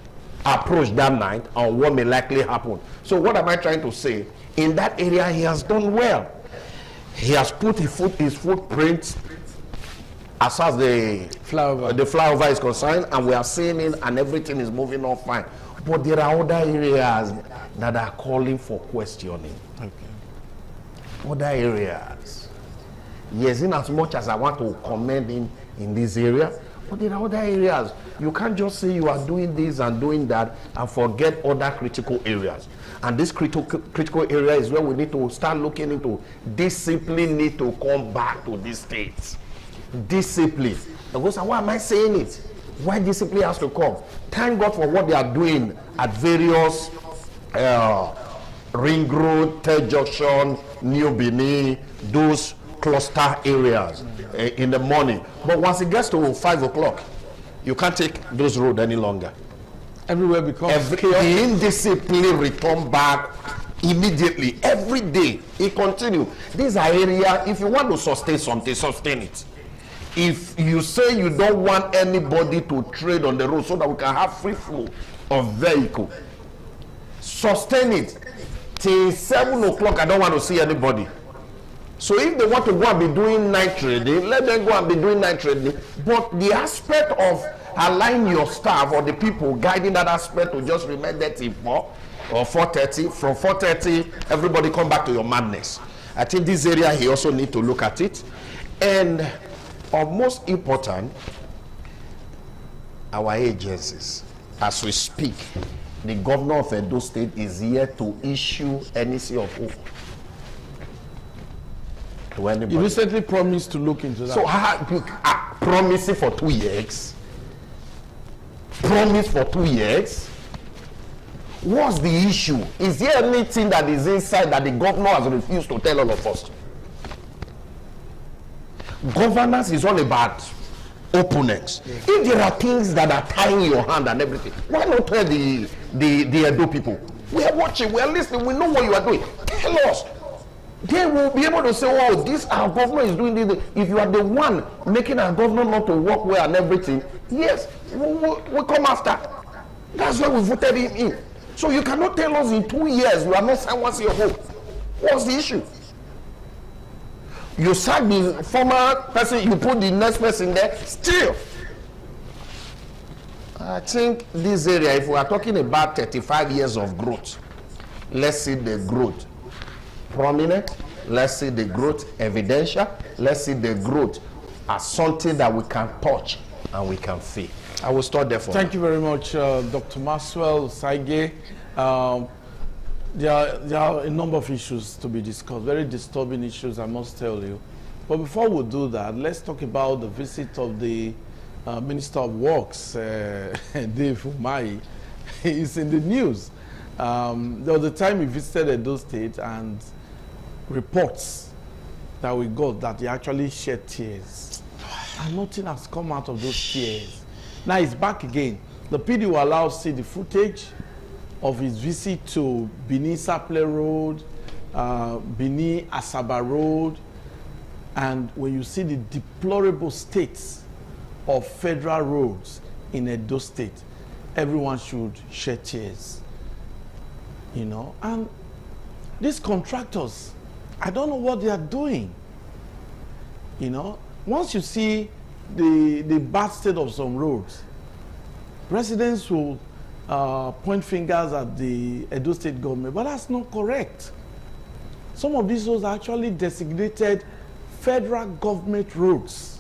approach that night or what may likely happen. So what am I trying to say? In that area, he has done well. He has put his footprint as far as the flyover is concerned, and we are seeing it, and everything is moving on fine. But there are other areas that are calling for questioning. Okay. Other areas. Yes, in as much as I want to commend him in this area, but there are other areas. You can't just say you are doing this and doing that and forget other critical areas. And this critical area is where we need to start looking into. Discipline need to come back to these states. Discipline. Because why am I saying it? Why discipline has to come? Thank God for what they are doing at various Ring Road, Ted Junction, New Benin, those cluster areas in the morning. But once it gets to 5 o'clock, you can't take those roads any longer. Everywhere becomes chaos. The indiscipline return back immediately. Every day, it continues. These are areas, if you want to sustain something, sustain it. If you say you don't want anybody to trade on the road so that we can have free flow of vehicle, sustain it. Till 7 o'clock, I don't want to see anybody. So if they want to go and be doing night trading, let them go and be doing night trading. But the aspect of allowing your staff or the people guiding that aspect to just remain there till 4 or 4:30, from 4:30, everybody come back to your madness. I think this area, he also need to look at it. And of most important, our agencies, as we speak, the governor of Edo State is here to issue NEC of O to anybody. You recently promised to look into that. So promising for 2 years? Promise for 2 years? What's the issue? Is there anything that is inside that the governor has refused to tell all of us? Governance is all about opponents. Yeah. If there are things that are tying your hand and everything, why not tell the Edo people? We are watching, we are listening, we know what you are doing. Tell us. They will be able to say, oh, this our governor is doing this. If you are the one making our governor not to work well and everything, yes, we'll come after. That's why we voted him in. So you cannot tell us in 2 years you are not saying what's your hope. What's the issue? You sack the former person, you put the next person there, still. I think this area, if we are talking about 35 years of growth, let's see the growth prominent, let's see the growth evidential, let's see the growth as something that we can touch and we can feel. I will start there for Thank you very much, Dr. Maxwell Saige. There are a number of issues to be discussed, very disturbing issues, I must tell you. But before we do that, let's talk about the visit of the Minister of Works, Dave Umahi. He's in the news. There was a time he visited Edo State, and reports that we got that he actually shed tears. And nothing has come out of those tears. Now he's back again. The PD will allow us to see the footage of his visit to Benin Saple Road, Benin Asaba Road, and when you see the deplorable states of federal roads in Edo State, everyone should shed tears. You know, and these contractors, I don't know what they are doing. You know, once you see the bad state of some roads, residents will point fingers at the Edo State government, but that's not correct. Some of these roads are actually designated federal government roads.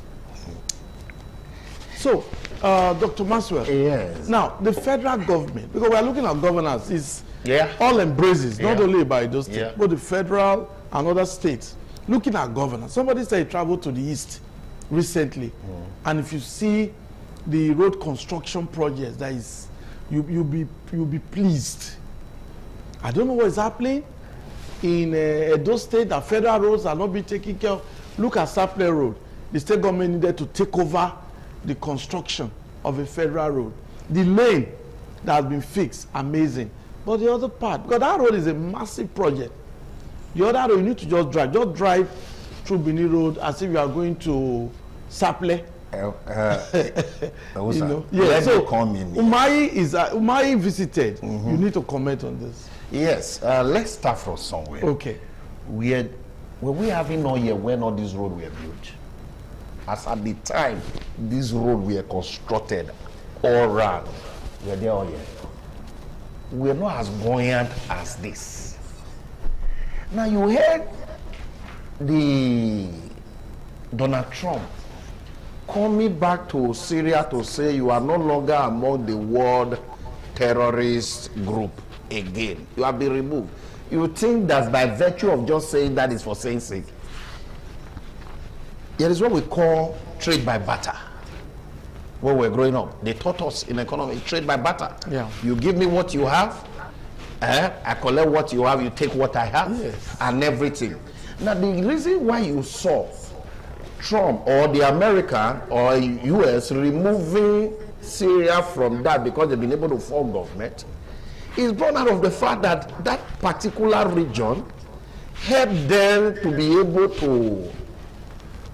So, Dr. Maxwell, yes. Now the federal government, because we are looking at governance, is all embraces, not only by Edo State, but the federal and other states. Looking at governance, somebody said he traveled to the east recently, and if you see the road construction projects, that is, you'll be pleased. I don't know what is happening in Edo State. The federal roads are not being taken care of. Look at Saple Road. The state government needed to take over the construction of a federal road. The lane that has been fixed, amazing. But the other part, because that road is a massive project. The other road, you need to just drive through Benin Road as if you are going to Saple. You know? Yeah, so Umahi visited. You need to comment on this. Yes, let's start from somewhere. Okay. Were we having no year when all these roads were built? As at the time these roads were constructed all around, were there all year? We're not as buoyant as this. Now you heard the Donald Trump coming back to Syria to say you are no longer among the world terrorist group again. You have been removed. You think that by virtue of just saying that is for saying sake. There is what we call trade by barter. When we were growing up, they taught us in economy, trade by barter. Yeah. You give me what you have, I collect what you have, you take what I have, and everything. Now the reason why you saw Trump or the American or US removing Syria from that because they've been able to form government is born out of the fact that that particular region helped them to be able to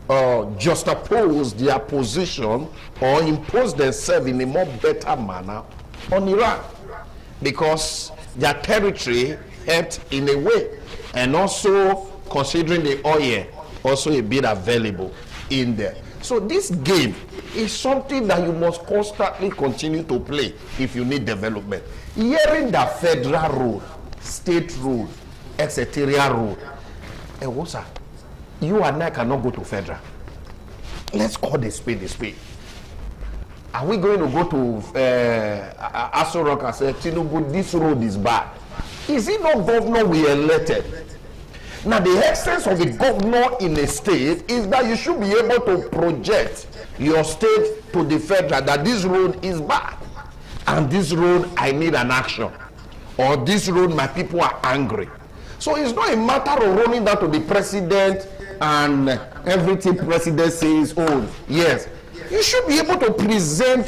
juxtapose their position or impose themselves in a more better manner on Iran, because their territory helped in a way, and also considering the oil also a bit available in there. So this game is something that you must constantly continue to play if you need development. Hearing that federal road, state road, exeterial road, you and I cannot go to federal. Let's call the spade a spade. Are we going to go to Aso Rock and say, Tinubu, this road is bad? Is it not governor we elected? Now, the essence of a governor in a state is that you should be able to project your state to the federal that this road is bad, and this road I need an action, or this road my people are angry. So it's not a matter of running down to the president and everything president says, oh yes. You should be able to present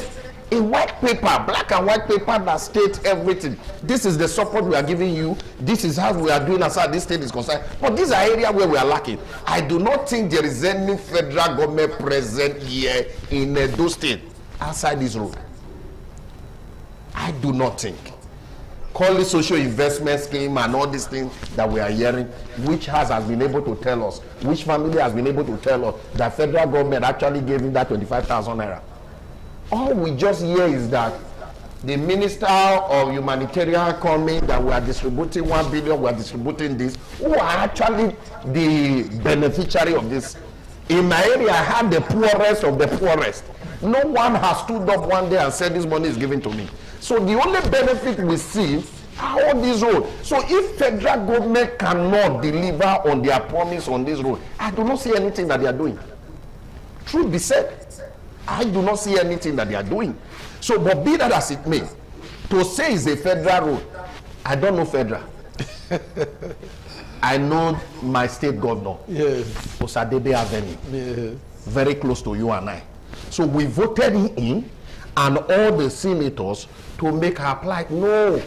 a white paper, black and white paper that states everything. This is the support we are giving you. This is how we are doing as far as this state is concerned. But these are areas where we are lacking. I do not think there is any federal government present here in Edo State outside this road. I do not think. Call it social investment scheme and all these things that we are hearing, which has been able to tell us, which family has been able to tell us that federal government actually gave him that 25,000 naira. All we just hear is that the Minister of Humanitarian coming that we are distributing 1 billion, we are distributing this, who are actually the beneficiary of this. In my area, I had the poorest of the poorest. No one has stood up one day and said this money is given to me. So the only benefit we see are all these roads. So if federal government cannot deliver on their promise on this road, I do not see anything that they are doing. Truth be said, I do not see anything that they are doing. So, but be that as it may, to say it's a federal road, I don't know federal. I know my state governor, yes. Osadebe Avenue, yes. Very close to you and I. So we voted him in and all the senators to make her apply no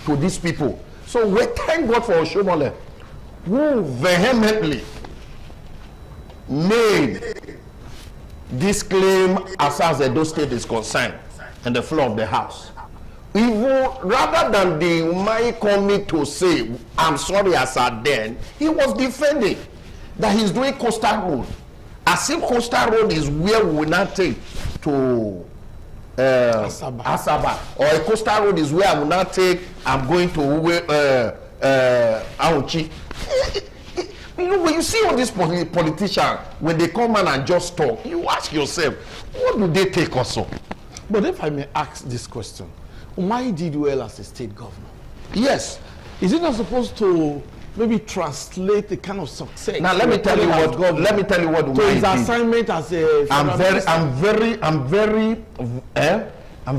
to these people. So we thank God for Oshomole, who vehemently made this claim as far as Edo State is concerned on the floor of the House. Even rather than the Umahi coming to say, I'm sorry as at then, he was defending that he's doing Coastal Road. As if Coastal Road is where we will not take to Asaba. Or a Coastal Road is where I will not take, I'm going to Auchi. You know, when you see all these politicians, when they come and just talk, you ask yourself, what do they take us on? But if I may ask this question, Umahi did well as a state governor. Yes. Is it not supposed to maybe translate the kind of success? Now let me tell you what God. Let me tell you what Umahi did. So his assignment as a. I'm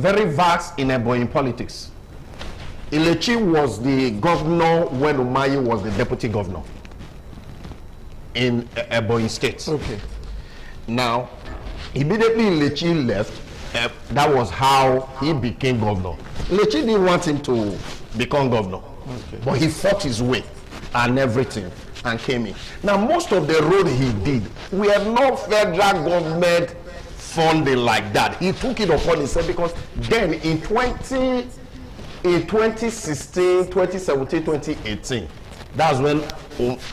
very vast in Ebonyi politics. Ilechi was the governor when Umahi was the deputy governor in Ebonyi State. Okay. Now, immediately Ilechi left. That was how he became governor. Ilechi didn't want him to become governor, okay. But he fought his way and everything and came in. Now, most of the road he did, we have no federal government funding like that. He took it upon himself because then in 2016, 2017, 2018, that's when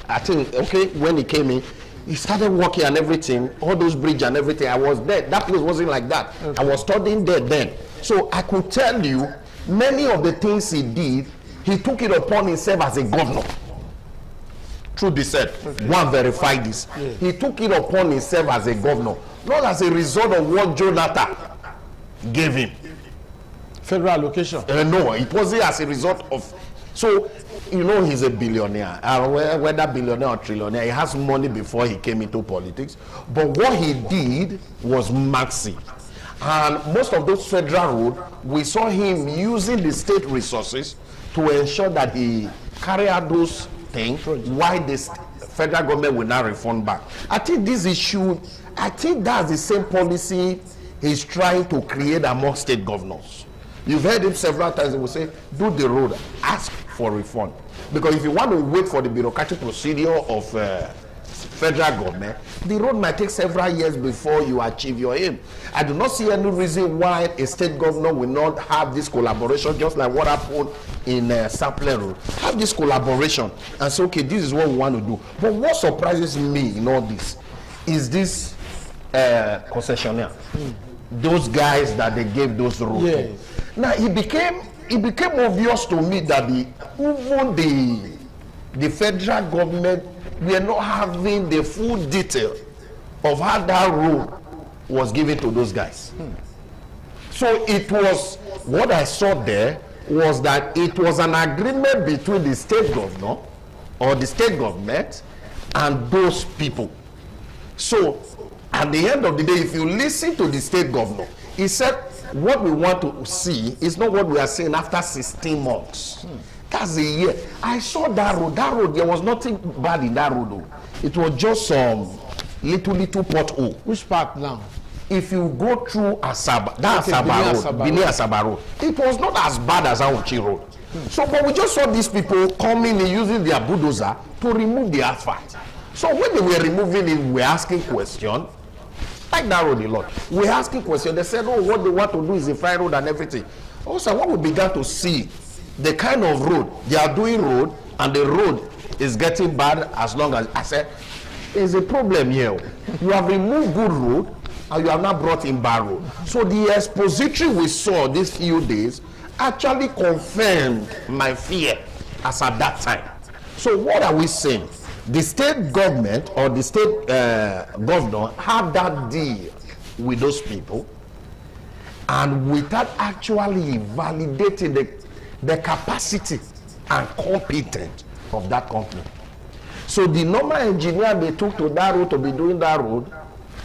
I think, okay, when he came in, he started working and everything, all those bridges and everything. I was there. That place wasn't like that. Okay. I was studying there then. So I could tell you, many of the things he did, he took it upon himself as a governor. Truth be said, okay. One verified this. Yeah. He took it upon himself as a governor, not as a result of what Jonathan gave him. Federal allocation? No, it wasn't as a result of. So, you know, he's a billionaire. Whether billionaire or trillionaire, he has money before he came into politics. But what he did was massive. And most of those federal roads, we saw him using the state resources to ensure that he carry out those things while the federal government will not refund back. I think this issue, I think that's the same policy he's trying to create among state governors. You've heard him several times. He will say, do the road, ask for refund. Because if you want to wait for the bureaucratic procedure of federal government, the road might take several years before you achieve your aim. I do not see any reason why a state governor will not have this collaboration, just like what happened in Sapele Road. Have this collaboration and say, okay, this is what we want to do. But what surprises me in all this is this concessionaire. Those guys that they gave those roads. Yes. Now it became obvious to me that even the federal government were not having the full detail of how that road was given to those guys. So it was, what I saw there was that it was an agreement between the state governor or the state government and those people. So at the end of the day, if you listen to the state governor, he said, what we want to see is not what we are seeing after 16 months. That's a year. I saw that road. That road, there was nothing bad in that road. Though. It was just some little pothole. Which part now? If you go through Asaba, that Bini Asaba road, it was not as bad as Auchi road. So, but we just saw these people coming and using their bulldozer to remove the asphalt. So when they were removing it, we were asking questions. Like that road a lot. We're asking questions. They said, oh, what they want to do is a fry road and everything. Also, when we began to see the kind of road, they are doing road, and the road is getting bad as long as, I said, there's a problem here. You have removed good road, and you have not brought in barrow. So the expository we saw these few days actually confirmed my fear as at that time. So what are we saying? The state government or the state governor had that deal with those people, and without actually validating the capacity and competence of that company. So the normal engineer they took to that road to be doing that road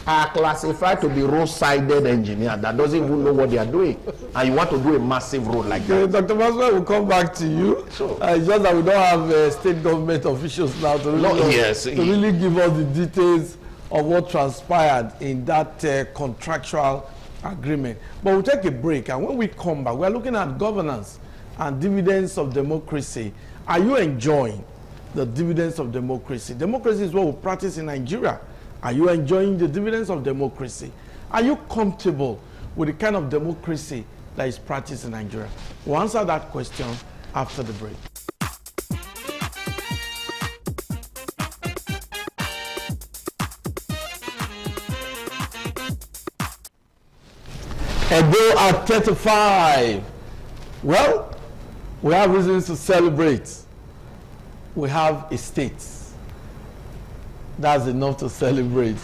are classified to be road-sided engineer that doesn't even know what they are doing, and you want to do a massive road like that. Dr. Maxwell will come back to you. Sure. It's just that we don't have state government officials now to really give us the details of what transpired in that contractual agreement. But we'll take a break, and when we come back, we're looking at governance and dividends of democracy. Are you enjoying the dividends of democracy? Democracy is what we practice in Nigeria. Are you enjoying the dividends of democracy? Are you comfortable with the kind of democracy that is practiced in Nigeria? We'll answer that question after the break. Edo at 35. Well, we have reasons to celebrate. We have a state. That's enough to celebrate.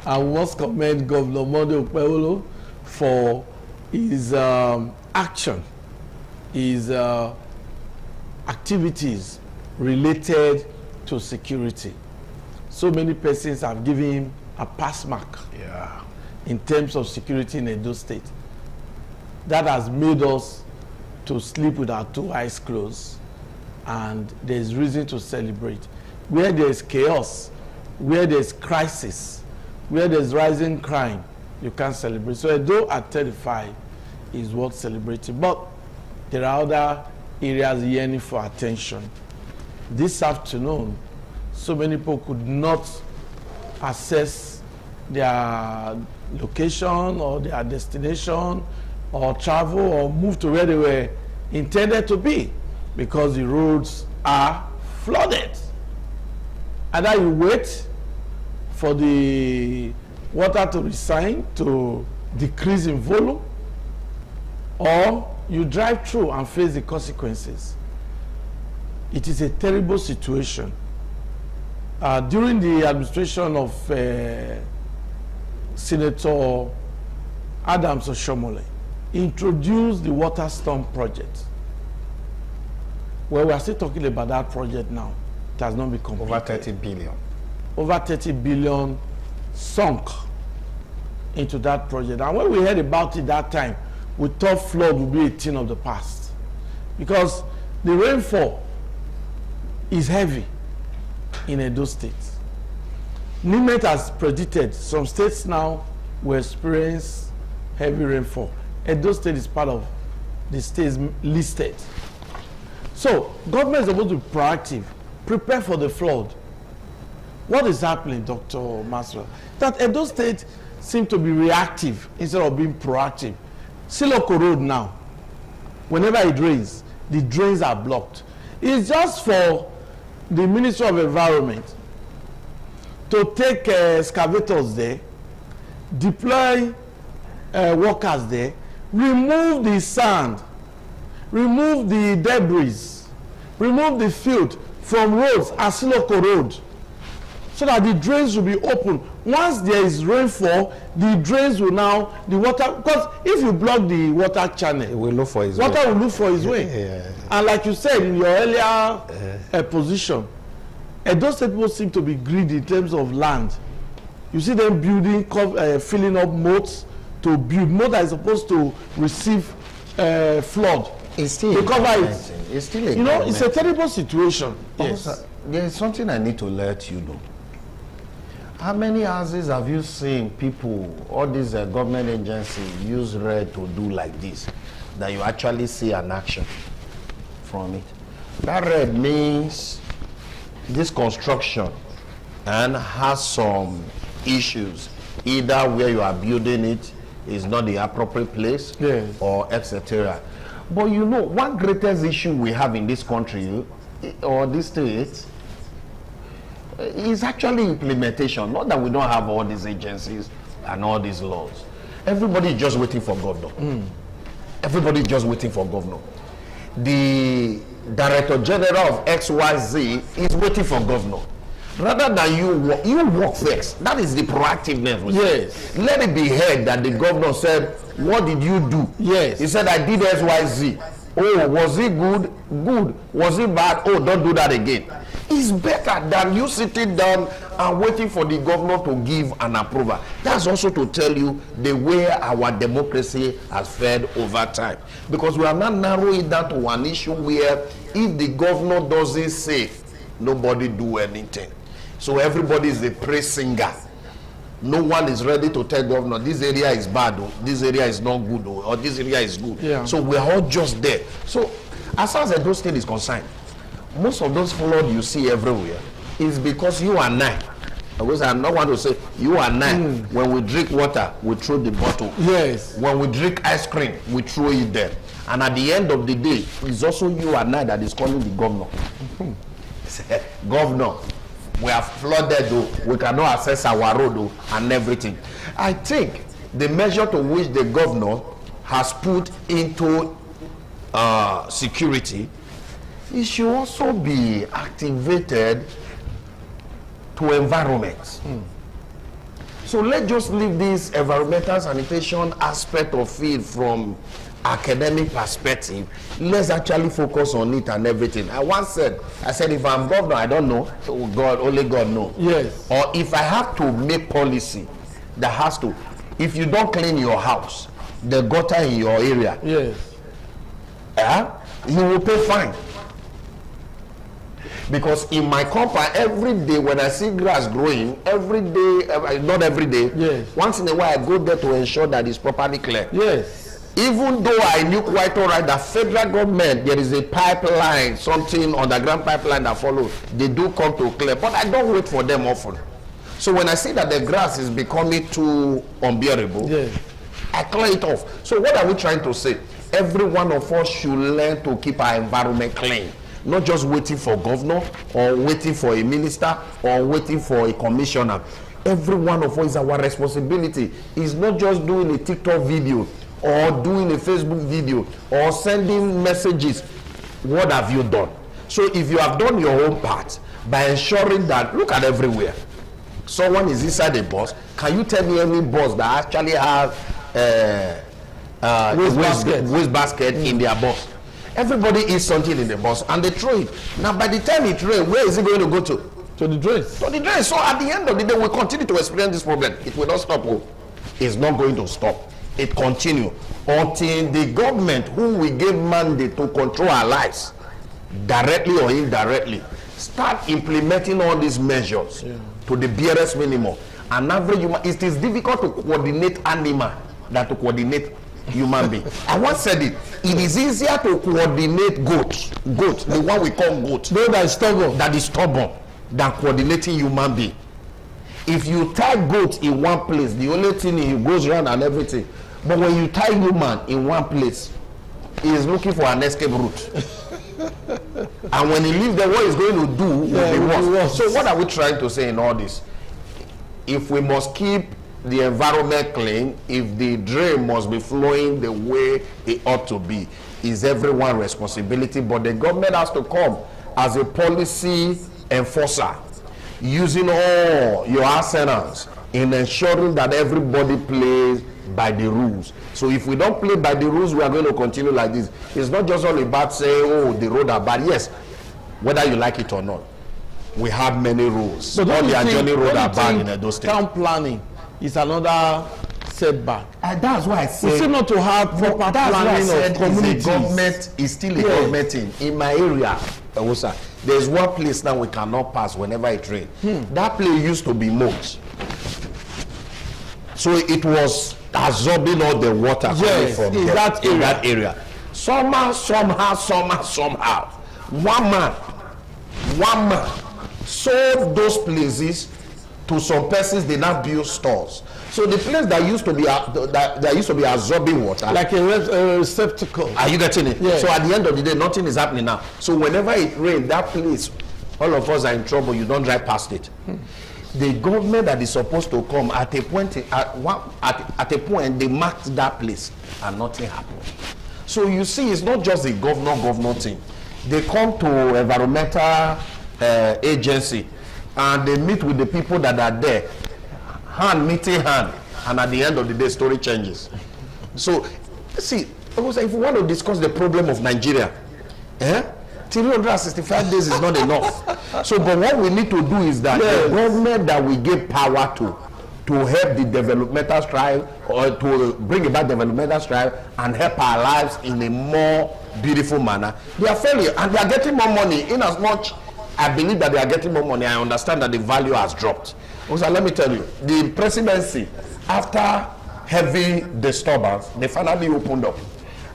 And we must commend Governor Monday Okpebholo for his action, his activities related to security. So many persons have given him a pass mark in terms of security in Edo State. That has made us to sleep with our two eyes closed, and there's reason to celebrate. Where there's chaos, where there's crisis, where there's rising crime, you can't celebrate. So Edo at 35 is worth celebrating. But there are other areas yearning for attention. This afternoon, so many people could not access their location or their destination or travel or move to where they were intended to be because the roads are flooded. Either you wait for the water to resign, to decrease in volume, or you drive through and face the consequences. It is a terrible situation. During the administration of Senator Adams Oshomole, introduced the Water Storm Project. Well, we are still talking about that project now. It has not been completed. Over 30 billion. Over 30 billion sunk into that project. And when we heard about it that time, we thought flood would be a thing of the past. Because the rainfall is heavy in Edo State. NIMET has predicted some states now will experience heavy rainfall. Edo State is part of the states listed. So, government is supposed to be proactive, prepare for the flood. What is happening, Dr. Maxwell? That Edo State seems to be reactive instead of being proactive. Siloko Road now, whenever it rains, the drains are blocked. It's just for the Ministry of Environment to take excavators there, deploy workers there, remove the sand, remove the debris, remove the field from roads as Siloko Road, so that the drains will be open. Once there is rainfall, the drains will now, the water, because if you block the water channel, it will look for his water way. Will look for his way. And like you said in your earlier position, Edo State people seem to be greedy in terms of land. You see them building, filling up moats to build. Moat that is supposed to receive flood. It's still to cover it. It's still a you know, it's a terrible situation. Yes. Also, there is something I need to let you know. How many houses have you seen people, all these government agencies use red to do like this, that you actually see an action from it? That red means this construction and has some issues, either where you are building it is not the appropriate place, or etc. But you know, one greatest issue we have in this country or this state is actually implementation. Not that we don't have all these agencies and all these laws. Everybody is just waiting for governor. Everybody is just waiting for governor. The Director General of XYZ is waiting for governor. Rather than you work first. That is the proactiveness. Yes. Let it be heard that the governor said, what did you do? Yes. He said, I did XYZ. Oh, was it good? Good. Was it bad? Oh, don't do that again. It's better than you sitting down and waiting for the governor to give an approval. That's also to tell you the way our democracy has fared over time. Because we are not narrowing it down to one issue where if the governor doesn't say, nobody do anything. So everybody is a praise singer. No one is ready to tell governor, this area is bad, or this area is not good, or this area is good. Yeah. So we are all just there. So as far as Edo State is concerned, most of those flood you see everywhere is because you and I, because I don't want to say you and I, when we drink water, we throw the bottle. Yes. When we drink ice cream, we throw it there. And at the end of the day, it's also you and I that is calling the governor. Governor, we are flooded though, we cannot access our road though, and everything. I think the measure to which the governor has put into security, it should also be activated to environment. So let's just leave this environmental sanitation aspect of it from academic perspective. Let's actually focus on it and everything. I said if I'm governor, I don't know. Oh God, only God knows. Yes. Or if I have to make policy that has to, if you don't clean your house, the gutter in your area, yes, you will pay fine. Because in my compound, every day when I see grass growing, every day, not every day, yes, once in a while I go there to ensure that it's properly clear. Yes. Even though I knew quite all right that federal government, there is a pipeline, something underground pipeline that follows, they do come to clear, but I don't wait for them often. So when I see that the grass is becoming too unbearable, yes, I clear it off. So what are we trying to say? Every one of us should learn to keep our environment clean. Not just waiting for governor or waiting for a minister or waiting for a commissioner. Every one of us is our responsibility. It's not just doing a TikTok video or doing a Facebook video or sending messages. What have you done? So if you have done your own part by ensuring that, look at everywhere. Someone is inside the bus. Can you tell me any bus that actually have waste basket in their bus? Everybody eats something in the bus and they throw it. Now by the time it rains, where is it going to go to? To the drains. To the drains. So at the end of the day, we continue to experience this problem. It will not stop. It's not going to stop. It continues until the government, whom we gave mandate to control our lives, directly or indirectly, start implementing all these measures to the barest minimum. An average human, it is difficult to coordinate animal than to coordinate human being. I once said it. It is easier to coordinate goat, the one we call goat, that is stubborn, than coordinating human being. If you tie goat in one place, the only thing he goes around and everything. But when you tie human in one place, he is looking for an escape route. And when he leaves there, what he's going to do will be worse. So what are we trying to say in all this? If we must keep the environment clean, if the drain must be flowing the way it ought to be, is everyone's responsibility. But the government has to come as a policy enforcer, using all your arsenals in ensuring that everybody plays by the rules. So if we don't play by the rules, we are going to continue like this. It's not just all about saying, oh, the road are bad. Yes, whether you like it or not, we have many rules. So all the adjoining roads are bad in Edo State. Town planning is another setback. That's why I say we still not to have proper planning of communities. Government is still a government thing. In my area, there's one place now we cannot pass whenever it rains. That place used to be moat. So it was absorbing all the water coming from that area. Somehow, one man sold those places to some persons. They now build stores. So the place that used to be that used to be absorbing water, like a receptacle. Are you getting it? Yes. So at the end of the day, nothing is happening now. So whenever it rains, that place, all of us are in trouble. You don't drive past it. the government that is supposed to come at a point at a point they marked that place and nothing happened. So you see, it's not just a governor thing. They come to environmental agency and they meet with the people that are there, hand meeting hand, and at the end of the day, story changes. So see, if we want to discuss the problem of Nigeria, 365 days is not enough. So, but what we need to do is that the government that we give power to help the developmental strive or to bring about developmental strive and help our lives in a more beautiful manner, they are failing and they are getting more money. In as much I believe that they are getting more money, I understand that the value has dropped. Also, let me tell you, the presidency, after heavy disturbance, they finally opened up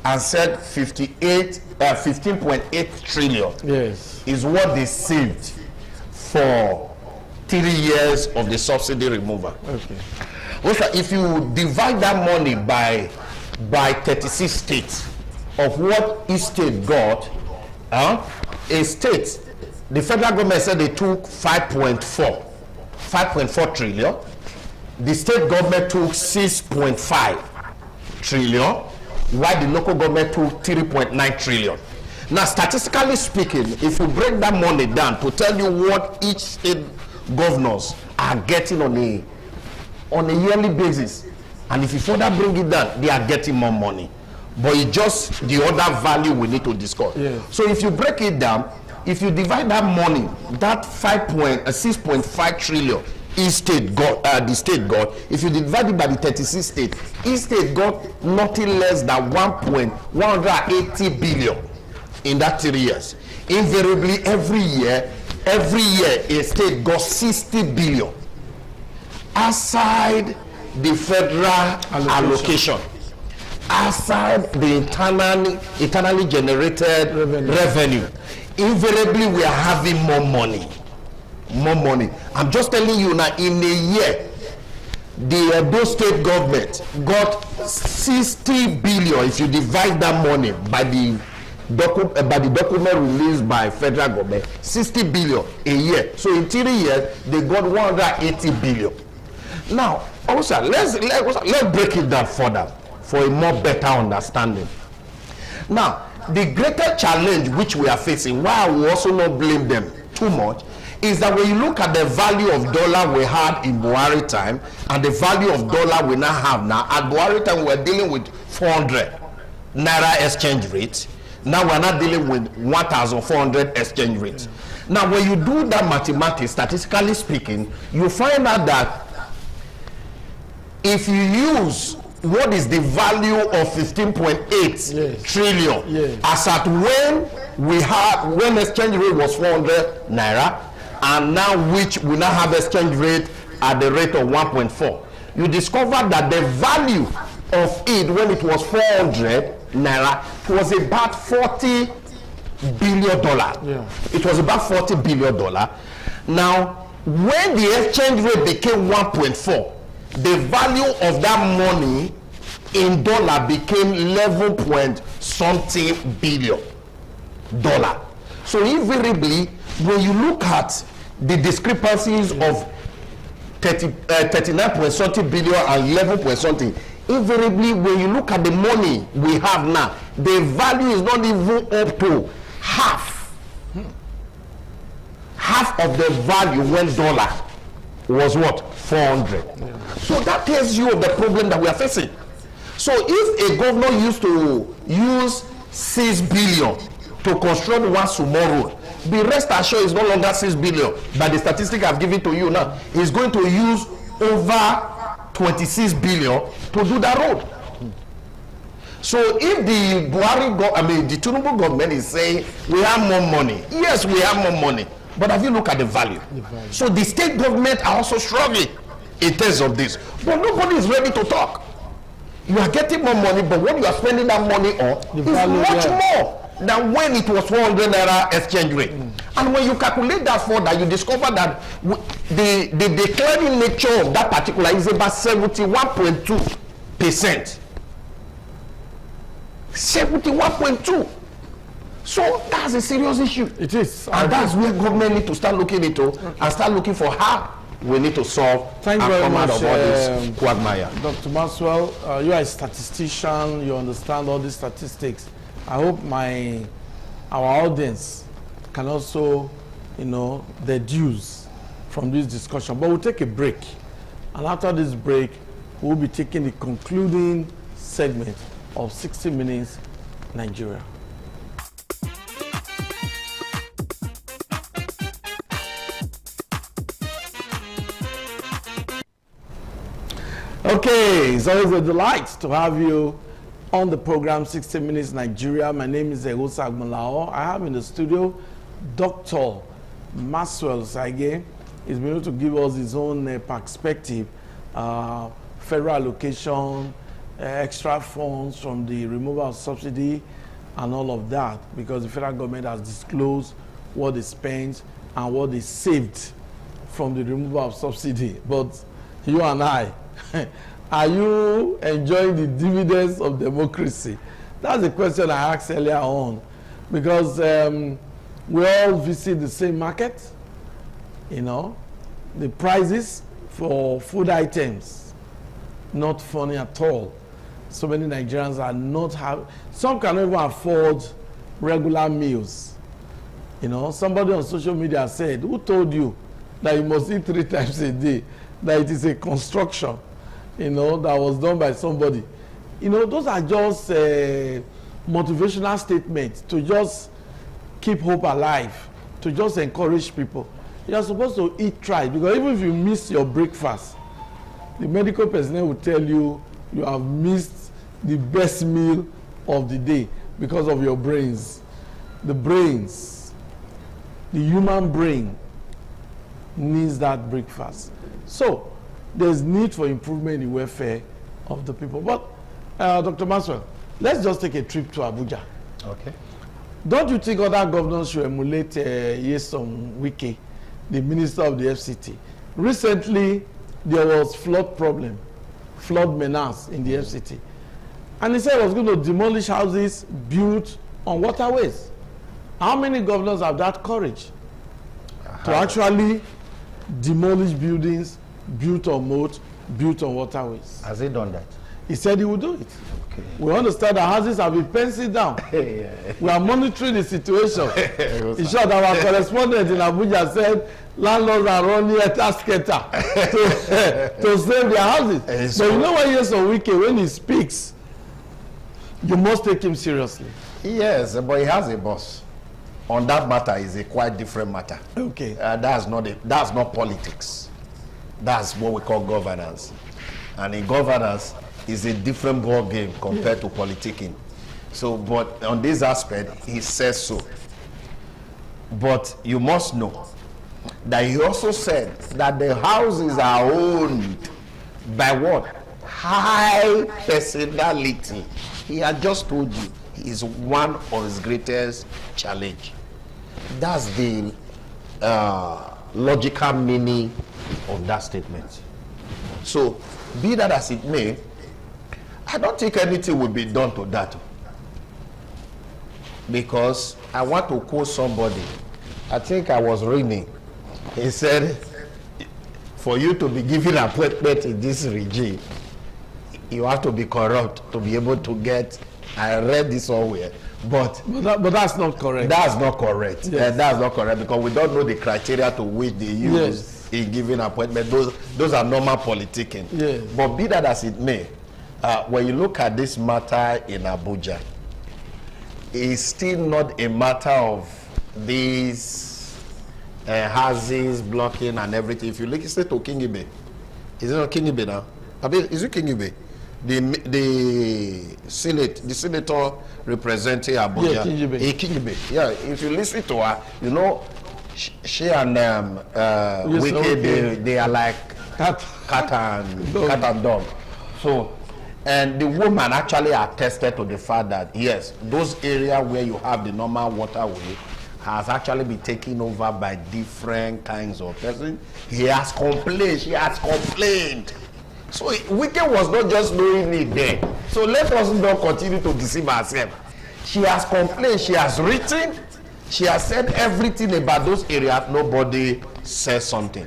and said 15.8 trillion is what they saved for 3 years of the subsidy removal. Okay. Also, if you divide that money by 36 states of what each state got, a state, the federal government said they took 5.4 trillion. The state government took 6.5 trillion. While the local government took 3.9 trillion. Now, statistically speaking, if you break that money down to tell you what each state governors are getting on a yearly basis, and if you further bring it down, they are getting more money. But it's just the other value we need to discuss. Yes. So if you break it down, if you divide that money, that 6.5 trillion, each state got, the state got, if you divide it by the 36 states, each state got nothing less than 180 billion in that 3 years. Invariably, every year, a state got 60 billion aside the federal allocation, aside the internally generated revenue. Invariably, we are having more money. I'm just telling you now, in a year, the Edo state government got 60 billion. If you divide that money by the document released by federal government, 60 billion a year. So in 3 years, they got 180 billion. Now, also, let's break it down further for a more better understanding. Now, the greater challenge which we are facing, why I will also not blame them too much, is that when you look at the value of dollar we had in Buhari time and the value of dollar we now have now, at Buhari time we were dealing with 400 naira exchange rate. Now we're not dealing with 1,400 exchange rate. Now when you do that mathematics, statistically speaking, you find out that if you use what is the value of 15.8 trillion as at when exchange rate was 400 naira, and now which we now have exchange rate at the rate of 1.4, you discover that the value of it when it was 400 naira was about $40 billion. It was about $40 billion. Now, when the exchange rate became 1.4, the value of that money in dollar became 11-point-something billion dollar. So invariably, when you look at the discrepancies of 39-point-something billion and 11-point-something, invariably when you look at the money we have now, the value is not even up to half of the value when dollar was what? 400. So that tells you of the problem that we are facing. So if a governor used to use 6 billion to construct one sumo road, be rest assured it's no longer 6 billion. By the statistic I've given to you now, he's going to use over 26 billion to do that road. So if the the Tinubu government is saying we have more money, yes, we have more money, but have you looked at the value? So the state government are also struggling in terms of this, but nobody is ready to talk. You are getting more money, but what you are spending that money on is much more than when it was 400 naira exchange rate. And when you calculate that further, you discover that the declining nature of that particular is about 71.2%. 71.2. So that's a serious issue. It is. And that's where government need to start looking into and start looking for how we need to solve Thank and you very come out much, of all this quagmire. Dr. Maxwell, you are a statistician, you understand all these statistics. I hope our audience can also, deduce from this discussion. But we'll take a break. And after this break, we'll be taking the concluding segment of 60 Minutes Nigeria. Okay, it's always a delight to have you on the program 60 Minutes Nigeria. My name is Egosa Agmalao. I have in the studio Dr. Maxwell Saige. He's been able to give us his own perspective, federal allocation, extra funds from the removal of subsidy and all of that, because the federal government has disclosed what they spent and what they saved from the removal of subsidy. But you and I, are you enjoying the dividends of democracy? That's the question I asked earlier on, because we all visit the same market. The prices for food items, not funny at all. So many Nigerians are not some cannot even afford regular meals. Somebody on social media said, who told you that you must eat 3 times a day? That it is a construction, that was done by somebody. Those are just motivational statements to just keep hope alive, to just encourage people. You are supposed to eat twice, because even if you miss your breakfast, the medical personnel will tell you you have missed the best meal of the day because of your brains. The human brain needs that breakfast. So there's need for improvement in the welfare of the people. But Dr. Maxwell, let's just take a trip to Abuja. Okay. Don't you think other governors should emulate Nyesom Wike, the minister of the FCT? Recently, there was flood menace in the FCT. And he said he was going to demolish houses built on waterways. How many governors have that courage to actually demolish buildings built on moat, built on waterways? Has he done that? He said he would do it. Okay. We understand that houses have been penciled down. We are monitoring the situation. In short, our correspondent in Abuja said landlords are running etasketa to save their houses. So when Nyesom Wike, when he speaks, you must take him seriously. Yes, but he has a boss. On that matter is a quite different matter. Okay. That's not politics. That's what we call governance. And in governance is a different ball game compared to politicking. So, but on this aspect, he says so. But you must know that he also said that the houses are owned by what? High personality. He had just told you he is one of his greatest challenge. That's the logical meaning of that statement. So, be that as it may, I don't think anything will be done to that. Because I want to quote somebody. I think I was reading. He said, for you to be given appointment in this regime, you have to be corrupt to be able to get. I read this somewhere. But that's not correct. That's not correct. Yes. That's not correct, because we don't know the criteria to which they use in giving appointment. Those are normal politicking. Yes. But be that as it may, when you look at this matter in Abuja, it's still not a matter of these houses blocking and everything. If you listen to Kingibe, is it not Kingibe now? Is it Kingibe? The senator representing Abuja. Yeah, Kingibe. Yeah, if you listen to her, she and Wike, they are like cat and dog. So, and the woman actually attested to the fact that yes, those areas where you have the normal waterway has actually been taken over by different kinds of persons. He has complained. She has complained. So Wike was not just knowing it there. So let us not continue to deceive ourselves. She has complained. She has written. She has said everything about those areas. Nobody says something.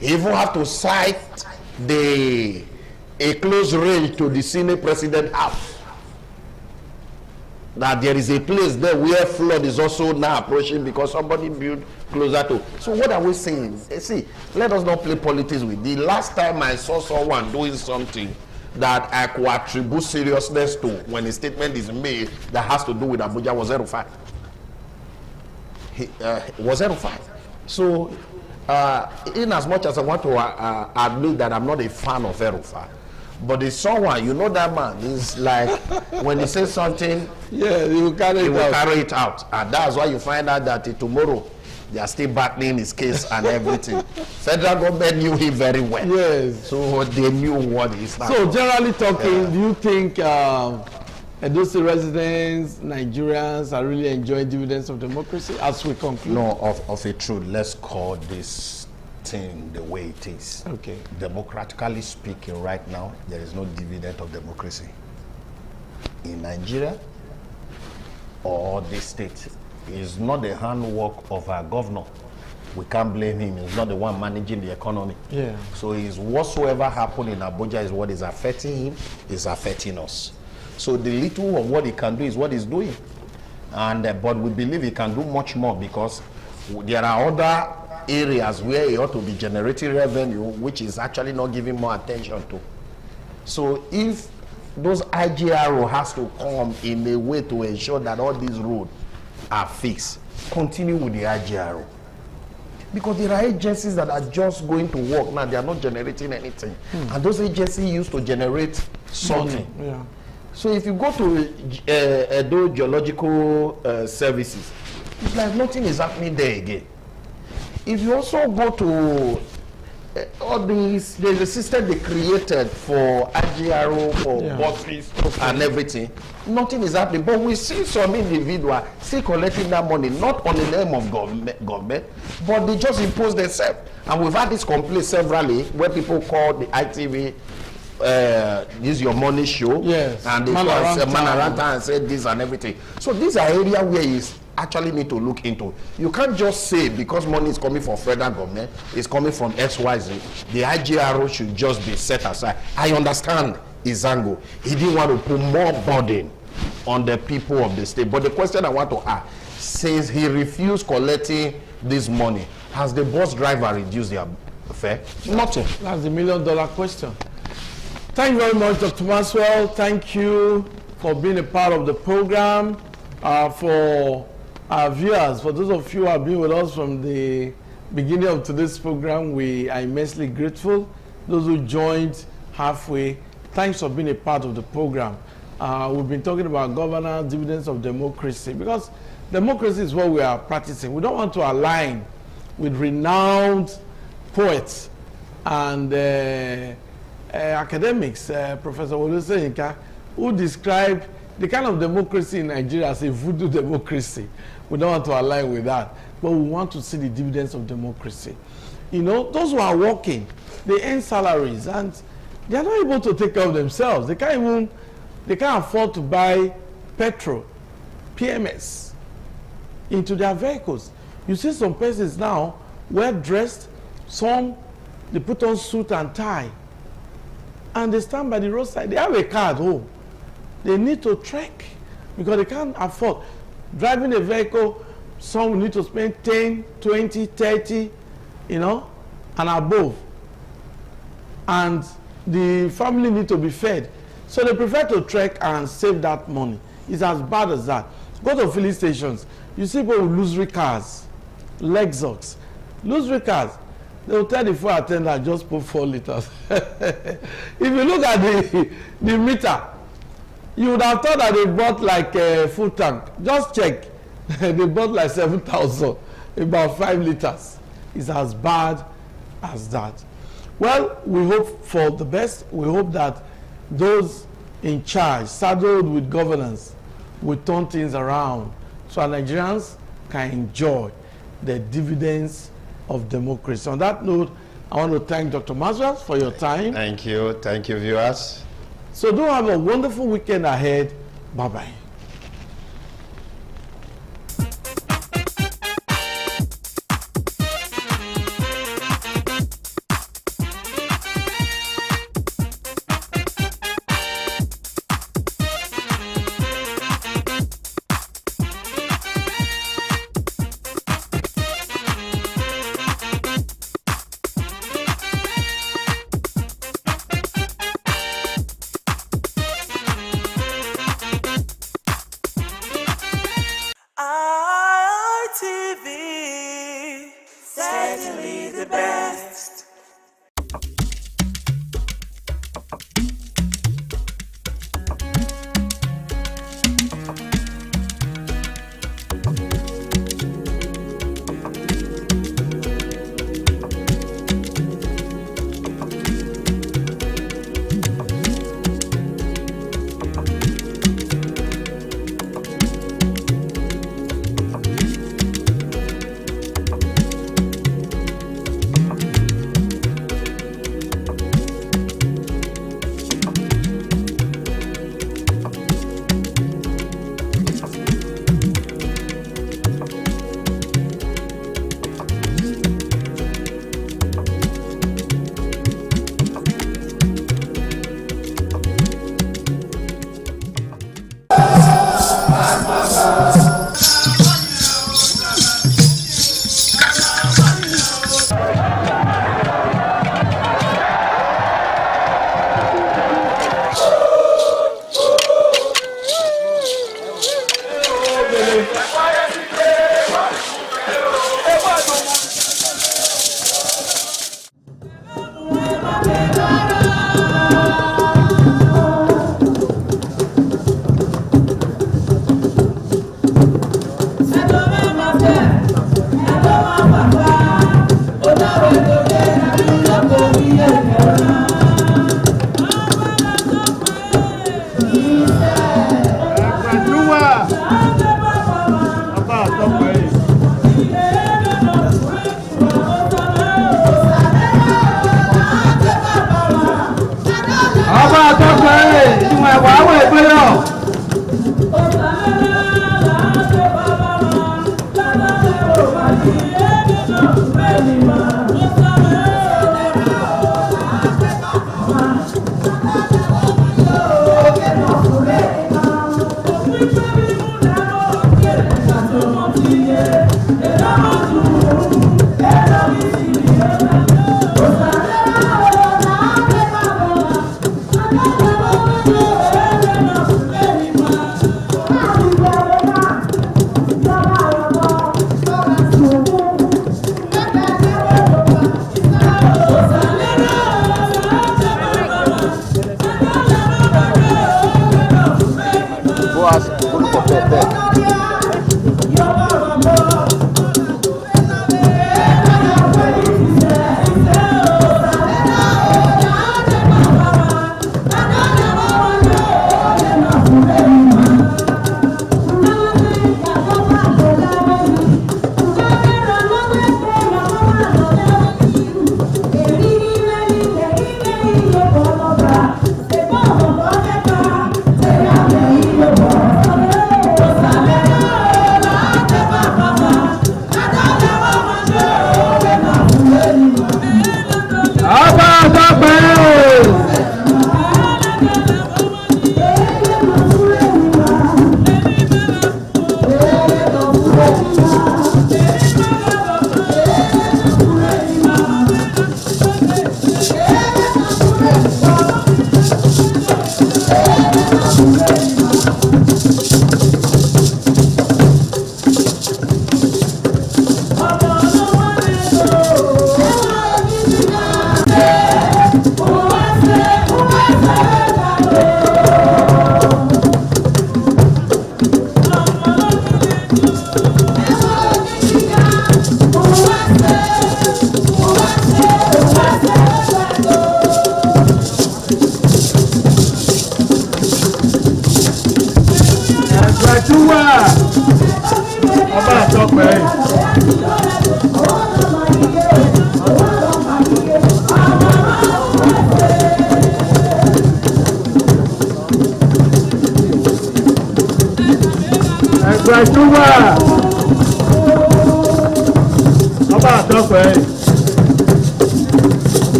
He even have to cite a close range to the Senate President House. That there is a place there where flood is also now approaching because somebody built closer to. So what are we saying? See, let us not play politics with. The last time I saw someone doing something that I could attribute seriousness to when a statement is made that has to do with Abuja was El-Rufai. Was El-Rufai. So in as much as I want to admit that I'm not a fan of El-Rufai, but there's someone, you know, that man is like when he says something, yeah, he will carry it out. And that's why you find out that tomorrow they are still battling his case and everything. Federal government knew him very well. Yes. So they knew what he started. So generally talking, do you think Edo State residents, Nigerians are really enjoying dividends of democracy as we conclude? No, of a truth, let's call this thing the way it is. Okay. Democratically speaking, right now, there is no dividend of democracy in Nigeria or this state. It's not the handwork of our governor. We can't blame him. He's not the one managing the economy. Yeah. So it's whatsoever happened in Abuja is what is affecting him, is affecting us. So the little of what he can do is what he's doing. And but we believe he can do much more because there are other areas where he ought to be generating revenue, which is actually not giving more attention to. So if those IGRO has to come in a way to ensure that all these roads are fixed, continue with the IGRO. Because there are agencies that are just going to work now, they are not generating anything. And those agencies used to generate something. Yeah. So if you go to Edo Geological Services, it's like nothing is happening there again. If you also go to all these, there's a system they created for IGRO, for buses and everything, nothing is happening. But we see some individual still collecting that money, not on the name of government, but they just impose themselves. And we've had this complaint severally where people call the ITV, this is your money show, and they man around and say this and everything. So these are areas where is actually need to look into. You can't just say because money is coming from federal government, it's coming from XYZ, the IGRO should just be set aside. I understand Izango. He didn't want to put more burden on the people of the state. But the question I want to ask, since he refused collecting this money, has the bus driver reduced their fare? Nothing. That's the $1 million question. Thank you very much, Dr. Maxwell. Thank you for being a part of the program. For our viewers, for those of you who have been with us from the beginning of today's program, we are immensely grateful. Those who joined halfway, thanks for being a part of the program. We've been talking about governance, dividends of democracy, because democracy is what we are practicing. We don't want to align with renowned poets and academics, Professor Oluse Yinka, who described the kind of democracy in Nigeria as a voodoo democracy. We don't want to align with that, but we want to see the dividends of democracy. You know, those who are working, they earn salaries and they are not able to take care of themselves. They can't afford to buy petrol, PMS, into their vehicles. You see some persons now, well dressed, some they put on suit and tie, and they stand by the roadside. They have a car at home. They need to trek because they can't afford. Driving a vehicle, some will need to spend 10, 20, 30, you know, and above. And the family need to be fed. So they prefer to trek and save that money. It's as bad as that. Go to filling stations. You see people with illusory cars, Lexus. Illusory cars. They will tell the fuel attendant just put 4 liters. If you look at the meter, you would have thought that they bought like a full tank. Just check. They bought like 7,000, about 5 liters. It's as bad as that. Well, we hope for the best. We hope that those in charge, saddled with governance, will turn things around so our Nigerians can enjoy the dividends of democracy. On that note, I want to thank Dr. Maxwell for your time. Thank you. Thank you, viewers. So do have a wonderful weekend ahead. Bye-bye.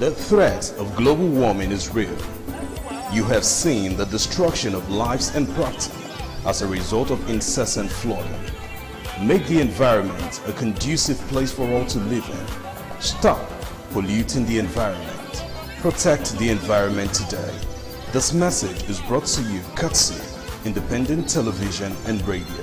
The threat of global warming is real. You have seen the destruction of lives and property as a result of incessant flooding. Make the environment a conducive place for all to live in. Stop polluting the environment. Protect the environment today. This message is brought to you courtesy Independent Television and Radio.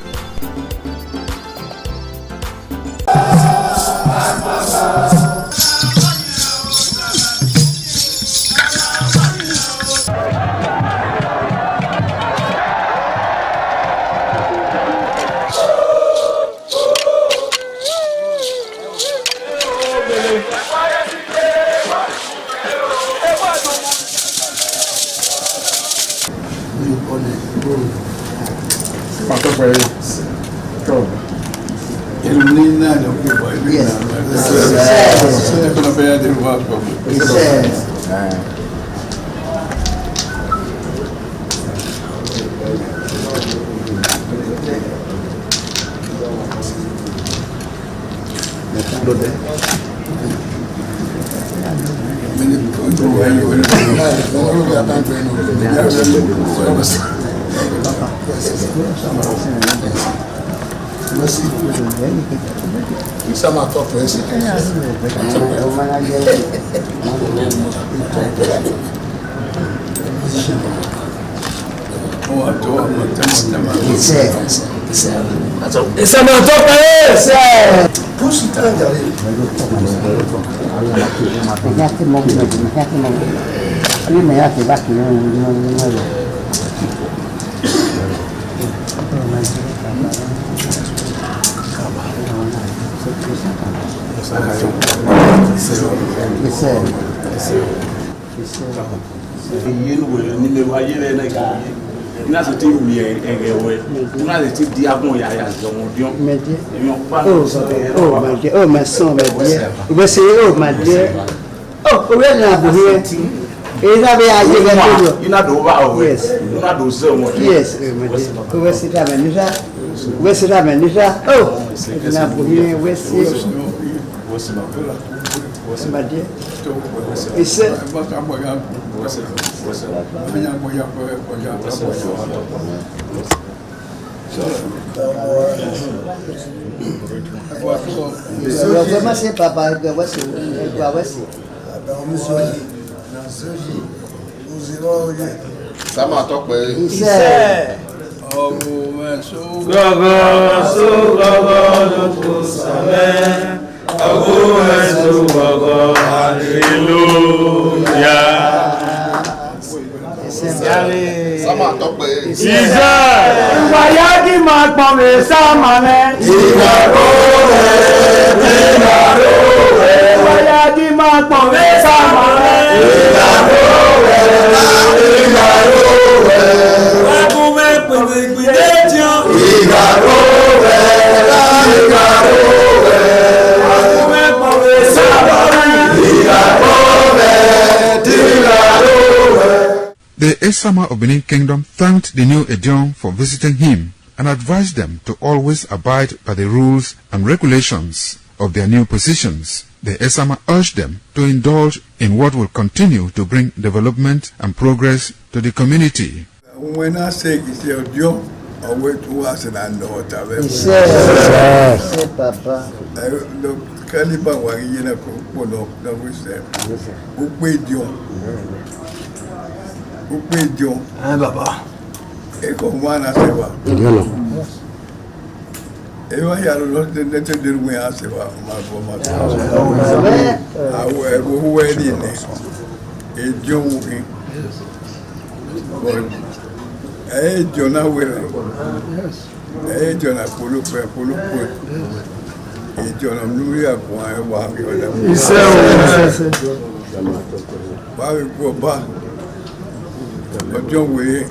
Oh, my son, my dear. We say, oh, my dear. Oh, we're not here. Is that where I get you? Not over. Yes. Not do so much. Yes, we sit down and we sit down and oh, it's not here. We see. What's my dear? It's said. Comment c'est papa que voici quoi voici ça m'a toqué ici oh mais Sama tope. Ize. Wayagi makpome samane. Igagore. Wayagi makpome samane. Igagore. The Esama of Benin Kingdom thanked the new Edion for visiting him and advised them to always abide by the rules and regulations of their new positions. The Esama urged them to indulge in what will continue to bring development and progress to the community. When I say it's your job, I wait to us and I know what I will. Yes, Papa. Kaliba wangina kupono na wise. Ukwedio. Baba. Eko mwana sewa. Ewa ya lo nete dirwe asewa ma. Awe huwe ni ne. Ejo wuki. Jona wele. Jona pulu. Jona mluya kwa ewa ngi. Ise. Bawe ko ba. Ojo we.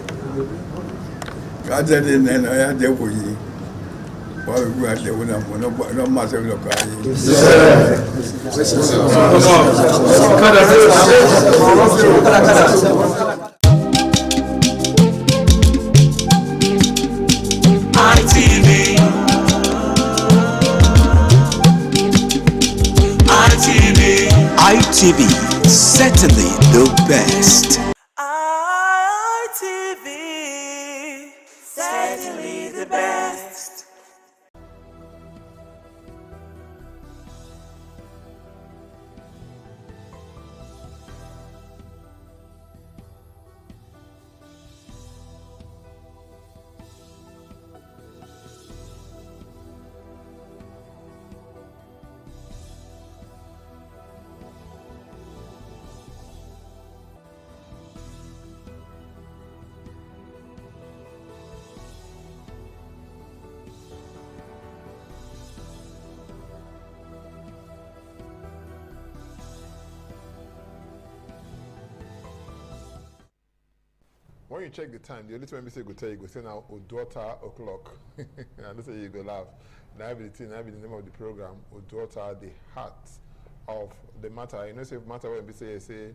Kaje de nena ya de wuyi. Bawe ko ate wona mo no ma se lo kai. ITV, certainly the best. ITV, certainly the best. When you check the time, the only time you say go tell you go say now Oduota o'clock. And say you go laugh. Now be the name of the program, Oduota, the heart of the matter. You know, say matter when we say it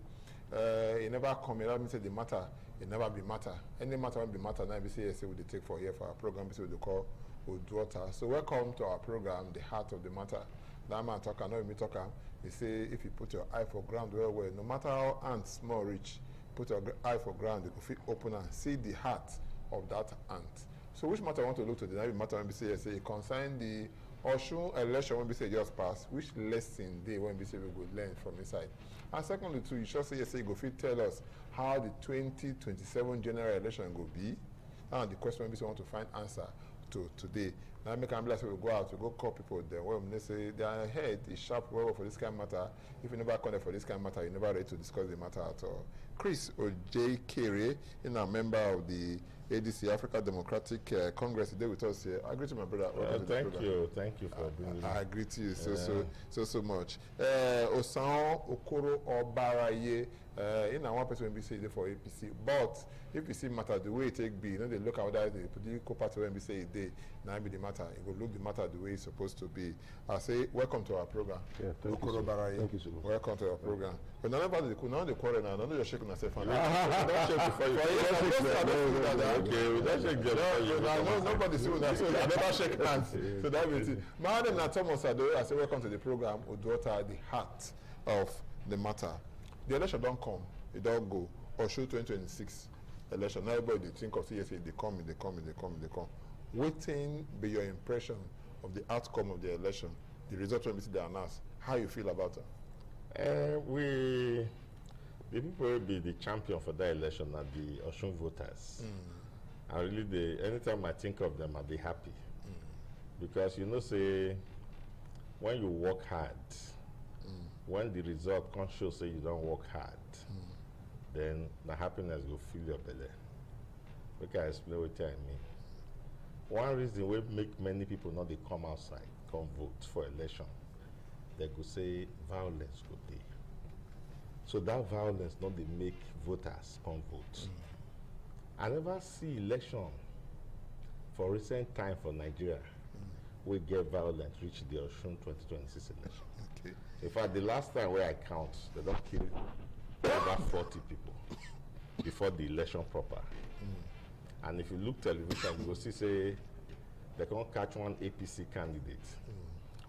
never come, let me say the matter, it never be matter. Any matter when be matter, now we say we take for here for our program, we say we call Oduota. So welcome to our program, the heart of the matter. That man talker, no me talker. He say if you put your eye for ground well, no matter how ant small reach, put your eye for ground, you can fit open and see the heart of that ant. So which matter I want to look to the next matter when we say it concern the Osun election when we say just pass, which lesson they when we say we go learn from inside. And secondly too, you should say you go fit tell us how the 2027 general election go be. And the question we say want to find answer to today. Now make am like we go out, we go call people there. Well, they say their head is sharp well for this kind of matter. If you never come there for this kind of matter, you're never ready to discuss the matter at all. Chris Ojekere, a member of the ADC, Africa Democratic Congress, today with us here. I agree to my brother. Thank you for being here. I agree to you so much. Osan Okoro Obaraye, one person will be saying for APC, but APC matter the way it take be. They look at whether the political party when we say it day, now be the matter. It will look the matter the way it's supposed to be. I say welcome to our program. Yeah, thank you so much. Welcome to our program. But none of the quarrel now. None of you shaking yourself. Nobody see what I never shake hands. So that means it. Madam Thomas Ado, I say welcome to the program. Oduota, the heart of the matter. The election don't come. It don't go. Osun 2026 election. Now everybody think of CSA. They come. Waiting be your impression of the outcome of the election. The result when we see the announce. How you feel about it? The people will be the champion for that election are the Osun voters. And really, anytime I think of them, I'll be happy. Because you know, say, when you work hard, when the result can't show say you don't work hard, then the happiness will fill your belly. Okay, I explain what I mean. One reason we make many people not they come outside, come vote for election, they could say violence could be. So that violence not they make voters come vote. I never see election for recent time for Nigeria we get violence reach the Osun 2026 election. Okay. In fact, the last time where I count, they don't kill over 40 people. before the election proper. And if you look television, you will see say they can't catch one APC candidate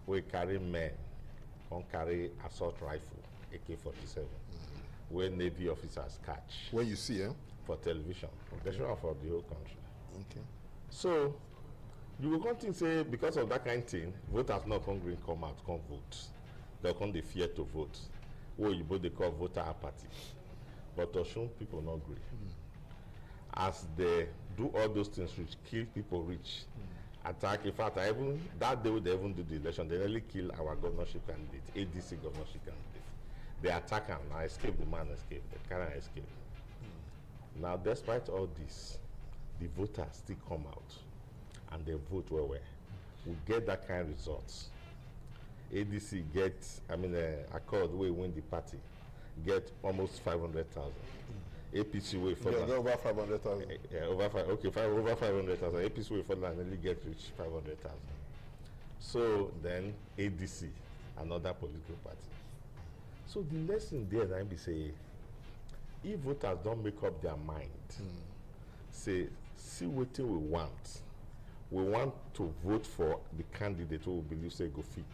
who carry men, can't carry assault rifle, AK-47, where Navy officers catch. When you see, for television, they show up for the whole country. Okay. So you will continue to say because of that kind of thing, voters not come out, come vote. They come they fear to vote. Or you both they call voter apathy. But Osun people not agree. As they do all those things which kill people rich, attack. In fact, even that day they even do the election, they nearly kill our governorship candidate, ADC governorship candidate. They attack him, I escape, the man escaped, the Karen escaped. Now, despite all this, the voters still come out and they vote well. We get that kind of results. ADC gets, Accord, we win the party, get almost 500,000. APC way for that. Over 500,000. Yeah, over 500,000. APC way for that nearly get reach 500,000. So then ADC, another political party. So the lesson there that I be say, if voters don't make up their mind, say, see what we want. We want to vote for the candidate who we believe say go fit.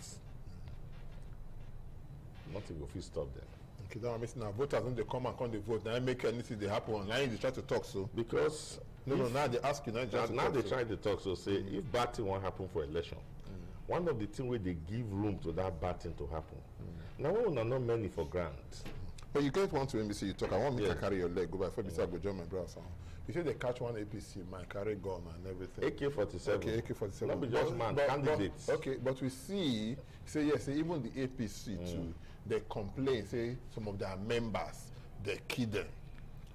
Nothing go fit stop them. Okay, that means now voters when they come and come they vote, now make anything they happen online, they try to talk so. Because now they ask you, now they try to talk so say if bad thing won't happen for election. One of the things where they give room to that bad thing to happen. Now we will not many for grant. But you can't want to NBC you talk. I want me to carry your leg, go by for me to go join my brother. You say they catch one APC, man, carry gun and everything. AK-47. Okay, AK-47. Not be just man, candidates. Okay, but we see, say yes, say even the APC too, they complain, say some of their members, they kill them.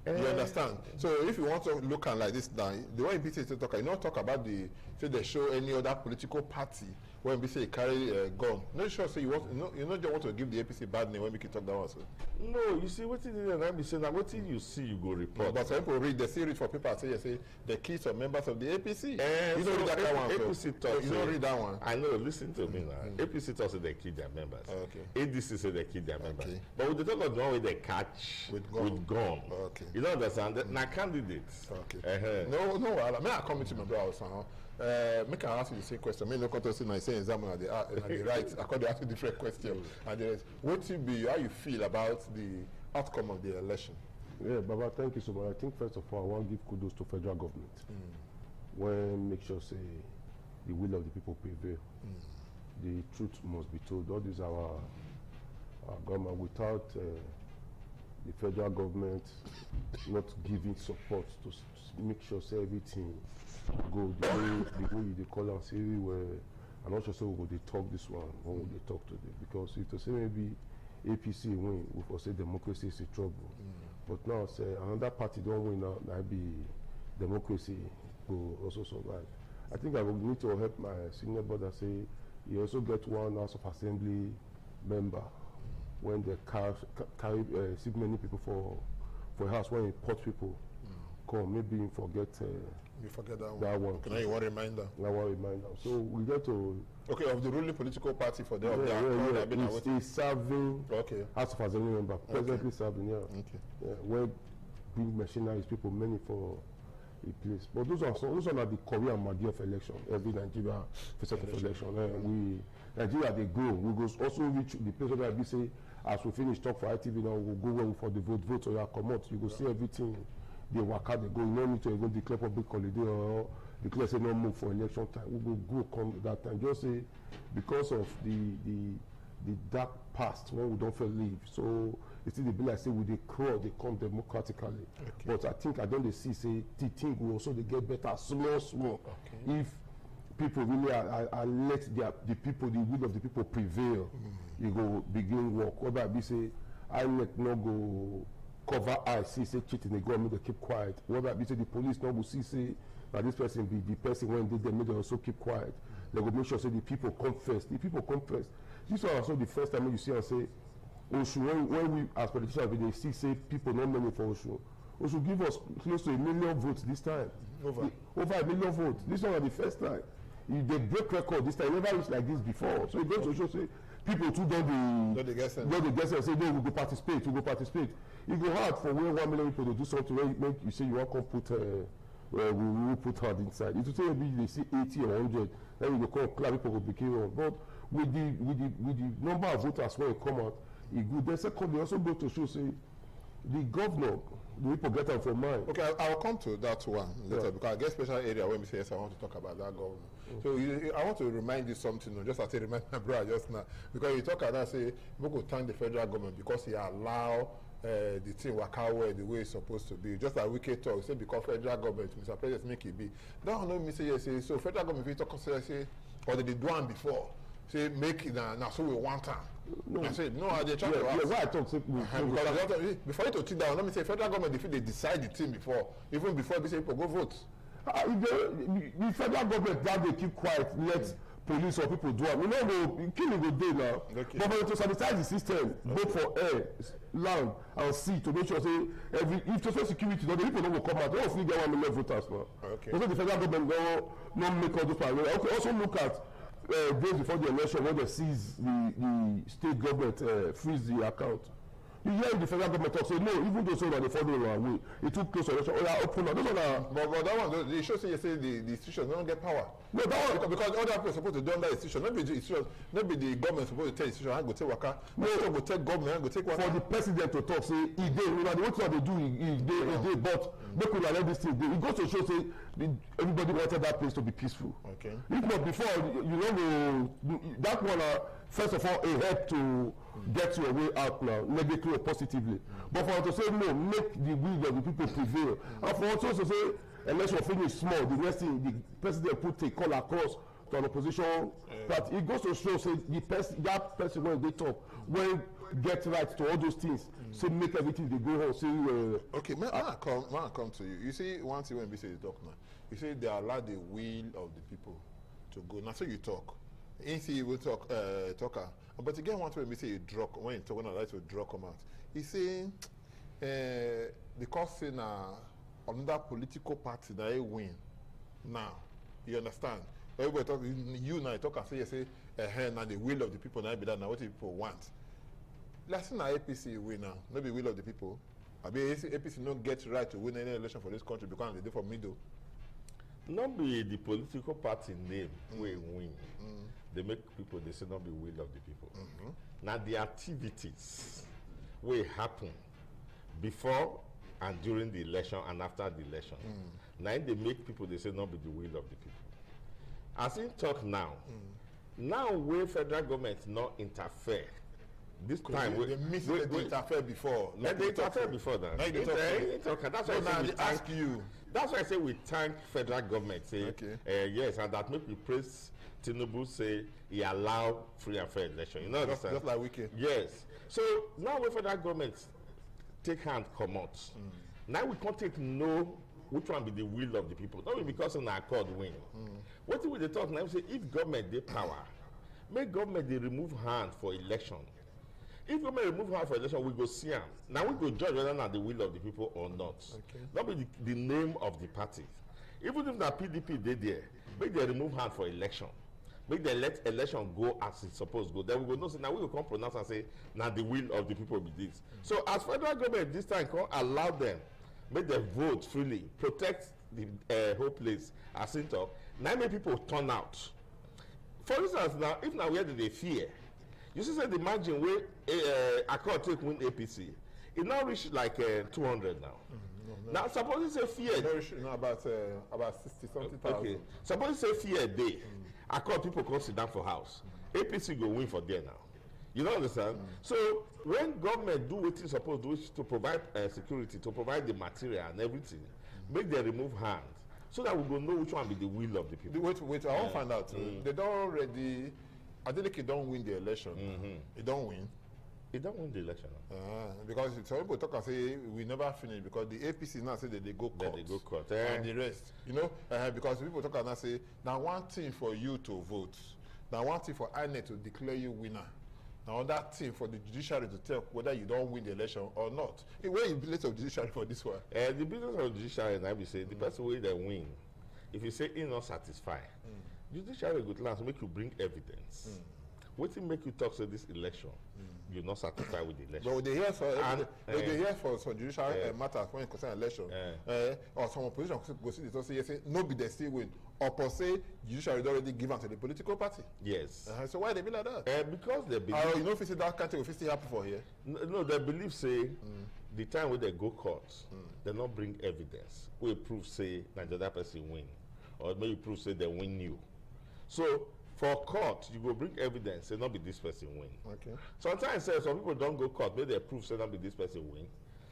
You understand? So if you want to look at like this now, the way NBC is to talk, you not talk about the, say they show any other political party when NBC carry a gun. Not sure say you want, you not just want to give the APC bad name when we can talk that one. So. No, you see what it is, and I be saying that what you see, you go report. But some people read, they see read for people and say, say they kill some members of the APC. You don't read that one. APC talk. You don't read that one. I know. Listen to me now. APC talks say they kill their members. Okay. ADC say they kill their members. But with the talk of the one way they catch with gun. Okay. You don't understand? Now candidates. Okay. No. May I come to my brother? Make I ask you the same question. Me no come to say na same exam na the right. According to ask you different question. And there is what will be how you feel about the outcome of the election? Yeah, Baba, thank you so much. I think first of all, I want to give kudos to federal government. When make sure say the will of the people prevail. The truth must be told. All these our government without the federal government not giving support to make sure say everything go the way they call and say everywhere. I'm not sure so we will talk this one when we talk today, because if to say maybe APC win, we will say democracy is in trouble. But now say another party don't win now, maybe democracy will also survive. I think I will need to help my senior brother say he also get one House of Assembly member when they carry see many people for a house when import people come, maybe you forget you forget that one. Can I one reminder? One reminder. So we get to of the ruling political party for them. He's serving House of Assembly member, presently serving where bring machineries people many for a place. But those are the career and Madi of election. Every Nigeria face of election. Nigeria they grow. We go also reach the place where we say as we finish talk for ITV now we'll go well for the vote or you come out. You go see everything. They work out, they go. You no need to even declare public holiday or declare say no move for election time. We will go come that time. Just say because of the dark past when we don't feel leave. So it's still the bill I say with the crowd they come democratically. But I think I don't see say the thing will also they get better small. If people really are let the people, the will of the people prevail, you go begin work. What I be say I let no go cover eyes, see say cheating, they go and make they keep quiet. What I be say the police no go see say that this person be the person when they make they also keep quiet. They go make sure say the people come first. The people come first. This was also the first time you see and say Osun, when we as politicians they see say people not many for Osun. Osun give us close to 1 million votes this time. Over 1 million votes. This one was the first time. If they break record this time, never reached like this before. So it goes to show say people too don't they get sense say no, we go participate. It go hard for where 1 million people to do something where make you say you want to put we will put hard inside. It will say maybe they see 80 or 100, then you go call club people will become wrong. But with the number of voters when it come out, it good. Then second, they also go to show say the governor, the people get them from mine. Okay, I'll come to that one later because I get special area when we say yes, I want to talk about that governor. So I want to remind you something, just as I remind my brother just now, because you talk about that, say we go thank the federal government because he allow the thing work out well the way it's supposed to be. Just like Wike talk, say because federal government, Mr. President make it be. That one no me say yes, so federal government if you talk say or they do one before. Say make it now so we want time. No. I said no, they try to ask. Why I talk because before you to sit down, let me say federal government if they decide the thing before, even before they say people go vote. The federal government that they keep quiet, let police or people do it. We know go killing go day now. Okay. But to sanitize the system, both for air, land, and sea to make sure say if social security, the people don't come out. They don't still get 1 million voters now. Okay. Also the federal government don't make all those plans. Okay. Also look at days before the election when they seize the state government freeze the account. You hear the federal government talk say no, even though so that they follow our way, it took close election. Oh yeah, open up. Those are but that one, they show say you say the institutions don't get power. No, that one because other people are supposed to do under institution. Not be the institution, not be the government supposed to tell institution. I go take waka. No, go take government. Go take waka. For the president to talk say he dey. You know the what they do he dey. But make we let this thing dey. It goes to show say everybody wanted that place to be peaceful. Okay. If not before, you know that one first of all a help to get your way out now, negatively or positively. But for us to say no, make the will of the people prevail. And for us to say election finish small, the next thing the president put a call across to an opposition that it goes to show say that person when they talk when get right to all those things, say make everything they go home. Say okay, may I come to you. You see one thing when we say is talk now. You say they allow the will of the people to go. Now so you talk. If you will talk talker. But again, one time we say you draw when you talk when I like to draw come out. He say because say now another political party that they win. Now you understand? Everybody talk you now talk and say you say now the will of the people now be that now what the people want. Last thing now APC win now, not the will of the people. I mean APC not get right to win any election for this country because they for middle. Not be the political party name we win. They make people they say not be will of the people. Now the activities will happen before and during the election and after the election. Now they make people they say not be the will of the people. As in talk now, now where federal government not interfere. This time they miss they interfere before. Like they interfere before that. That's why I ask you. That's why I say we thank federal government. Say yes, and that make we praise Tinubu say he allow free and fair election. You know, just like Wike. Yes. So now when federal government take hand come out, now we can't take know which one be the will of the people. Not because of an accord win. What do we talk now? Say if government they power, make government they remove hand for election. If government remove hand for election, we go see them. Now we go judge whether or not the will of the people or not. That be the name of the party. Even if the PDP they there, make they remove hand for election. Make they let election go as it's supposed to go. Then we go know say now we will come pronounce and say now the will of the people be this. So as federal government this time can allow them, make them vote freely, protect the whole place as in talk. Now make people turn out. For instance, now if now where do they fear? You see, say the margin where Accord take win APC, it now reach like 200 now. Now suppose you say fear. About 60-something thousand. Okay. Suppose you say fear day. Accord people come sit down for house. APC go win for there now. You don't understand? So when government do what it's supposed to do to provide security, to provide the material and everything, make them remove hand so that we go know which one be the will of the people. Wait, I won't find out. They don't already. Adeleke don't win the election. He don't win. He don't win the election. Because some people talk and say we never finish because the APC now say that they go court. They go court. And the rest. You know, because people talk and say now one thing for you to vote. Now one thing for INEC to declare you winner. Now that thing for the judiciary to tell whether you don't win the election or not. Where is the business of judiciary for this one? The business of judiciary, and I will say the person way they win. If you say he not satisfied, judiciary good last make you bring evidence. What make you talk to this election? You're not satisfied with the election. But they hear for some judicial matters when it concerns election, or some opposition go see this say, yes, no be they still win, or per se judiciary already given to the political party. Yes. So why they be like that? Because they believe. You know, if you see that country, if still happen for here. No, they believe say the time when they go court, they not bring evidence. We prove say that the other person win, or maybe prove say they win you. So for court, you go bring evidence, say not be this person win. Okay. Sometimes some people don't go court, maybe they prove say not be this person win.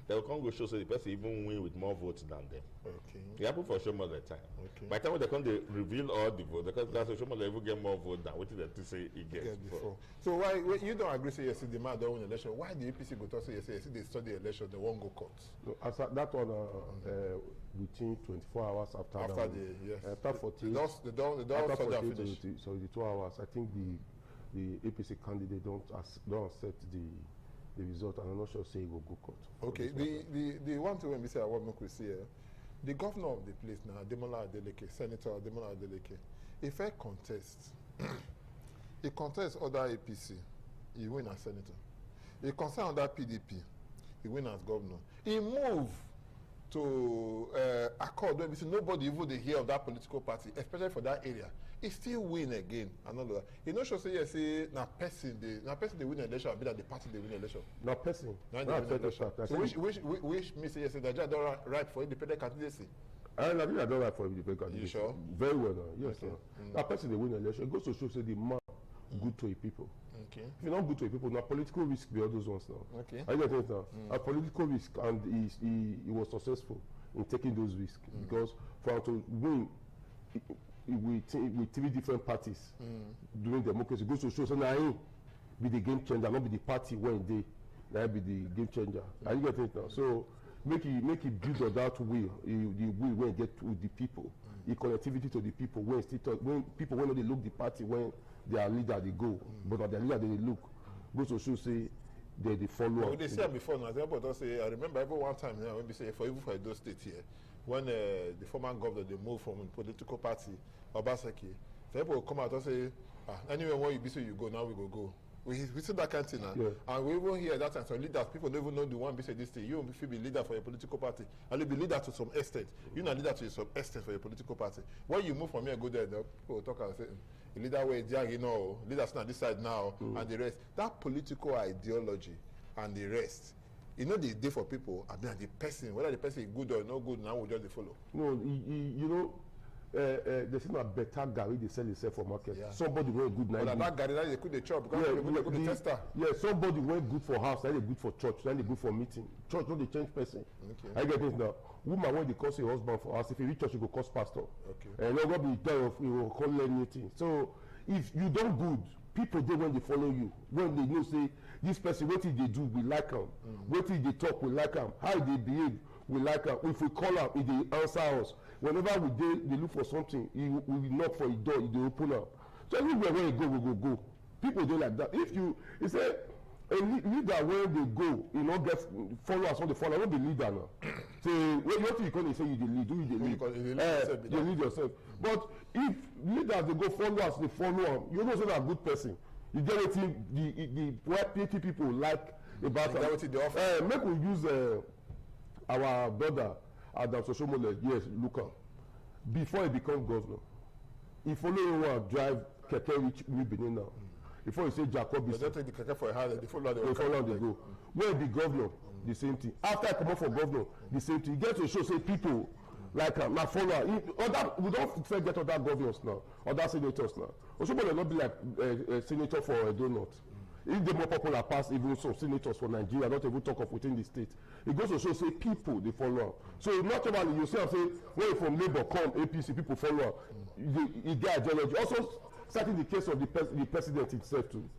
They will come go show say the person even win with more votes than them. Okay. It happen for show more the time. Okay. By the time when they come, they reveal all the votes. Because that's show more they even get more votes than what they say he gets before. So why you don't agree say yes, the man don't win election? Why the APC go to say yes, they study election, they won't go court? No, as that one within 24 hours after 48 72 hours, I think the APC candidate don't accept the result, and I'm not sure say he will go court. Okay, the one thing when we say I want to see here, the governor of the place now, Ademola Adeleke, Senator Ademola Adeleke, if I contest, he contests other APC, he win as senator. He contest other PDP, he win as governor. He move to accord when we say nobody even they hear of that political party, especially for that area. He still win again and all of that. He not sure say yes, say na person they win election, be that the party they win election. Na person. So which me say yes, that Nigeria don't right for independent candidacy. Nigeria don't right for independent candidacy. You sure? Very well, yes. Okay. That person they win election. It goes to show say the man good to a people. Okay. If you're not good to a people, now political risk be all those ones now. Okay. I get it now. A political risk, and he was successful in taking those risks because for him to win with 3 different parties during democracy, it goes to show so now he be the game changer, not be the party when they now be the game changer. Are you getting it now? So make it build on that will, the will when get to the people, the connectivity to the people when people when they look the party when their leader they go, but not their leader they look. Goes to show say they follow. Well, they say before now. But say I remember every one time now when we say for those states here, when the former governor they moved from a political party, Obaseki, people will come out and say, anyway where you be so you go now we go. We see that kind of thing now. Yeah. And we even hear that time some leaders, people don't even know the one be say this thing. You will be leader for your political party. And you'll be leader to some extent. You're not leader to some extent for your political party. When you move from here and go there, people will talk and say, the leader way you know, leaders on this side now and the rest. That political ideology and the rest, you know the day for people, I mean the person, whether the person is good or not good, now we just follow. No, you know, there's a better Gary they sell itself for market. Yeah. Somebody went good now. But that Gary they could the chop because they could the tester. Yeah, somebody went good for house, then they good for church, then they good for meeting. Church not the change person. Okay. I get this now. Woman when they call your husband for house, if you reach church, you go cost pastor. Okay. And not gonna be there of you will call anything. So if you don't good, people they when they follow you, when they know say this person what did they do, we like them. What did they talk, we like them. How they behave, we like them. If we call them, if they answer us. Whenever they look for something, we knock for a door, they open up. So everywhere where you go, we go. People don't like that. If you say a leader where they go, you know, get followers on the follower, not the leader now. Say what you call it, say you the lead, you the lead yourself. But if leaders they go followers, they follow them, you know, say a good person. You get what the PAP people like about them. Make we use our brother. Adam Soshomole, yes, look up. Before he become governor, he follow one drive keke reach New Benin now. Before he say Jacob, they don't take the keke for a hand. They follow they go. When he be governor, the same thing. After I come up for governor, the same thing. He get to show say people like my follower. We don't forget other governors now, other senators now. Soshomole not be like a senator for a donut. If they more popular pass even some senators for Nigeria, not even talk of within the state. It goes to show say people they follow. So naturally you see say when from Labour come APC people follow. You get ideology. Also starting the case of the president himself too.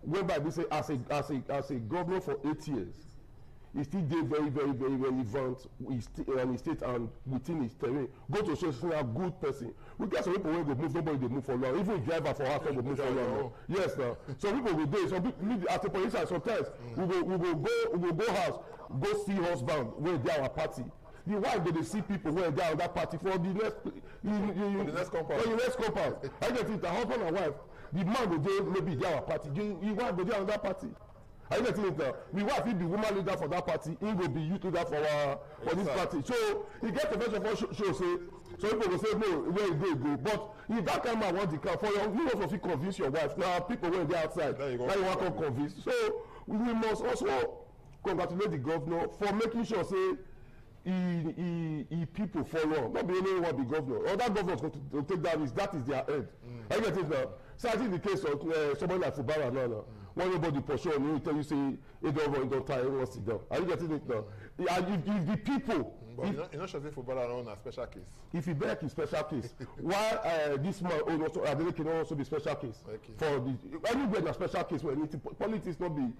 Whereby we say as a governor for 8 years, he still did very relevant in his state and within his terrain. Go to show say a good person. We get some people when they move, nobody they move for long. Even driver for house, they move for long. Yes, now. Some people will do. Some people as a politician sometimes we will go house, go see husband where they are our party. The wife they see people where they are on that party for the next compound. I get it. The husband and wife The man go dey maybe dey our party, you want go dey another party. Are you getting it now? The wife fit be woman leader for that party, he go be youth leader for this party. So he get the first of all show say, so people go say no, where he go. But if that kind of man want the car for you also fit convince your wife. Now people when they outside, now you want to convince. So we must also congratulate the governor for making sure say he people follow. Not be only one be governor. Other governors go to take that risk. That is their end. Are you getting it now? So I think the case of somebody like Fubara now. When nobody pursue on you, tell you say it don't tie, it won't sit down. Are you getting it now? If the people. But you know, sure for Fubara on a special case. If he back his special case, why this man also Adeleke can also be special case for the anywhere a special case where politics not be.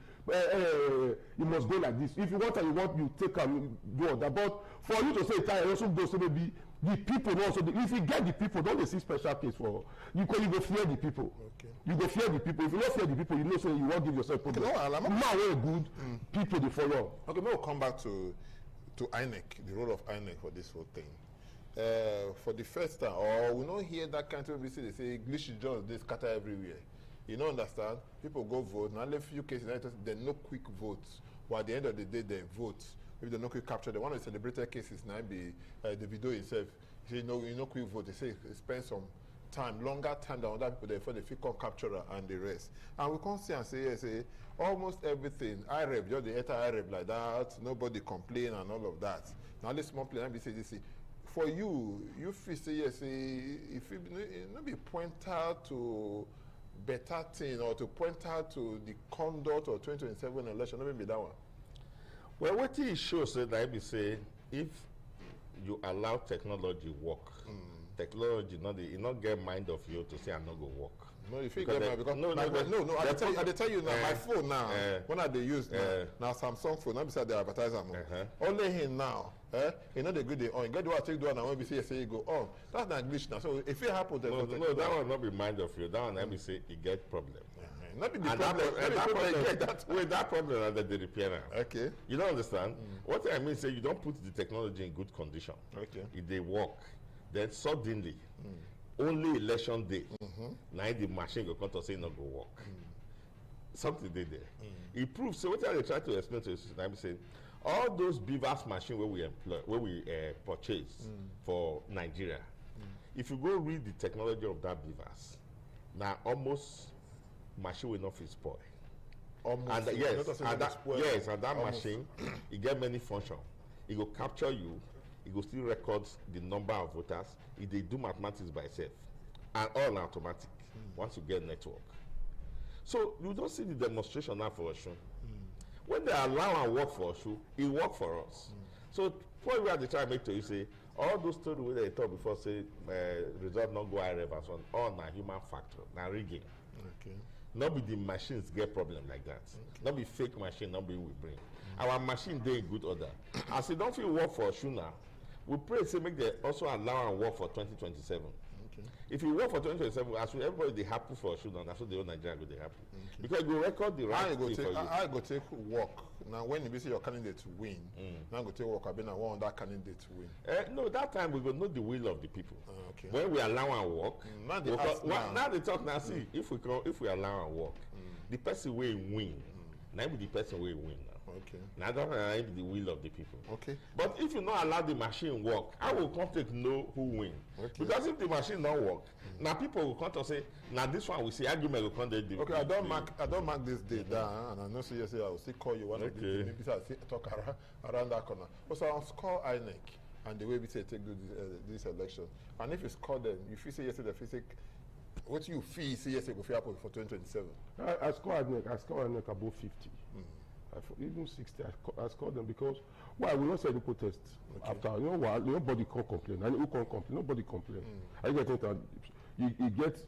You must go like this. If you want and you take and do all that. But for you to say tie, also go so maybe the people also. If you get the people, don't they see special case for you? Call you go fear the people. Okay. You go fear the people. If you don't fear the people, you know so you won't give yourself problem. No, now very good people they follow. Okay, we'll come back to INEC, the role of INEC for this whole thing. For the first time, or we don't hear that kind of they say English is just they scatter everywhere. You don't understand? People go vote. Now, a few cases, there are no quick votes. But at the end of the day, they vote. If they no quick capture, the one of the celebrated cases now be the video itself. You know, quick vote. They say spend some time, longer time than other people therefore they feel capture and the rest. And we can see and say almost everything, IREB, just the enter IREB like that, nobody complain and all of that. Now this small play, say this. For you feel say yes, if you not be point out to better thing or to point out to the conduct of 2027 election, not maybe that one. Well, what it shows that I be say if you allow technology work. Technology, not get mind of you to say I'm not going to work. No, if you get mind because no. I tell you now, my phone now, when I they use now Samsung phone, not beside the advertiser more. Only him now, you know the good they on. You get the one take the one and when we say you go on. That's not glitch now. So if it happens, no, that one not be mind of you. That one let me say it get problem. Not be the problem. That problem that they repair now. Okay. You don't understand? What I mean say you don't put the technology in good condition. Okay. If they work. Then suddenly, only election day, now the machine go come to say not go work. Something they there. It proves. So what I try to explain to you, I'm saying, all those BVAS machine where we employ, where we purchase for Nigeria. If you go read the technology of that BVAS, now almost machine will not fit spoil. Almost. And that machine, it get many functions. It will capture you. It will still record the number of voters. If they do mathematics by itself, and all automatic once you get network. So you don't see the demonstration now for Osun. When they allow and work for Osun, it work for us. So what we are trying to make to you say all those stories where they talk before say result not go IREV and so on, all na human factor, na rigging. Okay. Not be the machines get problem like that. Not be fake machine, not be we bring. Our machine they in good order. As they don't feel work for Osun now, we pray say make they also allow and work for 2027. Okay. If you work for 2027, as everybody they happy for Osun, that's what the whole Nigeria go they happy. Okay. Because you record the right thing for you. I go take work. Now when you say your candidate win, now go take work. I've been a one that candidate win. No, that time we will know the will of the people. Okay. When we allow and work, now they talk now. See, if we allow and work, the person will win. Now be the person will win now. Okay. Now that be the will of the people. Okay. But if you not allow the machine work, I will come to know who win. Okay. Because if the machine don't work, now people will come to say, now this one we see argument will come to okay, I don't mark this day down, and I know say I will still call you one of the days. Maybe I talk around that corner. Also, I'll call INEC and the way we say take this election. And if it's called them, if you say yesterday, if you say what you feel say yesterday go happen for 2027. I score INEC above 50. Even 60, I scored them because why we not say the protest after you know what nobody can complain and who can complain nobody complain. I get it you get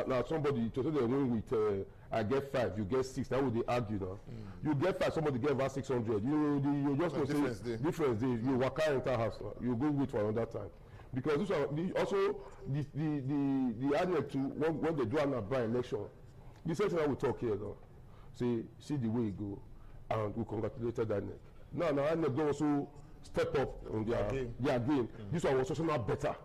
now somebody to say they win with I get 5 you get 6 that would they argue now. You get 5 somebody get about 600 you just go say difference day you work out enter house you go wait for another time. Because this one, also the INEC too when they do an by election the same thing we talk here now see the way it go. And we congratulated INEC. Now INEC go also step up on their game. This one was also not better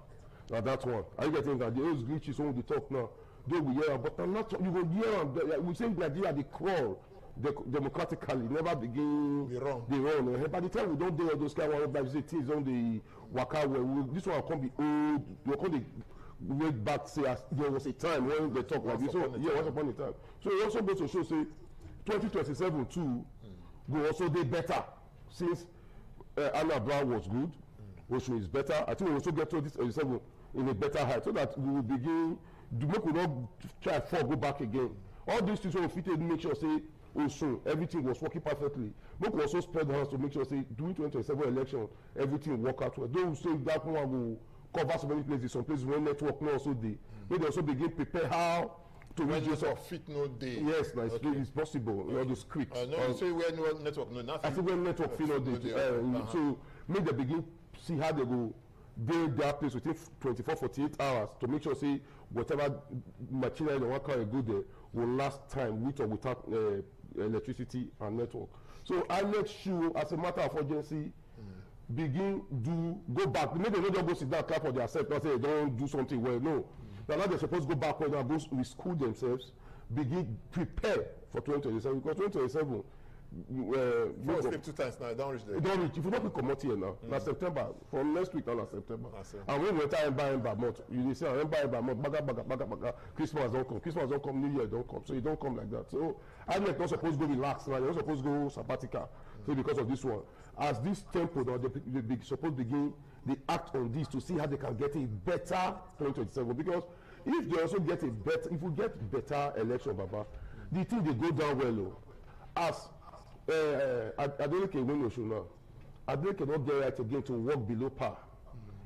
than that one. Are you getting that? The old glitches on the talk now. they will hear, but not you will hear. We say Nigeria they crawl democratically, never begin the wrong. By the time we don't do all those kind of things on the waka where this one can be old. You can wait back say there was a time when they talk like this. So once upon a time. So it also goes to show say 2027 too will also be better since Anna Brown was good. Osun is better. I think we also get 2027 in a better height so that we will begin to make we not try to go back again. All these things will fit make sure say Osun everything was working perfectly. Make we also spread hands to make sure say during 2027 election everything work out well. Those say that one will cover so many places, some places where network no also dey. Make they also begin prepare how to reduce of fit no day. Yes, no, it's possible. All the scripts. No, say where no network no nothing. I think when network fit no day. So make they begin see how they go build that place within 24-48 hours to make sure say whatever machinery they want to go there will last time with or without electricity and network. So I make sure as a matter of urgency begin go back. Maybe they don't go sit down clap for themselves and say they don't do something well. No. Now they're supposed to go back when they go school themselves, begin prepare for 2027 because 2027 step 2 times now, don't reach there. Don't reach. If you don't come out here now, now September, from next week now, September. And when we enter Ember month, you say Ember month, baga, Christmas don't come. Christmas don't come, New Year don't come. So it don't come like that. So I'm not supposed to go relax now. You're not supposed to go sabbatical. So because of this one, as this tempo now, they supposed to begin, they act on this to see how they can get a better 2027. Because if they also get a better, if we get better election, Baba, the thing they go down well, as Adeleke win Osun now. Adeleke not get right again to work below par.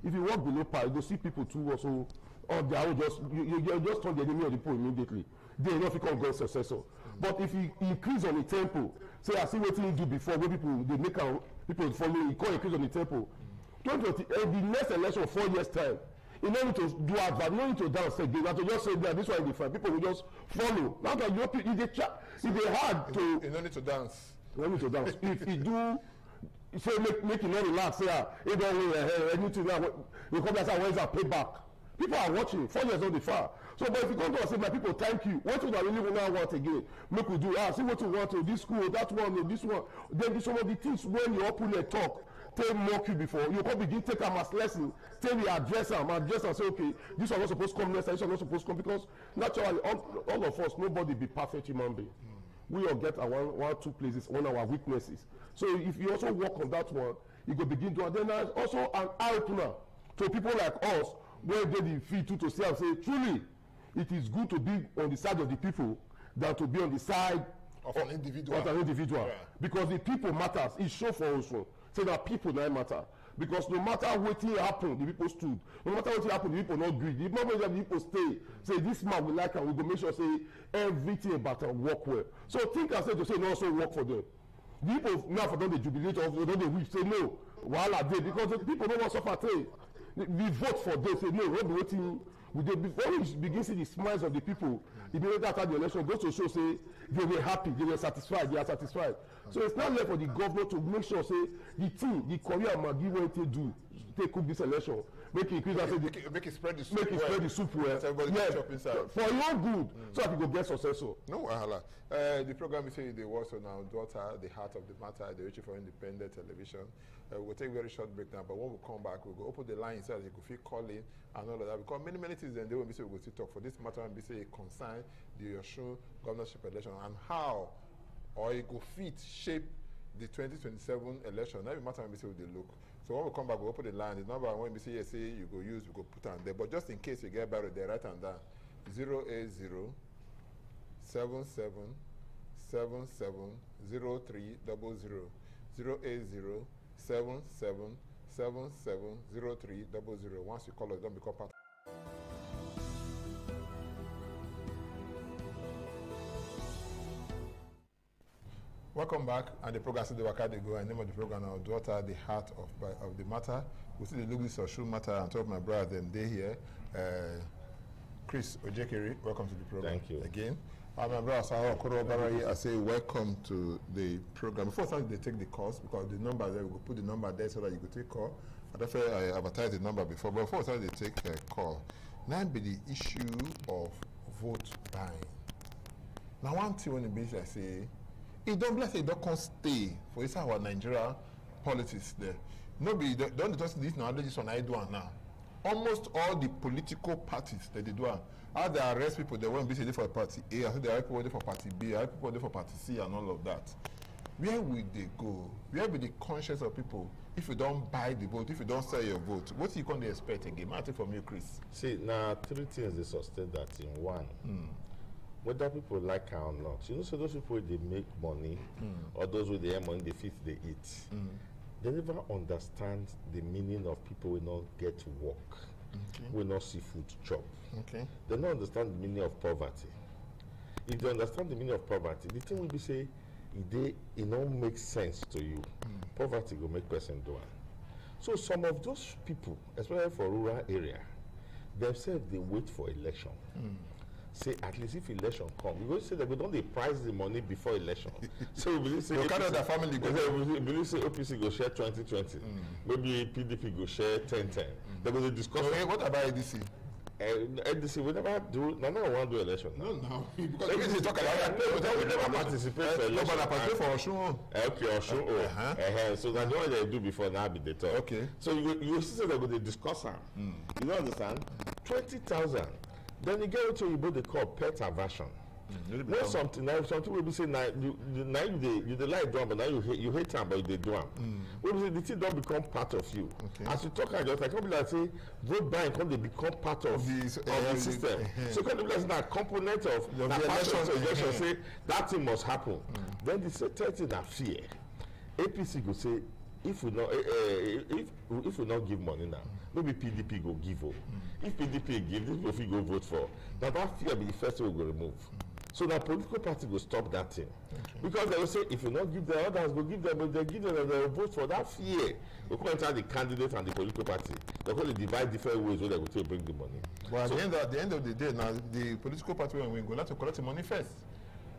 If you work below par, you go see people too also on their own you just turn the enemy of the poor immediately. They not become God's successor. But if you increase on the tempo, say I see what you do before where people they make people follow, you call increase on the tempo. 2020 the next election 4 years time. You don't need to do advert, you don't need to dance again. You have to just say that this one is different. People will just follow. Now that it's hard to. You don't need to dance. You don't need to dance. If you do, say make you not relax. Say, you don't wait anything now. You come back and when's that payback? People are watching. 4 years not the far. So, but if you come to us say, my people, thank you. What you really now want again? Make we do. See what you want to this school, that one, this one. Then be some of the things when you open a talk. Take mock you before you come begin take them as lesson. Tell me address them and say okay, this one not supposed to come next time, this one not supposed to come because naturally all of us nobody be perfect human being. We all get our one two places on our weaknesses. So if you also work on that one, you go begin to and then also an eye opener to people like us where they feel to say and say truly it is good to be on the side of the people than to be on the side of an individual. Yeah. Because the people matters. It show for also. Say that people don't matter because no matter what happened, the people stood. No matter what happened, the people not greed. The moment that the people stay, say this man we like and we go make sure say everything about them work well. So think and say to say no also work for them. The people now for them they jubilate or they don't they weep say no. While are they because the people don't want to suffer. We vote for them say no. What be waiting? Before we begin see the smiles of the people, immediately after the election goes to show say they were happy, they were satisfied, they are satisfied. So it's not left for the governor to make sure say the team, the Korea Magi what they do, they cook this election, make it increase and say make it spread the soup. Make it spread the soup well. Everybody can chop inside. For your good, so that you go get successful. No wahala. The program is saying the words on our daughter, the heart of the matter, the reaching for independent television. We'll take a very short break now, but when we come back, we'll go open the line so that you could feel calling and all of that. Because many things then they will be say we will still talk for this matter and be say concern the Osun governorship election and how or it go fit shape the 2027 election. Every matter when we say they look. So when we come back, we'll open the line. The number when we say yes, say you go use, we go put on there. But just in case you get buried there, write on down 080 77 77 0300 080 77 77 0300. Once you call us, don't become part. Welcome back, and the program is the Waka Dey Go. And the name of the program our daughter, the heart of the matter. We see the look this Osun matter and talk my brother them day here. Chris Ojekiri, welcome to the program. Thank you again. My brother Sawa Okoro Barayi, I say welcome to the program. Before they take the calls, because the number there, we will put the number there so that you could take call. I advertised the number before, but before they take a call. Now be the issue of vote buying. Now one thing when the base I say, it don't bless it don't come stay for this our Nigeria politics there. Nobody don't just this now this one I do now. Almost all the political parties that they do how they arrest people they won't be there for party A, I think they arrest people there for party B, I people there for party C and all of that. Where will they go? Where will the conscience of people if you don't buy the vote, if you don't sell your vote? What you can expect again? I think from you, Chris. See, now 3 things they sustain that in one. Whether people like it or not. You know, so those people they make money or those with the money they feed they eat. They never understand the meaning of people will not get to work, will not see food chop. They don't understand the meaning of poverty. If they understand the meaning of poverty, the thing will be say, it don't make sense to you. Poverty will make person do it. So some of those people, especially for rural area, themselves they wait for election. Say at least if election come, because say that we don't price the money before election. So we believe say the family go we believe say OPC go share 20-20, maybe PDP go share 10-10. They will discuss. Okay, what about ADC? ADC we never do. No one do election. No, because we talk about that. We never participate for election. Nobody participate for Osun. Okay, Osun. So that's what they do before now be the talk. Okay. So you see that they discuss her. You don't understand? 20,000. Then you get into what they call pet aversion. Now something will be saying now you like drum, but now you hate them, but they do them. When we say the thing don't become part of you. As you talk, I just like people that say vote buying come they become part of the system. So can be like that component of the election say that thing must happen. Then the third thing that fear. APC go say if we not give money now, maybe PDP go give up. If PDP give, this will go vote for. Now that fear be the first thing we go remove. So the political party will stop that thing. Because they will say if you not give them, others will give them, but they give them and they will vote for that fear. We can't enter the candidate and the political party. They're going to divide different ways where they will take bring the money. But at the end of the day, now the political party when we go have to collect the money first.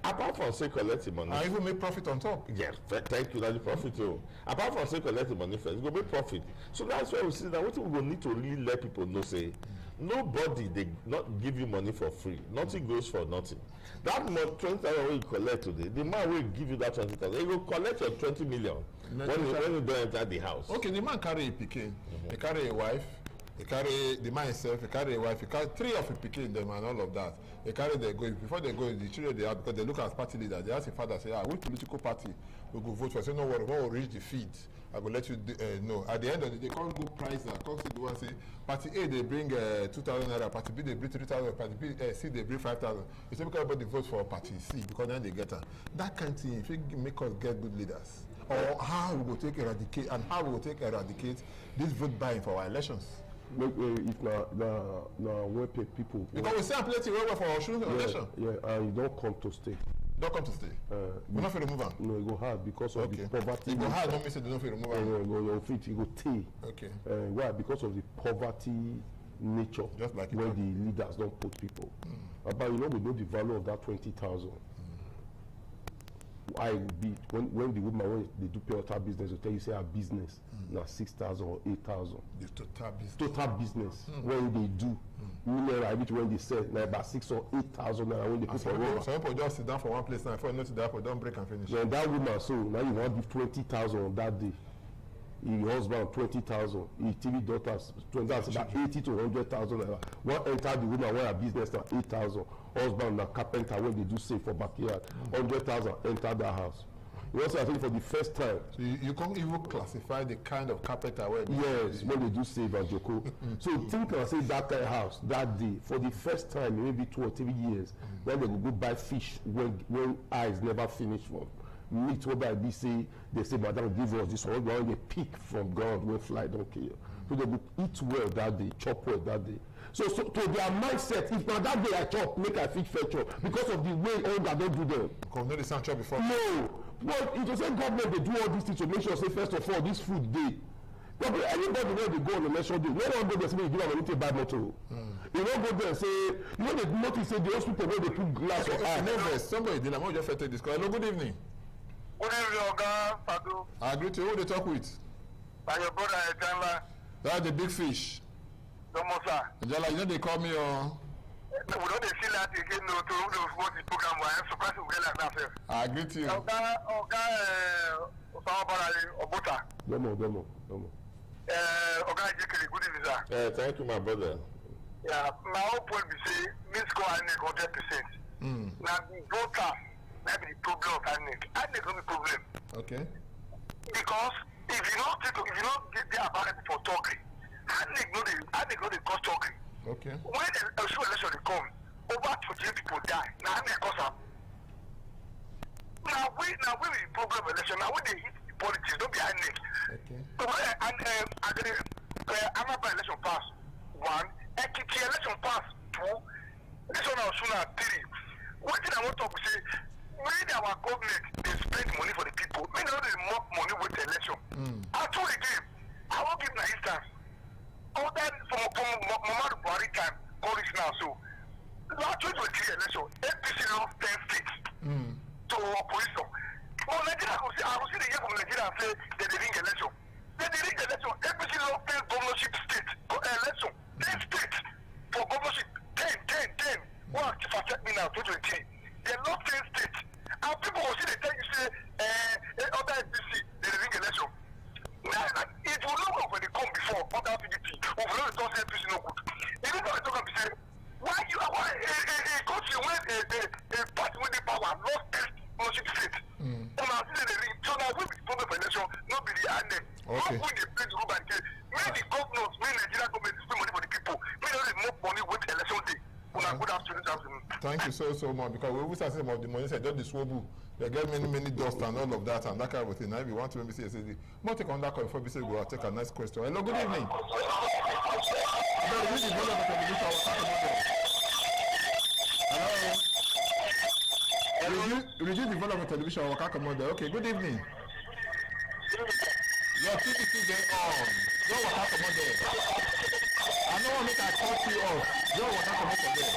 Apart from say collecting money, and even make profit on top. Yes, thank you. That's the profit too. Apart from say collecting money first, you go make profit. So that's why we see that what we go need to really let people know say, nobody they not give you money for free. Nothing goes for nothing. That 20,000 you collect today, the man will give you that 20,000. He will collect your 20 million when you don't enter the house. Okay, the man carry a pikin, he carry a wife. He carry the man himself, he carry a wife, he carry 3 of his pikin them and all of that. They carry they go before they go the children they have because they look at party leader. They ask the father say, which political party we go vote for? Say no worry, when we reach the feed, I will let you know. At the end of the day, they can't go price that. Come see the one say party A they bring 2,000 naira, party B they bring 3,000, party B C they bring 5,000. You say because everybody vote for party C because then they get her. That kind of thing if it make us get good leaders. Or how we will take eradicate and how we will take eradicate this vote buying for our elections. If now when people because we say plenty well for our election. Yeah, and you don't come to stay. Don't come to stay. We not fit remove am. No, it go hard because of the poverty. It go hard. Don't mean say they don't fit remove am. No, your feet it go tear. Okay. Why? Because of the poverty nature. Just like where the leaders don't put people. But we know the value of that 20,000. I will be when the woman when they do pure business, they tell you say our business now 6,000 or 8,000. The total business. Total business when they do. When they sell now about 6,000 or 8,000 when they put for rubber. Some people just sit down for one place now. If I know to that, don't break and finish. When that woman so now you want to give 20,000 on that day. Your husband 20,000, his TV daughters 20,000, that's about 80 to 100,000. One enter the woman when her business now 8,000. Husband na carpenter when they do save for backyard 100,000 enter that house. You also I think for the first time. So you can't even classify the kind of carpenter where. Yes, when they do save and joko. So think and say that kind of house that day for the first time maybe 2 or 3 years when they go buy fish when eyes never finish one. Meat whereby they say madam give us this one when they pick from ground when fly don't kill you. So they will eat well that day, chop well that day. So to their mindset, if not that day I chop, make I fit fetch because of the way all that don't do them. Because no, they sound chop before. No, but it was a government they do all these things to make sure say first of all this food day. But anybody where they go on the election day, no one go there say give them anything buy motor. You don't go there and say they notice say the hospital where they put glass or eye. Somebody did. I'm just take this call. Hello, good evening. Good evening, Oga Fadu. I agree to you. Who they talk with? By your brother Ejala. That's the big fish. Domosa. Ejala, you know they call me We don't see that again. No, to what the program was. I'm surprised we get like that. I agree to you. Obuta. Demo. Thank you, my brother. Yeah, my whole point is say, Miss Go INEC 100%. Now the voters, maybe the problem of INEC. INEC no be problem. Okay. Because if you don't get their ability for talking, INEC no dey cause talking. Okay. When a show election come, over 20 people die. Now INEC cause am. Now we the problem election. Now we dey hit the politics, don't be INEC. Okay. So Amaba election pass 1, Ekiti election pass 2, this one also now 3. One thing I want to say, when our government they spend money for the people, we know they mock money with the election. I told the game, I won't give an instance. All that from Muhammadu Buhari time, all this now. So, last 2023 election, APC lost 10 states to opposition. Well, Nigeria, I will see the year from Nigeria and say they ring election. They ring election. APC lost 10 governorship states election. 10 states for governorship. 10. What if I check me now, 2023? They lost 10 states. And people will see they tell you say, other APC, they ring election. Now, it will not work when they come before other PDP. We will not talk APC no good. If you talk and say, why a country when a party with the power lost 10 governorship states? So now we be problem for election, not be the INEC. Okay. Not when they play the rule and say, when the governors, when Nigeria government spend money for the people, when they make money with election day. Good afternoon. Thank you so much, because we always say some of the money said just the swobu. They get many dust and all of that and that kind of thing. Now if you want to maybe say more take on that call before we say go take a nice question. Hello, good evening. Reduce the volume of television or television. Okay, good evening. Your TVC get on. Your water come on there. I don't want to make a cut you off. Your water come on there.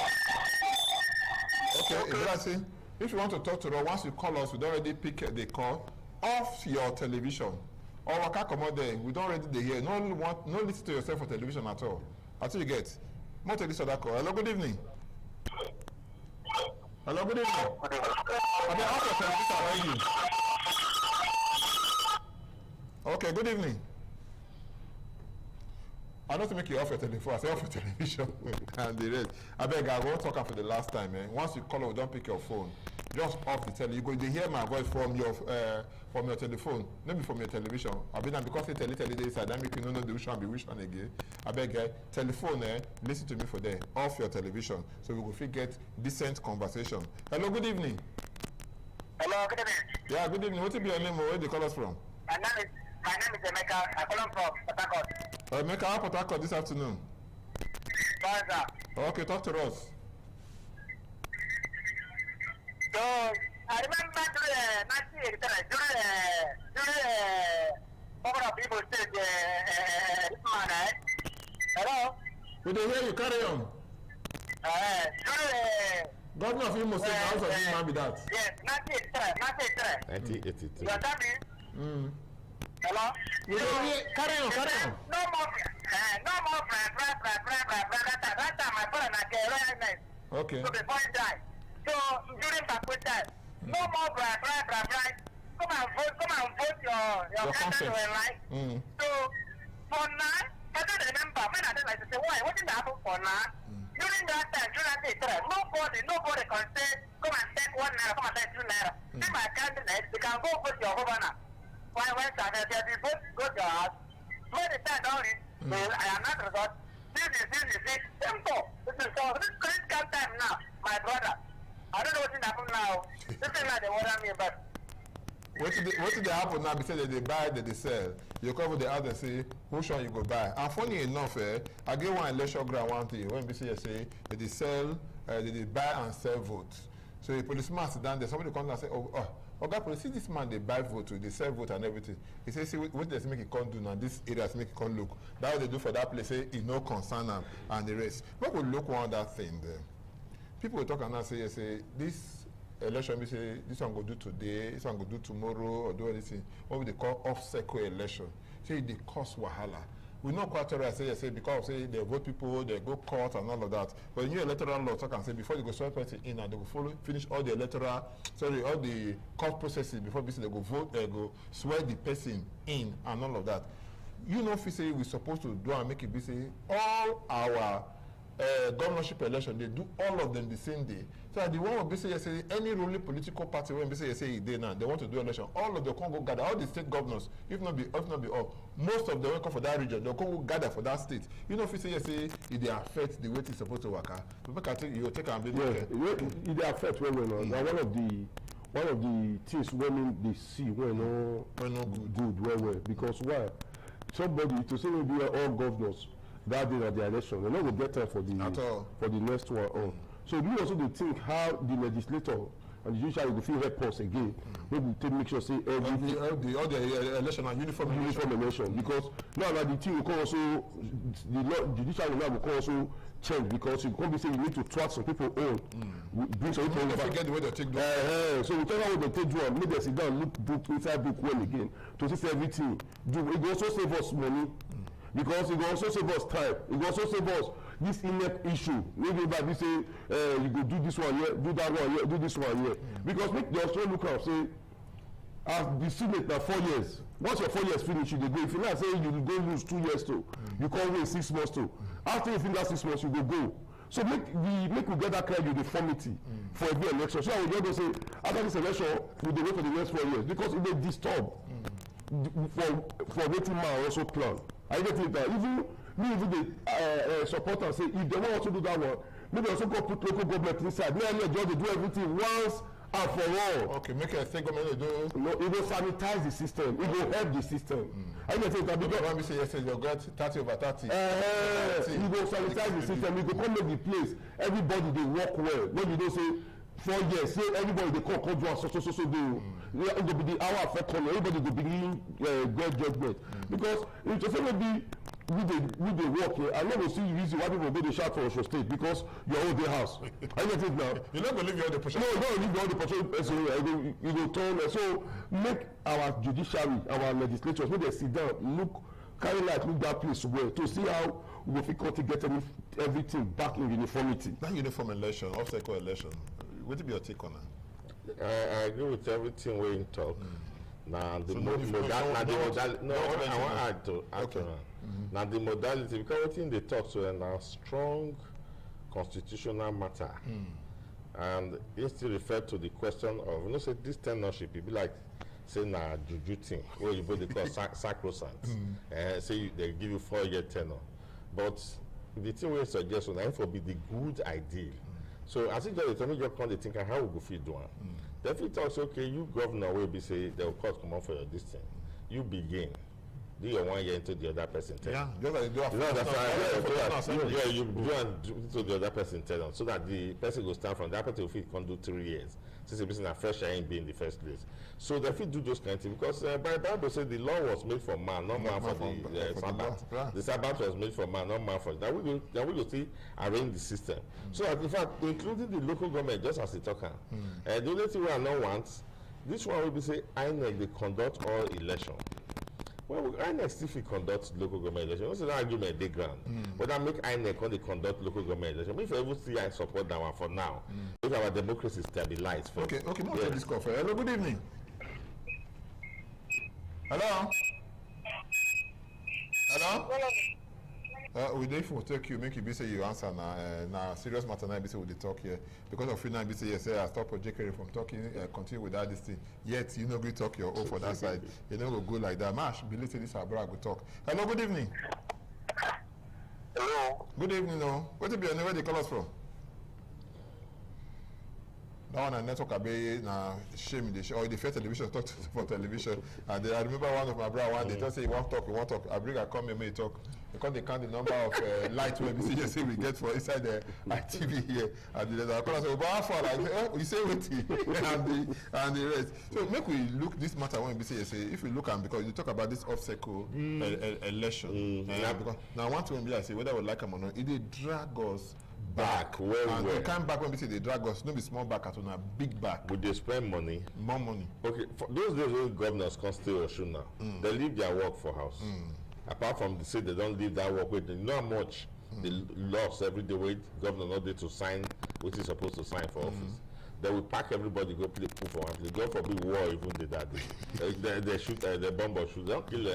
Okay, Ibrahim, if you want to talk to us, once you call us, we don't already pick the call off your television. Or waka come on there. We don't already hear. No listen to yourself for television at all. Until you get. More take this other call. Hello, good evening. Hello, good evening. I mean, off your television, how are you? Okay, good evening. I don't make you off your telephone. I say off your television and the rest. I beg, I won't talk for the last time, man. Once you call, don't pick your phone. Just off the telly. You go to hear my voice from your telephone, maybe from your television. I mean, because they tell this, I don't make you know the which one be which one again. I beg, telephone, listen to me for there. Off your television, so we will get decent conversation. Hello, good evening. Hello, good evening. Yeah, good evening. What will be your name? Where do you call us from? My name is Emeka. I call from Port Harcourt. Emeka, how Port Harcourt this afternoon? Sorry, sir. Okay, talk to us. So, I remember during 1983, during people said, hello? We didn't hear you, carry on. Governor of Imo State, how does this man be that? Yes, 1983. You understand me? Hello? Carry on. No more that time my brother not get right nice. Okay. So before he died. So during backward time, no more blah. Come and vote your candidate will like. So for now, I don't remember when I did like to say why, what did happen for now? During that time, nobody can say come and take 1 naira, come and take 2 naira. If my candidate, they can go vote your governor. When they vote, go to your house. When the time down it, I am not result. This is simple. This is critical time now, my brother. I don't know what is happening now. This is not the order me, but what did they happen now? Because they buy, they sell. You come the other say, which one you go buy? And funny enough, I get one election ground one thing. When we say they sell, they buy and sell votes. So the policeman sit down there, somebody comes and say, okay, police, see this man, they buy vote, they sell vote and everything. He says, see what they make it come do now, this area make it come look. That's what they do for that place, say, it no concern them and the rest. But we look on that thing there. People will talk and now say, this election, we say, this one go do today, this one go do tomorrow, or do anything. What we they call off-cycle election. Say they cause wahala. we know quite well say because say they vote people, they go court and all of that. But new electoral law talk and say before they go swear person in and they go finish all the all the court processes before they go vote, they go swear the person in and all of that. You know, if we say we're supposed to do and make it be say all our governorship election, they do all of them the same day. So the one will be say any ruling political party when be say they now they want to do election, all of them can go gather, all the state governors, if not be all, most of them will come for that region, they'll go gather for that state. You know, if you say it they affect the way it's supposed to work. You take and be it affect when now one of the things when they see when no good because why somebody to say maybe all governors that day at the election, they're not going to get time for the next one on. So we also do think how the legislator and the judiciary will feel help us again. We will make sure say all the election and uniform election because now that the team will also the judiciary now will also change because you can't be saying you need to track some people on. Bring some people over. Forget the way they take do. So whichever way they take do, maybe they sit down look book inside book well again to see everything. It will also save us money. Because it will also save us time. It will also save us this in-depth issue. Maybe by we say you go do this one here, do that one here, do this one here. Because make the also look out say as the Senate now 4 years. Once your 4 years finish, you go. If you not say you will go lose 2 years too, you can't wait 6 months too. After you finish that 6 months, you go. So make we get that kind of uniformity for every election. So I will just say after this election, we will wait for the next 4 years because it may disturb for waiting man also plan. I get it that even the supporters say if they want to do that one, maybe also go put local government inside. No, just they do everything once and for all. Okay, make a state government do. No, it will sanitize the system. It will help the system. I get it that because when we say yesterday you got 30 over 30. It will sanitize the system. It will come make the place. Everybody they work well. When you don't say 4 years, say everybody they come do so do. It will be the hour for corner. Everybody will begin great judgment because it just maybe with the work here. I never see reason why people go to shout for Osho State because your own day house. I get it now. You're not going to leave your own pressure. No, don't leave your own pressure. You go turn. So make our judiciary, our legislatures, when they sit down, look, carry light, look that place well to see how we will to get everything back in uniformity. That uniform election, off-cycle election. What will be your take on that? I agree with everything we talk. Now the modality. No, I want to add to that. Now the modality because what in the talk so now strong constitutional matter, and it still refer to the question of say this tenorship. It be like say na juju thing where you both they call sacrosanct. Say they give you 4-year tenure, but the thing we suggest on that be the good ideal. So as it just the just come they think how we go fit do one. Definitely talks okay, you governor will be say they will cost come out for your this thing. You begin. Do your 1 year into the other person tell. Yeah, just like you do to the other person tell so that the person will start from that person will can do 3 years. Since the person a fresh ain't be in the first place. So they fit do those kind of things because by Bible said the law was made for man, not man for the Sabbath. The Sabbath was made for man, not man for that. We will see arrange the system. So that in fact, including the local government, just as they talk, the only thing we are not want, this one will be say INEC they conduct all election. Well, INEC still conduct local government election. What's the argument they grant? But that make INEC when they conduct local government election. If ever see I support that one for now, if our democracy stabilized first. Okay, more yes. This conference. Hello, good evening. Hello? We therefore take you, make you be say you answer now. Serious matter now be say we dey talk here because of now be say yes, I stop Project Kerry from talking, continue with that this thing. Yet you know go talk your own for that side. You know go like that. Mash, believe this abroad go talk. Hello, good evening. Hello. Good evening, no. What be your name? Where they call us from? That one network abe na shame the show or the first television talk for television. And I remember one of my brother one they just say he won't talk. I bring a come here may talk. Because they count the number of lights we say we get for inside the TV here. And the call say, but how far like you say waiting and the rest. So make we look this matter when we say if we look at because you talk about this off-cycle election. Because now one thing I say whether we like them or not, it they drag us back and they come back when we say they drag us, no be small back at a big back. Would they spend money? More money. Okay, for those days when governors can stay Osun now, they leave their work for house. apart from the say they don't leave that work with, you know how much they lost every day with governor not there to sign what he's supposed to sign for office. They will pack everybody, go play pool for one place. God forbid war even did that day. They shoot, they bomb or shoot. They'll kill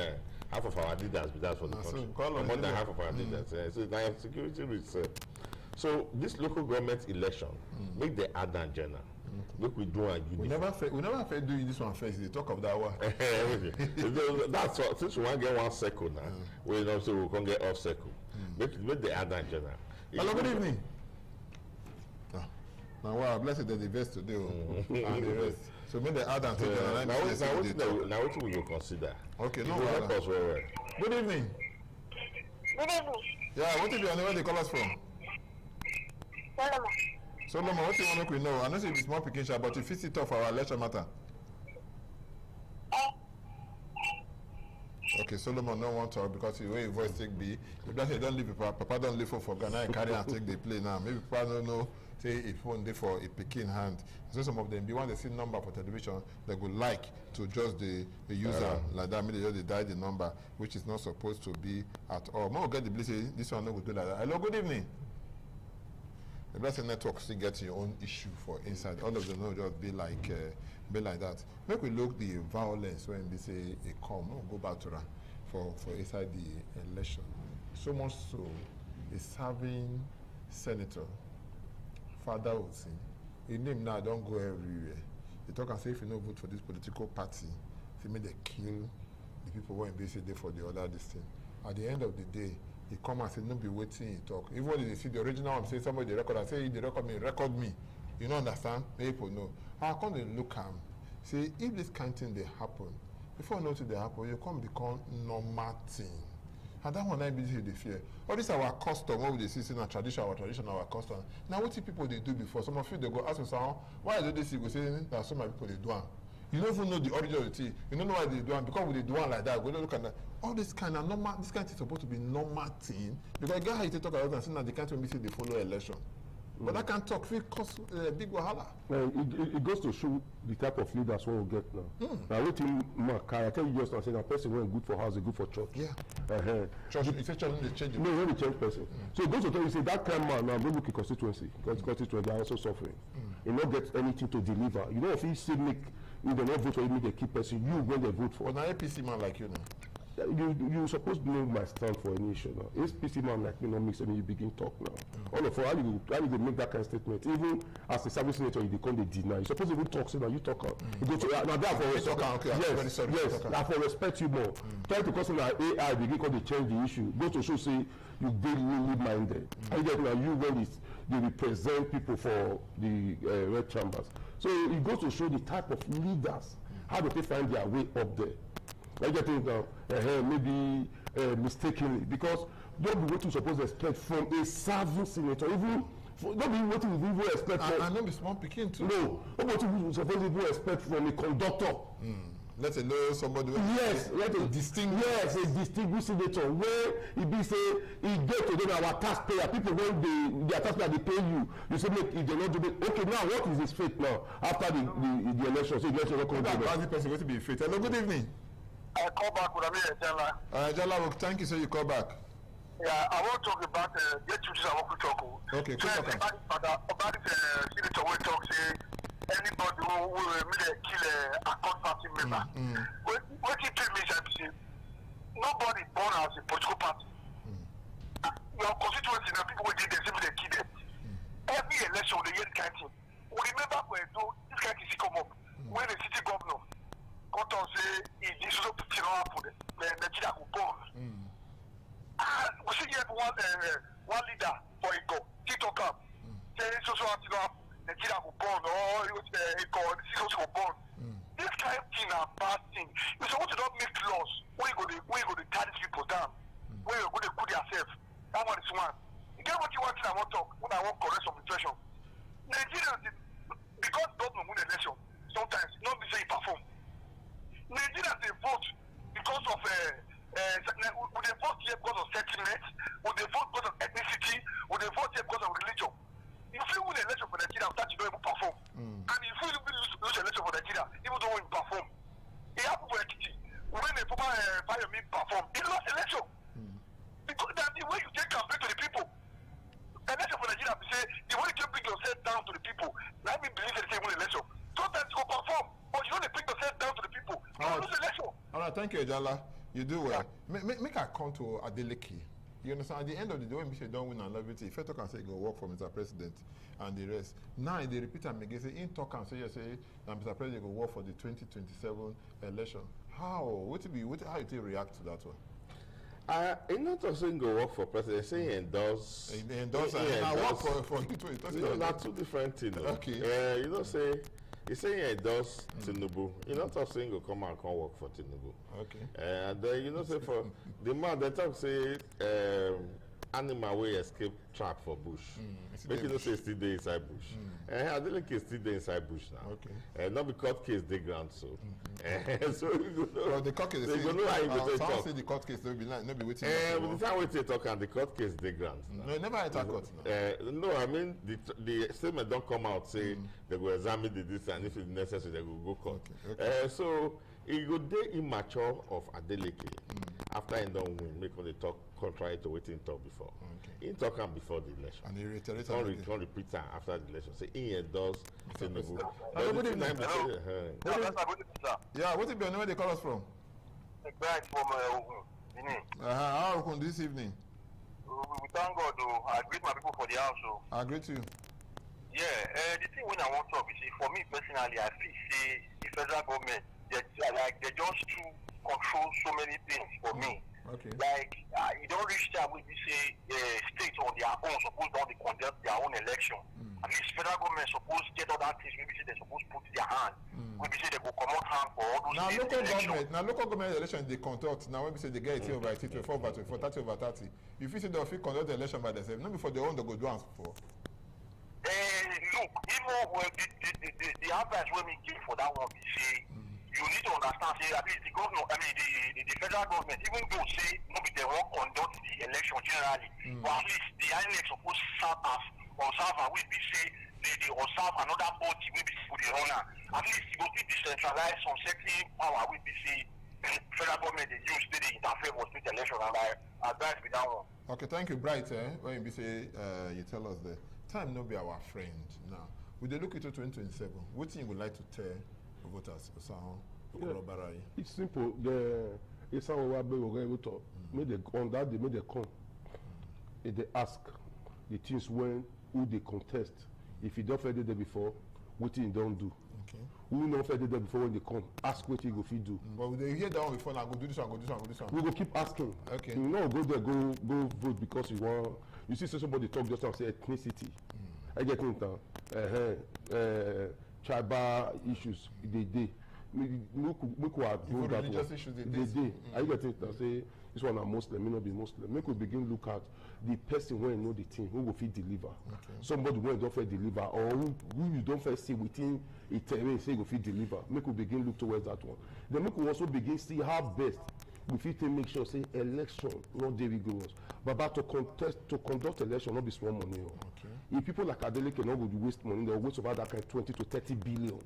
half of our leaders, but that's for the country. More than half of our leaders. So they have security risks. So this local government election, make the Adan general. Look, we do a we never do this one first. They talk of that one. That's what, since we want to get one circle now, we know so we can get off circle. Make the Adan general. Hello, good evening. Now, wow, blessed that the vest today. And the rest. So, make the Adan general. Now, what we will consider? Okay, no problem. Good evening. Good evening. Yeah, what is your name? Where they call us from? Solomon. Solomon, what do you want to know? I know it's more picking, but if it's it off our election matter. Okay, Solomon no want to talk because the way his voice take be. If that he don't leave Papa don't leave for Ghana and carry and take the play now. Maybe Papa don't know say if one day for a picking hand. So some of them be when they see number for television, they would like to just the user like that. Maybe they die the number, which is not supposed to be at all. More get the blessing. This one no would do like that. Hello, good evening. The blessing network still gets your own issue for inside. All of them will just be like that. Make we look the violence when they say a come. We'll go back to that for inside the election. So much so, a serving senator, Father Osin, his name now don't go everywhere. They talk and say if you don't vote for this political party, they may they kill the people who are basically for the other this thing. At the end of the day, he come and say, no be waiting, he talk. Even when they see the original one, say somebody they record, I say, they record me. You don't understand? People know. How come they look at him? Say, if this kind of thing they happen, before nothing they happen, you come become normal thing. And that one I be the fear. All this our custom, what we see in our tradition, our custom. Now what people they do before? Some of you they go ask yourself, why do this? You go say that some people they do. You don't even know the origin of the thing. You don't know why they do it. Because they do it like that, we don't look at that. All this kind of normal, this kind of thing is supposed to be normal thing. Because guy how you talk about and say that they can't even say they follow election. But that can talk, it cause big wahala. It goes to show the type of leaders we will get now. Now, what I tell you just now, say that person when good for house, good for church. Yeah. Church, you say church they change. No, when they change person. So it goes to tell you, say that kind of man now go look at constituency, because constituency they are also suffering. You don't get anything to deliver. You know if you still make, you don't vote for you, they keep person. You when they vote for. But now APC man like you now. You supposed to know my stand for any issue now. APC man like me no makes any you begin talk now. All of how you make that kind of statement. Even as a service senator, you become the deny. You supposed to even talk, so now you talk out. You go to now therefore respect. Yes, therefore respect you more. Try to cause now AI begin because they change the issue. Go to show say you really minded. And you now you when they represent people for the red chambers. So it goes to show the type of leaders how do they find their way up there. I get it now, maybe mistakenly, because don't be what you supposed to expect from a serving senator, even don't be what you even expect from. I know be small picking too. No, what you supposed to expect from a conductor. Let's say somebody. Yes, let a distinguished. Yes, a distinguished senator where he be say he get to them our taxpayer people when their taxpayer they pay you. You say make if they not do it. Okay, now what is his fate now after the election? So the election come. That person going to be fate. Hello, good evening. I call back with Amir Jala. Jala, thank you, sir. You call back. Yeah, I want to talk about get to I want to talk. Okay, so about this senator we talk say anybody who will kill a court party member. What it tell me is nobody born as a political party. Your constituency now people will did the same they kill them. Every election they get kind of thing. We remember when this kind of thing come up when the city governor. Quand on sait, il dit toujours petit roi pour les Nigeria who born. We see yet one leader for Ego, Tito Cup. Say social Nigeria who born or Ego, social born. This kind of thing are bad thing. You supposed to not make laws. Where you go to carry people down. Where you go to put yourself. That one is one. You get what you want I want to talk when I want correct some situation. Nigeria, because government win election, sometimes not be say perform. Nigeria they vote because of would they vote here because of sentiment, would they vote because of ethnicity, would they vote here because of religion. If you win election for Nigeria, that you don't even perform. And if you lose election for Nigeria, even though you perform, it happens for Ekiti. When the former Fayomi perform, he lost election. thank you, Ejala. You do well. Make I come to Adeleke. You understand? At the end of the day, when Michelle don't win and love it, if I talk and say go work for Mr. President and the rest. Now they repeat and again say in talk and say that Mr. President go work for the 2027 election. How? How you react to that one? It's not just saying go work for president, saying endorse. Endorse and work for you. No, that's two different things. Okay. You know, say he's saying endorse Tinubu. You're not just saying go come and come work for Tinubu. Okay. And then you know, say for the man they talk say animal way escape trap for bush. Make you know say still dey inside bush. Adeleke still dey inside bush now. Okay. Not because court case dey ground so. So you go know. Well, the court case. You go know how you go take talk. Say the court case no be like no be waiting. But the time we take talk and the court case dey ground. No, never enter court. No, I mean the statement don't come out say they go examine this and if it's necessary they will go court. So it go dey immature of Adeleke. After he don't win, make they talk contrary to what he talk before. He talk am before the election. And he reiterated. Don't repeat am after the election. Say he endorse Tinubu. Yeah, what is your name? Where they call us from? Bright from Benin. How are you this evening? We thank God. I greet my people for the house. I greet you. Yeah, the thing when I want to talk is, for me personally, I feel say the federal government they just to control so many things for me. Okay. Like you don't reach time when you say states on their own supposed to conduct their own election. At least federal government supposed to get other things. Maybe say they're supposed to put their hand. Maybe say they go come out hand for all those now state local elections. government. Now local government election they conduct. Now when we say they get 80 over 80, 24 over 24, 30 over 30. If you say they will conduct the election by themselves, not before they own they go do and for. Look, even when the advice when we give for that one, we say you need to understand. Say at least the governor, the federal government, even though say maybe they won't conduct the election generally, but at least the INEC supposed to serve as observer. We be say they observe another body. We be for the runner. At least you go be decentralized some certain power. We be say federal government they use they interfere with state election, and I advise with that one. Okay, thank you, Bright. When you say you tell us the time no be our friend now. Will they look into 2027? What thing you would like to tell voters? It's simple. It's how we on that they made they come. If they ask the things when who they contest. If you don't fed there before, what you don't do. Okay. Who not fed there before when they come, ask what you go fit do. But they hear that one before now, go do this one, go do this one, go do this one. We go keep asking. Okay. You know, go there, go vote because you want. You see somebody talk just and say ethnicity. I get into tribal issues. They make we avoid that religious one. issues They I get it and say this one are Muslim, may not be Muslim. Make we begin look at the person when know the thing who will fit deliver. Okay. Somebody when don't fit deliver or who you don't fit see within a terrain say go fit deliver. Make we begin look towards that one. Then make we also begin see how best we fit make sure say election not dey rigorous. But to conduct election not be small money. Okay. If people like Adeleke no go waste money, they will waste about that kind of 20 to 30 billion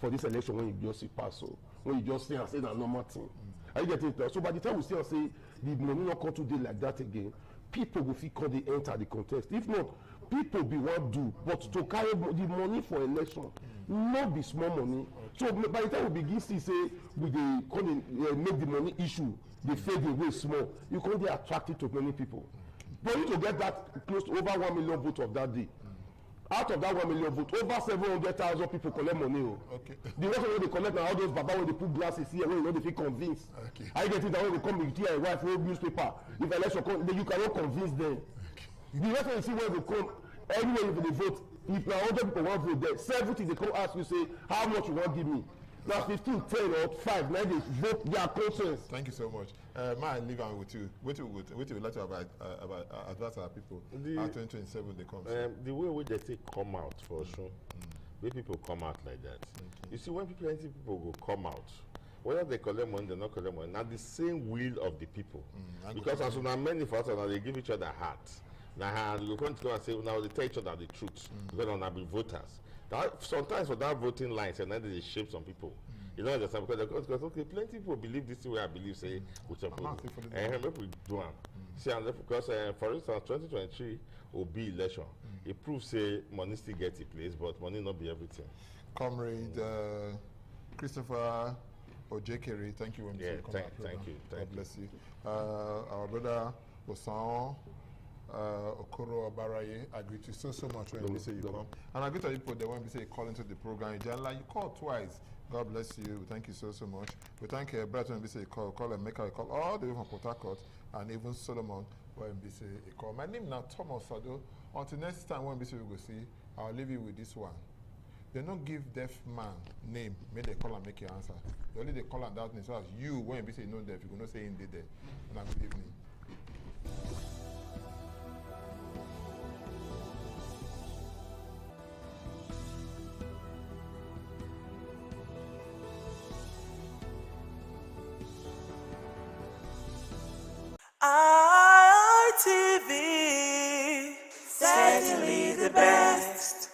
for this election when you just see pass. So when you just see and say that normal thing. Are you getting it? So by the time we see and say the money not come today like that again, people will feel come they enter the contest. If not, people be what do, but to carry the money for election, not be small money. So by the time we begin to say we they make the money issue, they fade away small. You can't be attracted to many people. For you to get that close to over 1 million votes of that day. Out of that 1 million votes, over 700,000 people collect money. Okay. The rest of they collect now all those baba when they put glasses here, when you know they feel convinced. Okay. I get it that when they come with tea and wife, hold newspaper. If election come, then you cannot convince them. Okay. The rest of you see when they come, anywhere if they vote, if now 100 people want to vote there, 70 they come ask you say how much you want give me. Now 15, 10 or 5, now they vote their conscience. Thank you so much. Man, leave on with you. What you would like to advise our people at 2027 they come? The way they take come out for sure. Where people come out like that. Okay. You see, when plenty people go come out, whether they collect money, they not collect money, not the same will of the people. Because as soon as many for us, now they give each other heart. Now you going to go and say now they tell each other the truth because now be voters. That, sometimes for that voting lines and then they shape some people. You know understand because okay, plenty people believe this way I believe say with some people. And make we do one. See and because for instance 2023 will be election. It proves say money still get in place, but money not be everything. Comrade Christopher Ojekere, thank you. Thank you. God bless you. Our brother Osan Okoro Obaraye, I greet you so much when we say you come. And I greet you people that when we say you call into the program, you call twice. God bless you. Thank you so much. We thank Brett when we say you call and make a call all the way from Port Harcourt, and even Solomon when we say you call. My name is now Thomas Sado. Until next time when we say we go see, I'll leave you with this one. They don't give deaf man name, may they call and make your answer. They only they call and that name. So as you, when we say you know deaf, you cannot say in there. And good evening. ITV, certainly the best.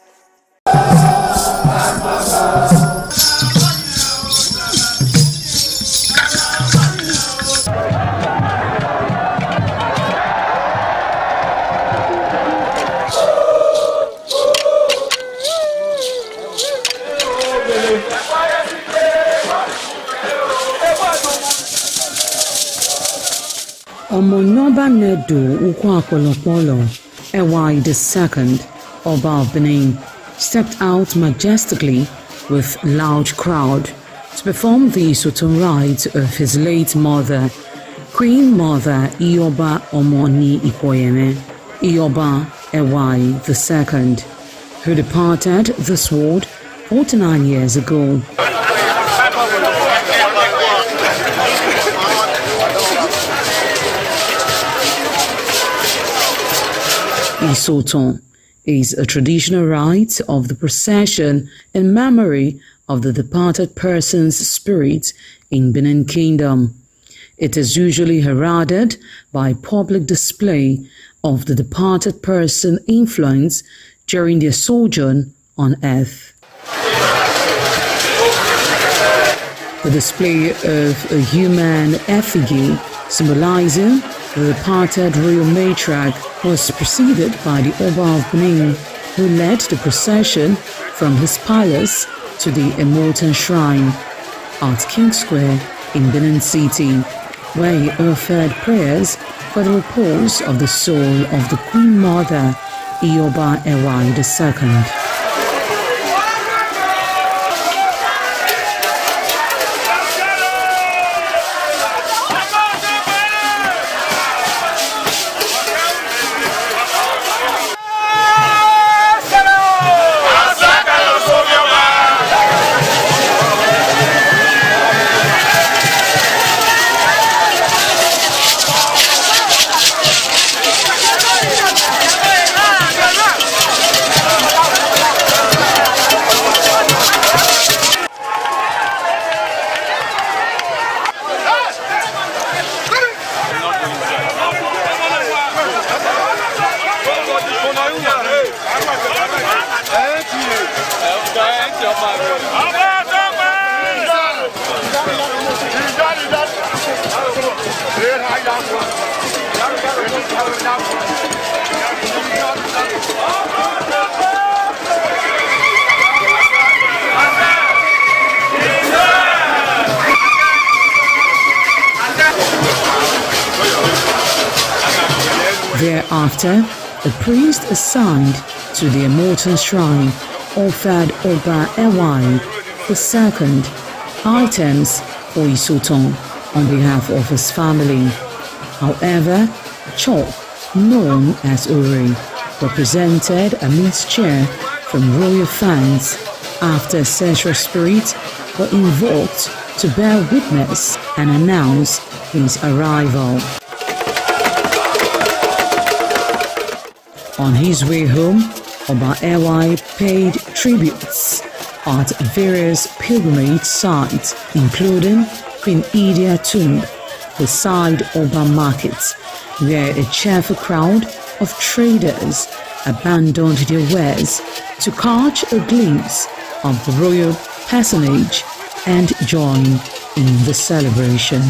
Omonoba Nedu Ukwakwalopolo, Ewai II, Oba of Benin, stepped out majestically with large crowd to perform the Soton rites of his late mother, Queen Mother Ioba Omoni Ikoyeme, Ioba Ewai II, who departed this world 49 years ago. Isoton is a traditional rite of the procession in memory of the departed person's spirit in Benin Kingdom. It is usually heralded by public display of the departed person's influence during their sojourn on earth. The display of a human effigy symbolizing the departed royal matriarch was preceded by the Oba of Benin, who led the procession from his palace to the Immortal Shrine at King Square in Benin City, where he offered prayers for the repose of the soul of the Queen Mother, Ioba Ewai II. Thereafter, the priest assigned to the Immortal Shrine offered Oba Ewai II items for Isoton on behalf of his family. However, chalk, known as Uri, represented a mixture from royal fans after ancestral spirits were invoked to bear witness and announce his arrival. On his way home, Oba Ewai paid tributes at various pilgrimage sites, including Queen Idia Tomb, beside Oba Markets, where a cheerful crowd of traders abandoned their wares to catch a glimpse of the royal personage and join in the celebration.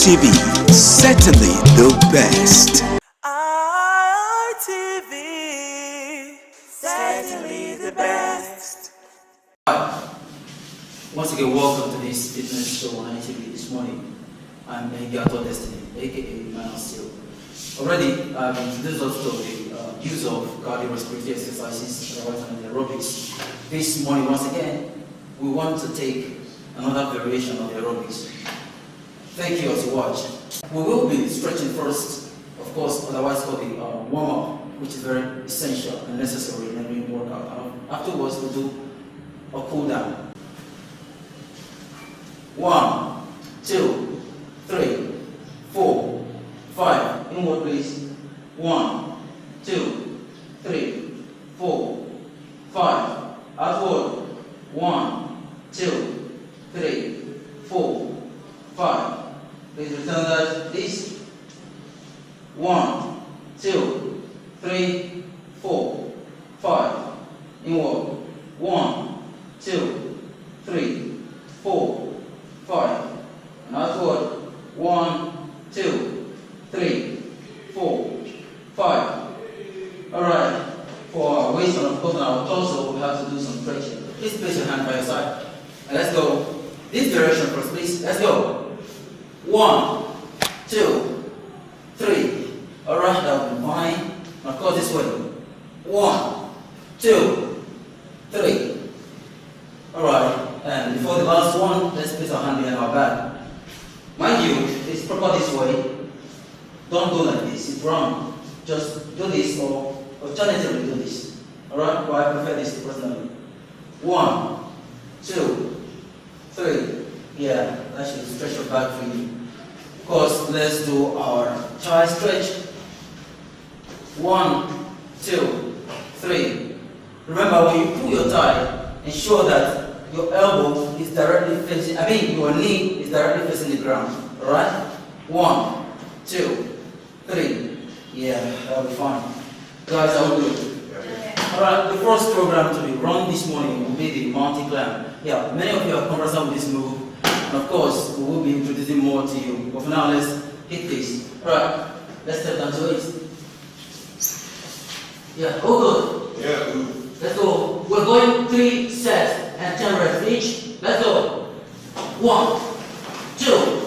ITV, certainly the best. ITV, certainly the best. Once again, welcome to this fitness show on ITV this morning. I'm Gato Destiny, aka Man of Steel. Already, I've introduced us to the use of cardiorespiratory exercises and aerobics. This morning, once again, we want to take another variation of the aerobics. Thank you as you watch. We will be stretching first, of course, otherwise called the warm-up, which is very essential and necessary in every workout. Afterwards, we'll do a cool-down. 1, 2, 3, 4, 5. Inward, please. 1, 2, 3, 4, 5. Outward. 1, 2, 3, 4, 5. Please return that, please. 1, 2, 3, 4, 5. Inward. 1, 2, 3, 4, 5. And outward. 1, 2, 3, 4, 5. Alright. For our waist and of course our torso, we have to do some stretching. Please place your hand by your side. And let's go. This direction first, please. Let's go. 1, 2, 3. Alright, that will be fine. Now of course this way. 1, 2, 3. Alright, and before the last one, let's place our hand behind our back. Mind you, it's proper this way. Don't go like this, it's wrong. Just do this or alternatively do this. Alright, well, I prefer this personally. 1, 2, 3. Yeah, that should stretch your back for you. Of course, let's do our thigh stretch. 1, 2, 3. Remember, when you pull your thigh, ensure that your elbow is directly facing, your knee is directly facing the ground. Alright? 1, 2, 3. Yeah, that'll be fine. Guys, are we good? Alright, the first program to be run this morning will be the mountain climb. Yeah, many of you are conversant with this move. And of course, we will be introducing more to you. But for now, let's hit this. Alright, let's step down to it. Yeah, all good? Yeah, good. Let's go. We're going 3 sets and 10 reps each. Let's go. 1, 2,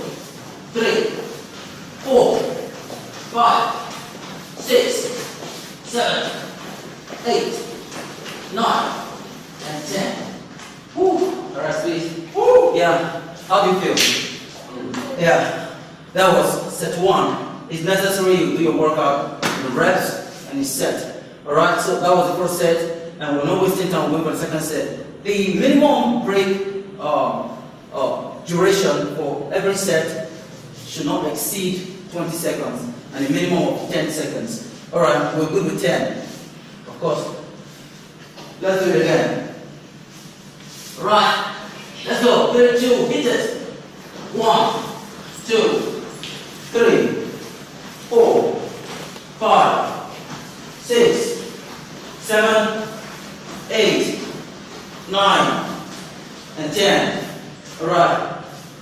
3, 4, 5, 6, 7, 8, 9, and 10. Woo. Alright, please. Woo. Yeah. How do you feel? Yeah. That was set 1. It's necessary you do your workout, the reps, and it's set. Alright, so that was the first set, and we're not wasting time going for the second set. The minimum break duration for every set should not exceed 20 seconds, and a minimum of 10 seconds. Alright, we're good with 10. Of course. Let's do it again. Right, let's go. 3, 2, hit it. 1, 2, 3, 4, 5, 6, 7, 8, 9, and 10. Alright,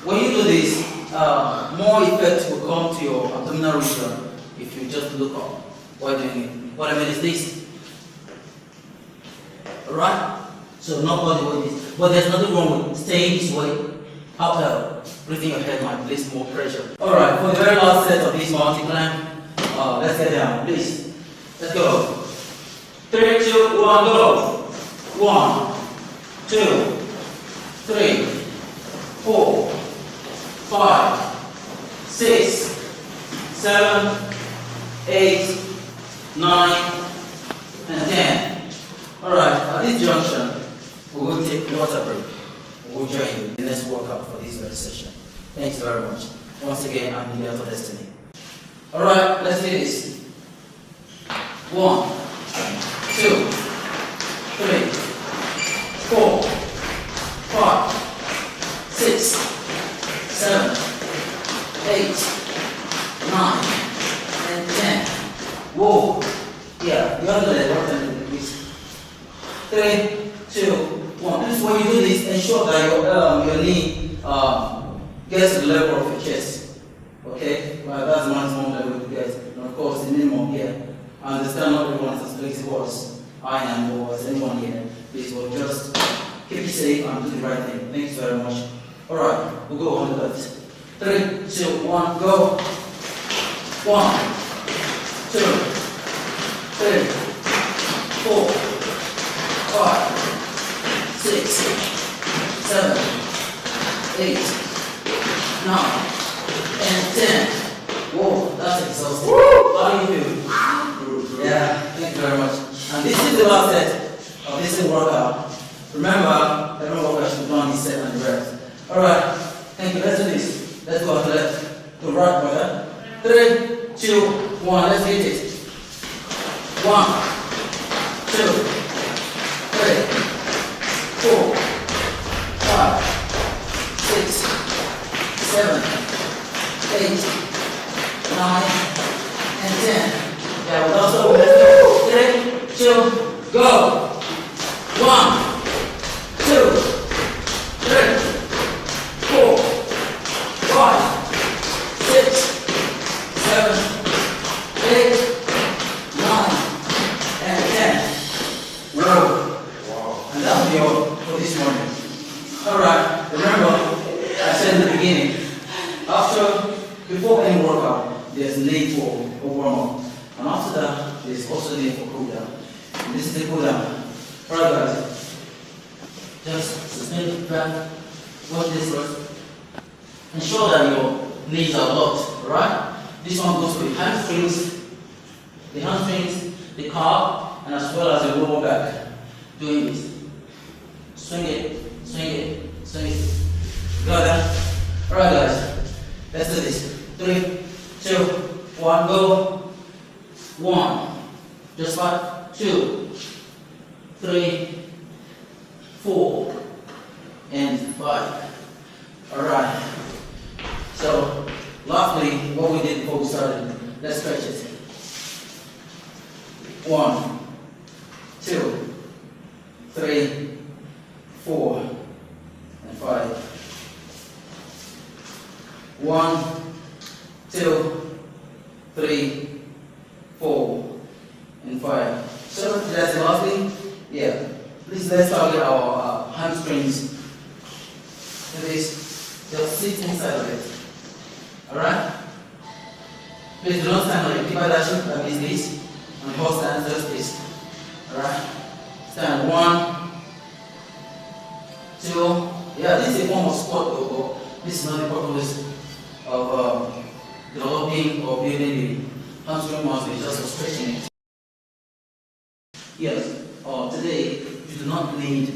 when you do this, more effect will come to your abdominal region if you just look up while doing it. What I mean is this. Alright? So not body weight is, but there's nothing wrong with staying this way. However, breathing your head might place more pressure. Alright, for the very last set of this mountain climb, let's get down, please. Let's go. 3, 2, 1, go. 1, 2, 3, 4, 5, 6, 7, 8, 9, and 10. Alright, at this junction, we will take a water break. We will join you in the next workout for this very session. Thanks very much. Once again, I'm Gato Destiny. Alright, let's do this. 1, 2, 3, 4, 5, 6, 7, 8, 9, and 10. Whoa. Yeah, you understand what I'm doing, please. 3, 2, 1. Please, when you do this, ensure that your knee gets to the level of your chest. Okay? Well, that's the maximum that we could get. And of course, the minimum here. I understand not everyone is as flexible as I am or as anyone here. Please, well, just keep it safe and do the right thing. Thanks very much. Alright, we'll go on the left. 3, 2, 1, go. 1, 2, 3, 4, 5, 6, 7, 8, 9, and 10. Whoa, that's exhausting. How do you feel? Yeah, thank you very much. And this is the last set of this workout. Remember, every workout should be done this set and the rest. Alright, thank you. Let's do this. Let's go to the left, to right, brother. 3, 2, 1, let's hit it. 1, 2, 3, 4, 5, 6, 7, 8, 9, and 10. Yeah, well, also, let's go. 3, 2, go. 1, 2, 3, 4, 5, 6, 7, 8, 9, and 10. Whoa. And that'll be all for this morning. Alright, remember, I said in the beginning, before any workout, there's a need for a warm-up. And after that, there's also a need for cool-down. And this is the cool-down. Alright guys, just sustain the breath, watch this first. Ensure that your knees are locked, alright? This one goes with the hamstrings, the calf, and as well as the lower back. Doing this. Swing it, swing it, swing it. Got that? Alright guys, let's do this. 3, 2, 1, go. 1, just like 2, 3, 4, and 5. Alright. So, lastly, what we did before we started, let's stretch it. 1, 2, 3, 4, and 5. 1, 2, 3, 4, and 5. So that's the last thing. Yeah. Please let's target our hamstrings. This. Just sit inside of it. Alright? Please do not stand on it. Keep that shape, that means this. And the horse stands just this. Alright? Stand 1, 2. Yeah, this is a form of squat though, but this is not the purpose of developing or building the hamstring muscle, it's just for stretching it. Yes, today you do not need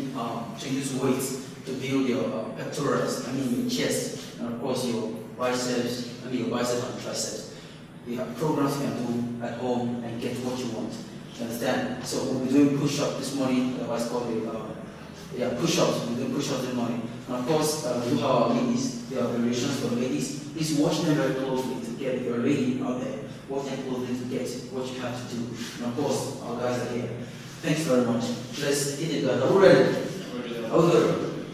to use weights to build your pectorals, your chest, and of course your biceps, your biceps and triceps. We have programs you can do at home and get what you want. You understand? So we'll be doing push-ups this morning, otherwise called push-ups. We're doing push-ups this morning. And of course, we do have our ladies. There are variations for ladies. Please watch them very closely to get your lady out there. Watch them closely to get what you have to do. And of course, our guys are here. Thanks very much. Let's hit it, guys. Are we ready? Are we good?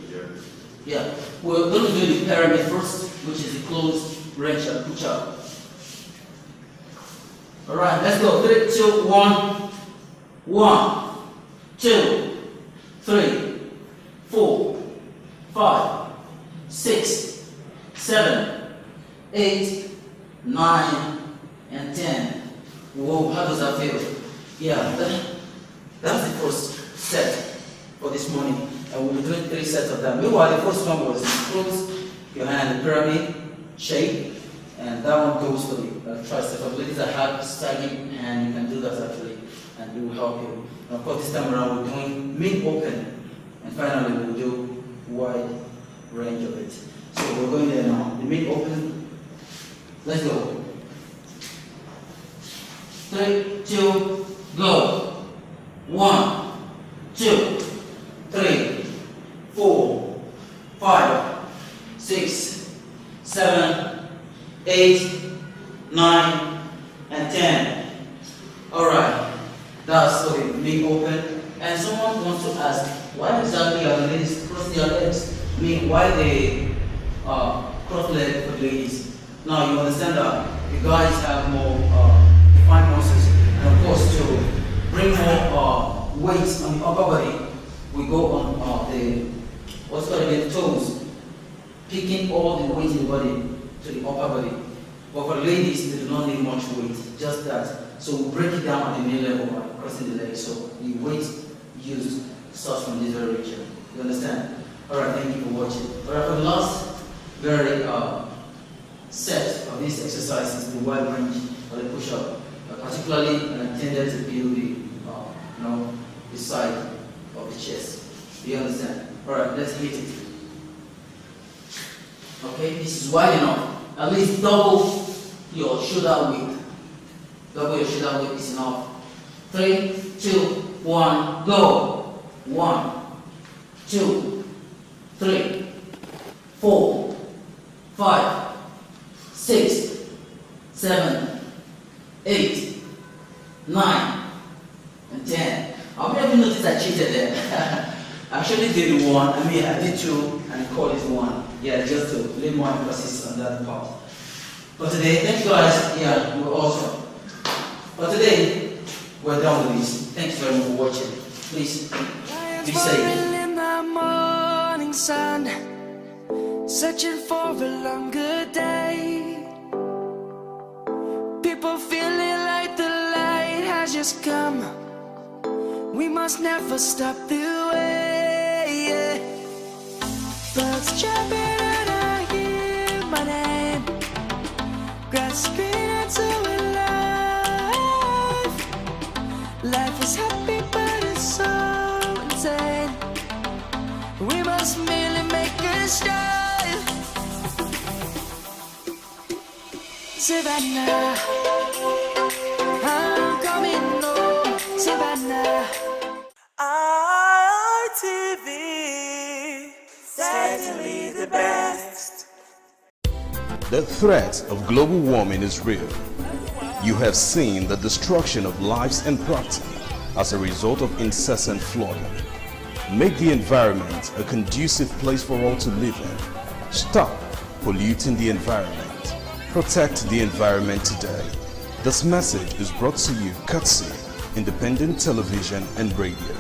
Yeah. We're going to do the pyramid first, which is the closed range and push-up. Alright, let's go. 3, 2, 1. 1, 2, 3, 4, 5, 6, 7, 8, 9, and 10. Whoa, how does that feel? Yeah, that's the first set for this morning. And we'll be doing 3 sets of them. Meanwhile, the first one was close your hand in the pyramid shape. And that one goes for the tricep. For ladies that have sagging hand, you can do that actually, and it will help you. And of course, this time around we're doing mid-open, and finally we'll do wide range of it. So we're going there now. The mid-open. Let's go. 3, 2, go. 1, 2, 3, 4, 5, 6, 7, 8, 9, and 10. Alright, that's okay, being open. And someone wants to ask, why exactly are the ladies cross their legs? I mean, why they cross legs for ladies? Now you understand that you guys have more defined muscles, and of course to bring more weight on the upper body, we go on the what's called the toes, picking all the weight in the body to the upper body. But for ladies, they do not need much weight, just that. So we break it down at the knee level by crossing the legs. So the weight used starts from this very region. You understand? Alright, thank you for watching. Alright, for the last very set of these exercises, the wide range or the push-up, particularly intended to build the side of the chest. Do you understand? Alright, let's hit it. Okay, this is wide enough. At least double your shoulder width. Double your shoulder width is enough. 3, 2, 1, go. 1, 2, 3, 4, 5, 6, 7, 8, 9, and 10. How many of you noticed I cheated there? I actually did one. I did 2 and called it 1. Yeah, just to lay more emphasis on that part. But today, thank you guys. Yeah, you were awesome. But today, we're done with this. Thanks very much for watching. Please, be safe. In the morning sun, searching for a longer day. People feeling like the light has just come. We must never stop the way. Birds jumping and I hear my name, grasping into life. Life is happy but it's so insane. We must merely make a start. Savannah, I'm coming home. Savannah, ITV, certainly the best. The threat of global warming is real. You have seen the destruction of lives and property as a result of incessant flooding. Make the environment a conducive place for all to live in. Stop polluting the environment. Protect the environment today. This message is brought to you courtesy Independent Television and Radio.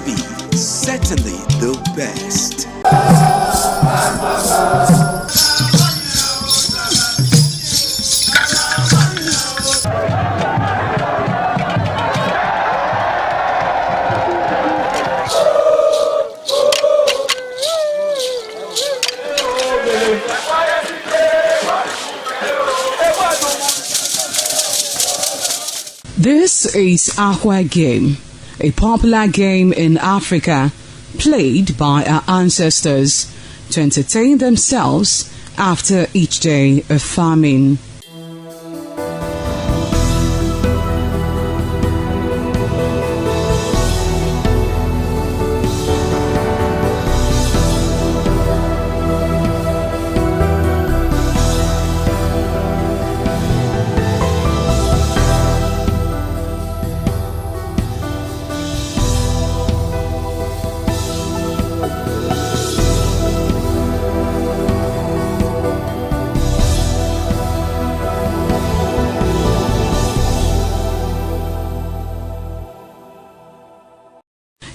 TV, certainly the best. This is Aqua Game, a popular game in Africa played by our ancestors to entertain themselves after each day of farming.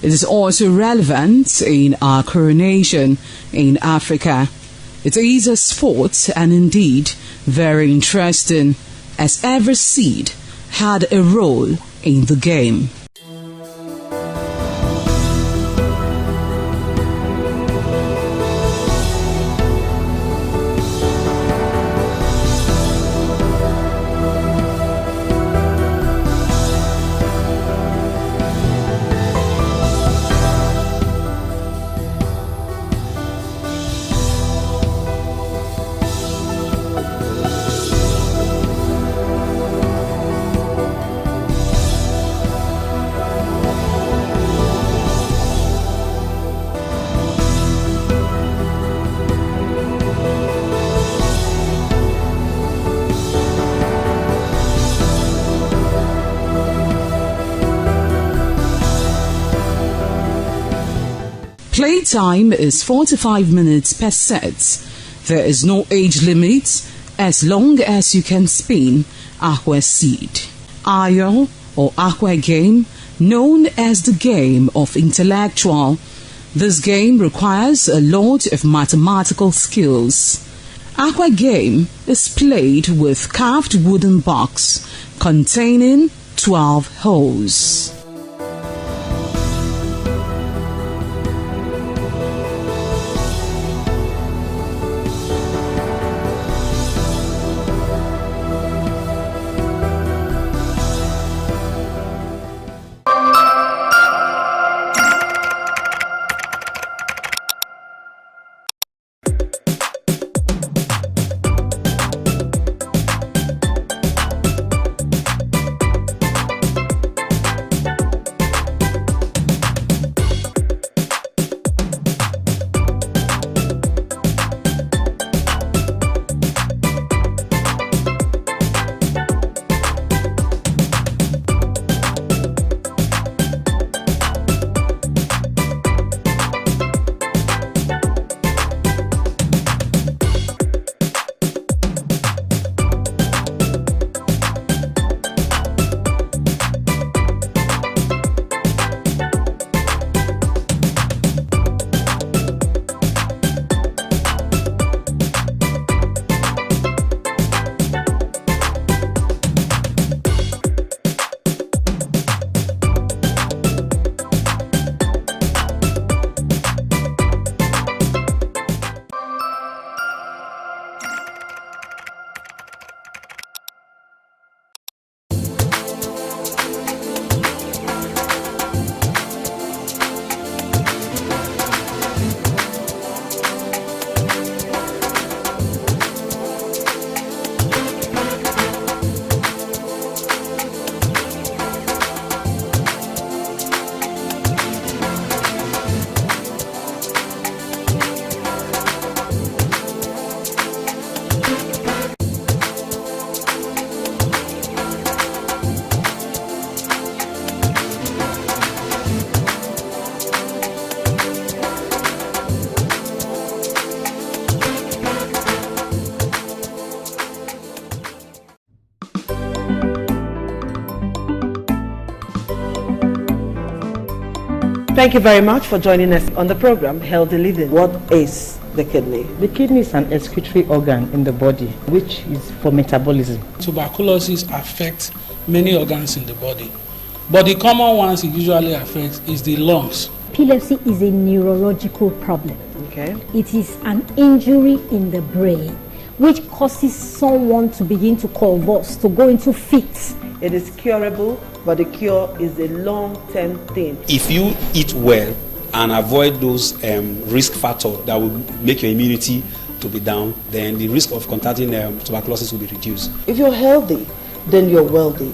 It is also relevant in our coronation in Africa. It is a sport and indeed very interesting, as every seed had a role in the game. Playtime is 45 minutes per set. There is no age limit as long as you can spin Aqua seed. Ayo or Aqua Game, known as the game of intellectual. This game requires a lot of mathematical skills. Aqua Game is played with carved wooden box containing 12 holes. Thank you very much for joining us on the program Healthy Living. What is the kidney? The kidney is an excretory organ in the body which is for metabolism. Tuberculosis affects many organs in the body, but the common ones it usually affects is the lungs. Epilepsy is a neurological problem. Okay. It is an injury in the brain which causes someone to begin to convulse, to go into fits. It is curable, but the cure is a long-term thing. If you eat well and avoid those risk factors that will make your immunity to be down, then the risk of contracting tuberculosis will be reduced. If you're healthy, then you're wealthy.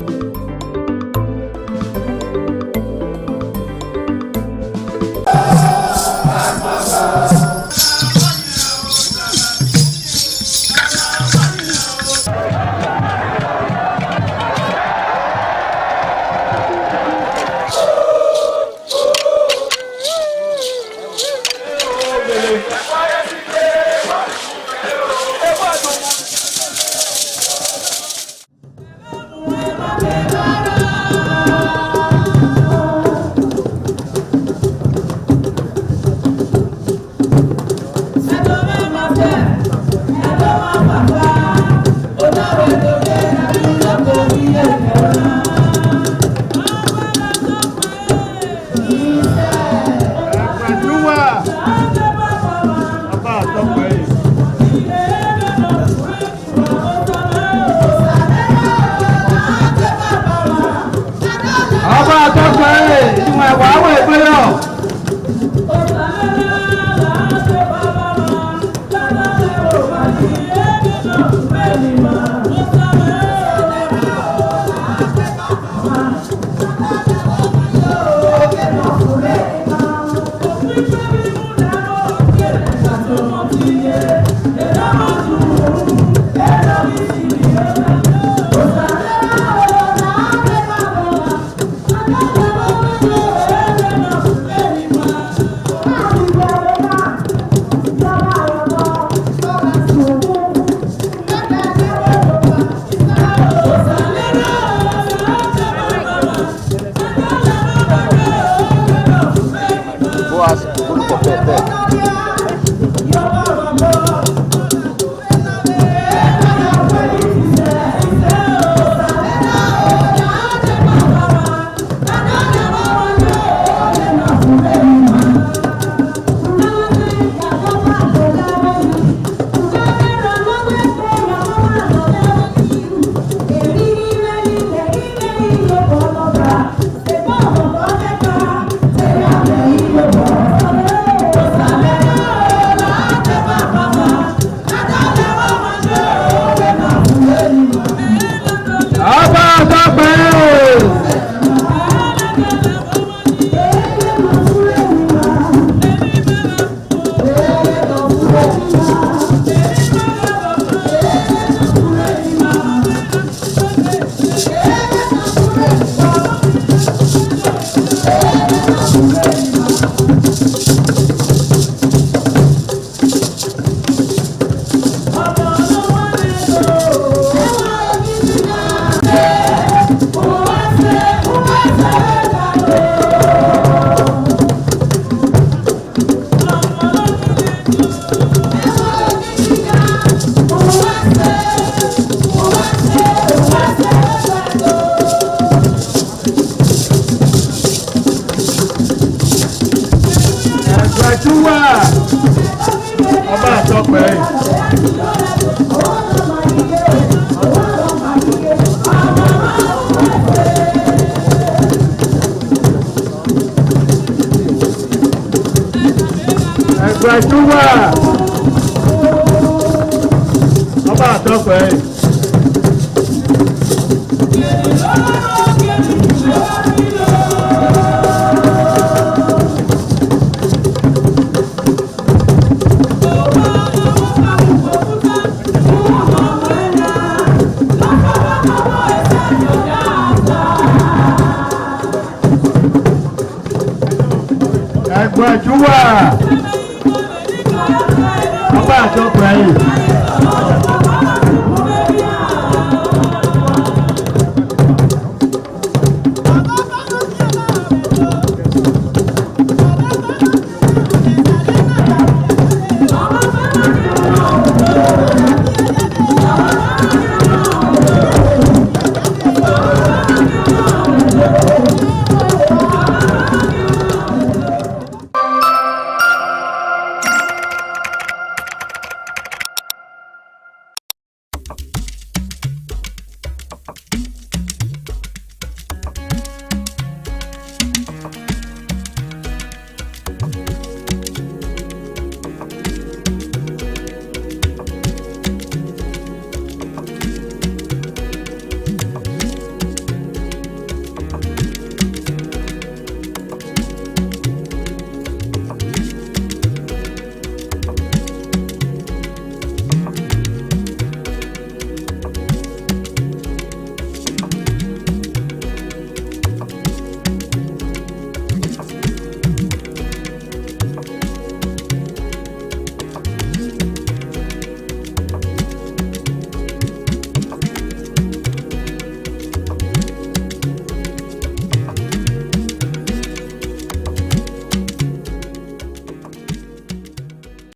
Ọba àtọ́pẹ́.